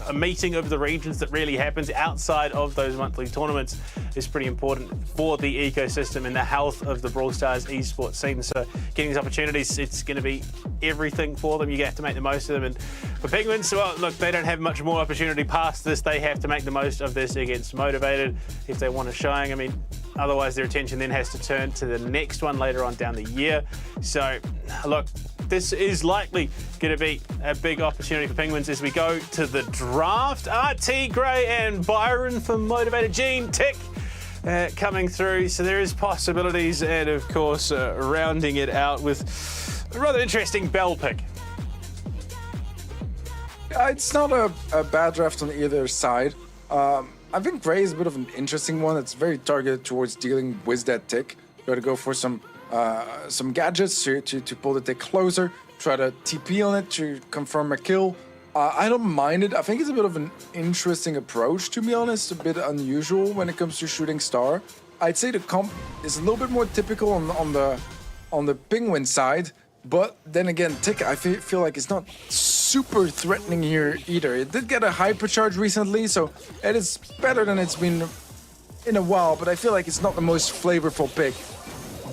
a meeting of the regions that really happens outside of those monthly tournaments is pretty important for the ecosystem and the health of the Brawl Stars esports scene. So getting these opportunities, it's going to be everything for them. You have to make the most of them. And for Penguins, well, look, they don't have much more opportunity past this. They have to make the most of this against Motivated if they want a showing. I mean, otherwise their attention then has to turn to the next one later on down the year. So, look, this is likely going to be a big opportunity for Penguins as we go to the draft. RT, Gray and Byron for Motivated. Gene, Tick coming through. So there is possibilities, and of course rounding it out with a rather interesting Bell pick. It's not a bad draft on either side. I think Gray is a bit of an interesting one. It's very targeted towards dealing with that tick. You got to go for some gadgets to pull the tick closer, try to TP on it to confirm a kill. I don't mind it. I think it's a bit of an interesting approach, to be honest, a bit unusual when it comes to shooting star. I'd say the comp is a little bit more typical on the Penguin side, but then again, tick I feel like it's not super threatening here either. It did get a hypercharge recently, so it is better than it's been in a while, but I feel like it's not the most flavorful pick.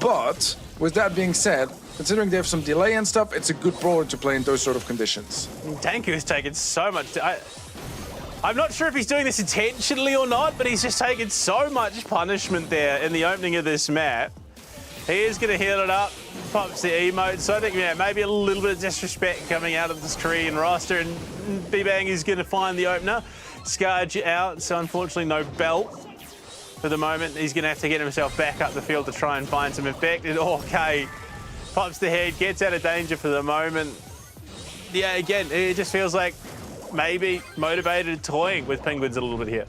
But with that being said, considering they have some delay and stuff, it's a good brawler to play in those sort of conditions. Danku has taken so much. I'm not sure if he's doing this intentionally or not, but he's just taken so much punishment there in the opening of this map. He is going to heal it up, pops the emote. So I think, yeah, maybe a little bit of disrespect coming out of this Korean roster, and B-Bang is going to find the opener. Scarge out, so unfortunately no belt. For the moment, he's going to have to get himself back up the field to try and find some effect. And okay, pops the head, gets out of danger for the moment. Yeah, again, it just feels like maybe Motivated toying with Penguins a little bit here.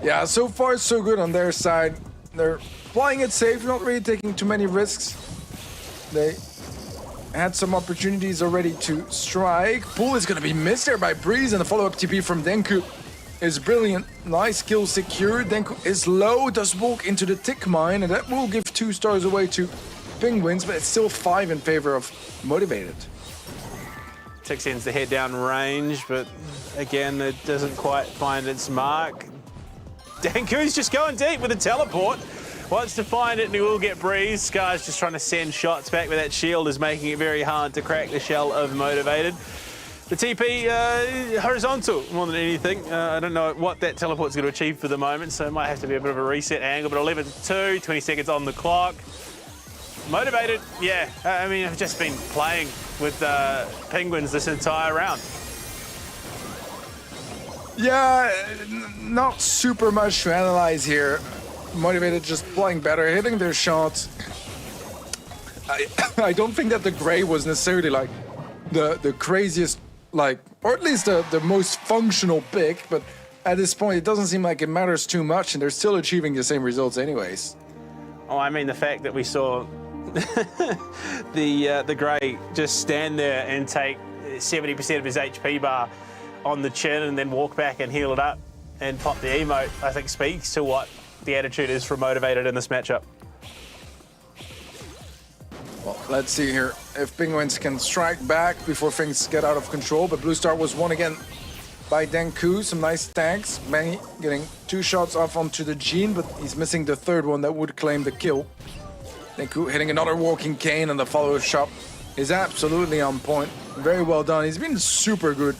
Yeah, so far so good on their side. They're playing it safe, not really taking too many risks. They had some opportunities already to strike. Pool is going to be missed there by Breeze, and the follow-up TP from Denku is brilliant. Nice kill secured. Denku is low, does walk into the tick mine, and that will give 2 stars away to Penguins, but it's still 5 in favor of Motivated. Tick sends the head down range, but again, it doesn't quite find its mark. Denku's just going deep with a teleport. Wants to find it, and he will get Breeze. Scar's just trying to send shots back, but that shield is making it very hard to crack the shell of Motivated. The TP horizontal more than anything. I don't know what that teleport's going to achieve for the moment, so it might have to be a bit of a reset angle, but 11-2, 20 seconds on the clock. Motivated, yeah, I mean, I've just been playing with Penguins this entire round. Yeah, not super much to analyze here. Motivated just playing better, hitting their shots. I don't think that the Gray was necessarily like the craziest, like, or at least the most functional pick, but at this point it doesn't seem like it matters too much, and they're still achieving the same results anyways. Oh, I mean the fact that we saw the Gray just stand there and take 70% of his HP bar on the chin and then walk back and heal it up and pop the emote, I think speaks to what the attitude is for Motivated in this matchup. Well, let's see here if Penguins can strike back before things get out of control, but Blue Star was won again by Denku. Some nice tanks. Manny getting 2 shots off onto the Gene, but he's missing the 3rd one that would claim the kill. Denku hitting another walking cane, and the follow-up shot is absolutely on point. Very well done. He's been super good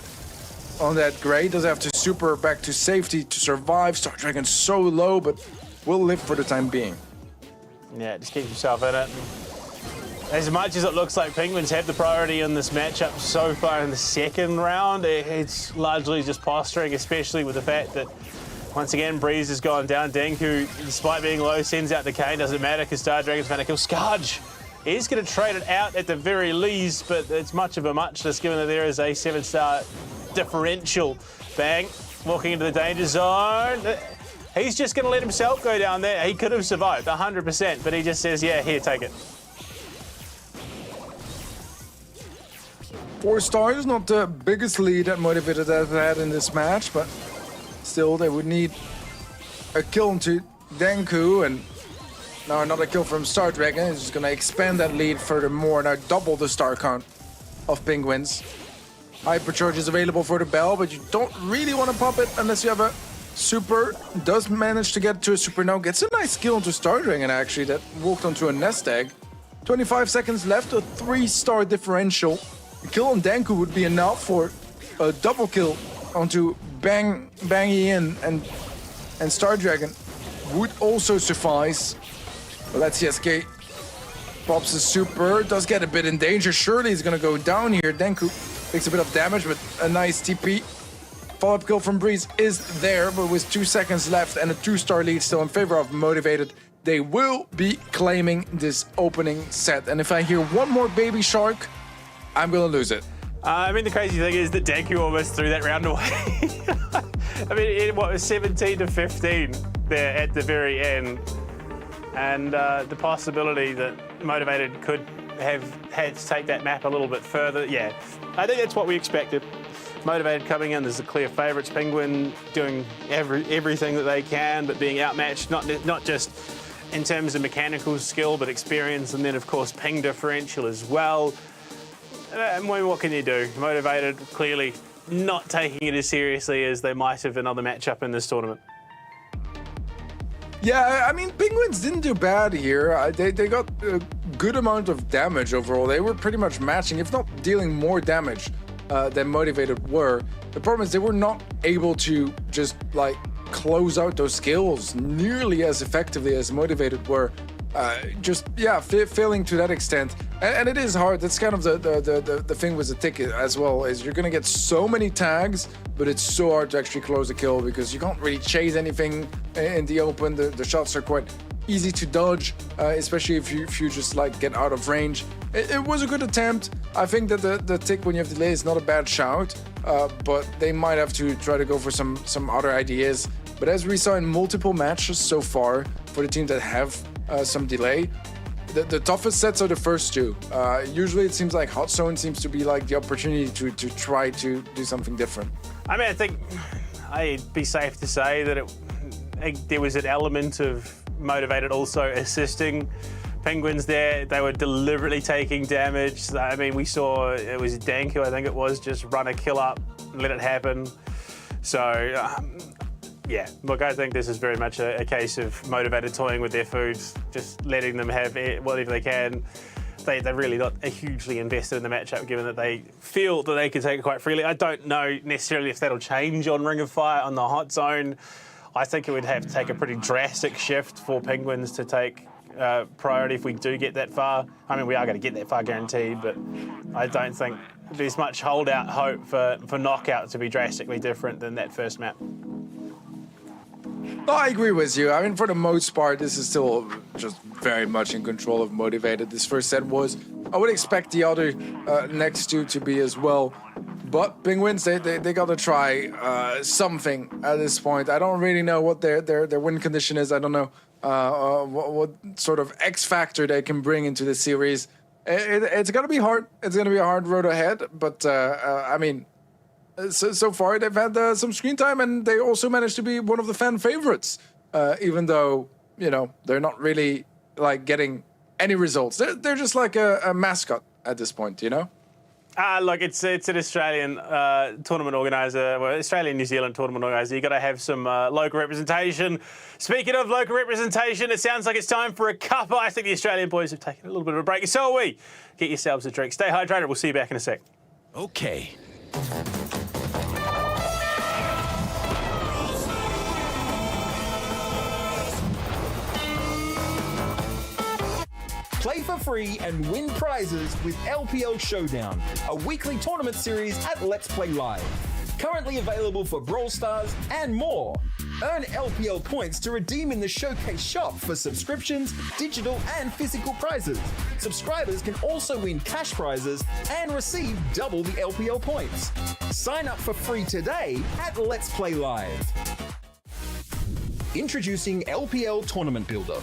on that Gray. Does have to super back to safety to survive. Star Dragon so low, but will live for the time being. Yeah, just keep yourself in it. As much as it looks like Penguins have the priority in this matchup so far in the 2nd round, it's largely just posturing, especially with the fact that, once again, Breeze has gone down. Denku, despite being low, sends out the cane. Doesn't matter because Star Dragon's going to kill. Scarge is going to trade it out at the very least, but it's much of a muchness given that there is a 7-star differential. Bang, walking into the danger zone. He's just going to let himself go down there. He could have survived 100%, but he just says, yeah, here, take it. 4 stars, not the biggest lead that Motivated have had in this match, but still they would need a kill into Denku, and now another kill from Star Dragon is just going to expand that lead furthermore, now double the star count of Penguins. Hypercharge is available for the Bell, but you don't really want to pop it unless you have a super. Does manage to get to a super now. Gets a nice kill onto Star Dragon, actually, that walked onto a nest egg. 25 seconds left, a 3-star differential. A kill on Danku would be enough for a double kill onto Bangy in, and Star Dragon would also suffice. But let's see, SK pops a super, does get a bit in danger. Surely he's gonna go down here. Danku takes a bit of damage, but a nice TP. Follow-up kill from Breeze is there, but with 2 seconds left and a 2-star lead still in favor of Motivated, they will be claiming this opening set. And if I hear one more Baby Shark, I'm gonna lose it. I mean, the crazy thing is that Danku almost threw that round away. I mean, what was 17 to 15 there at the very end. And the possibility that Motivated could have had to take that map a little bit further. Yeah, I think that's what we expected. Motivated coming in as the clear favourites. Penguin doing everything that they can, but being outmatched, not just in terms of mechanical skill, but experience, and then, of course, ping differential as well. I mean, what can you do? Motivated, clearly not taking it as seriously as they might have in other matchup in this tournament. Yeah, I mean, Penguins didn't do bad here. They got a good amount of damage overall. They were pretty much matching, if not dealing more damage than Motivated were. The problem is they were not able to just, like, close out those skills nearly as effectively as Motivated were. Failing to that extent. And it is hard. That's kind of the thing with the ticket as well, is you're gonna get so many tags, but it's so hard to actually close a kill because you can't really chase anything in the open. The shots are quite easy to dodge, especially if you just like get out of range. It was a good attempt. I think that the tick when you have delay is not a bad shout, but they might have to try to go for some other ideas. But as we saw in multiple matches so far for the teams that have some delay, the toughest sets are the first two. Usually it seems like Hot Zone seems to be like the opportunity to try to do something different. I mean, I think I'd be safe to say that there was an element of Motivated also assisting Penguins there. They were deliberately taking damage. I mean, we saw it was Danku, I think it was, just run a kill up and let it happen. So, yeah, look, I think this is very much a case of Motivated toying with their foods, just letting them have whatever they can. They're really not hugely invested in the matchup, given that they feel that they can take it quite freely. I don't know necessarily if that'll change on Ring of Fire on the Hot Zone. I think it would have to take a pretty drastic shift for Penguins to take priority if we do get that far. I mean, we are going to get that far guaranteed, but I don't think there's much holdout hope for Knockout to be drastically different than that first map. No, I agree with you. I mean, for the most part, this is still just very much in control of Motivated. This first set was. I would expect the other next two to be as well. But Penguins, they gotta try something at this point. I don't really know what their win condition is. I don't know what sort of X factor they can bring into the series. It's gonna be hard. It's gonna be a hard road ahead. But I mean, so far they've had some screen time, and they also managed to be one of the fan favorites. Even though, you know, they're not really like getting any results. They're just like a mascot at this point, you know. Look, it's an Australian tournament organiser, well, Australian-New Zealand tournament organiser. You've got to have some local representation. Speaking of local representation, it sounds like it's time for a cuppa. I think the Australian boys have taken a little bit of a break. So are we. Get yourselves a drink. Stay hydrated. We'll see you back in a sec. Okay. Play for free and win prizes with LPL Showdown, a weekly tournament series at Let's Play Live. Currently available for Brawl Stars and more. Earn LPL points to redeem in the Showcase shop for subscriptions, digital and physical prizes. Subscribers can also win cash prizes and receive double the LPL points. Sign up for free today at Let's Play Live. Introducing LPL Tournament Builder.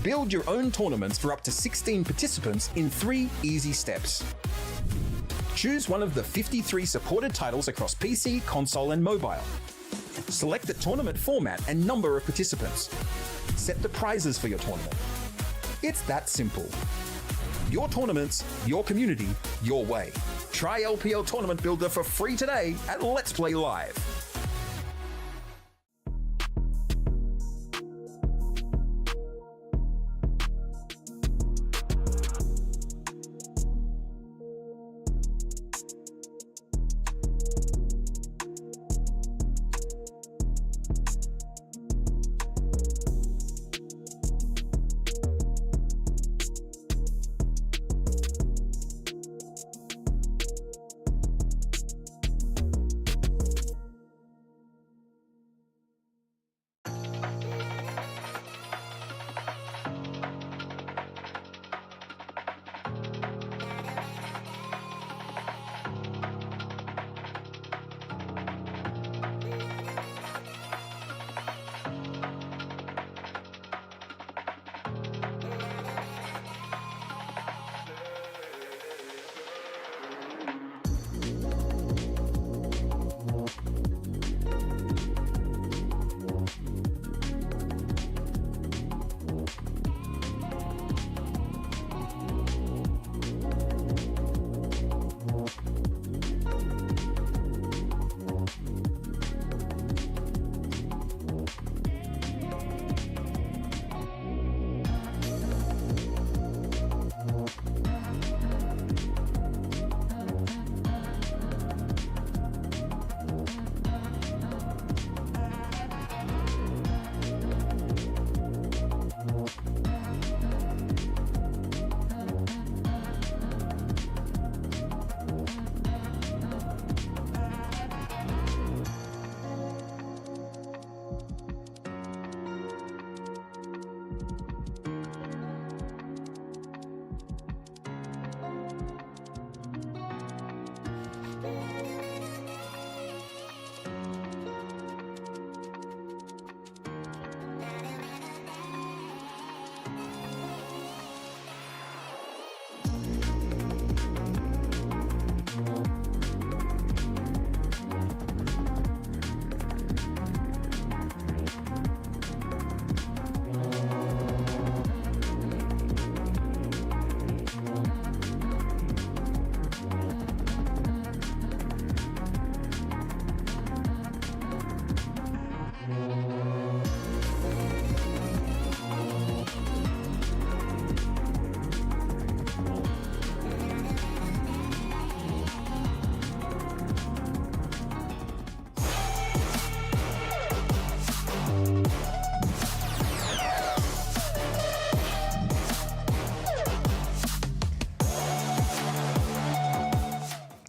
Build your own tournaments for up to 16 participants in 3 easy steps. Choose one of the 53 supported titles across PC, console, and mobile. Select the tournament format and number of participants. Set the prizes for your tournament. It's that simple. Your tournaments, your community, your way. Try LPL Tournament Builder for free today at Let's Play Live.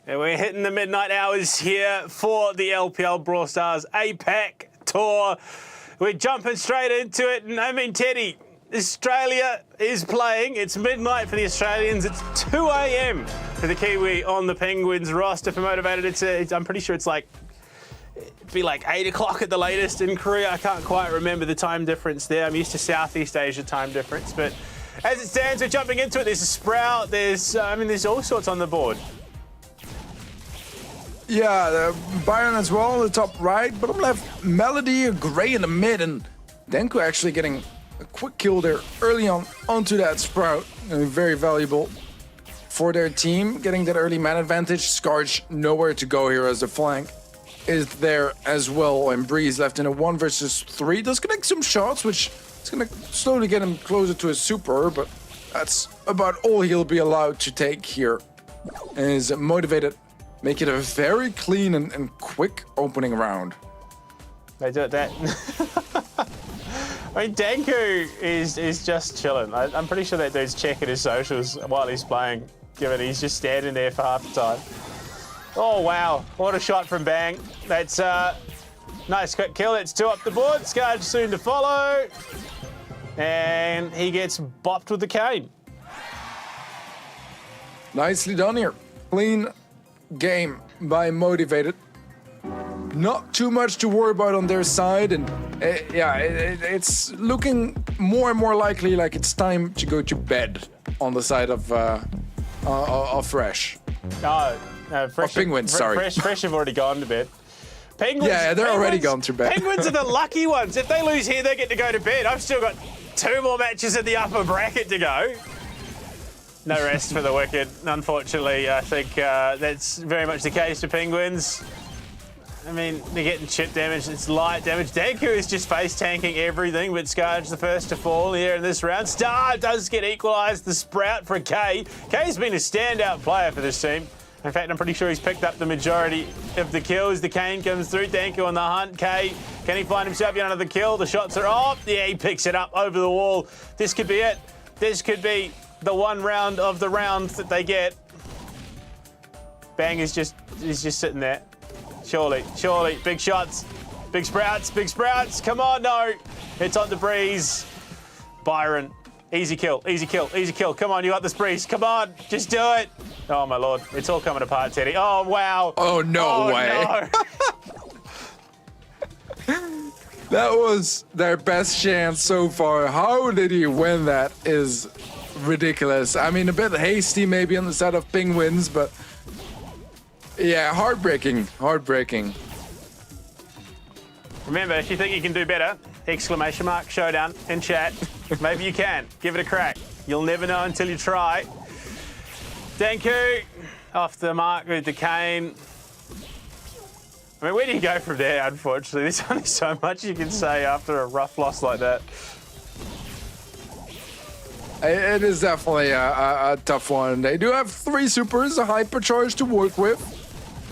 And we're hitting the midnight hours here for the LPL Brawl Stars APAC Tour. We're jumping straight into it. And I mean, Teddy, Australia is playing. It's midnight for the Australians. It's 2 a.m. for the Kiwi on the Penguins roster for Motivated. I'm pretty sure it's like, it'd be like 8 o'clock at the latest in Korea. I can't quite remember the time difference there. I'm used to Southeast Asia time difference. But as it stands, we're jumping into it. There's a Sprout. There's all sorts on the board. Yeah, Byron as well on the top right. Bottom left, Melody, Gray in the mid, and Denko actually getting a quick kill there early on onto that Sprout. Very valuable for their team, getting that early man advantage. Scarge nowhere to go here as the flank is there as well. And Breeze left in a 1 versus 3. Does connect some shots, which is going to slowly get him closer to a super, but that's about all he'll be allowed to take here. And is Motivated. Make it a very clean and quick opening round. They do it that. I mean, Danku is just chilling. I'm pretty sure that dude's checking his socials while he's playing, given he's just standing there for half the time. Oh, wow. What a shot from Bang. That's nice quick kill. It's 2 up the board. Scarge soon to follow. And he gets bopped with the cane. Nicely done here. Clean game by Motivated. Not too much to worry about on their side, and it's looking more and more likely like it's time to go to bed on the side of Fresh. Fresh, Penguins, sorry. Fresh have already gone to bed. Penguins, yeah, they're already gone to bed. Penguins are the lucky ones. If they lose here, they get to go to bed. I've still got 2 more matches in the upper bracket to go. No rest for the wicked. Unfortunately, I think that's very much the case for Penguins. I mean, they're getting chip damage, it's light damage. Danku is just face tanking everything, but Scarge the first to fall here in this round. Star does get equalised, the Sprout for K. K's been a standout player for this team. In fact, I'm pretty sure he's picked up the majority of the kills. The Kane comes through, Danku on the hunt. K, can he find himself yet another kill? The shots are off. Yeah, he picks it up over the wall. This could be it. This could be the one round of the rounds that they get. Bang is just sitting there. Surely, big shots, big sprouts, come on, no. It's on the breeze. Byron, easy kill, come on, you got this breeze, come on, just do it. Oh my Lord, it's all coming apart, Teddy. Oh, wow. Oh, no way. No. That was their best chance so far. How did he win that is ridiculous. I mean, a bit hasty maybe on the side of Penguins, but yeah, heartbreaking. Remember, if you think you can do better, !showdown in chat. Maybe you can. Give it a crack. You'll never know until you try. Danku off the mark with the Kane. I mean, where do you go from there, unfortunately? There's only so much you can say after a rough loss like that. It is definitely a tough one. They do have 3 supers, a hypercharge to work with.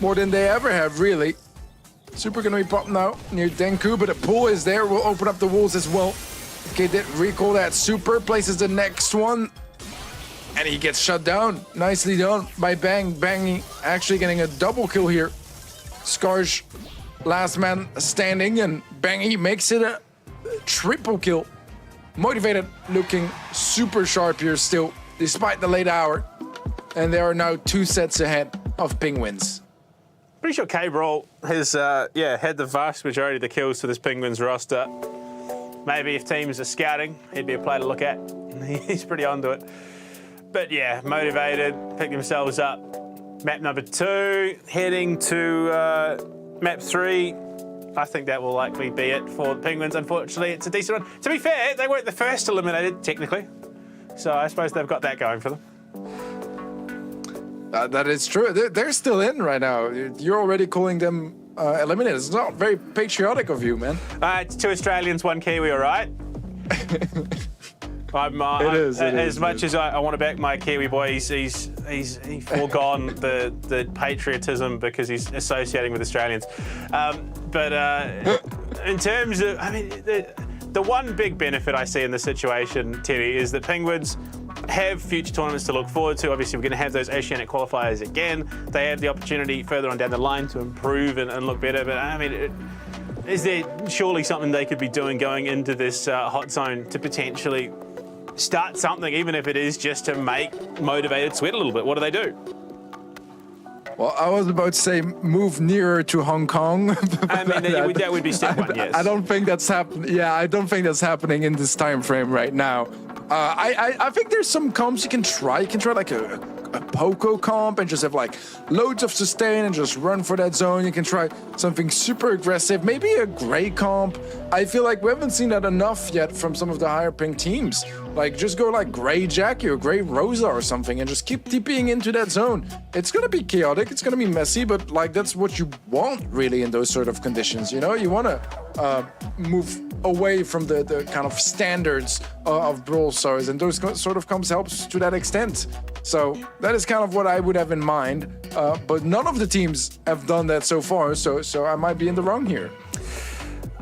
More than they ever have, really. Super gonna be popping out near Danku, but a pull is there. Will open up the walls as well. Okay, did recall that super, places the next one. And he gets shut down. Nicely done by Bang. Bang actually getting a double kill here. Scarge, last man standing, and Bangy makes it a triple kill. Motivated, looking super sharp here still, despite the late hour. And there are now 2 sets ahead of Penguins. Pretty sure K-Brawl has had the vast majority of the kills for this Penguins roster. Maybe if teams are scouting, he'd be a player to look at. He's pretty onto it. But yeah, motivated, pick themselves up. Map number 2, heading to map 3. I think that will likely be it for the Penguins. Unfortunately, it's a decent one. To be fair, they weren't the first eliminated, technically. So I suppose they've got that going for them. That is true. They're still in right now. You're already calling them eliminated. It's not very patriotic of you, man. It's 2 Australians, 1 Kiwi, all right? It is. As much as I want to back my Kiwi boy, he's foregone the patriotism because he's associating with Australians. But in terms of, I mean, the one big benefit I see in this situation, Teddy, is that Penguins have future tournaments to look forward to. Obviously, we're going to have those Oceanic qualifiers again. They have the opportunity further on down the line to improve and look better. But I mean, is there surely something they could be doing going into this hot zone to potentially start something, even if it is just to make Motivated sweat a little bit? What do they do? Well, I was about to say move nearer to Hong Kong. I mean, that would be step 1, yes. I don't think that's happening. Yeah, I don't think that's happening in this time frame right now. I think there's some comps you can try. You can try like a Poco comp and just have like loads of sustain and just run for that zone. You can try something super aggressive, maybe a gray comp. I feel like we haven't seen that enough yet from some of the higher ping teams. Like just go like gray Jackie or gray Rosa or something and just keep TPing into that zone. It's gonna be chaotic, it's gonna be messy, but like that's what you want really in those sort of conditions, you know? You wanna move away from the kind of standards of Brawl Stars, and those sort of comps helps to that extent. So that is kind of what I would have in mind, but none of the teams have done that so far, so I might be in the wrong here.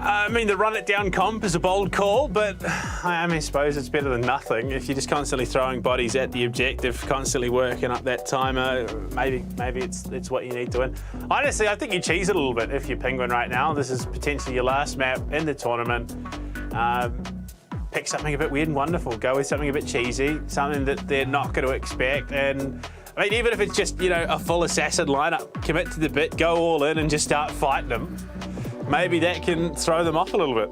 I mean, the run it down comp is a bold call, but I mean, I suppose it's better than nothing. If you're just constantly throwing bodies at the objective, constantly working up that timer, maybe it's what you need to win. Honestly, I think you cheese it a little bit if you're Penguin right now. This is potentially your last map in the tournament. Pick something a bit weird and wonderful. Go with something a bit cheesy, something that they're not going to expect. And I mean, even if it's just, you know, a full assassin lineup, commit to the bit, go all in and just start fighting them. Maybe that can throw them off a little bit.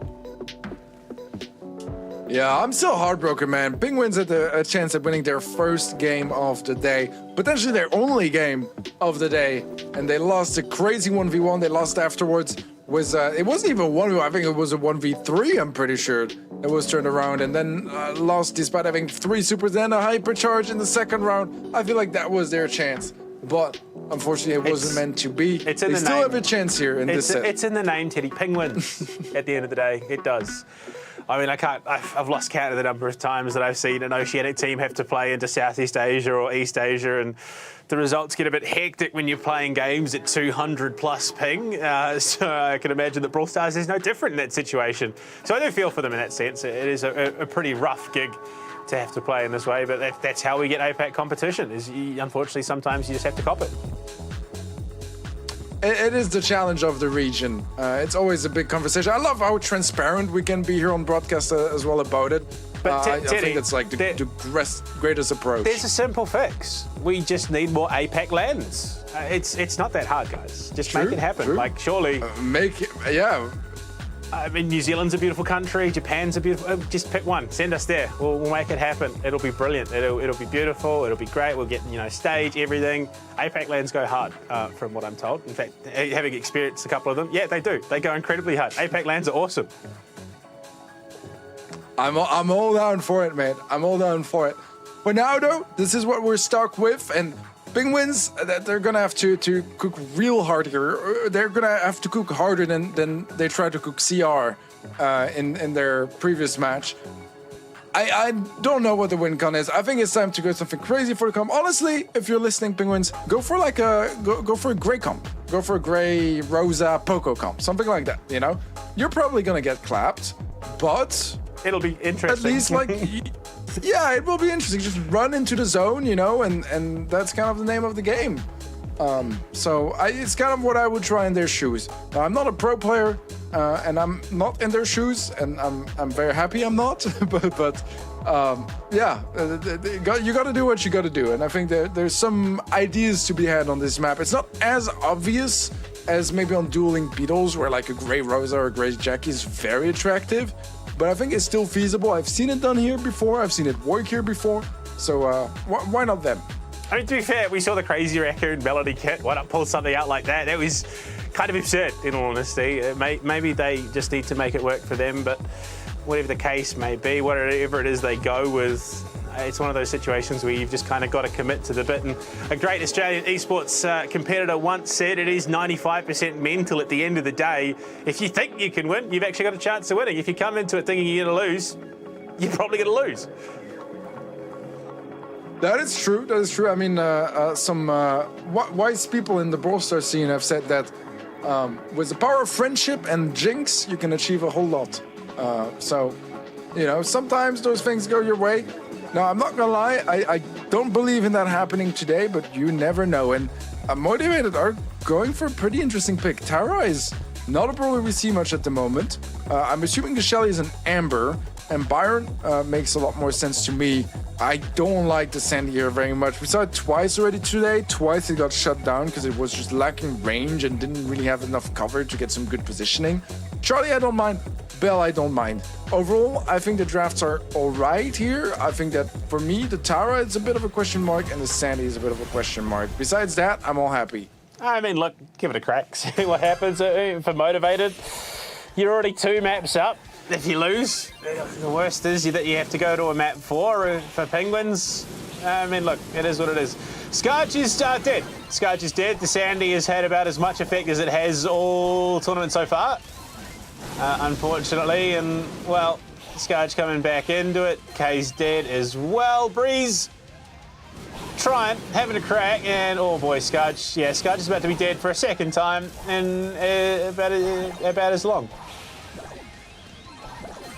Yeah, I'm still heartbroken, man. Penguins had a chance at winning their first game of the day, potentially their only game of the day, and they lost a crazy 1v1. They lost afterwards. was it wasn't even 1v. I think it was a 1v3. I'm pretty sure it was turned around and then lost despite having 3 supers and a hypercharge in the second round. I feel like that was their chance, but unfortunately it wasn't meant to be. It's in they the still name. have a chance here in this set. It's in the name, Teddy. Penguins. At the end of the day, it does. I mean, I've lost count of the number of times that I've seen an Oceanic team have to play into Southeast Asia or East Asia, and the results get a bit hectic when you're playing games at 200 plus ping. So I can imagine that Brawl Stars is no different in that situation. So I do feel for them in that sense. It is a pretty rough gig to have to play in this way, but that's how we get APAC competition. Unfortunately, sometimes you just have to cop it. It is the challenge of the region. It's always a big conversation. I love how transparent we can be here on broadcast as well about it. But I Teddy, think it's like the greatest approach. There's a simple fix. We just need more APAC lands. It's not that hard, guys. Just make it happen. Like, surely... Make it, yeah. I mean, New Zealand's a beautiful country. Japan's a beautiful... Just pick one. Send us there. We'll make it happen. It'll be brilliant. It'll be beautiful. It'll be great. We'll get, stage, everything. APAC lands go hard, from what I'm told. In fact, having experienced a couple of them, yeah, they do. They go incredibly hard. APAC lands are awesome. I'm all down for it, man. I'm all down for it. But now, though, this is what we're stuck with, and Penguins, they're gonna have to cook real hard here. They're gonna have to cook harder than they tried to cook CR in their previous match. I don't know what the win con is. I think it's time to go something crazy for the comp. Honestly, if you're listening, Penguins, go for like go for a gray comp. Go for a gray Rosa Poco comp, something like that. You're probably gonna get clapped, but it'll be interesting. At least like. Yeah, it will be interesting. Just run into the zone, and that's kind of the name of the game. So it's kind of what I would try in their shoes. Now, I'm not a pro player, and I'm not in their shoes, and I'm very happy I'm not. but yeah, you got to do what you got to do, and I think there's some ideas to be had on this map. It's not as obvious as maybe on Dueling Beetles, where like a gray Rosa or a gray Jackie is very attractive. But I think it's still feasible. I've seen it done here before. I've seen it work here before. So why not them? I mean, to be fair, we saw the Crazy Raccoon Melody kit. Why not pull something out like that? That was kind of absurd, in all honesty. Maybe they just need to make it work for them, but whatever the case may be, whatever it is they go with, it's one of those situations where you've just kind of got to commit to the bit. And a great Australian esports competitor once said it is 95% mental at the end of the day. If you think you can win, you've actually got a chance of winning. If you come into it thinking you're going to lose, you're probably going to lose. That is true. That is true. I mean, some wise people in the Brawl Stars scene have said that with the power of friendship and jinx, you can achieve a whole lot. So, sometimes those things go your way. Now, I'm not gonna lie, I don't believe in that happening today, but you never know. And Motivated are going for a pretty interesting pick. Tara is not a brawler we see much at the moment. I'm assuming the Shelly is an Amber, and Byron makes a lot more sense to me. I don't like the Sandy here very much. We saw it twice already today. Twice it got shut down because it was just lacking range and didn't really have enough cover to get some good positioning. Charlie, I don't mind. Bell, I don't mind. Overall, I think the drafts are all right here. I think that for me, the Tara is a bit of a question mark and the Sandy is a bit of a question mark. Besides that, I'm all happy. I mean, look, give it a crack. See what happens for Motivated. You're already 2 maps up. If you lose, the worst is that you have to go to a map 4 for Penguins. I mean, look, it is what it is. Scourge is dead. Scourge is dead. The Sandy has had about as much effect as it has all tournament so far. Unfortunately, and well, Scourge coming back into it. Kay's dead as well. Breeze trying, having a crack, and oh boy, Scourge. Yeah, Scourge is about to be dead for a second time in about as long.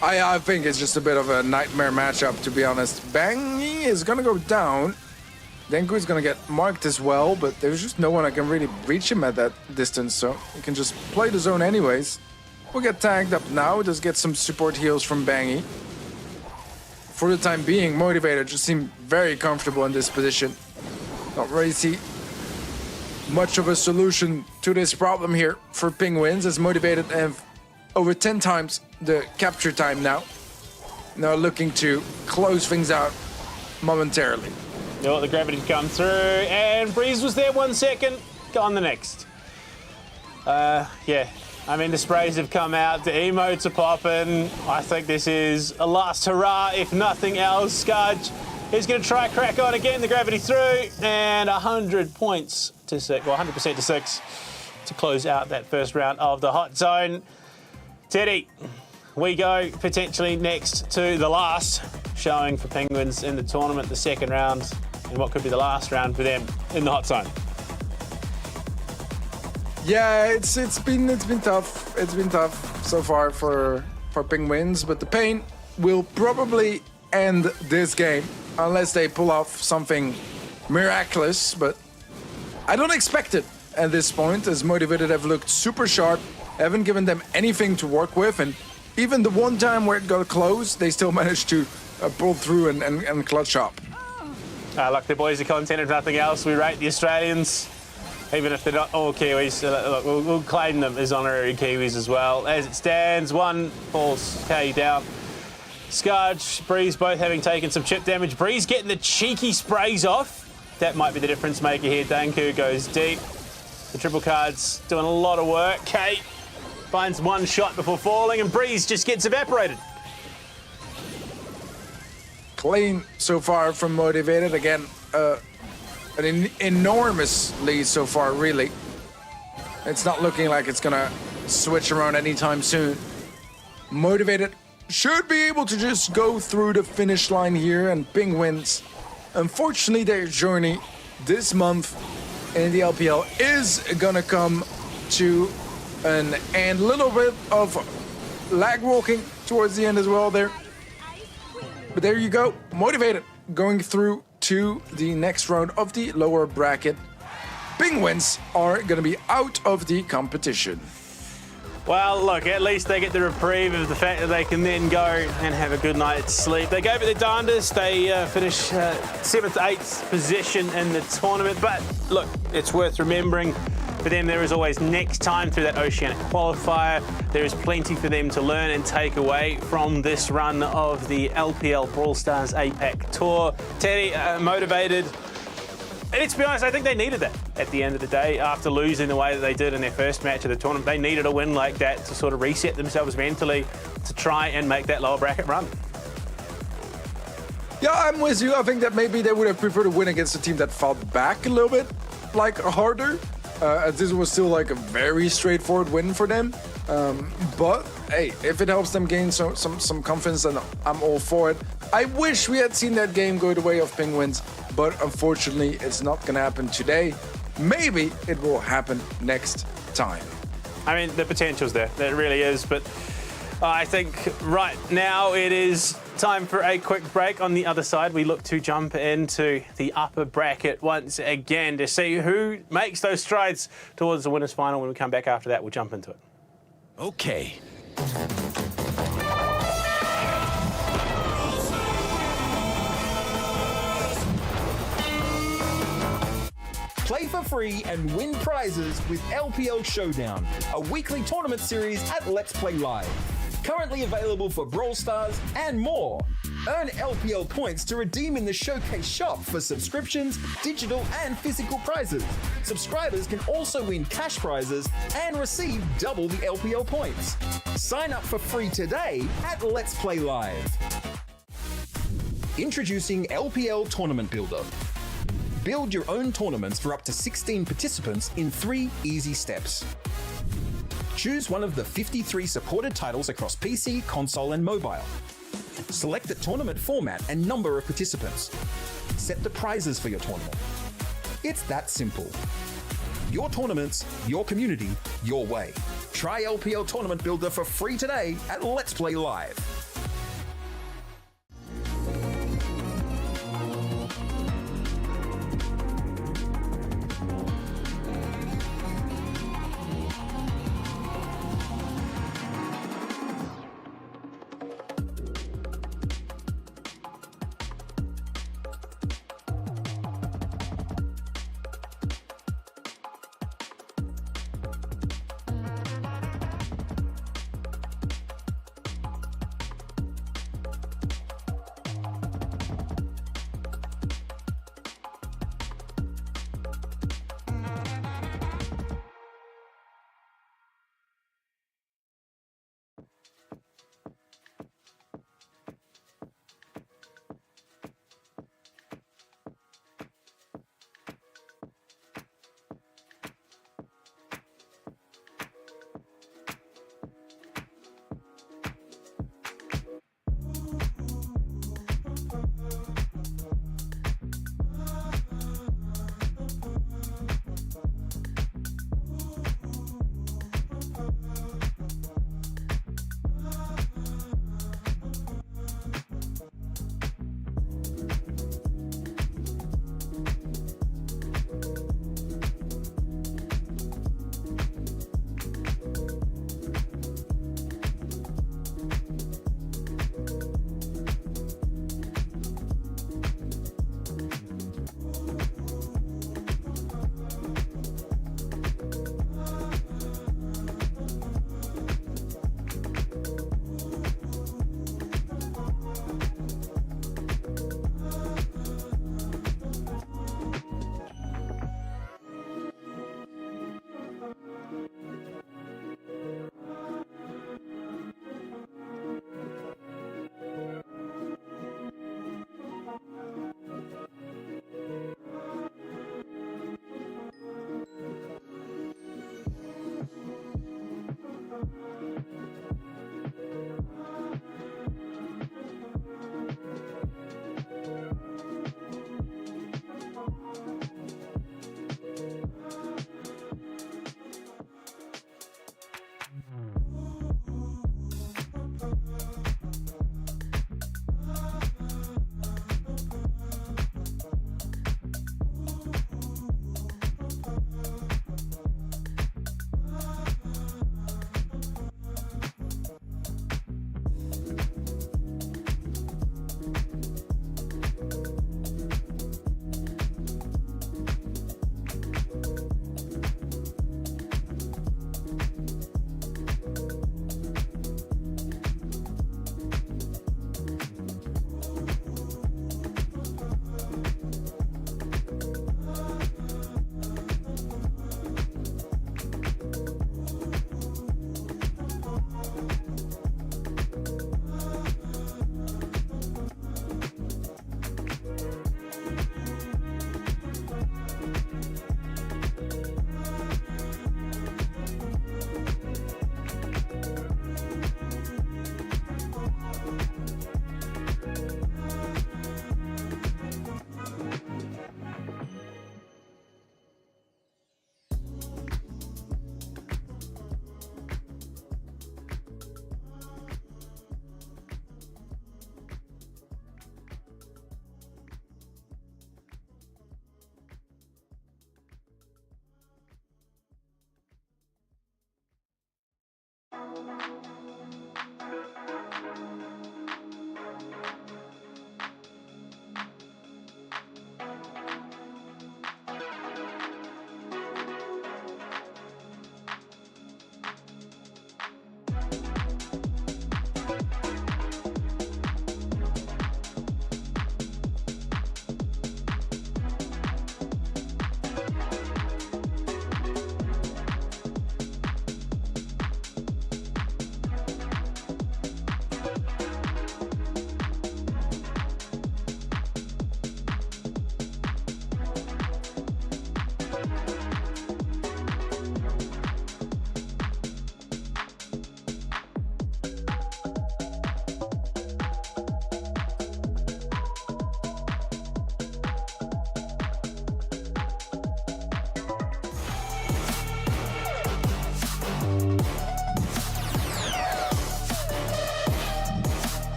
I think it's just a bit of a nightmare matchup, to be honest. Bangy is gonna go down. Denku is gonna get marked as well, but there's just no one that can really reach him at that distance, so he can just play the zone anyways. We'll get tagged up now. Just get some support heals from Bangy. For the time being, Motivated just seem very comfortable in this position. Not really see much of a solution to this problem here for Penguins, as Motivated have over 10 times the capture time now. Now looking to close things out momentarily. Oh, the gravity come through, and Breeze was there 1 second, gone the next. Yeah, I mean, the sprays have come out, the emotes are popping. I think this is a last hurrah, if nothing else. Skudge is going to try crack on again, the gravity through, and 100 points to 6, well, 100% to 6 to close out that first round of the hot zone. Teddy, we go potentially next to the last showing for Penguins in the tournament, the second round, and what could be the last round for them in the hot zone. Yeah, it's been tough. It's been tough so far for Penguins, but the pain will probably end this game unless they pull off something miraculous. But I don't expect it at this point, as Motivated have looked super sharp, haven't given them anything to work with, and even the one time where it got close, they still managed to pull through and clutch up. Look, the boys are content if nothing else. We rate the Australians. Even if they're not all Kiwis, look, we'll claim them as honorary Kiwis as well. As it stands, one falls K down. Scarge, Breeze both having taken some chip damage. Breeze getting the cheeky sprays off. That might be the difference maker here. Danku goes deep. The triple card's doing a lot of work. Kate finds one shot before falling, and Breeze just gets evaporated. Clean so far from Motivated. Again, an enormous lead so far, really. It's not looking like it's gonna switch around anytime soon. Motivated should be able to just go through the finish line here, and Penguins, unfortunately, their journey this month in the LPL is gonna come to an end. A little bit of lag walking towards the end as well there. But there you go, Motivated going through to the next round of the lower bracket. Penguins are going to be out of the competition. Well, look, at least they get the reprieve of the fact that they can then go and have a good night's sleep. They gave it their darndest. They finished 7th, 8th position in the tournament. But look, it's worth remembering, for them there is always next time through that Oceanic qualifier. There is plenty for them to learn and take away from this run of the LPL Brawl Stars APAC Tour. Teddy, Motivated. And let's be honest, I think they needed that at the end of the day. After losing the way that they did in their first match of the tournament, they needed a win like that to sort of reset themselves mentally to try and make that lower bracket run. Yeah, I'm with you. I think that maybe they would have preferred to win against a team that fought back a little bit, like harder. As this was still like a very straightforward win for them. But hey, if it helps them gain some confidence, then I'm all for it. I wish we had seen that game go the way of Penguins, but unfortunately it's not gonna happen today. Maybe it will happen next time. I mean, the potential's there, it really is, but I think right now it is time for a quick break. On the other side, we look to jump into the upper bracket once again to see who makes those strides towards the winners final. When we come back after that, we'll jump into it. Okay. Play for free and win prizes with LPL Showdown, a weekly tournament series at Let's Play Live. Currently available for Brawl Stars and more. Earn LPL points to redeem in the Showcase shop for subscriptions, digital and physical prizes. Subscribers can also win cash prizes and receive double the LPL points. Sign up for free today at Let's Play Live. Introducing LPL Tournament Builder. Build your own tournaments for up to 16 participants in 3 easy steps. Choose one of the 53 supported titles across PC, console, and mobile. Select the tournament format and number of participants. Set the prizes for your tournament. It's that simple. Your tournaments, your community, your way. Try LPL Tournament Builder for free today at Let's Play Live.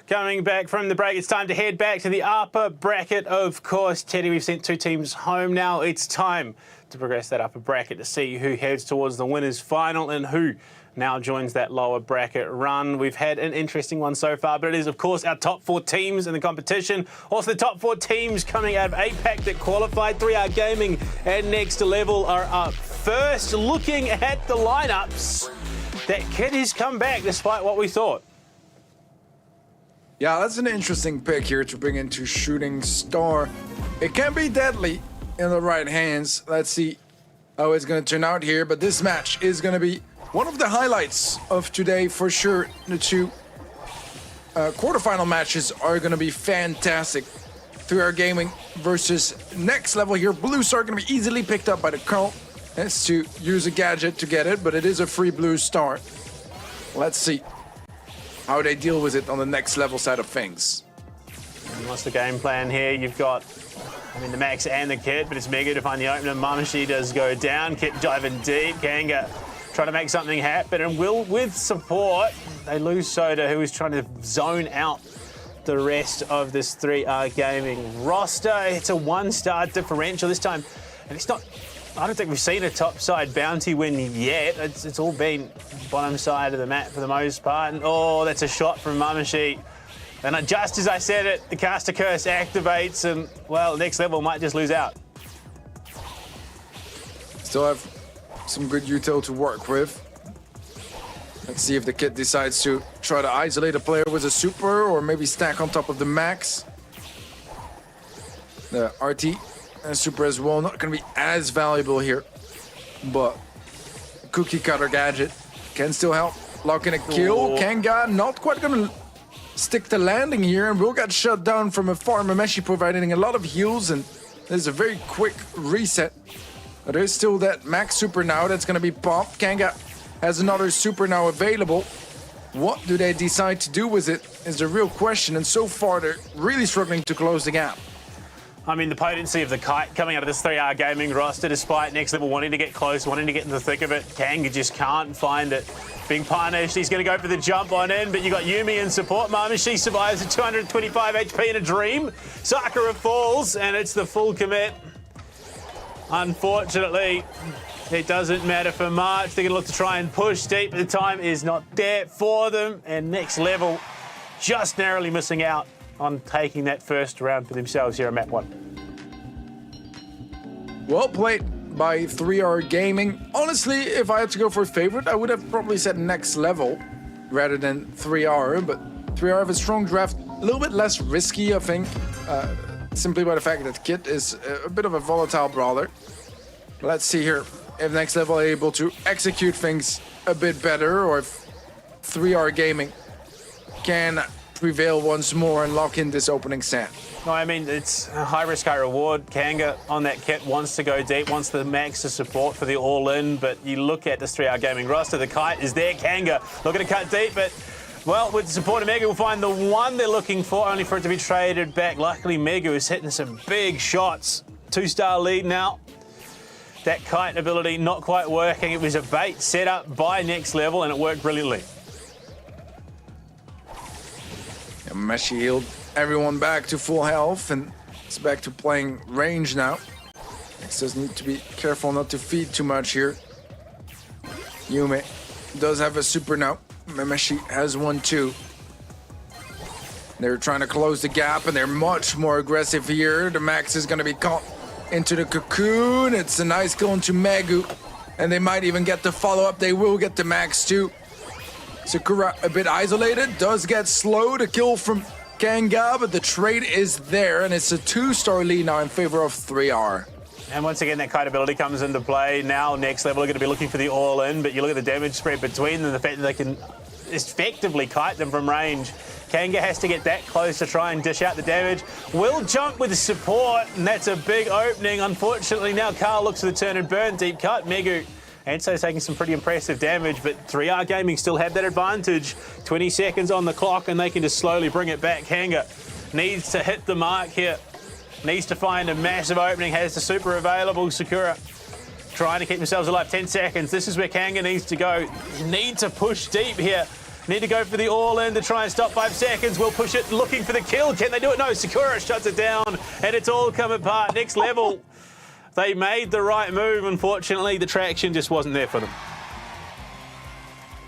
Coming back from the break, it's time to head back to the upper bracket, of course. Teddy, we've sent 2 teams home now. It's time to progress that upper bracket to see who heads towards the winners' final and who now joins that lower bracket run. We've had an interesting one so far, but it is, of course, our top 4 teams in the competition. Also, the top 4 teams coming out of APAC that qualified. 3R Gaming and Next Level are up first. Looking at the lineups, that kid has come back despite what we thought. Yeah, that's an interesting pick here to bring into Shooting Star. It can be deadly in the right hands. Let's see how it's going to turn out here. But this match is going to be one of the highlights of today for sure. The 2 quarterfinal matches are going to be fantastic. 3R Gaming versus Next Level here. Blue Star going to be easily picked up by the Carl. Has to use a gadget to get it, but it is a free Blue Star. Let's see how they deal with it on the Next Level side of things. And what's the game plan here? You've got, the Max and the Kit, but it's Mega to find the opener. Mamashi does go down. Kit diving deep. Kanga trying to make something happen. And Will, with support, they lose Soda, who is trying to zone out the rest of this 3R Gaming roster. It's a 1-star differential this time. And it's not, I don't think we've seen a top side bounty win yet. It's all been bottom side of the map for the most part. And oh, that's a shot from Mamashi. And just as I said it, the caster curse activates and, well, Next Level might just lose out. Still have some good util to work with. Let's see if the Kid decides to try to isolate a player with a super or maybe stack on top of the Max. The RT and super as well, not going to be as valuable here, but cookie cutter gadget can still help lock in a kill. Kanga not quite going to stick to landing here and will get shut down from afar. Mameshi providing a lot of heals and there's a very quick reset. But there's still that Max super now that's going to be popped. Kanga has another super now available. What do they decide to do with it is the real question, and so far they're really struggling to close the gap. The potency of the kite coming out of this 3R Gaming roster, despite Next Level wanting to get close, wanting to get in the thick of it, Kanga just can't find it. Being punished, he's going to go for the jump on in, but you got Yumi in support. She survives at 225 HP in a dream. Sakura falls, and it's the full commit. Unfortunately, it doesn't matter for March. They're going to look to try and push deep, but the time is not there for them, and Next Level just narrowly missing out on taking that first round for themselves here at map 1. Well played by 3R Gaming. Honestly, if I had to go for a favorite, I would have probably said Next Level rather than 3R, but 3R have a strong draft, a little bit less risky, I think, simply by the fact that Kit is a bit of a volatile brawler. Let's see here if Next Level are able to execute things a bit better, or if 3R Gaming can prevail once more and lock in this opening set. No, it's a high risk, high reward. Kanga on that Kit wants to go deep, wants the Max to support for the all-in, but you look at this 3R Gaming roster, the kite is there. Kanga looking to cut deep, but, well, with the support of Mega, we'll find the one they're looking for, only for it to be traded back. Luckily, Mega is hitting some big shots. 2-star lead now. That kite ability not quite working. It was a bait set up by Next Level, and it worked brilliantly. Meshi healed everyone back to full health and it's back to playing range now. Next does need to be careful not to feed too much here. Yume does have a super now. Memeshi has one too. They're trying to close the gap and they're much more aggressive here. The Max is going to be caught into the cocoon. It's a nice kill into Megu. And they might even get the follow-up. They will get the Max too. Sakura a bit isolated. Does get slowed. A kill from Kanga, but the trade is there. And it's a 2-star lead now in favor of 3R. And once again, that kite ability comes into play. Now, next level are going to be looking for the all-in, but you look at the damage spread between them, the fact that they can effectively kite them from range. Kanga has to get that close to try and dish out the damage. Will jump with the support, and that's a big opening. Unfortunately, now Carl looks for the turn and burn. Deep cut, Megu. Enso's taking some pretty impressive damage, but 3R Gaming still have that advantage. 20 seconds on the clock, and they can just slowly bring it back. Kanga needs to hit the mark here. Needs to find a massive opening, has the super available. Sakura trying to keep themselves alive. 10 seconds. This is where Kanga needs to go. Need to push deep here. Need to go for the all-in to try and stop 5 seconds. We'll push it, looking for the kill. Can they do it? No, Sakura shuts it down, and it's all come apart. Next level. They made the right move. Unfortunately, the traction just wasn't there for them.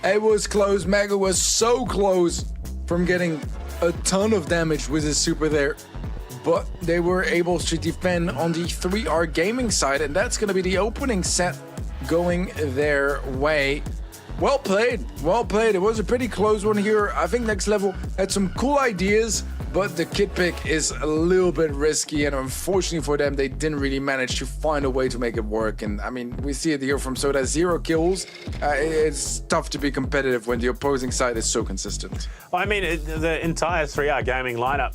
It was close. Mega was so close from getting a ton of damage with his super there. But they were able to defend on the 3R Gaming side, and that's going to be the opening set going their way. Well played, well played. It was a pretty close one here. I think Next Level had some cool ideas, but the kit pick is a little bit risky, and unfortunately for them, they didn't really manage to find a way to make it work. And I mean, we see it here from Soda, 0 kills. It's tough to be competitive when the opposing side is so consistent. I mean, the entire 3R Gaming lineup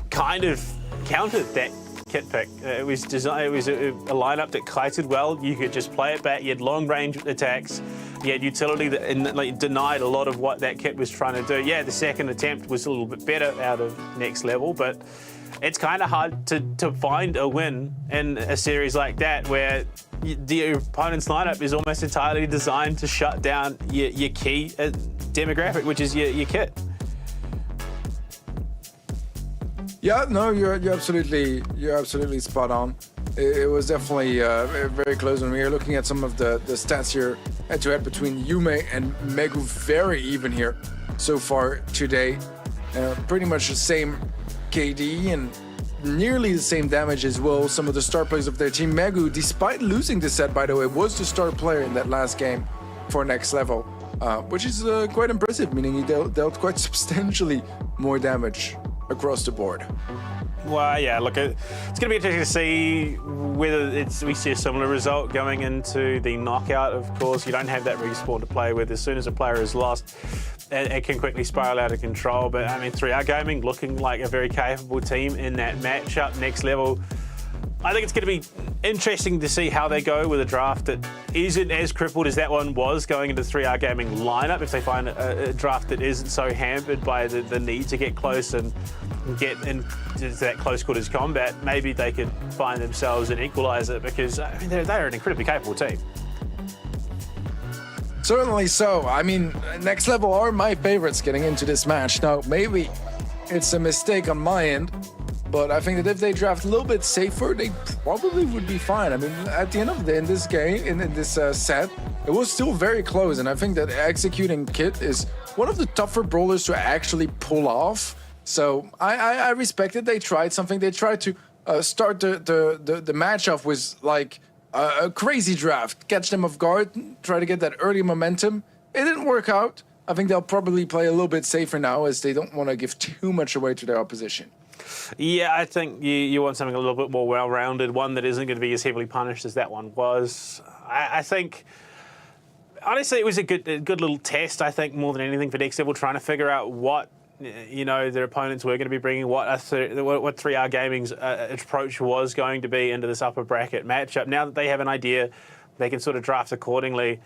kind of countered that kit pick. It was a lineup that kited well. You could just play it back. You had long range attacks. You had utility that denied a lot of what that kit was trying to do. Yeah, the second attempt was a little bit better out of Next Level, but it's kind of hard to find a win in a series like that where the opponent's lineup is almost entirely designed to shut down your key demographic, which is your kit. Yeah, no, you're absolutely spot on. It was definitely very close when we were looking at some of the stats here head-to-head between Yume and Megu. Very even here so far today. Pretty much the same KD and nearly the same damage as well. Some of the star players of their team. Megu, despite losing the set, by the way, was the star player in that last game for Next Level, which is quite impressive, meaning he dealt quite substantially more damage across the board. Well, yeah, look, it's going to be interesting to see whether we see a similar result going into the knockout. Of course, you don't have that respawn to play with. As soon as a player is lost, it can quickly spiral out of control. But, I mean, 3R Gaming looking like a very capable team in that matchup. Next Level, I think it's going to be interesting to see how they go with a draft that isn't as crippled as that one was going into the 3R Gaming lineup. If they find a draft that isn't so hampered by the need to get close and get into that close quarters combat, maybe they could find themselves an equalizer, because I mean, they're an incredibly capable team. Certainly so. I mean, Next Level are my favorites getting into this match. Now, maybe it's a mistake on my end, but I think that if they draft a little bit safer, they probably would be fine. I mean, at the end of the day, in this game, in this set, it was still very close, and I think that executing Kit is one of the tougher brawlers to actually pull off. So I respect it. They tried something. They tried to start the match off with like a crazy draft, catch them off guard, try to get that early momentum. It didn't work out. I think they'll probably play a little bit safer now, as they don't want to give too much away to their opposition. Yeah, I think you want something a little bit more well-rounded, one that isn't going to be as heavily punished as that one was. I think, honestly, it was a good little test, I think, more than anything for Next Level, trying to figure out what their opponents were going to be bringing, what 3R Gaming's approach was going to be into this upper bracket matchup. Now that they have an idea, they can sort of draft accordingly.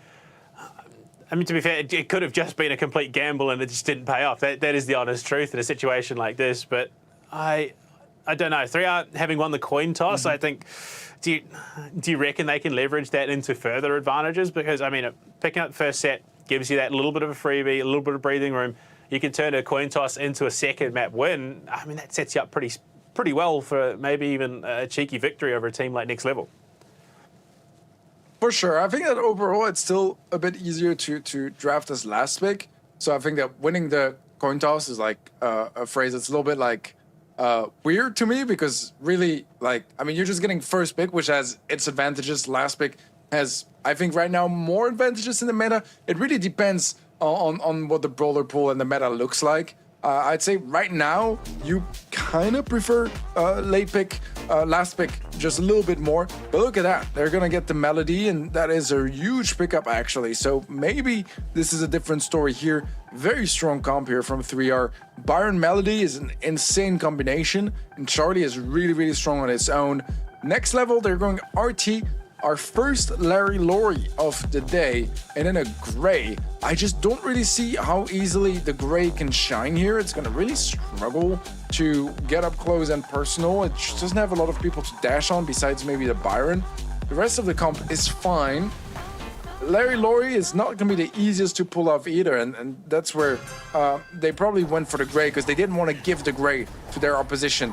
I mean, to be fair, it could have just been a complete gamble and it just didn't pay off. That is the honest truth in a situation like this. But I don't know. 3R having won the coin toss, I think, do you reckon they can leverage that into further advantages? Because, I mean, picking up the first set gives you that little bit of a freebie, a little bit of breathing room. You can turn a coin toss into a second map win. I mean, that sets you up pretty pretty well for maybe even a cheeky victory over a team like Next Level. For sure. I think that overall it's still a bit easier to draft as last pick. So I think that winning the coin toss is like a phrase that's a little bit like weird to me, because really, like, I mean, you're just getting first pick, which has its advantages. Last pick has, I think right now, more advantages in the meta. It really depends on what the brawler pool and the meta looks like. I'd say right now you kind of prefer late pick, last pick just a little bit more. But look at that, they're gonna get the Melody, and that is a huge pickup actually. So maybe this is a different story here. Very strong comp here from 3R. Byron Melody is an insane combination, and Charlie is really strong on its own. Next level, they're going RT. Our first Larry Laurie of the day, and in a gray. I just don't really see how easily the gray can shine here. It's gonna really struggle to get up close and personal. It just doesn't have a lot of people to dash on besides maybe the Byron. The rest of the comp is fine. Larry Laurie is not gonna be the easiest to pull off either, and that's where they probably went for the gray, because they didn't want to give the gray to their opposition.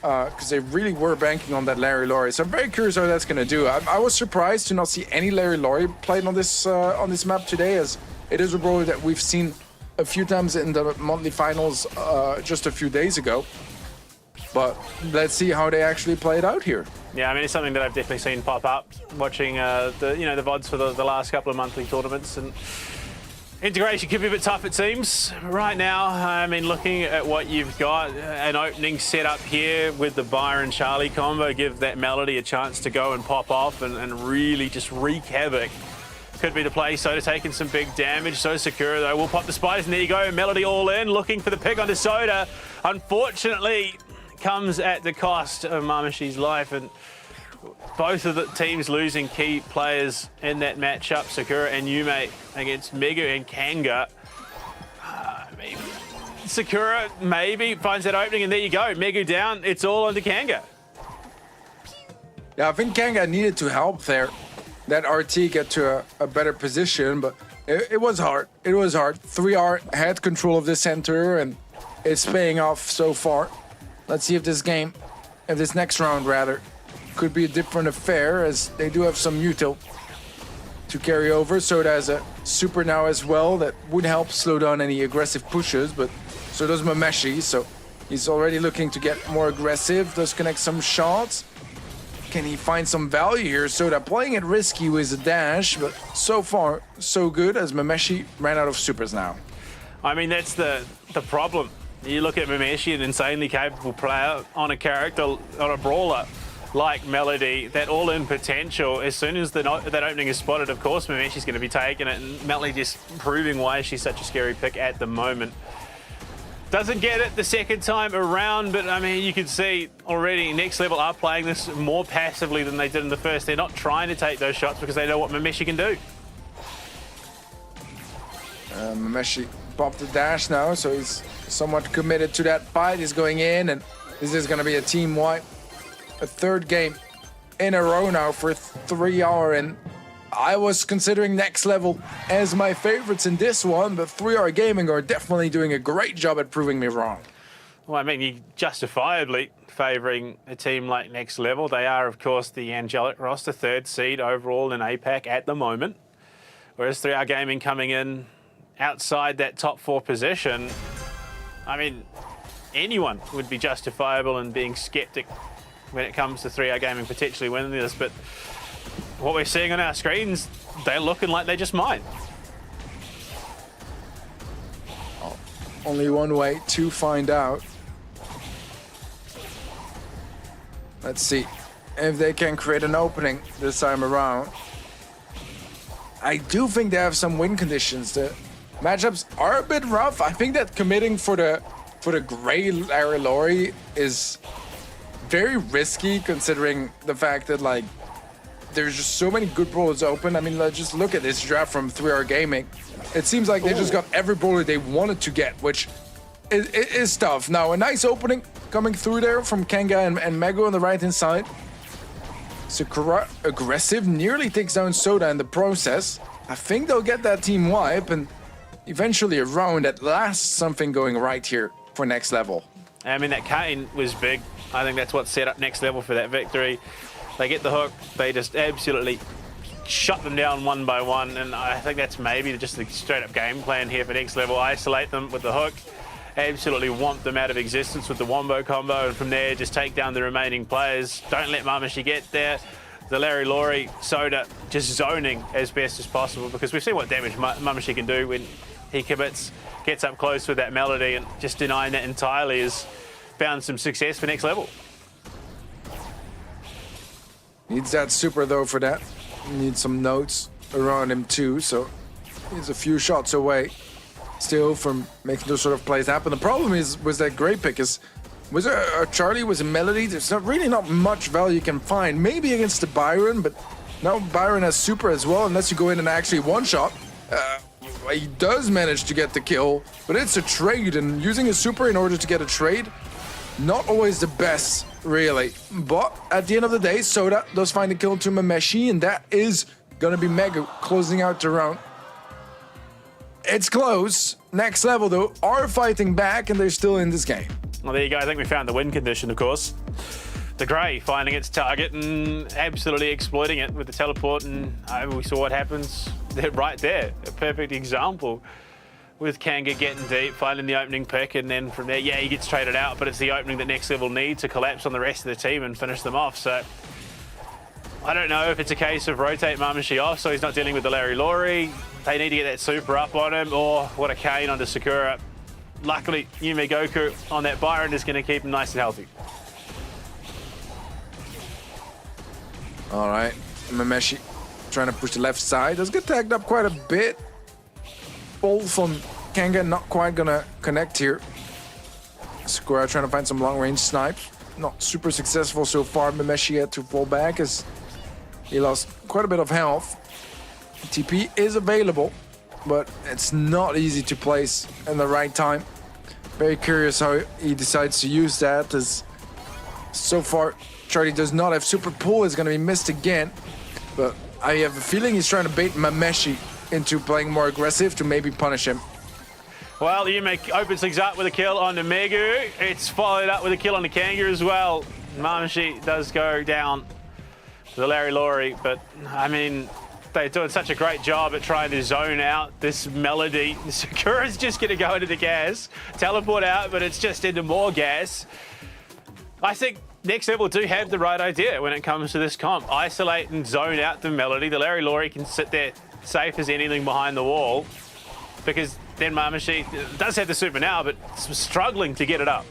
Because they really were banking on that Larry Laurie. So I'm very curious how that's going to do. I was surprised to not see any Larry Laurie played on this map today, as it is a brawler that we've seen a few times in the monthly finals just a few days ago. But let's see how they actually play it out here. Yeah, I mean, it's something that I've definitely seen pop up watching the VODs for the last couple of monthly tournaments, and integration could be a bit tough, it seems. Right now, I mean, looking at what you've got, an opening set up here with the Byron Charlie combo, give that Melody a chance to go and pop off and really just wreak havoc. Could be the play. Soda taking some big damage. So Sakura, though, will pop the spiders, and there you go. Melody all in, looking for the pick onto Soda. Unfortunately, comes at the cost of Mamashi's life, and both of the teams losing key players in that matchup, Sakura and Yume against Megu and Kanga. Maybe Sakura maybe finds that opening, and there you go. Megu down, it's all onto Kanga. Yeah, I think Kanga needed to help there. That RT get to a better position, but it was hard. It was hard. 3R had control of the center, and it's paying off so far. Let's see if this next round rather, could be a different affair, as they do have some util to carry over. So there's a super now as well that would help slow down any aggressive pushes, but so does Mameshi, so he's already looking to get more aggressive, does connect some shots. Can he find some value here? Soda playing it risky with a dash, but so far so good, as Mameshi ran out of supers now. I mean, that's the problem. You look at Mameshi, an insanely capable player on a character, on a brawler like Melody, that all-in potential. As soon as that opening is spotted, of course, Mameshi's going to be taking it, and Melody just proving why she's such a scary pick at the moment. Doesn't get it the second time around, but I mean, you can see already Next Level are playing this more passively than they did in the first. They're not trying to take those shots because they know what Mameshi can do. Mameshi popped the dash now, so he's somewhat committed to that fight. He's going in, and this is going to be a team wipe. A third game in a row now for 3R, and I was considering Next Level as my favorites in this one, but 3R Gaming are definitely doing a great job at proving me wrong. Well, I mean, you're justifiably favouring a team like Next Level. They are, of course, the angelic roster, 3rd seed overall in APAC at the moment, whereas 3R Gaming coming in outside that top 4 position. I mean, anyone would be justifiable in being skeptic when it comes to 3R Gaming potentially winning this, but what we're seeing on our screens, they're looking like they just might. Oh, only one way to find out. Let's see if they can create an opening this time around. I do think they have some win conditions. The matchups are a bit rough. I think that committing for the gray Larry Laurie is very risky, considering the fact that, like, there's just so many good brawlers open. I mean, let's just look at this draft from 3R Gaming. It seems like they just got every brawler they wanted to get, which is tough. Now, a nice opening coming through there from Kanga and Mego on the right-hand side. Sakura, aggressive, nearly takes down Soda in the process. I think they'll get that team wipe, and eventually a round at last, something going right here for Next Level. I mean, that Kane was big I think that's what set up Next Level for that victory. They get the hook, they just absolutely shut them down one by one, and I think that's maybe just the straight up game plan here for Next Level. Isolate them with the hook, absolutely want them out of existence with the wombo combo, and from there just take down the remaining players. Don't let Mamashi get there. The Larry Laurie, Soda just zoning as best as possible, because we've seen what damage Mamashi can do when he commits, gets up close with that Melody, and just denying that entirely has found some success for Next Level. Needs that super though for that. Needs some notes around him too, so he's a few shots away still from making those sort of plays happen. The problem was that great pick is, was it a Charlie, was a Melody? There's not much value you can find. Maybe against the Byron, but now Byron has super as well, unless you go in and actually one-shot. He does manage to get the kill, but it's a trade, and using a super in order to get a trade, not always the best, really. But at the end of the day, Soda does find the kill to Mameshi, and that is gonna be Mega closing out the round. It's close. Next Level, though, are fighting back, and they're still in this game. Well, there you go. I think we found the win condition, of course. The Grey finding its target and absolutely exploiting it with the teleport, and we saw what happens right there. A perfect example with Kanga getting deep, finding the opening pick, and then from there, yeah, he gets traded out, but it's the opening that Next Level need to collapse on the rest of the team and finish them off. So I don't know if it's a case of rotate Mamashi off so he's not dealing with the Larry Laurie. They need to get that super up on him, or what a cane onto Sakura. Luckily, Yume Goku on that Byron is going to keep him nice and healthy. All right, Mameshi trying to push the left side. Does get tagged up quite a bit. Ball from Kanga not quite gonna connect here. Sakura trying to find some long-range snipes. Not super successful so far. Mameshi had to fall back as he lost quite a bit of health. TP is available, but it's not easy to place in the right time. Very curious how he decides to use that, as so far Charlie does not have super pull. Is going to be missed again, but I have a feeling he's trying to bait Mameshi into playing more aggressive to maybe punish him. Well, Yume opens things up with a kill on the Megu. It's followed up with a kill on the Kanga as well. Mamashi does go down to the Larry Laurie, but I mean, they're doing such a great job at trying to zone out this Melody. Sakura's just going to go into the gas, teleport out, but it's just into more gas. I think Next Level do have the right idea when it comes to this comp. Isolate and zone out the Melody. The Larry Laurie can sit there safe as anything behind the wall, because then Mamashi does have the super now, but struggling to get it up.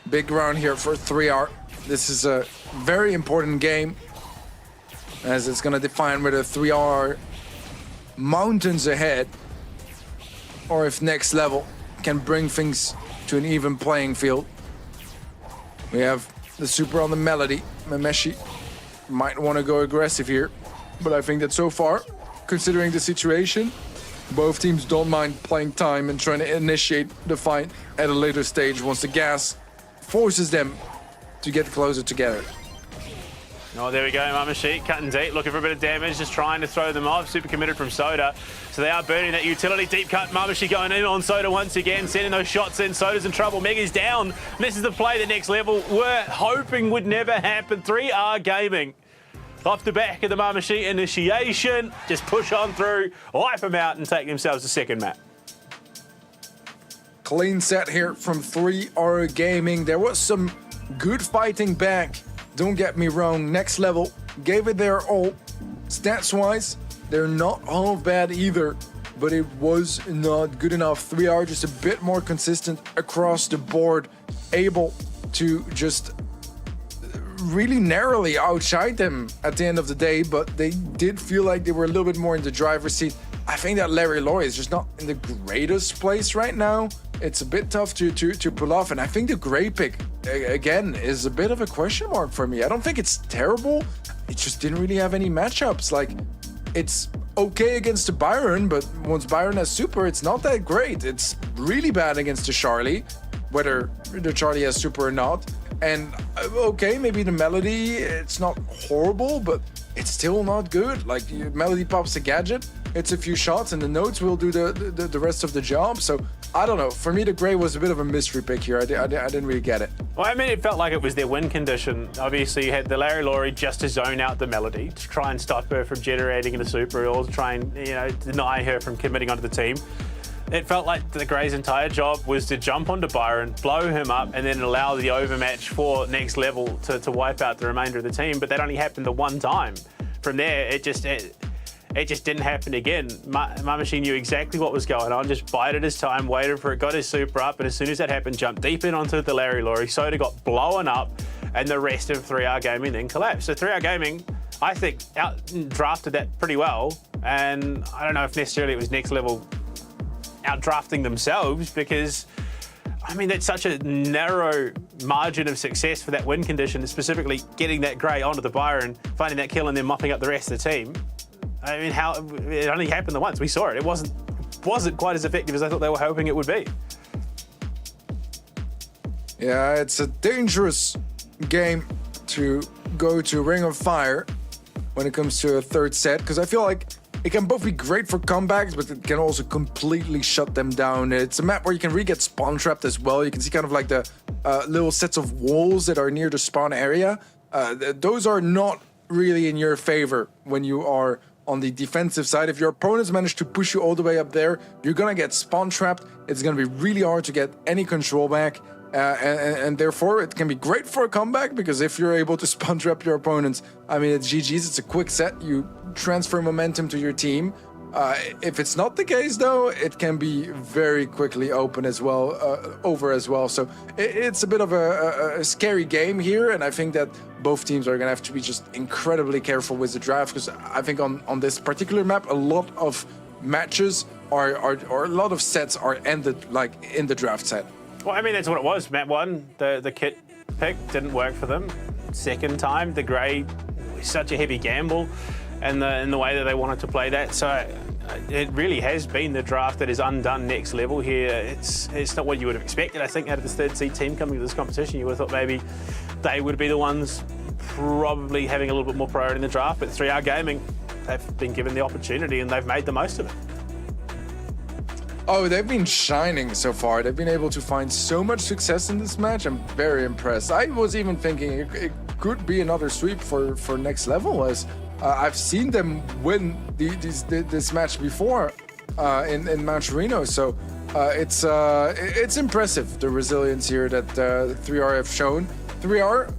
Big round here for 3R. This is a very important game, as it's going to define whether 3R mountains ahead or if Next Level can bring things to an even playing field. We have the super on the Melody. Mameshi might want to go aggressive here, but I think that so far, considering the situation, both teams don't mind playing time and trying to initiate the fight at a later stage once the gas forces them to get closer together. Oh, there we go, Mamashi cutting deep, looking for a bit of damage, just trying to throw them off. Super committed from Soda. So they are burning that utility. Deep cut, Mamashi going in on Soda once again, sending those shots in. Soda's in trouble. Mega's down. Misses the play the Next Level were hoping would never happen. 3R Gaming. Off the back of the Mamashi initiation, just push on through, wipe them out, and take themselves a second map. Clean set here from 3R Gaming. There was some good fighting back. Don't get me wrong, Next Level gave it their all. Stats-wise, they're not all bad either, but it was not good enough. 3R just a bit more consistent across the board, able to just really narrowly outshine them at the end of the day, but they did feel like they were a little bit more in the driver's seat. I think that Larry Laurie is just not in the greatest place right now. It's a bit tough to pull off, and I think the gray pick, again, is a bit of a question mark for me. I don't think it's terrible. It just didn't really have any matchups. Like, it's okay against the Byron, but once Byron has super, it's not that great. It's really bad against the Charlie, whether the Charlie has super or not. And okay, maybe the Melody, it's not horrible, but it's still not good. Like, Melody pops a gadget, it's a few shots, and the nodes will do the rest of the job. So I don't know. For me, the Gray was a bit of a mystery pick here. I didn't really get it. Well, I mean, it felt like it was their win condition. Obviously, you had the Larry Laurie just to zone out the Melody, to try and stop her from generating into super, or to try and, deny her from committing onto the team. It felt like the Grey's entire job was to jump onto Byron, blow him up, and then allow the overmatch for next level to wipe out the remainder of the team. But that only happened the one time. From there, it just didn't happen again. My machine knew exactly what was going on, just bided his time, waited for it, got his super up, and as soon as that happened, jumped deep in onto the Larry Laurie. Soda got blown up, and the rest of 3R Gaming then collapsed. So 3R Gaming, I think, out-drafted that pretty well, and I don't know if necessarily it was next level out-drafting themselves, because I mean, that's such a narrow margin of success for that win condition, specifically getting that Grey onto the Byron, finding that kill, and then mopping up the rest of the team. I mean, it only happened the once. We saw it. It wasn't quite as effective as I thought they were hoping it would be. Yeah, it's a dangerous game to go to Ring of Fire when it comes to a third set, because I feel like it can both be great for comebacks, but it can also completely shut them down. It's a map where you can really get spawn trapped as well. You can see kind of like the little sets of walls that are near the spawn area. Those are not really in your favor when you are on the defensive side. If your opponents manage to push you all the way up there, you're gonna get spawn trapped. It's gonna be really hard to get any control back. And therefore, it can be great for a comeback, because if you're able to spawn trap your opponents, I mean, it's GG's. It's a quick set. You transfer momentum to your team. If it's not the case, though, it can be very quickly over as well. So it's a bit of a scary game here, and I think that both teams are going to have to be just incredibly careful with the draft, because I think on this particular map, a lot of matches or a lot of sets are ended like in the draft set. Well, I mean, that's what it was. Map 1, the kit pick didn't work for them. Second time, the Grey was such a heavy gamble in the way that they wanted to play that. So it really has been the draft that is undone next level here. It's not what you would have expected, I think, out of this third seed team coming to this competition. You would have thought maybe they would be the ones probably having a little bit more priority in the draft. But 3R Gaming, they've been given the opportunity and they've made the most of it. Oh, they've been shining so far. They've been able to find so much success in this match. I'm very impressed. I was even thinking it could be another sweep for next level, as I've seen them win this match before in Mount Torino. So it's impressive, the resilience here that 3R have shown. 3R,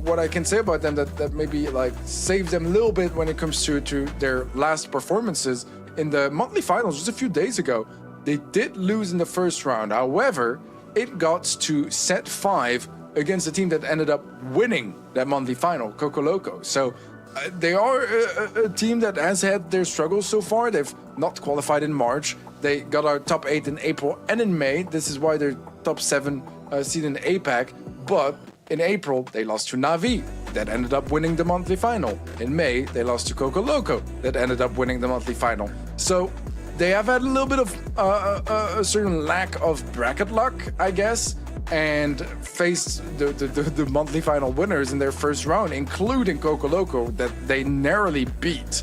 what I can say about them that maybe like saved them a little bit when it comes to their last performances. In the monthly finals just a few days ago, they did lose in the first round. However, it got to set 5 against a team that ended up winning that monthly final, Coco Loco. So they are a team that has had their struggles so far. They've not qualified in March. They got our top 8 in April and in May. This is why they're top 7 seed in APAC. But in April, they lost to Na'Vi, that ended up winning the monthly final. In May, they lost to Coco Loco, that ended up winning the monthly final. So they have had a little bit of a certain lack of bracket luck, I guess, and faced the monthly final winners in their first round, including Coco Loco, that they narrowly beat.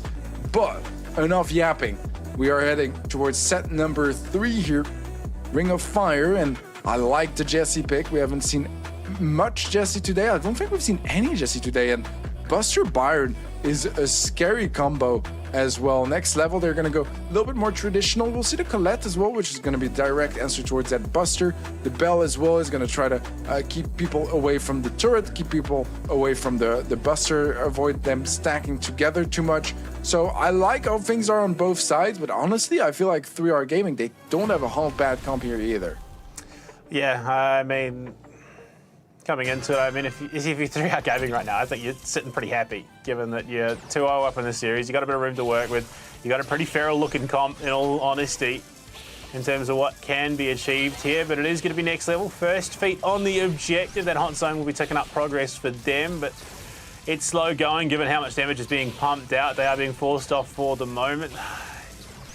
But enough yapping. We are heading towards set number 3 here, Ring of Fire, and I like the Jesse pick. We haven't seen much Jesse today. I don't think we've seen any Jesse today, and Buster Byron is a scary combo as well. Next level, they're going to go a little bit more traditional. We'll see the Colette as well, which is going to be a direct answer towards that Buster. The Bell as well is going to try to keep people away from the turret, keep people away from the Buster, avoid them stacking together too much. So I like how things are on both sides, but honestly, I feel like 3R Gaming, they don't have a half bad comp here either. Yeah, I mean, coming into it, I mean, if you're 3R Gaming right now, I think you're sitting pretty happy, given that you're 2-0 up in the series. You got a bit of room to work with. You got a pretty feral looking comp, in all honesty, in terms of what can be achieved here. But it is going to be next level. First feet on the objective. That hot zone will be taking up progress for them, but it's slow going given how much damage is being pumped out. They are being forced off for the moment.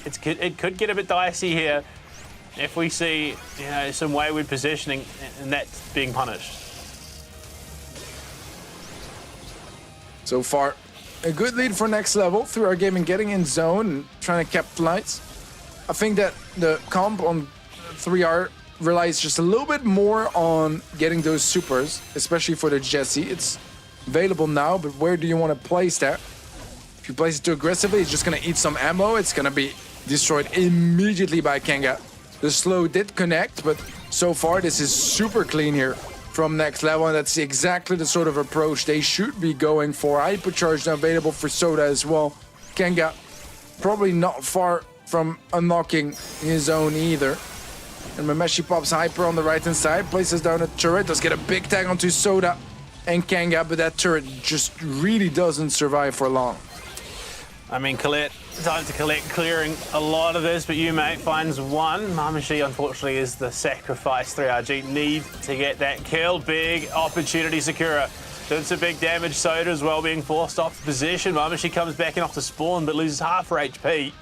It could get a bit dicey here if we see, some wayward positioning and that's being punished. So far, a good lead for next level. 3R Gaming getting in zone and trying to capitalize. I think that the comp on 3R relies just a little bit more on getting those supers, especially for the Jesse. It's available now, but where do you want to place that? If you place it too aggressively, it's just going to eat some ammo. It's going to be destroyed immediately by Kanga. The slow did connect, but so far this is super clean here from next level, and that's exactly the sort of approach they should be going for. Hypercharge now available for Soda as well. Kanga probably not far from unlocking his own either. And Mameshi pops Hyper on the right-hand side, places down a turret, does get a big tag onto Soda and Kanga, but that turret just really doesn't survive for long. I mean, Colette, time to collect, clearing a lot of this, but Mate finds one. Mamashi, unfortunately, is the sacrifice. 3RG need to get that kill. Big opportunity, Sakura. Doing some big damage. Soda as well being forced off the position. Mamashi comes back in off the spawn, but loses half her HP.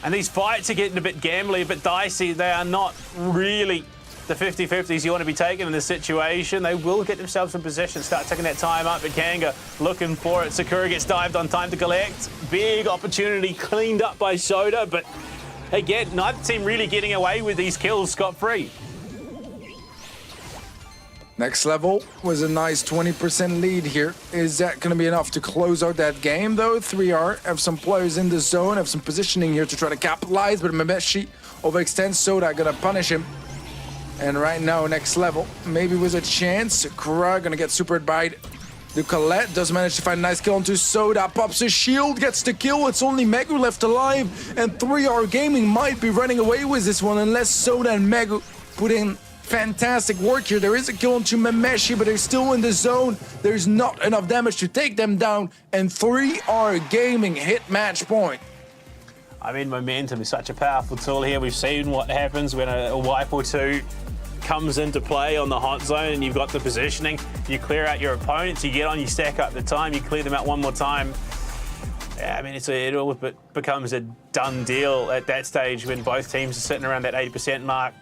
And these fights are getting a bit gambly, a bit dicey. They are not really the 50-50s you want to be taking in this situation. They will get themselves in position, start taking that time up, but Kanga looking for it. Sakura gets dived on time to collect. Big opportunity cleaned up by Soda, but again, neither team really getting away with these kills scot-free. Next level was a nice 20% lead here. Is that going to be enough to close out that game, though? 3R have some players in the zone, have some positioning here to try to capitalize, but Mameshi overextends Soda, gonna punish him. And right now, next level, maybe with a chance. Sakura gonna get supered by the Colette. Does manage to find a nice kill onto Soda. Pops his shield, gets the kill. It's only Megu left alive. And 3R Gaming might be running away with this one unless Soda and Megu put in fantastic work here. There is a kill onto Mameshi, but they're still in the zone. There's not enough damage to take them down. And 3R Gaming hit match point. I mean, momentum is such a powerful tool here. We've seen what happens when a wipe or two comes into play on the hot zone and you've got the positioning. You clear out your opponents, you get on, you stack up the time, you clear them out one more time. Yeah, I mean, it all becomes a done deal at that stage when both teams are sitting around that 80% mark.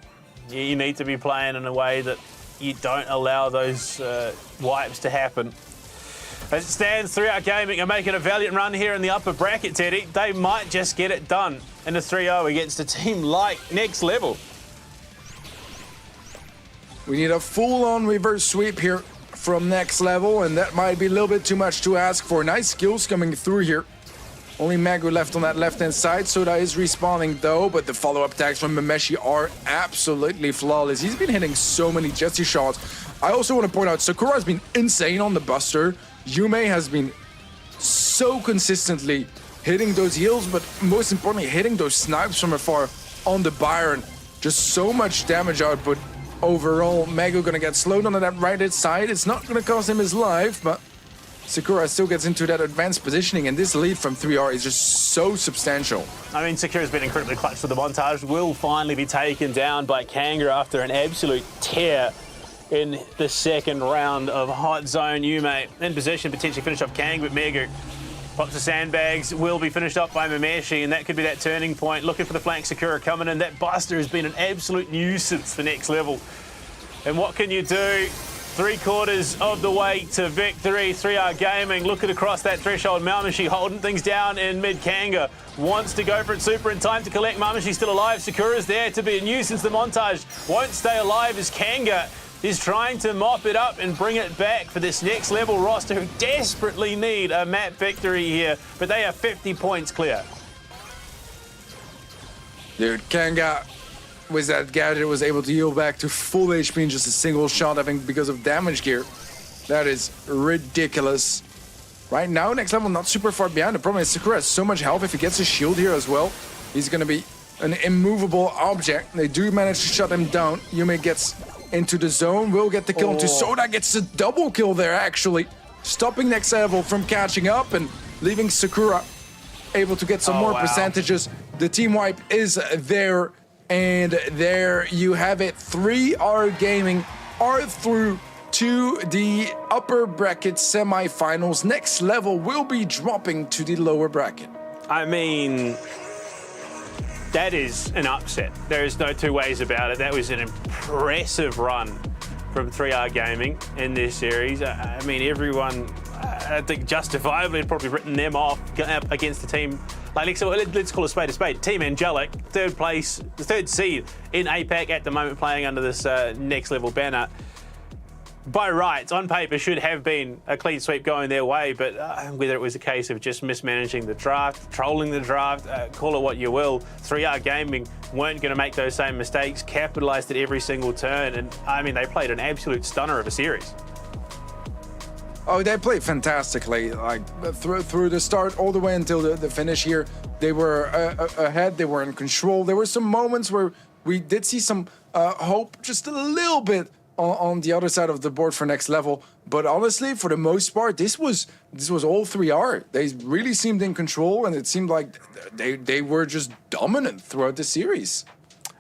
You need to be playing in a way that you don't allow those wipes to happen. As it stands, 3R Gaming are making a valiant run here in the upper bracket, Teddy. They might just get it done in a 3-0 against a team like Next Level. We need a full-on reverse sweep here from Next Level, and that might be a little bit too much to ask for. Nice skills coming through here. Only Magu left on that left-hand side. Soda is respawning, though, but the follow-up tags from Mameshi are absolutely flawless. He's been hitting so many Jesse shots. I also want to point out, Sakura has been insane on the Buster. Yume has been so consistently hitting those heals, but most importantly, hitting those snipes from afar on the Byron. Just so much damage output. Overall, Magu gonna get slowed on that right side. It's not gonna cost him his life, but Sakura still gets into that advanced positioning, and this lead from 3R is just so substantial. I mean, Sakura's been incredibly clutch for the montage. Will finally be taken down by Kanga after an absolute tear in the second round of Hot Zone. Yume in position, potentially finish off Kang, but Megu pops the sandbags, will be finished up by Mameshi, and that could be that turning point. Looking for the flank, Sakura coming in. That Buster has been an absolute nuisance for Next Level. And what can you do? 3/4 of the way to victory. 3R Gaming looking across that threshold. Mameshi holding things down in mid. Kanga wants to go for it super in time to collect. Mameshi still alive. Sakura's there to be a nuisance. The montage won't stay alive as Kanga is trying to mop it up and bring it back for this Next Level roster who desperately need a map victory here, but they are 50 points clear. Dude, Kanga with that gadget was able to heal back to full HP in just a single shot, I think, because of damage gear. That is ridiculous. Right now, Next Level not super far behind. The problem is Sakura has so much health. If he gets a shield here as well, he's going to be an immovable object. They do manage to shut him down. Yume gets into the zone, will get the kill onto Soda, gets a double kill there, actually. Stopping Next Level from catching up and leaving Sakura able to get some more percentages. The team wipe is there. And there you have it. 3R Gaming are through to the upper bracket semifinals. Next Level will be dropping to the lower bracket. I mean, that is an upset. There is no two ways about it. That was an impressive run from 3R Gaming in this series. I mean, everyone I think justifiably had probably written them off against a team like, let's call a spade. Team Angelic, third place, the third seed in APAC at the moment, playing under this next level banner. By rights, on paper, should have been a clean sweep going their way, but whether it was a case of just mismanaging the draft, trolling the draft, call it what you will, 3R Gaming weren't going to make those same mistakes, capitalised at every single turn, and I mean, they played an absolute stunner of a series. Oh, they played fantastically. Like through the start all the way until the finish here, they were ahead. They were in control. There were some moments where we did see some hope, just a little bit on the other side of the board for next level. But honestly, for the most part, this was all 3R. They really seemed in control, and it seemed like they were just dominant throughout the series.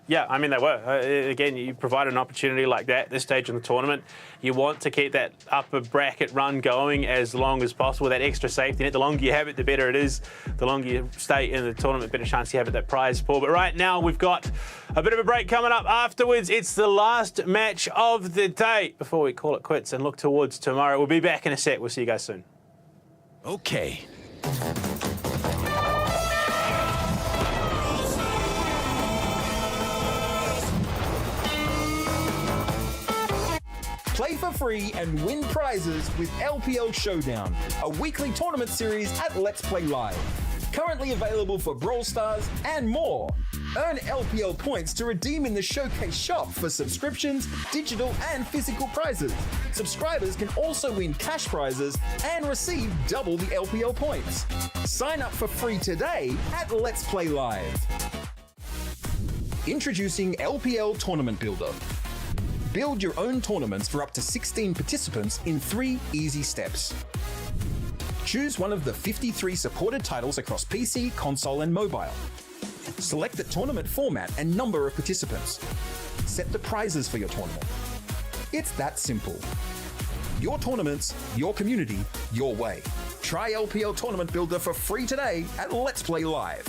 Yeah, I mean, they were. Again, you provide an opportunity like that at this stage in the tournament. You want to keep that upper bracket run going as long as possible, that extra safety net. The longer you have it, the better it is. The longer you stay in the tournament, the better chance you have at that prize pool. But right now, we've got a bit of a break coming up afterwards. It's the last match of the day before we call it quits and look towards tomorrow. We'll be back in a sec. We'll see you guys soon. Okay. Play for free and win prizes with LPL Showdown, a weekly tournament series at Let's Play Live. Currently available for Brawl Stars and more. Earn LPL points to redeem in the Showcase shop for subscriptions, digital and physical prizes. Subscribers can also win cash prizes and receive double the LPL points. Sign up for free today at Let's Play Live. Introducing LPL Tournament Builder. Build your own tournaments for up to 16 participants in 3 easy steps. Choose one of the 53 supported titles across PC, console, and mobile. Select the tournament format and number of participants. Set the prizes for your tournament. It's that simple. Your tournaments, your community, your way. Try LPL Tournament Builder for free today at Let's Play Live.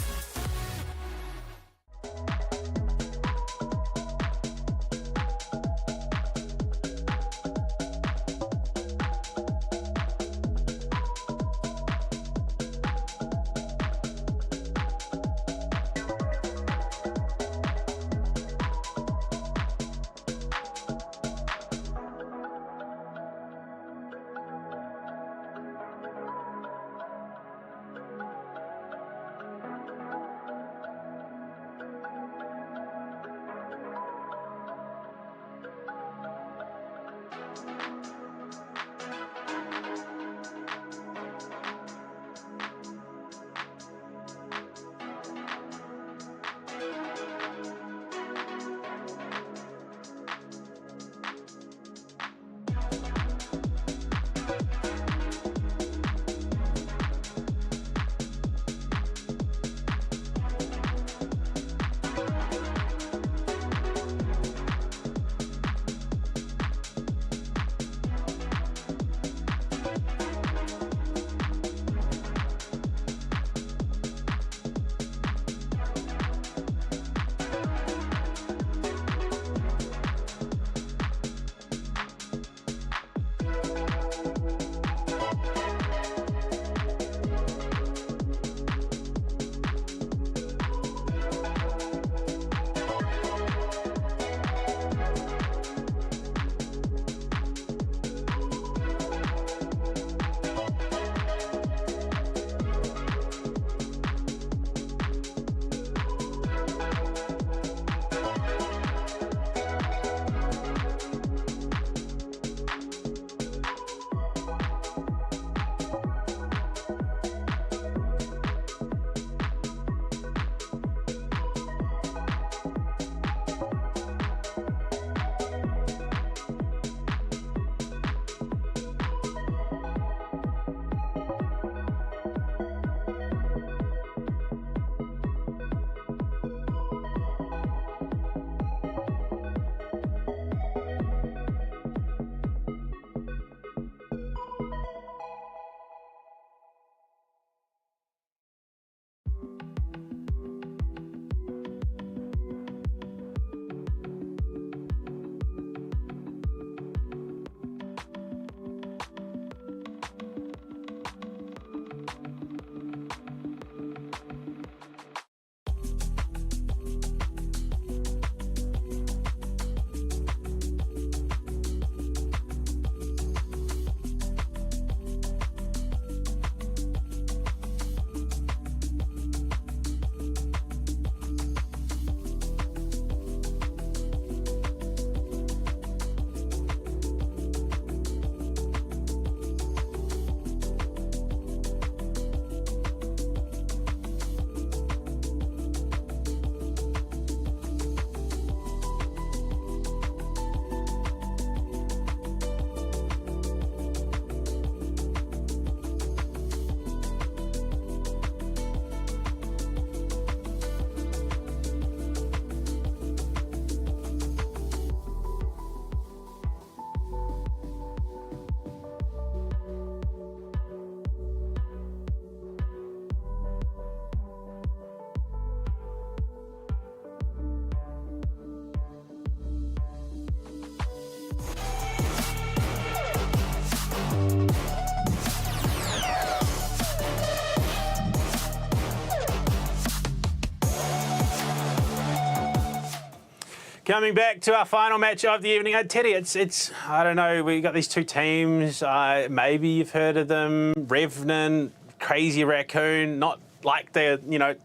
Coming back to our final match of the evening, Teddy, it's I don't know, we got these two teams, maybe you've heard of them, Revenant, Crazy Raccoon, not like they're,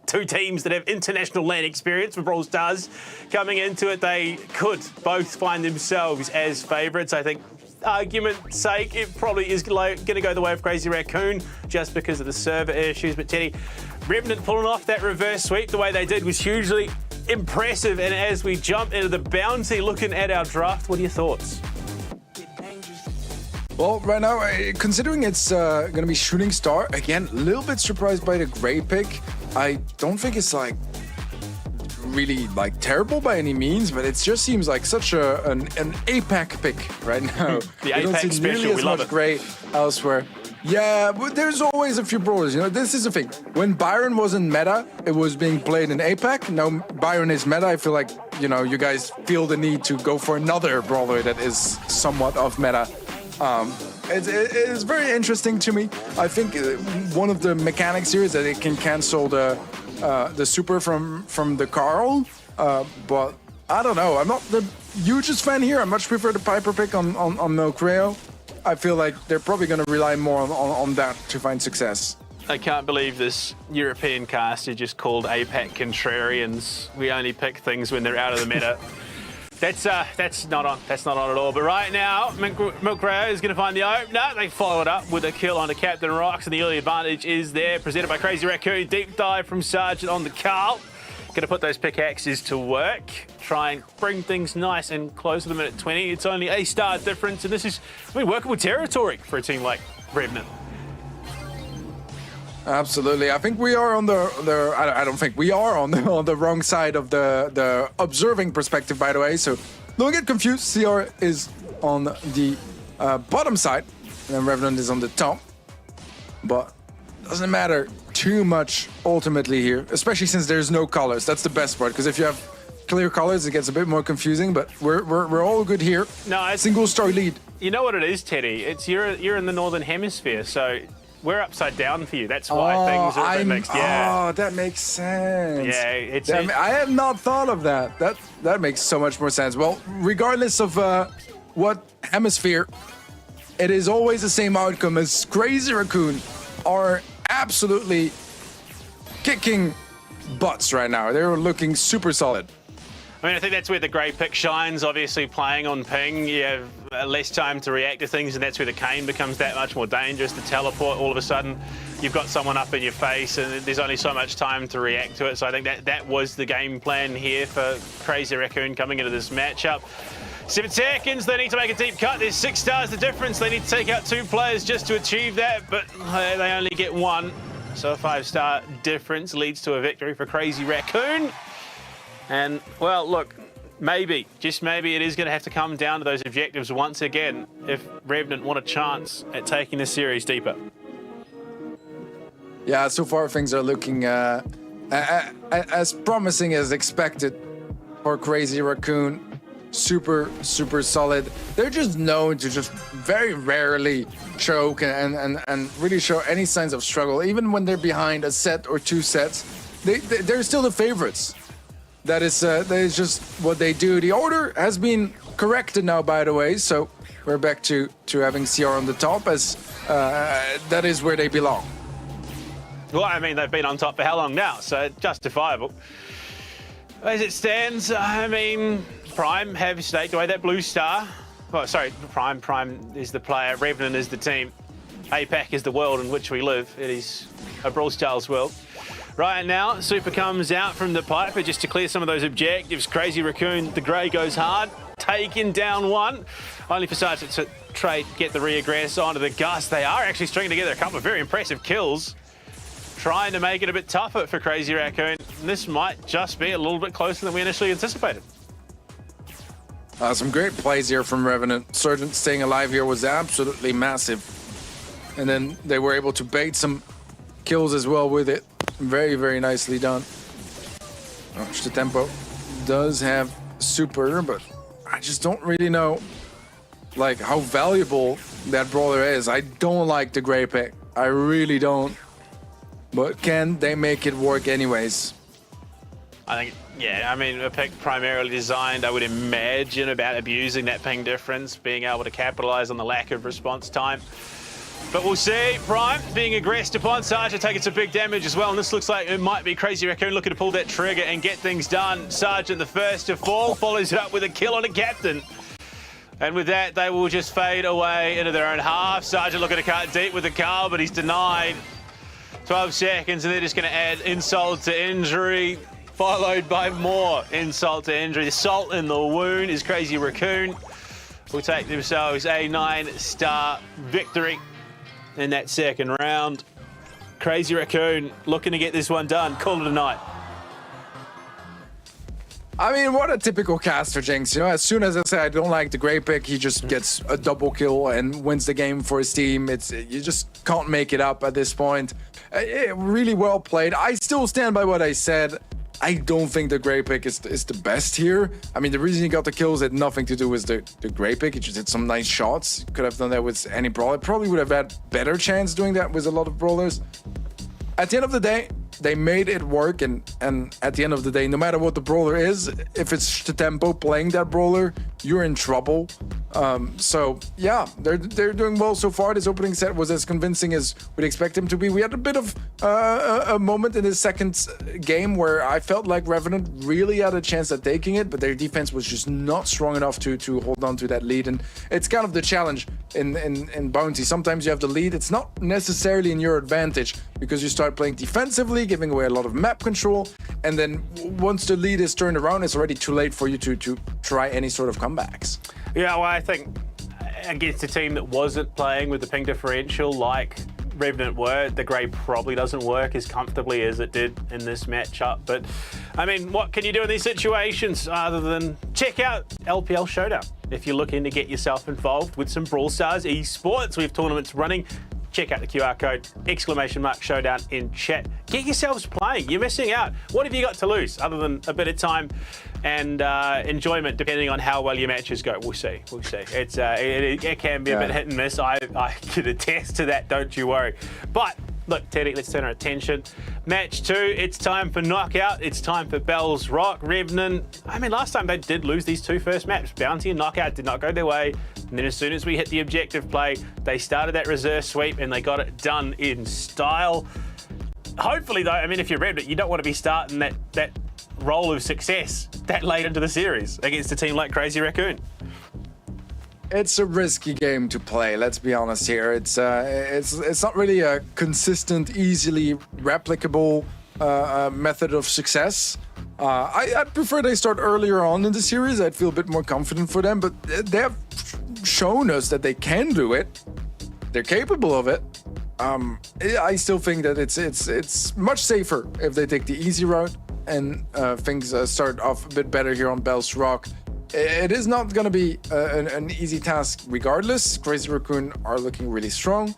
two teams that have international LAN experience for Brawl Stars. Coming into it, they could both find themselves as favourites. I think, argument's sake, it probably is going to go the way of Crazy Raccoon just because of the server issues. But Teddy, Revenant pulling off that reverse sweep the way they did was hugely impressive. And as we jump into the bounty, looking at our draft, what are your thoughts? Well, right now, considering it's going to be Shooting Star, again, a little bit surprised by the gray pick. I don't think it's really terrible by any means, but it just seems like such an APAC pick right now. The I don't APAC see special, nearly we as love much it. gray elsewhere. Yeah, but there's always a few brawlers. This is the thing. When Byron wasn't meta, it was being played in APAC. Now Byron is meta. I feel like, you guys feel the need to go for another brawler that is somewhat of meta. It is very interesting to me. I think one of the mechanics here is that it can cancel the super from the Carl. But I don't know. I'm not the hugest fan here. I much prefer the Piper pick on Milkreo. I feel like they're probably going to rely more on that to find success. I can't believe this European cast is just called APAC contrarians. We only pick things when they're out of the meta. That's not on. That's not on at all. But right now, Milkreo is going to find the opener. They follow it up with a kill onto Captain Rocks, and the early advantage is there, presented by Crazy Raccoon. Deep dive from Sergeant on the Carl. Going to put those pickaxes to work. Try and bring things nice and close to the minute 20. It's only a star difference, and this is workable territory for a team like Revenant. Absolutely. I think we are on the I don't think we are on the wrong side of the observing perspective, by the way. So don't get confused. CR is on the bottom side, and then Revenant is on the top. But doesn't matter too much ultimately here, especially since there's no colors. That's the best part, because if you have clear colors, it gets a bit more confusing. But we're all good here. No, it's, single star lead. You know what it is, Teddy? It's you're in the northern hemisphere, so we're upside down for you. That's why things are a bit mixed. Yeah. Oh, that makes sense. Yeah, I had not thought of that. That makes so much more sense. Well, regardless of what hemisphere, it is always the same outcome as Crazy Raccoon are absolutely kicking butts right now. They're looking super solid. I mean, I think that's where the grey pick shines. Obviously, playing on ping, you have less time to react to things, and that's where the cane becomes that much more dangerous. The teleport, all of a sudden, you've got someone up in your face, and there's only so much time to react to it. So I think that was the game plan here for Crazy Raccoon coming into this matchup. 7 seconds, they need to make a deep cut. There's 6 stars the difference. They need to take out 2 players just to achieve that, but they only get 1. So a 5-star difference leads to a victory for Crazy Raccoon. And, well, look, maybe, just maybe, it is going to have to come down to those objectives once again if Revenant want a chance at taking this series deeper. Yeah, so far things are looking as promising as expected for Crazy Raccoon. Super solid. They're just known to just very rarely choke and really show any signs of struggle. Even when they're behind a set or 2 sets, they're still the favorites. That is just what they do. The order has been corrected now, by the way, so we're back to having CR on the top, as that is where they belong. Well, I mean, they've been on top for how long now, so justifiable. As it stands, I mean, Prime have staked away that blue star. Oh, sorry, Prime is the player, Revenant is the team. APAC is the world in which we live. It is a Brawl Stars world. Right now, Super comes out from the Piper just to clear some of those objectives. Crazy Raccoon, the grey goes hard, taking down 1. Only for Sergeant to get the reaggress onto the Gus. They are actually stringing together a couple of very impressive kills, trying to make it a bit tougher for Crazy Raccoon. This might just be a little bit closer than we initially anticipated. Some great plays here from Revenant. Sergeant staying alive here was absolutely massive. And then they were able to bait some kills as well with it. Very nicely done. The tempo does have super, but I just don't really know how valuable that brawler is. I don't like the gray pick. I really don't. But can they make it work anyways? I think, yeah, I mean, a pick primarily designed, I would imagine, about abusing that ping difference, being able to capitalize on the lack of response time. But we'll see. Prime being aggressed upon. Sergeant taking some big damage as well. And this looks like it might be Crazy Raccoon looking to pull that trigger and get things done. Sergeant, the first to fall, follows it up with a kill on a captain. And with that, they will just fade away into their own half. Sergeant looking to cut deep with the car, but he's denied. 12 seconds, and they're just going to add insult to injury, followed by more insult to injury. The salt in the wound is Crazy Raccoon will take themselves a 9-star victory in that second round. Crazy Raccoon looking to get this one done. Call it a night. I mean, what a typical caster, Jinx. You know, as soon as I say I don't like the Grey pick, he just gets a double kill and wins the game for his team. You just can't make it up at this point. Really well played. I still stand by what I said. I don't think the Grey pick is the best here. I mean, the reason he got the kills had nothing to do with the Grey pick. He just did some nice shots. Could have done that with any brawler. Probably would have had better chance doing that with a lot of brawlers. At the end of the day, they made it work, and at the end of the day, no matter what the brawler is, if it's the tempo playing that brawler, you're in trouble. So yeah, they're doing well so far. This opening set was as convincing as we'd expect him to be. We had a bit of a moment in the second game where I felt like Revenant really had a chance at taking it, but their defense was just not strong enough to hold on to that lead. And it's kind of the challenge in Bounty. Sometimes you have the lead. It's not necessarily in your advantage because you start playing defensively, giving away a lot of map control, and then once the lead is turned around, it's already too late for you to try any sort of comebacks. Yeah, well, I think against a team that wasn't playing with the ping differential like Revenant were, the Grey probably doesn't work as comfortably as it did in this matchup. But, I mean, what can you do in these situations other than check out LPL Showdown? If you're looking to get yourself involved with some Brawl Stars esports, we have tournaments running. Check out the QR code, !Showdown in chat. Get yourselves playing. You're missing out. What have you got to lose other than a bit of time and enjoyment, depending on how well your matches go? We'll see. We'll see. It can be a bit hit and miss. I can attest to that, don't you worry. But look, Teddy, let's turn our attention. Match 2, it's time for Knockout. It's time for Bell's Rock. Revenant, I mean, last time they did lose these two first maps. Bounty and Knockout did not go their way. And then as soon as we hit the objective play, they started that reserve sweep and they got it done in style. Hopefully, though, I mean, if you're Revenant, you don't want to be starting that role of success that late into the series against a team like Crazy Raccoon. It's a risky game to play, let's be honest here. It's not really a consistent, easily replicable method of success. I'd prefer they start earlier on in the series. I'd feel a bit more confident for them, but they have shown us that they can do it. They're capable of it. I still think that it's much safer if they take the easy route and things start off a bit better here on Bell's Rock. It is not going to be an easy task regardless. Crazy Raccoon are looking really strong.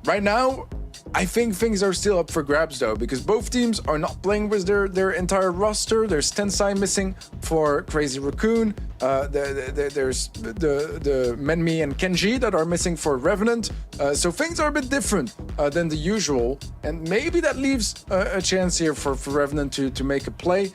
Right now, I think things are still up for grabs though, because both teams are not playing with their entire roster. There's Tensai missing for Crazy Raccoon. There's the Menmi and Kenji that are missing for Revenant. So things are a bit different than the usual, and maybe that leaves a chance here for Revenant to make a play.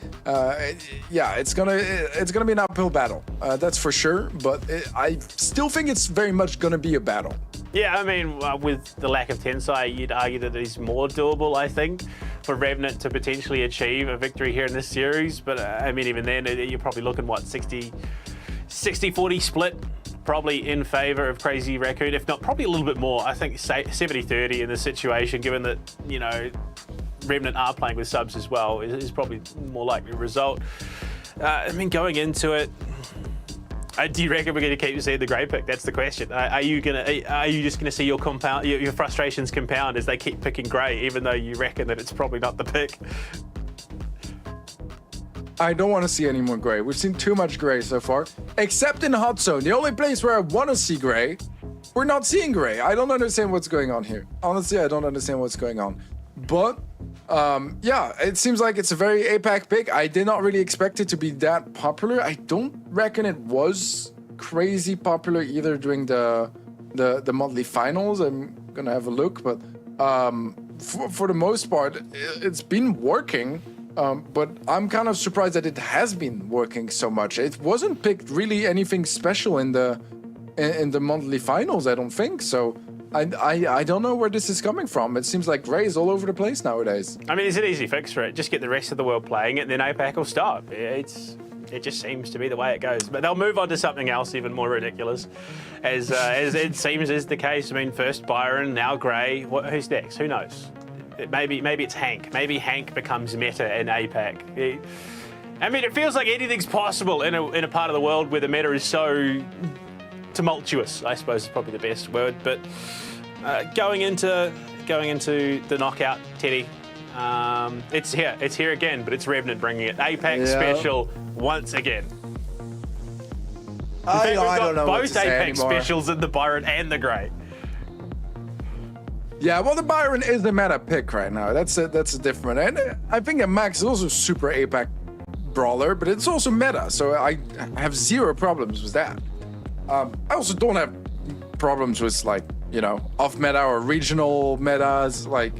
Yeah, it's gonna be an uphill battle, that's for sure. But I still think it's very much gonna be a battle. Yeah, I mean, with the lack of Tensai, you'd argue that it is more doable, I think, for Revenant to potentially achieve a victory here in this series. But, I mean, even then, you're probably looking, what, 60-40 split, probably in favour of Crazy Raccoon, if not probably a little bit more. I think 70-30 in this situation, given that, you know, Revenant are playing with subs as well, is probably more likely result. I mean, going into it, do you reckon we're going to keep seeing the Grey pick? That's the question. Are you just going to see your frustrations compound as they keep picking Grey, even though you reckon that it's probably not the pick? I don't want to see any more Grey. We've seen too much Grey so far, except in Hot Zone. The only place where I want to see Grey, we're not seeing Grey. I don't understand what's going on here. Honestly, I don't understand what's going on. But yeah, it seems like it's a very APAC pick. I did not really expect it to be that popular. I don't reckon it was crazy popular either during the monthly finals. I'm gonna have a look, but for the most part, it's been working. But I'm kind of surprised that it has been working so much. It wasn't picked really anything special in the monthly finals, I don't think. So I don't know where this is coming from. It seems like Gray is all over the place nowadays. I mean, it's an easy fix for it. Just get the rest of the world playing it, and then APAC will stop. It just seems to be the way it goes. But they'll move on to something else even more ridiculous, as it seems is the case. I mean, first Byron, now Gray. Who's next? Who knows? Maybe it's Hank. Maybe Hank becomes meta in APAC. I mean, it feels like anything's possible in a part of the world where the meta is so tumultuous, I suppose is probably the best word. But going into the knockout, Teddy, it's here again, but it's Revenant bringing it. APAC special once again. I don't know both APAC specials in the Byron and the Grey. Yeah, well, the Byron is the meta pick right now. That's a different. And I think that Max is also super APAC brawler, but it's also meta, so I have zero problems with that. I also don't have problems with, like, you know, off meta or regional metas. Like,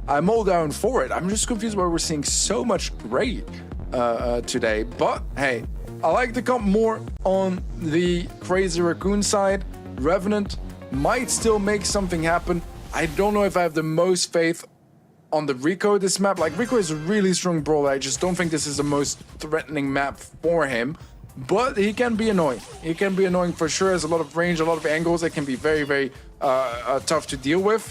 I'm all down for it. I'm just confused why we're seeing so much Gray today. But hey, I like the comp more on the Crazy Raccoon side. Revenant might still make something happen. I don't know if I have the most faith on the Rico this map. Like, Rico is a really strong brawler. I just don't think this is the most threatening map for him. But he can be annoying. He can be annoying for sure. Has a lot of range, a lot of angles. It can be very, very tough to deal with.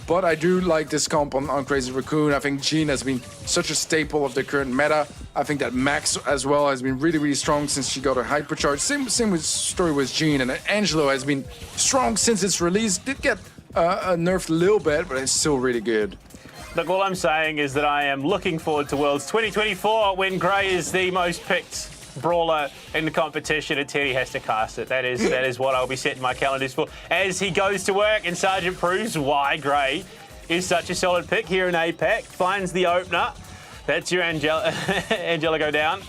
But I do like this comp on Crazy Raccoon. I think Jean has been such a staple of the current meta. I think that Max as well has been really, really strong since she got her hypercharge. Same with story with Jean. And Angelo has been strong since its release. Did get nerfed a little bit, but it's still really good. Look, all I'm saying is that I am looking forward to Worlds 2024 when Gray is the most picked brawler in the competition and Teddy has to cast it. That is what I'll be setting my calendars for as he goes to work, and Sergeant proves why Gray is such a solid pick here in APAC. Finds the opener. That's your Angela go down.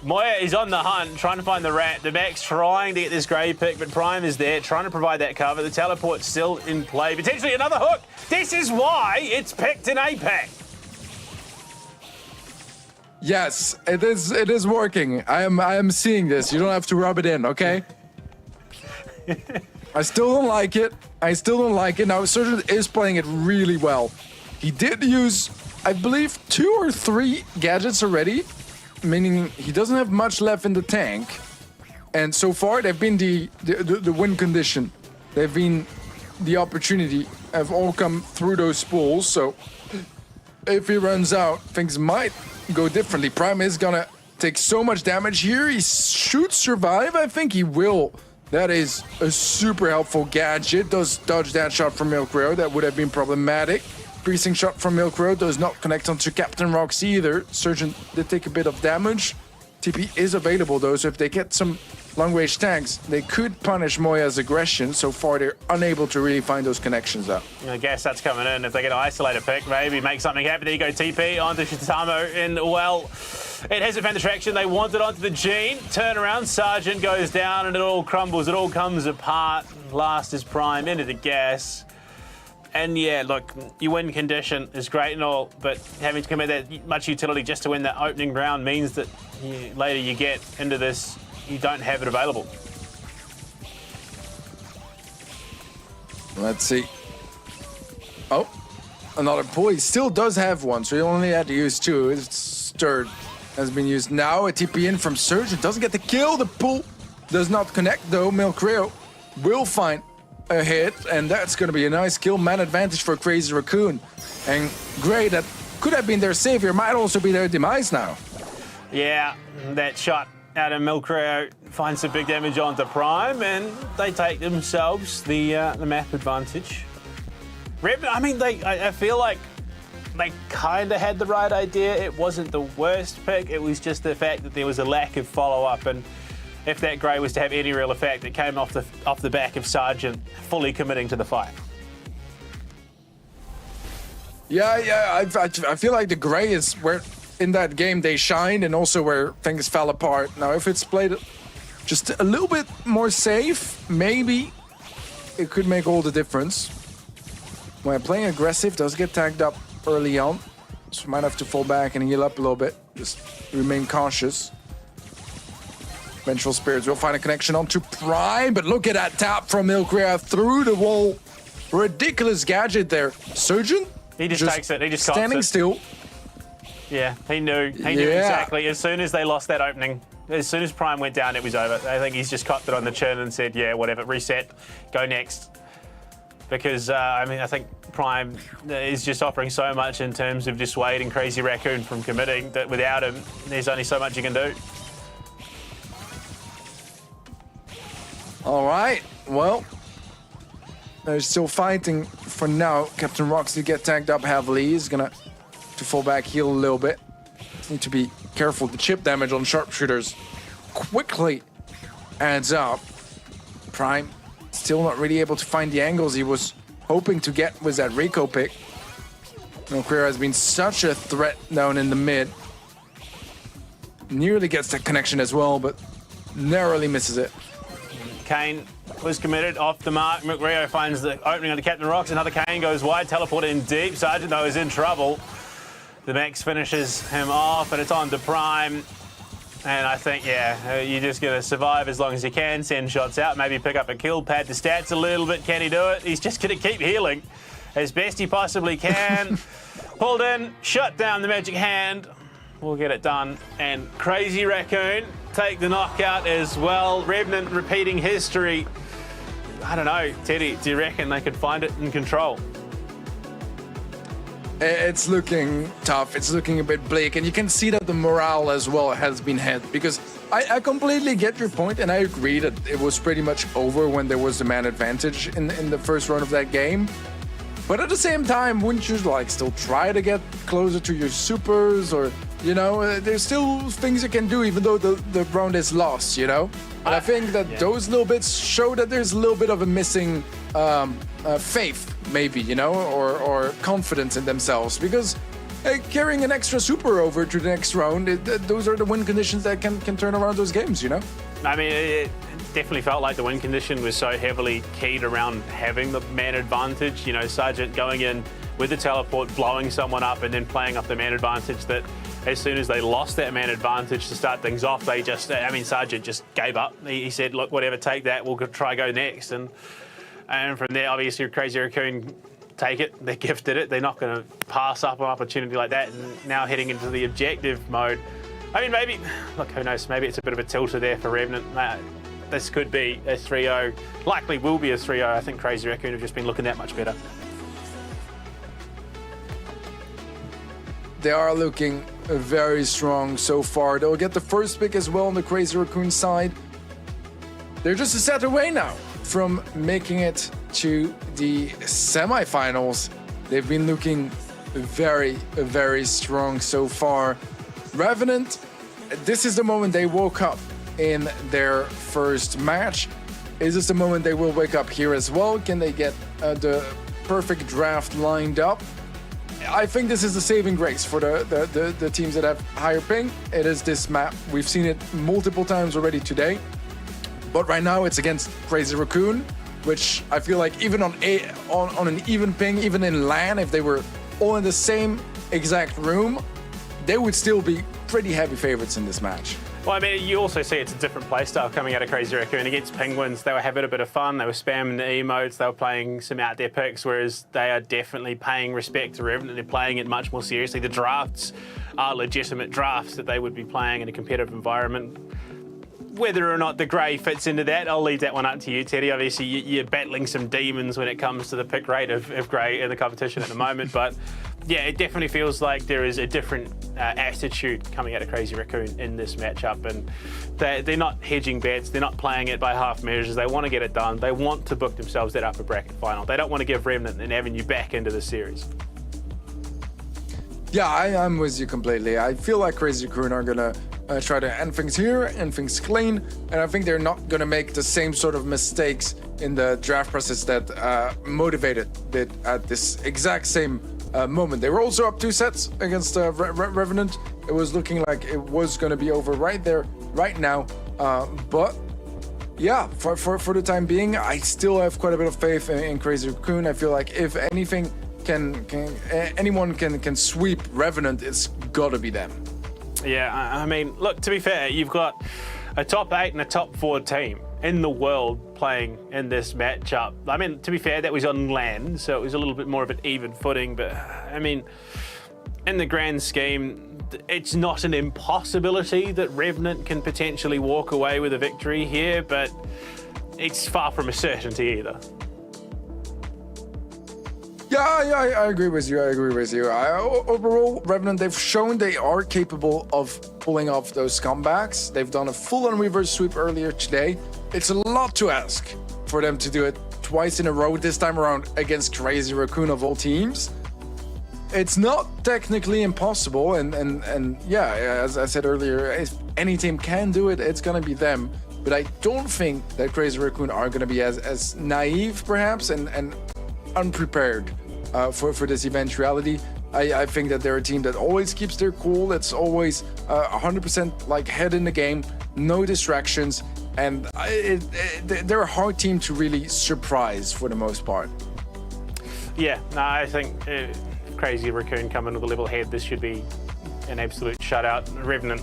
Moya is on the hunt, trying to find the rat. The Max trying to get this Gray pick, but Prime is there, trying to provide that cover. The teleport's still in play. Potentially another hook. This is why it's picked in APAC. Yes, it is working. I am seeing this. You don't have to rub it in, okay? I still don't like it. Now, Surgeon is playing it really well. He did use, I believe, 2 or 3 gadgets already, meaning he doesn't have much left in the tank. And so far, they've been the win condition. They've been the opportunity. Have all come through those spools. So if he runs out, things might go differently. Prime is gonna take so much damage here. He should survive. I think he will. That is a super helpful gadget. Does dodge that shot from Milk Road. That would have been problematic. Precinct shot from Milk Road does not connect onto Captain Rocks either. Surgeon did take a bit of damage. TP is available though, so if they get some long-range tanks, they could punish Moya's aggression. So far, they're unable to really find those connections out. I guess that's coming in. If they get an isolator pick, maybe make something happen. There you go, TP onto Shitamo, and well, it hasn't found the traction they wanted onto the Jean. Turn around, Sergeant goes down, and it all crumbles. It all comes apart. Last is Prime into the gas. And yeah, look, your win condition is great and all, but having to commit that much utility just to win that opening round means that later you get into this, you don't have it available. Let's see. Oh, another pull. He still does have one, so he only had to use 2. His Stirred has been used now. A TP in from Surge. It doesn't get the kill. The pull does not connect, though. Milkreo will find a hit, and that's going to be a nice kill. Man advantage for Crazy Raccoon. And Gray, that could have been their savior, might also be their demise now. Yeah, that shot out of Milkreo finds some big damage onto Prime, and they take themselves the map advantage. I mean, I feel like they kind of had the right idea. It wasn't the worst pick. It was just the fact that there was a lack of follow-up, and if that Grey was to have any real effect, it came off the back of Sergeant fully committing to the fight. Yeah, I feel like the Grey is where in that game they shined, and also where things fell apart. Now, if it's played just a little bit more safe, maybe it could make all the difference. When playing aggressive, does get tagged up early on. So we might have to fall back and heal up a little bit. Just remain cautious. Vengeful Spirits will find a connection onto Prime, but look at that tap from Ilkria through the wall. Ridiculous gadget there. Surgeon? He just takes it. He just cops standing it. still. Yeah, he knew. He knew exactly. As soon as they lost that opening, as soon as Prime went down, it was over. I think he's just copped it on the chin and said, yeah, whatever, reset, go next. Because, I mean, I think Prime is just offering so much in terms of dissuading Crazy Raccoon from committing that without him, there's only so much you can do. All right, well, they're still fighting for now. Captain Roxy get tagged up heavily. He's gonna to fall back, heal a little bit. Need to be careful. The chip damage on sharpshooters quickly adds up. Prime still not really able to find the angles he was hoping to get with that Rico pick. Queer has been such a threat down in the mid. Nearly gets that connection as well, but narrowly misses it. Kane was committed off the mark. McRio finds the opening on the Captain Rocks. Another Kane goes wide, teleport in deep. Sergeant, though, is in trouble. The Max finishes him off, and it's on to Prime. And I think, yeah, you're just going to survive as long as you can, send shots out, maybe pick up a kill, pad the stats a little bit. Can he do it? He's just going to keep healing as best he possibly can. Pulled in, shut down the magic hand. We'll get it done. And Crazy Raccoon take the knockout as well. Revenant repeating history. I don't know, Teddy, do you reckon they could find it in control? It's looking tough. It's looking a bit bleak, and you can see that the morale as well has been hit, because I completely get your point, and I agree that it was pretty much over when there was the man advantage in the first round of that game. But at the same time, wouldn't you like still try to get closer to your supers, or you know, there's still things you can do even though the round is lost, you know? And I think that those little bits show that there's a little bit of a missing faith, maybe, you know, or confidence in themselves, because carrying an extra super over to the next round, those are the win conditions that can turn around those games, you know? I mean, it definitely felt like the win condition was so heavily keyed around having the man advantage. You know, Sergeant going in with the teleport, blowing someone up, and then playing up the man advantage, that as soon as they lost that man advantage to start things off, they just, I mean, Sergeant just gave up. He said, look, whatever, take that, we'll try go next. And from there, obviously, Crazy Raccoon take it. They gifted it. They're not going to pass up an opportunity like that. And now heading into the objective mode. I mean, maybe, look, who knows, maybe it's a bit of a tilter there for Revenant. This could be a 3-0, likely will be a 3-0. I think Crazy Raccoon have just been looking that much better. They are looking very strong so far. They'll get the first pick as well on the Crazy Raccoon side. They're just a set away now from making it to the semifinals. They've been looking very, very strong so far. Revenant, this is the moment they woke up in their first match. Is this the moment they will wake up here as well? Can they get the perfect draft lined up? I think this is the saving grace for the teams that have higher ping. It is this map. We've seen it multiple times already today. But right now it's against Crazy Raccoon, which I feel like even on an even ping, even in LAN, if they were all in the same exact room, they would still be pretty heavy favorites in this match. Well, I mean, you also see it's a different playstyle coming out of Crazy Raccoon against Penguins. They were having a bit of fun. They were spamming the emotes. They were playing some out there picks, whereas they are definitely paying respect to Revenant. They're playing it much more seriously. The drafts are legitimate drafts that they would be playing in a competitive environment. Whether or not the grey fits into that, I'll leave that one up to you, Teddy. Obviously, you're battling some demons when it comes to the pick rate of grey in the competition at the moment. But yeah, it definitely feels like there is a different attitude coming out of Crazy Raccoon in this matchup. And they're not hedging bets. They're not playing it by half measures. They want to get it done. They want to book themselves that upper bracket final. They don't want to give Revenant an avenue back into the series. Yeah, I'm with you completely. I feel like Crazy Raccoon are going to try to end things here, end things clean, and I think they're not going to make the same sort of mistakes in the draft process that motivated it at this exact same moment. They were also up 2 sets against Revenant. It was looking like it was going to be over right there, right now, but yeah, for the time being, I still have quite a bit of faith in Crazy Raccoon. I feel like if anything anyone can sweep Revenant, it's gotta be them. Yeah, I mean, look, to be fair, you've got a top 8 and a top 4 team in the world playing in this matchup. I mean, to be fair, that was on land, so it was a little bit more of an even footing, but I mean, in the grand scheme, it's not an impossibility that Revenant can potentially walk away with a victory here, but it's far from a certainty either. Yeah, I agree with you. Overall, Revenant, they've shown they are capable of pulling off those comebacks. They've done a full-on reverse sweep earlier today. It's a lot to ask for them to do it twice in a row this time around against Crazy Raccoon of all teams. It's not technically impossible, and yeah, as I said earlier, if any team can do it, it's gonna be them. But I don't think that Crazy Raccoon are gonna be as naive, perhaps, and unprepared for this eventuality. I think that they're a team that always keeps their cool. It's always 100% like head in the game, no distractions, and they're a hard team to really surprise for the most part. Yeah, no, I think Crazy Raccoon coming with a level head, this should be an absolute shutout. Revenant,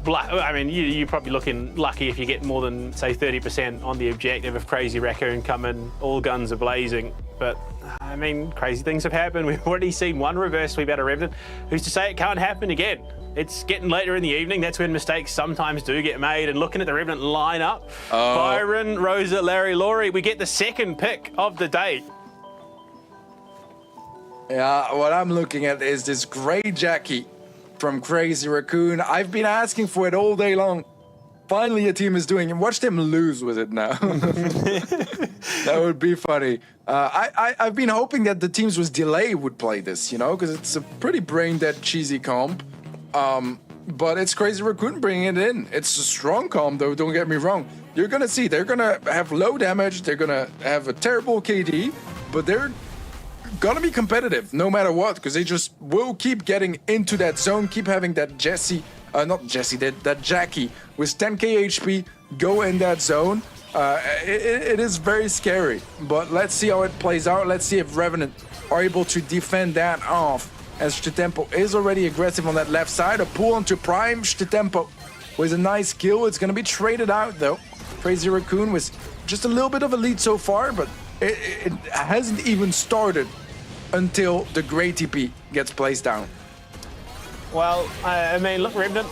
I mean, you're probably looking lucky if you get more than, say, 30% on the objective if Crazy Raccoon come in, all guns are blazing. But, I mean, crazy things have happened. We've already seen one reverse sweep out of Revenant. Who's to say it can't happen again? It's getting later in the evening. That's when mistakes sometimes do get made. And looking at the Revenant lineup, Byron, Rosa, Larry, Laurie, we get the second pick of the day. Yeah, what I'm looking at is this Grey Jackie from Crazy Raccoon. I've been asking for it all day long. Finally, a team is doing it. Watch them lose with it now. That would be funny. I've been hoping that the teams with delay would play this, you know, because it's a pretty brain-dead, cheesy comp. But it's Crazy Raccoon bringing it in. It's a strong comp, though, don't get me wrong. You're going to see, they're going to have low damage, they're going to have a terrible KD, but they're gonna be competitive no matter what, because they just will keep getting into that zone, keep having that that Jackie with 10k HP go in that zone. It is very scary, but let's see how it plays out. Let's see if Revenant are able to defend that off, as Shtempo is already aggressive on that left side. A pull onto Prime. Shtempo with a nice kill. It's gonna be traded out though. Crazy Raccoon with just a little bit of a lead so far, but it hasn't even started until the Grey TP gets placed down. Well, I mean, look, Revenant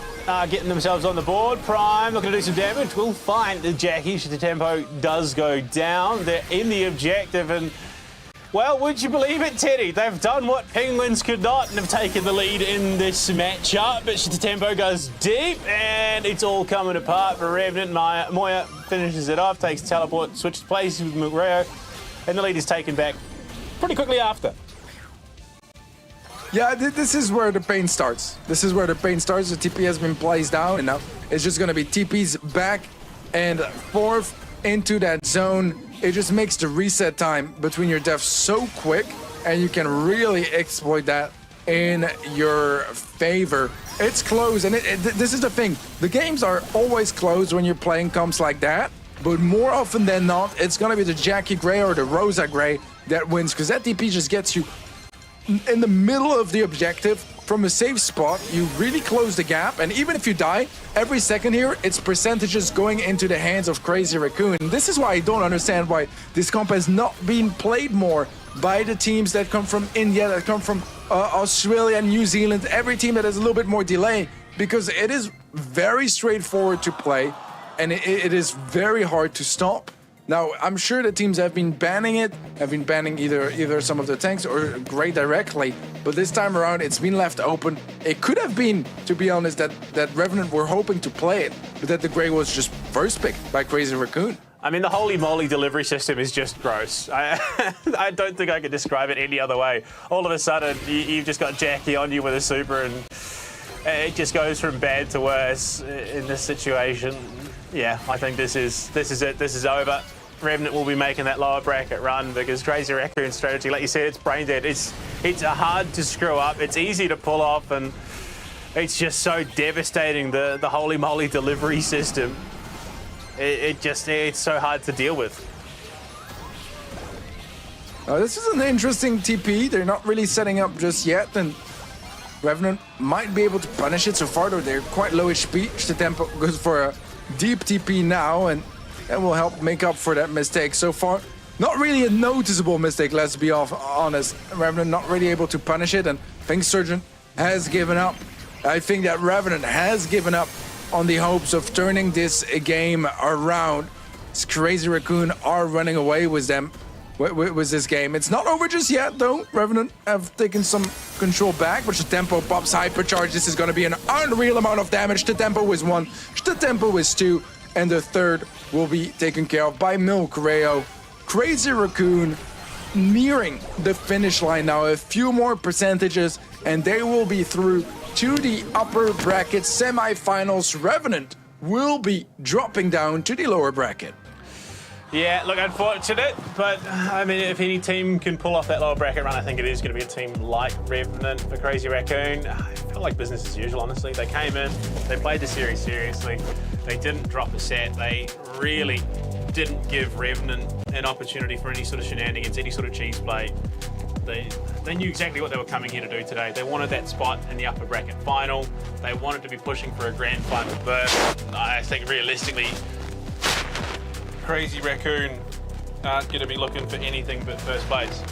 getting themselves on the board. Prime looking to do some damage. We'll find the Jackie. The tempo does go down. They're in the objective, and well, would you believe it, Teddy? They've done what Penguins could not and have taken the lead in this matchup. But the tempo goes deep, and it's all coming apart for Revenant. Moya finishes it off, takes teleport, switches places with Mugreo, and the lead is taken back pretty quickly after. Yeah, this is where the pain starts. This is where the pain starts. The TP has been placed down, and now it's just going to be TPs back and forth into that zone. It just makes the reset time between your deaths so quick, and you can really exploit that in your favor. It's close, and this is the thing. The games are always close when you're playing comps like that, but more often than not, it's going to be the Jackie Grey or the Rosa Grey that wins, because that TP just gets you in the middle of the objective from a safe spot. You really close the gap, and even if you die every second here, it's percentages going into the hands of Crazy Raccoon. This is why I don't understand why this comp has not been played more by the teams that come from India, that come from Australia, New Zealand, every team that has a little bit more delay, because it is very straightforward to play, and it is very hard to stop. Now, I'm sure the teams have been banning it, have been banning either some of the tanks or Grey directly, but this time around it's been left open. It could have been, to be honest, that Revenant were hoping to play it, but that the Grey was just first picked by Crazy Raccoon. I mean, the holy moly delivery system is just gross. I don't think I could describe it any other way. All of a sudden, you've just got Jackie on you with a super, and it just goes from bad to worse in this situation. Yeah, I think this is it. This is over. Revenant will be making that lower bracket run, because Crazy Raccoon strategy, like you said, it's brain dead. It's hard to screw up. It's easy to pull off, and it's just so devastating. The holy moly delivery system. It's so hard to deal with. This is an interesting TP. They're not really setting up just yet, and Revenant might be able to punish it so far, though they're quite low HP. The tempo goes for a deep TP now, and that will help make up for that mistake so far. Not really a noticeable mistake, let's be honest. Revenant not really able to punish it, and I think Surgeon has given up. I think that Revenant has given up on the hopes of turning this game around. This Crazy Raccoon are running away with them. With this game. It's not over just yet, though. Revenant have taken some control back, but the tempo pops hypercharge. This is going to be an unreal amount of damage. The tempo is 1, the tempo is 2, and the third will be taken care of by Milk Rayo. Crazy Raccoon nearing the finish line now. A few more percentages, and they will be through to the upper bracket semifinals. Revenant will be dropping down to the lower bracket. Yeah, look, unfortunate, but I mean, if any team can pull off that lower bracket run, I think it is going to be a team like Revenant for Crazy Raccoon. I feel like business as usual, honestly. They came in, they played the series seriously, they didn't drop a set, they really didn't give Revenant an opportunity for any sort of shenanigans, any sort of cheese play. They knew exactly what they were coming here to do today. They wanted that spot in the upper bracket final. They wanted to be pushing for a grand final berth. I think realistically, Crazy Raccoon aren't going to be looking for anything but first place.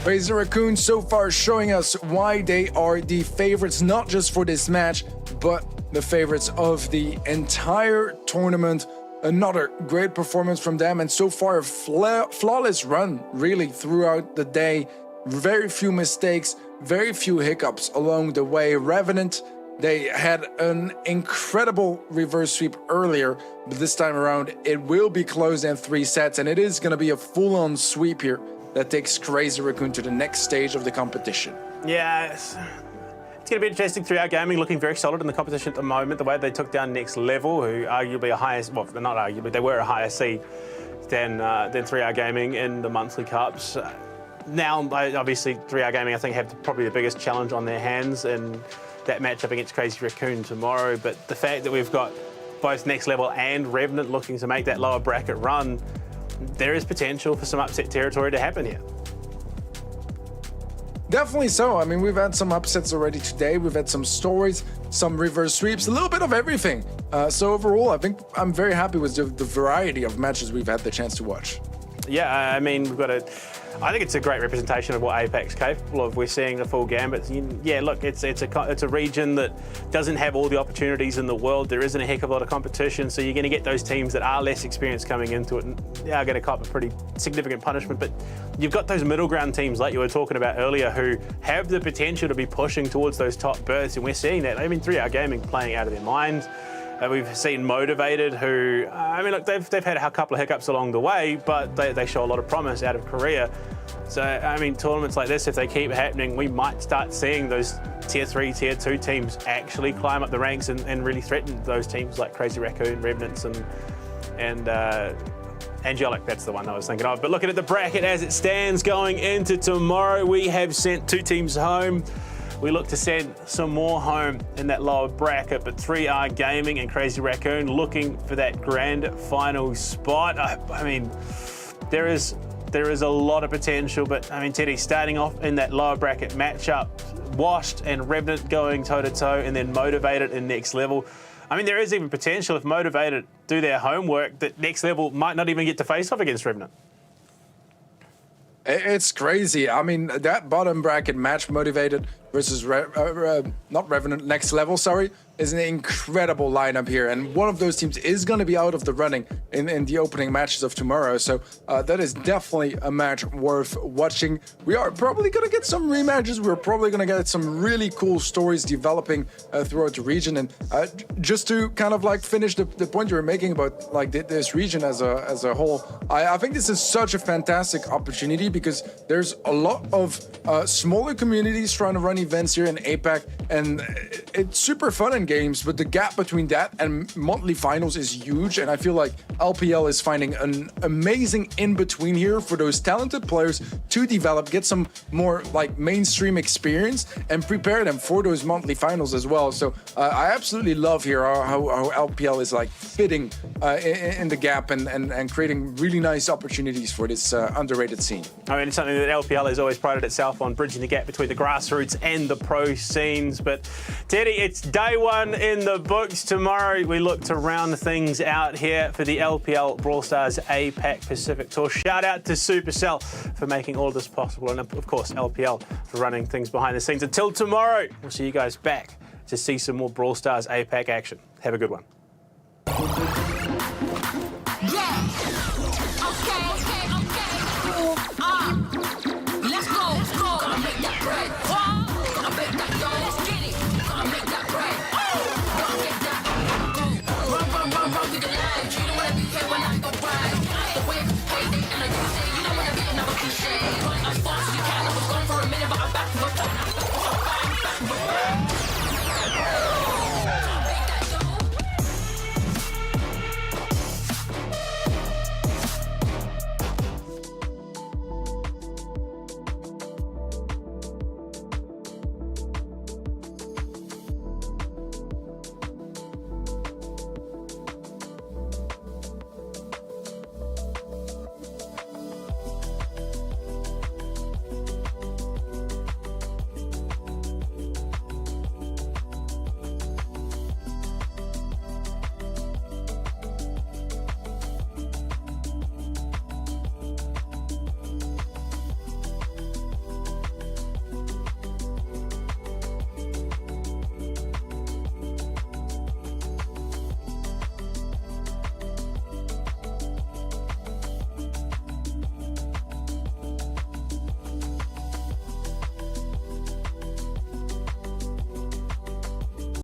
Crazy Raccoon so far showing us why they are the favorites, not just for this match, but the favorites of the entire tournament. Another great performance from them, and so far a flawless run really throughout the day. Very few mistakes, very few hiccups along the way. Revenant, they had an incredible reverse sweep earlier, but this time around it will be closed in 3 sets, and it is going to be a full-on sweep here that takes Crazy Raccoon to the next stage of the competition. Yeah, it's going to be interesting. 3R Gaming looking very solid in the competition at the moment. The way they took down Next Level, who arguably a higher, well, not arguably, they were a higher seed than 3R Gaming in the monthly cups. Now, obviously, 3R Gaming, I think, have probably the biggest challenge on their hands in that matchup against Crazy Raccoon tomorrow. But the fact that we've got both Next Level and Revenant looking to make that lower bracket run, there is potential for some upset territory to happen here. Definitely so. I mean, we've had some upsets already today. We've had some stories, some reverse sweeps, a little bit of everything. So overall, I think I'm very happy with the variety of matches we've had the chance to watch. Yeah, I mean, I think it's a great representation of what APAC's capable of. We're seeing the full gambit. Yeah, look, it's a region that doesn't have all the opportunities in the world. There isn't a heck of a lot of competition, so you're going to get those teams that are less experienced coming into it, and they are going to cop a pretty significant punishment. But you've got those middle ground teams, like you were talking about earlier, who have the potential to be pushing towards those top berths, and we're seeing that. I mean, 3R Gaming playing out of their minds. We've seen Motivated, who, I mean, look, they've had a couple of hiccups along the way, but they show a lot of promise out of Korea. So, I mean, tournaments like this, if they keep happening, we might start seeing those Tier 3, Tier 2 teams actually climb up the ranks and really threaten those teams like Crazy Raccoon, Revenants, and Angelic. That's the one I was thinking of. But looking at the bracket as it stands going into tomorrow, we have sent 2 teams home. We look to send some more home in that lower bracket, but 3R Gaming and Crazy Raccoon looking for that grand final spot. I mean, there is a lot of potential, but I mean, Teddy, starting off in that lower bracket matchup, Washed and Revenant going toe-to-toe, and then Motivated in Next Level. I mean, there is even potential if Motivated do their homework that Next Level might not even get to face off against Revenant. It's crazy. I mean, that bottom bracket match, Motivated versus not Revenant, Next Level, sorry, is an incredible lineup here. And one of those teams is going to be out of the running in the opening matches of tomorrow. So that is definitely a match worth watching. We are probably going to get some rematches. We're probably going to get some really cool stories developing throughout the region. And just to kind of like finish the point you were making about like this region as a whole, I think this is such a fantastic opportunity because there's a lot of smaller communities trying to run events here in APAC, and it's super fun in games, but the gap between that and monthly finals is huge, and I feel like LPL is finding an amazing in-between here for those talented players to develop, get some more like mainstream experience, and prepare them for those monthly finals as well. So I absolutely love here how LPL is like fitting in the gap and creating really nice opportunities for this underrated scene. I mean, it's something that LPL has always prided itself on, bridging the gap between the grassroots and the pro scenes. But Teddy, it's day one in the books. Tomorrow we look to round things out here for the LPL Brawl Stars APAC Pacific Tour. Shout out to Supercell for making all this possible, and of course LPL for running things behind the scenes. Until tomorrow, we'll see you guys back to see some more Brawl Stars APAC action. Have a good one.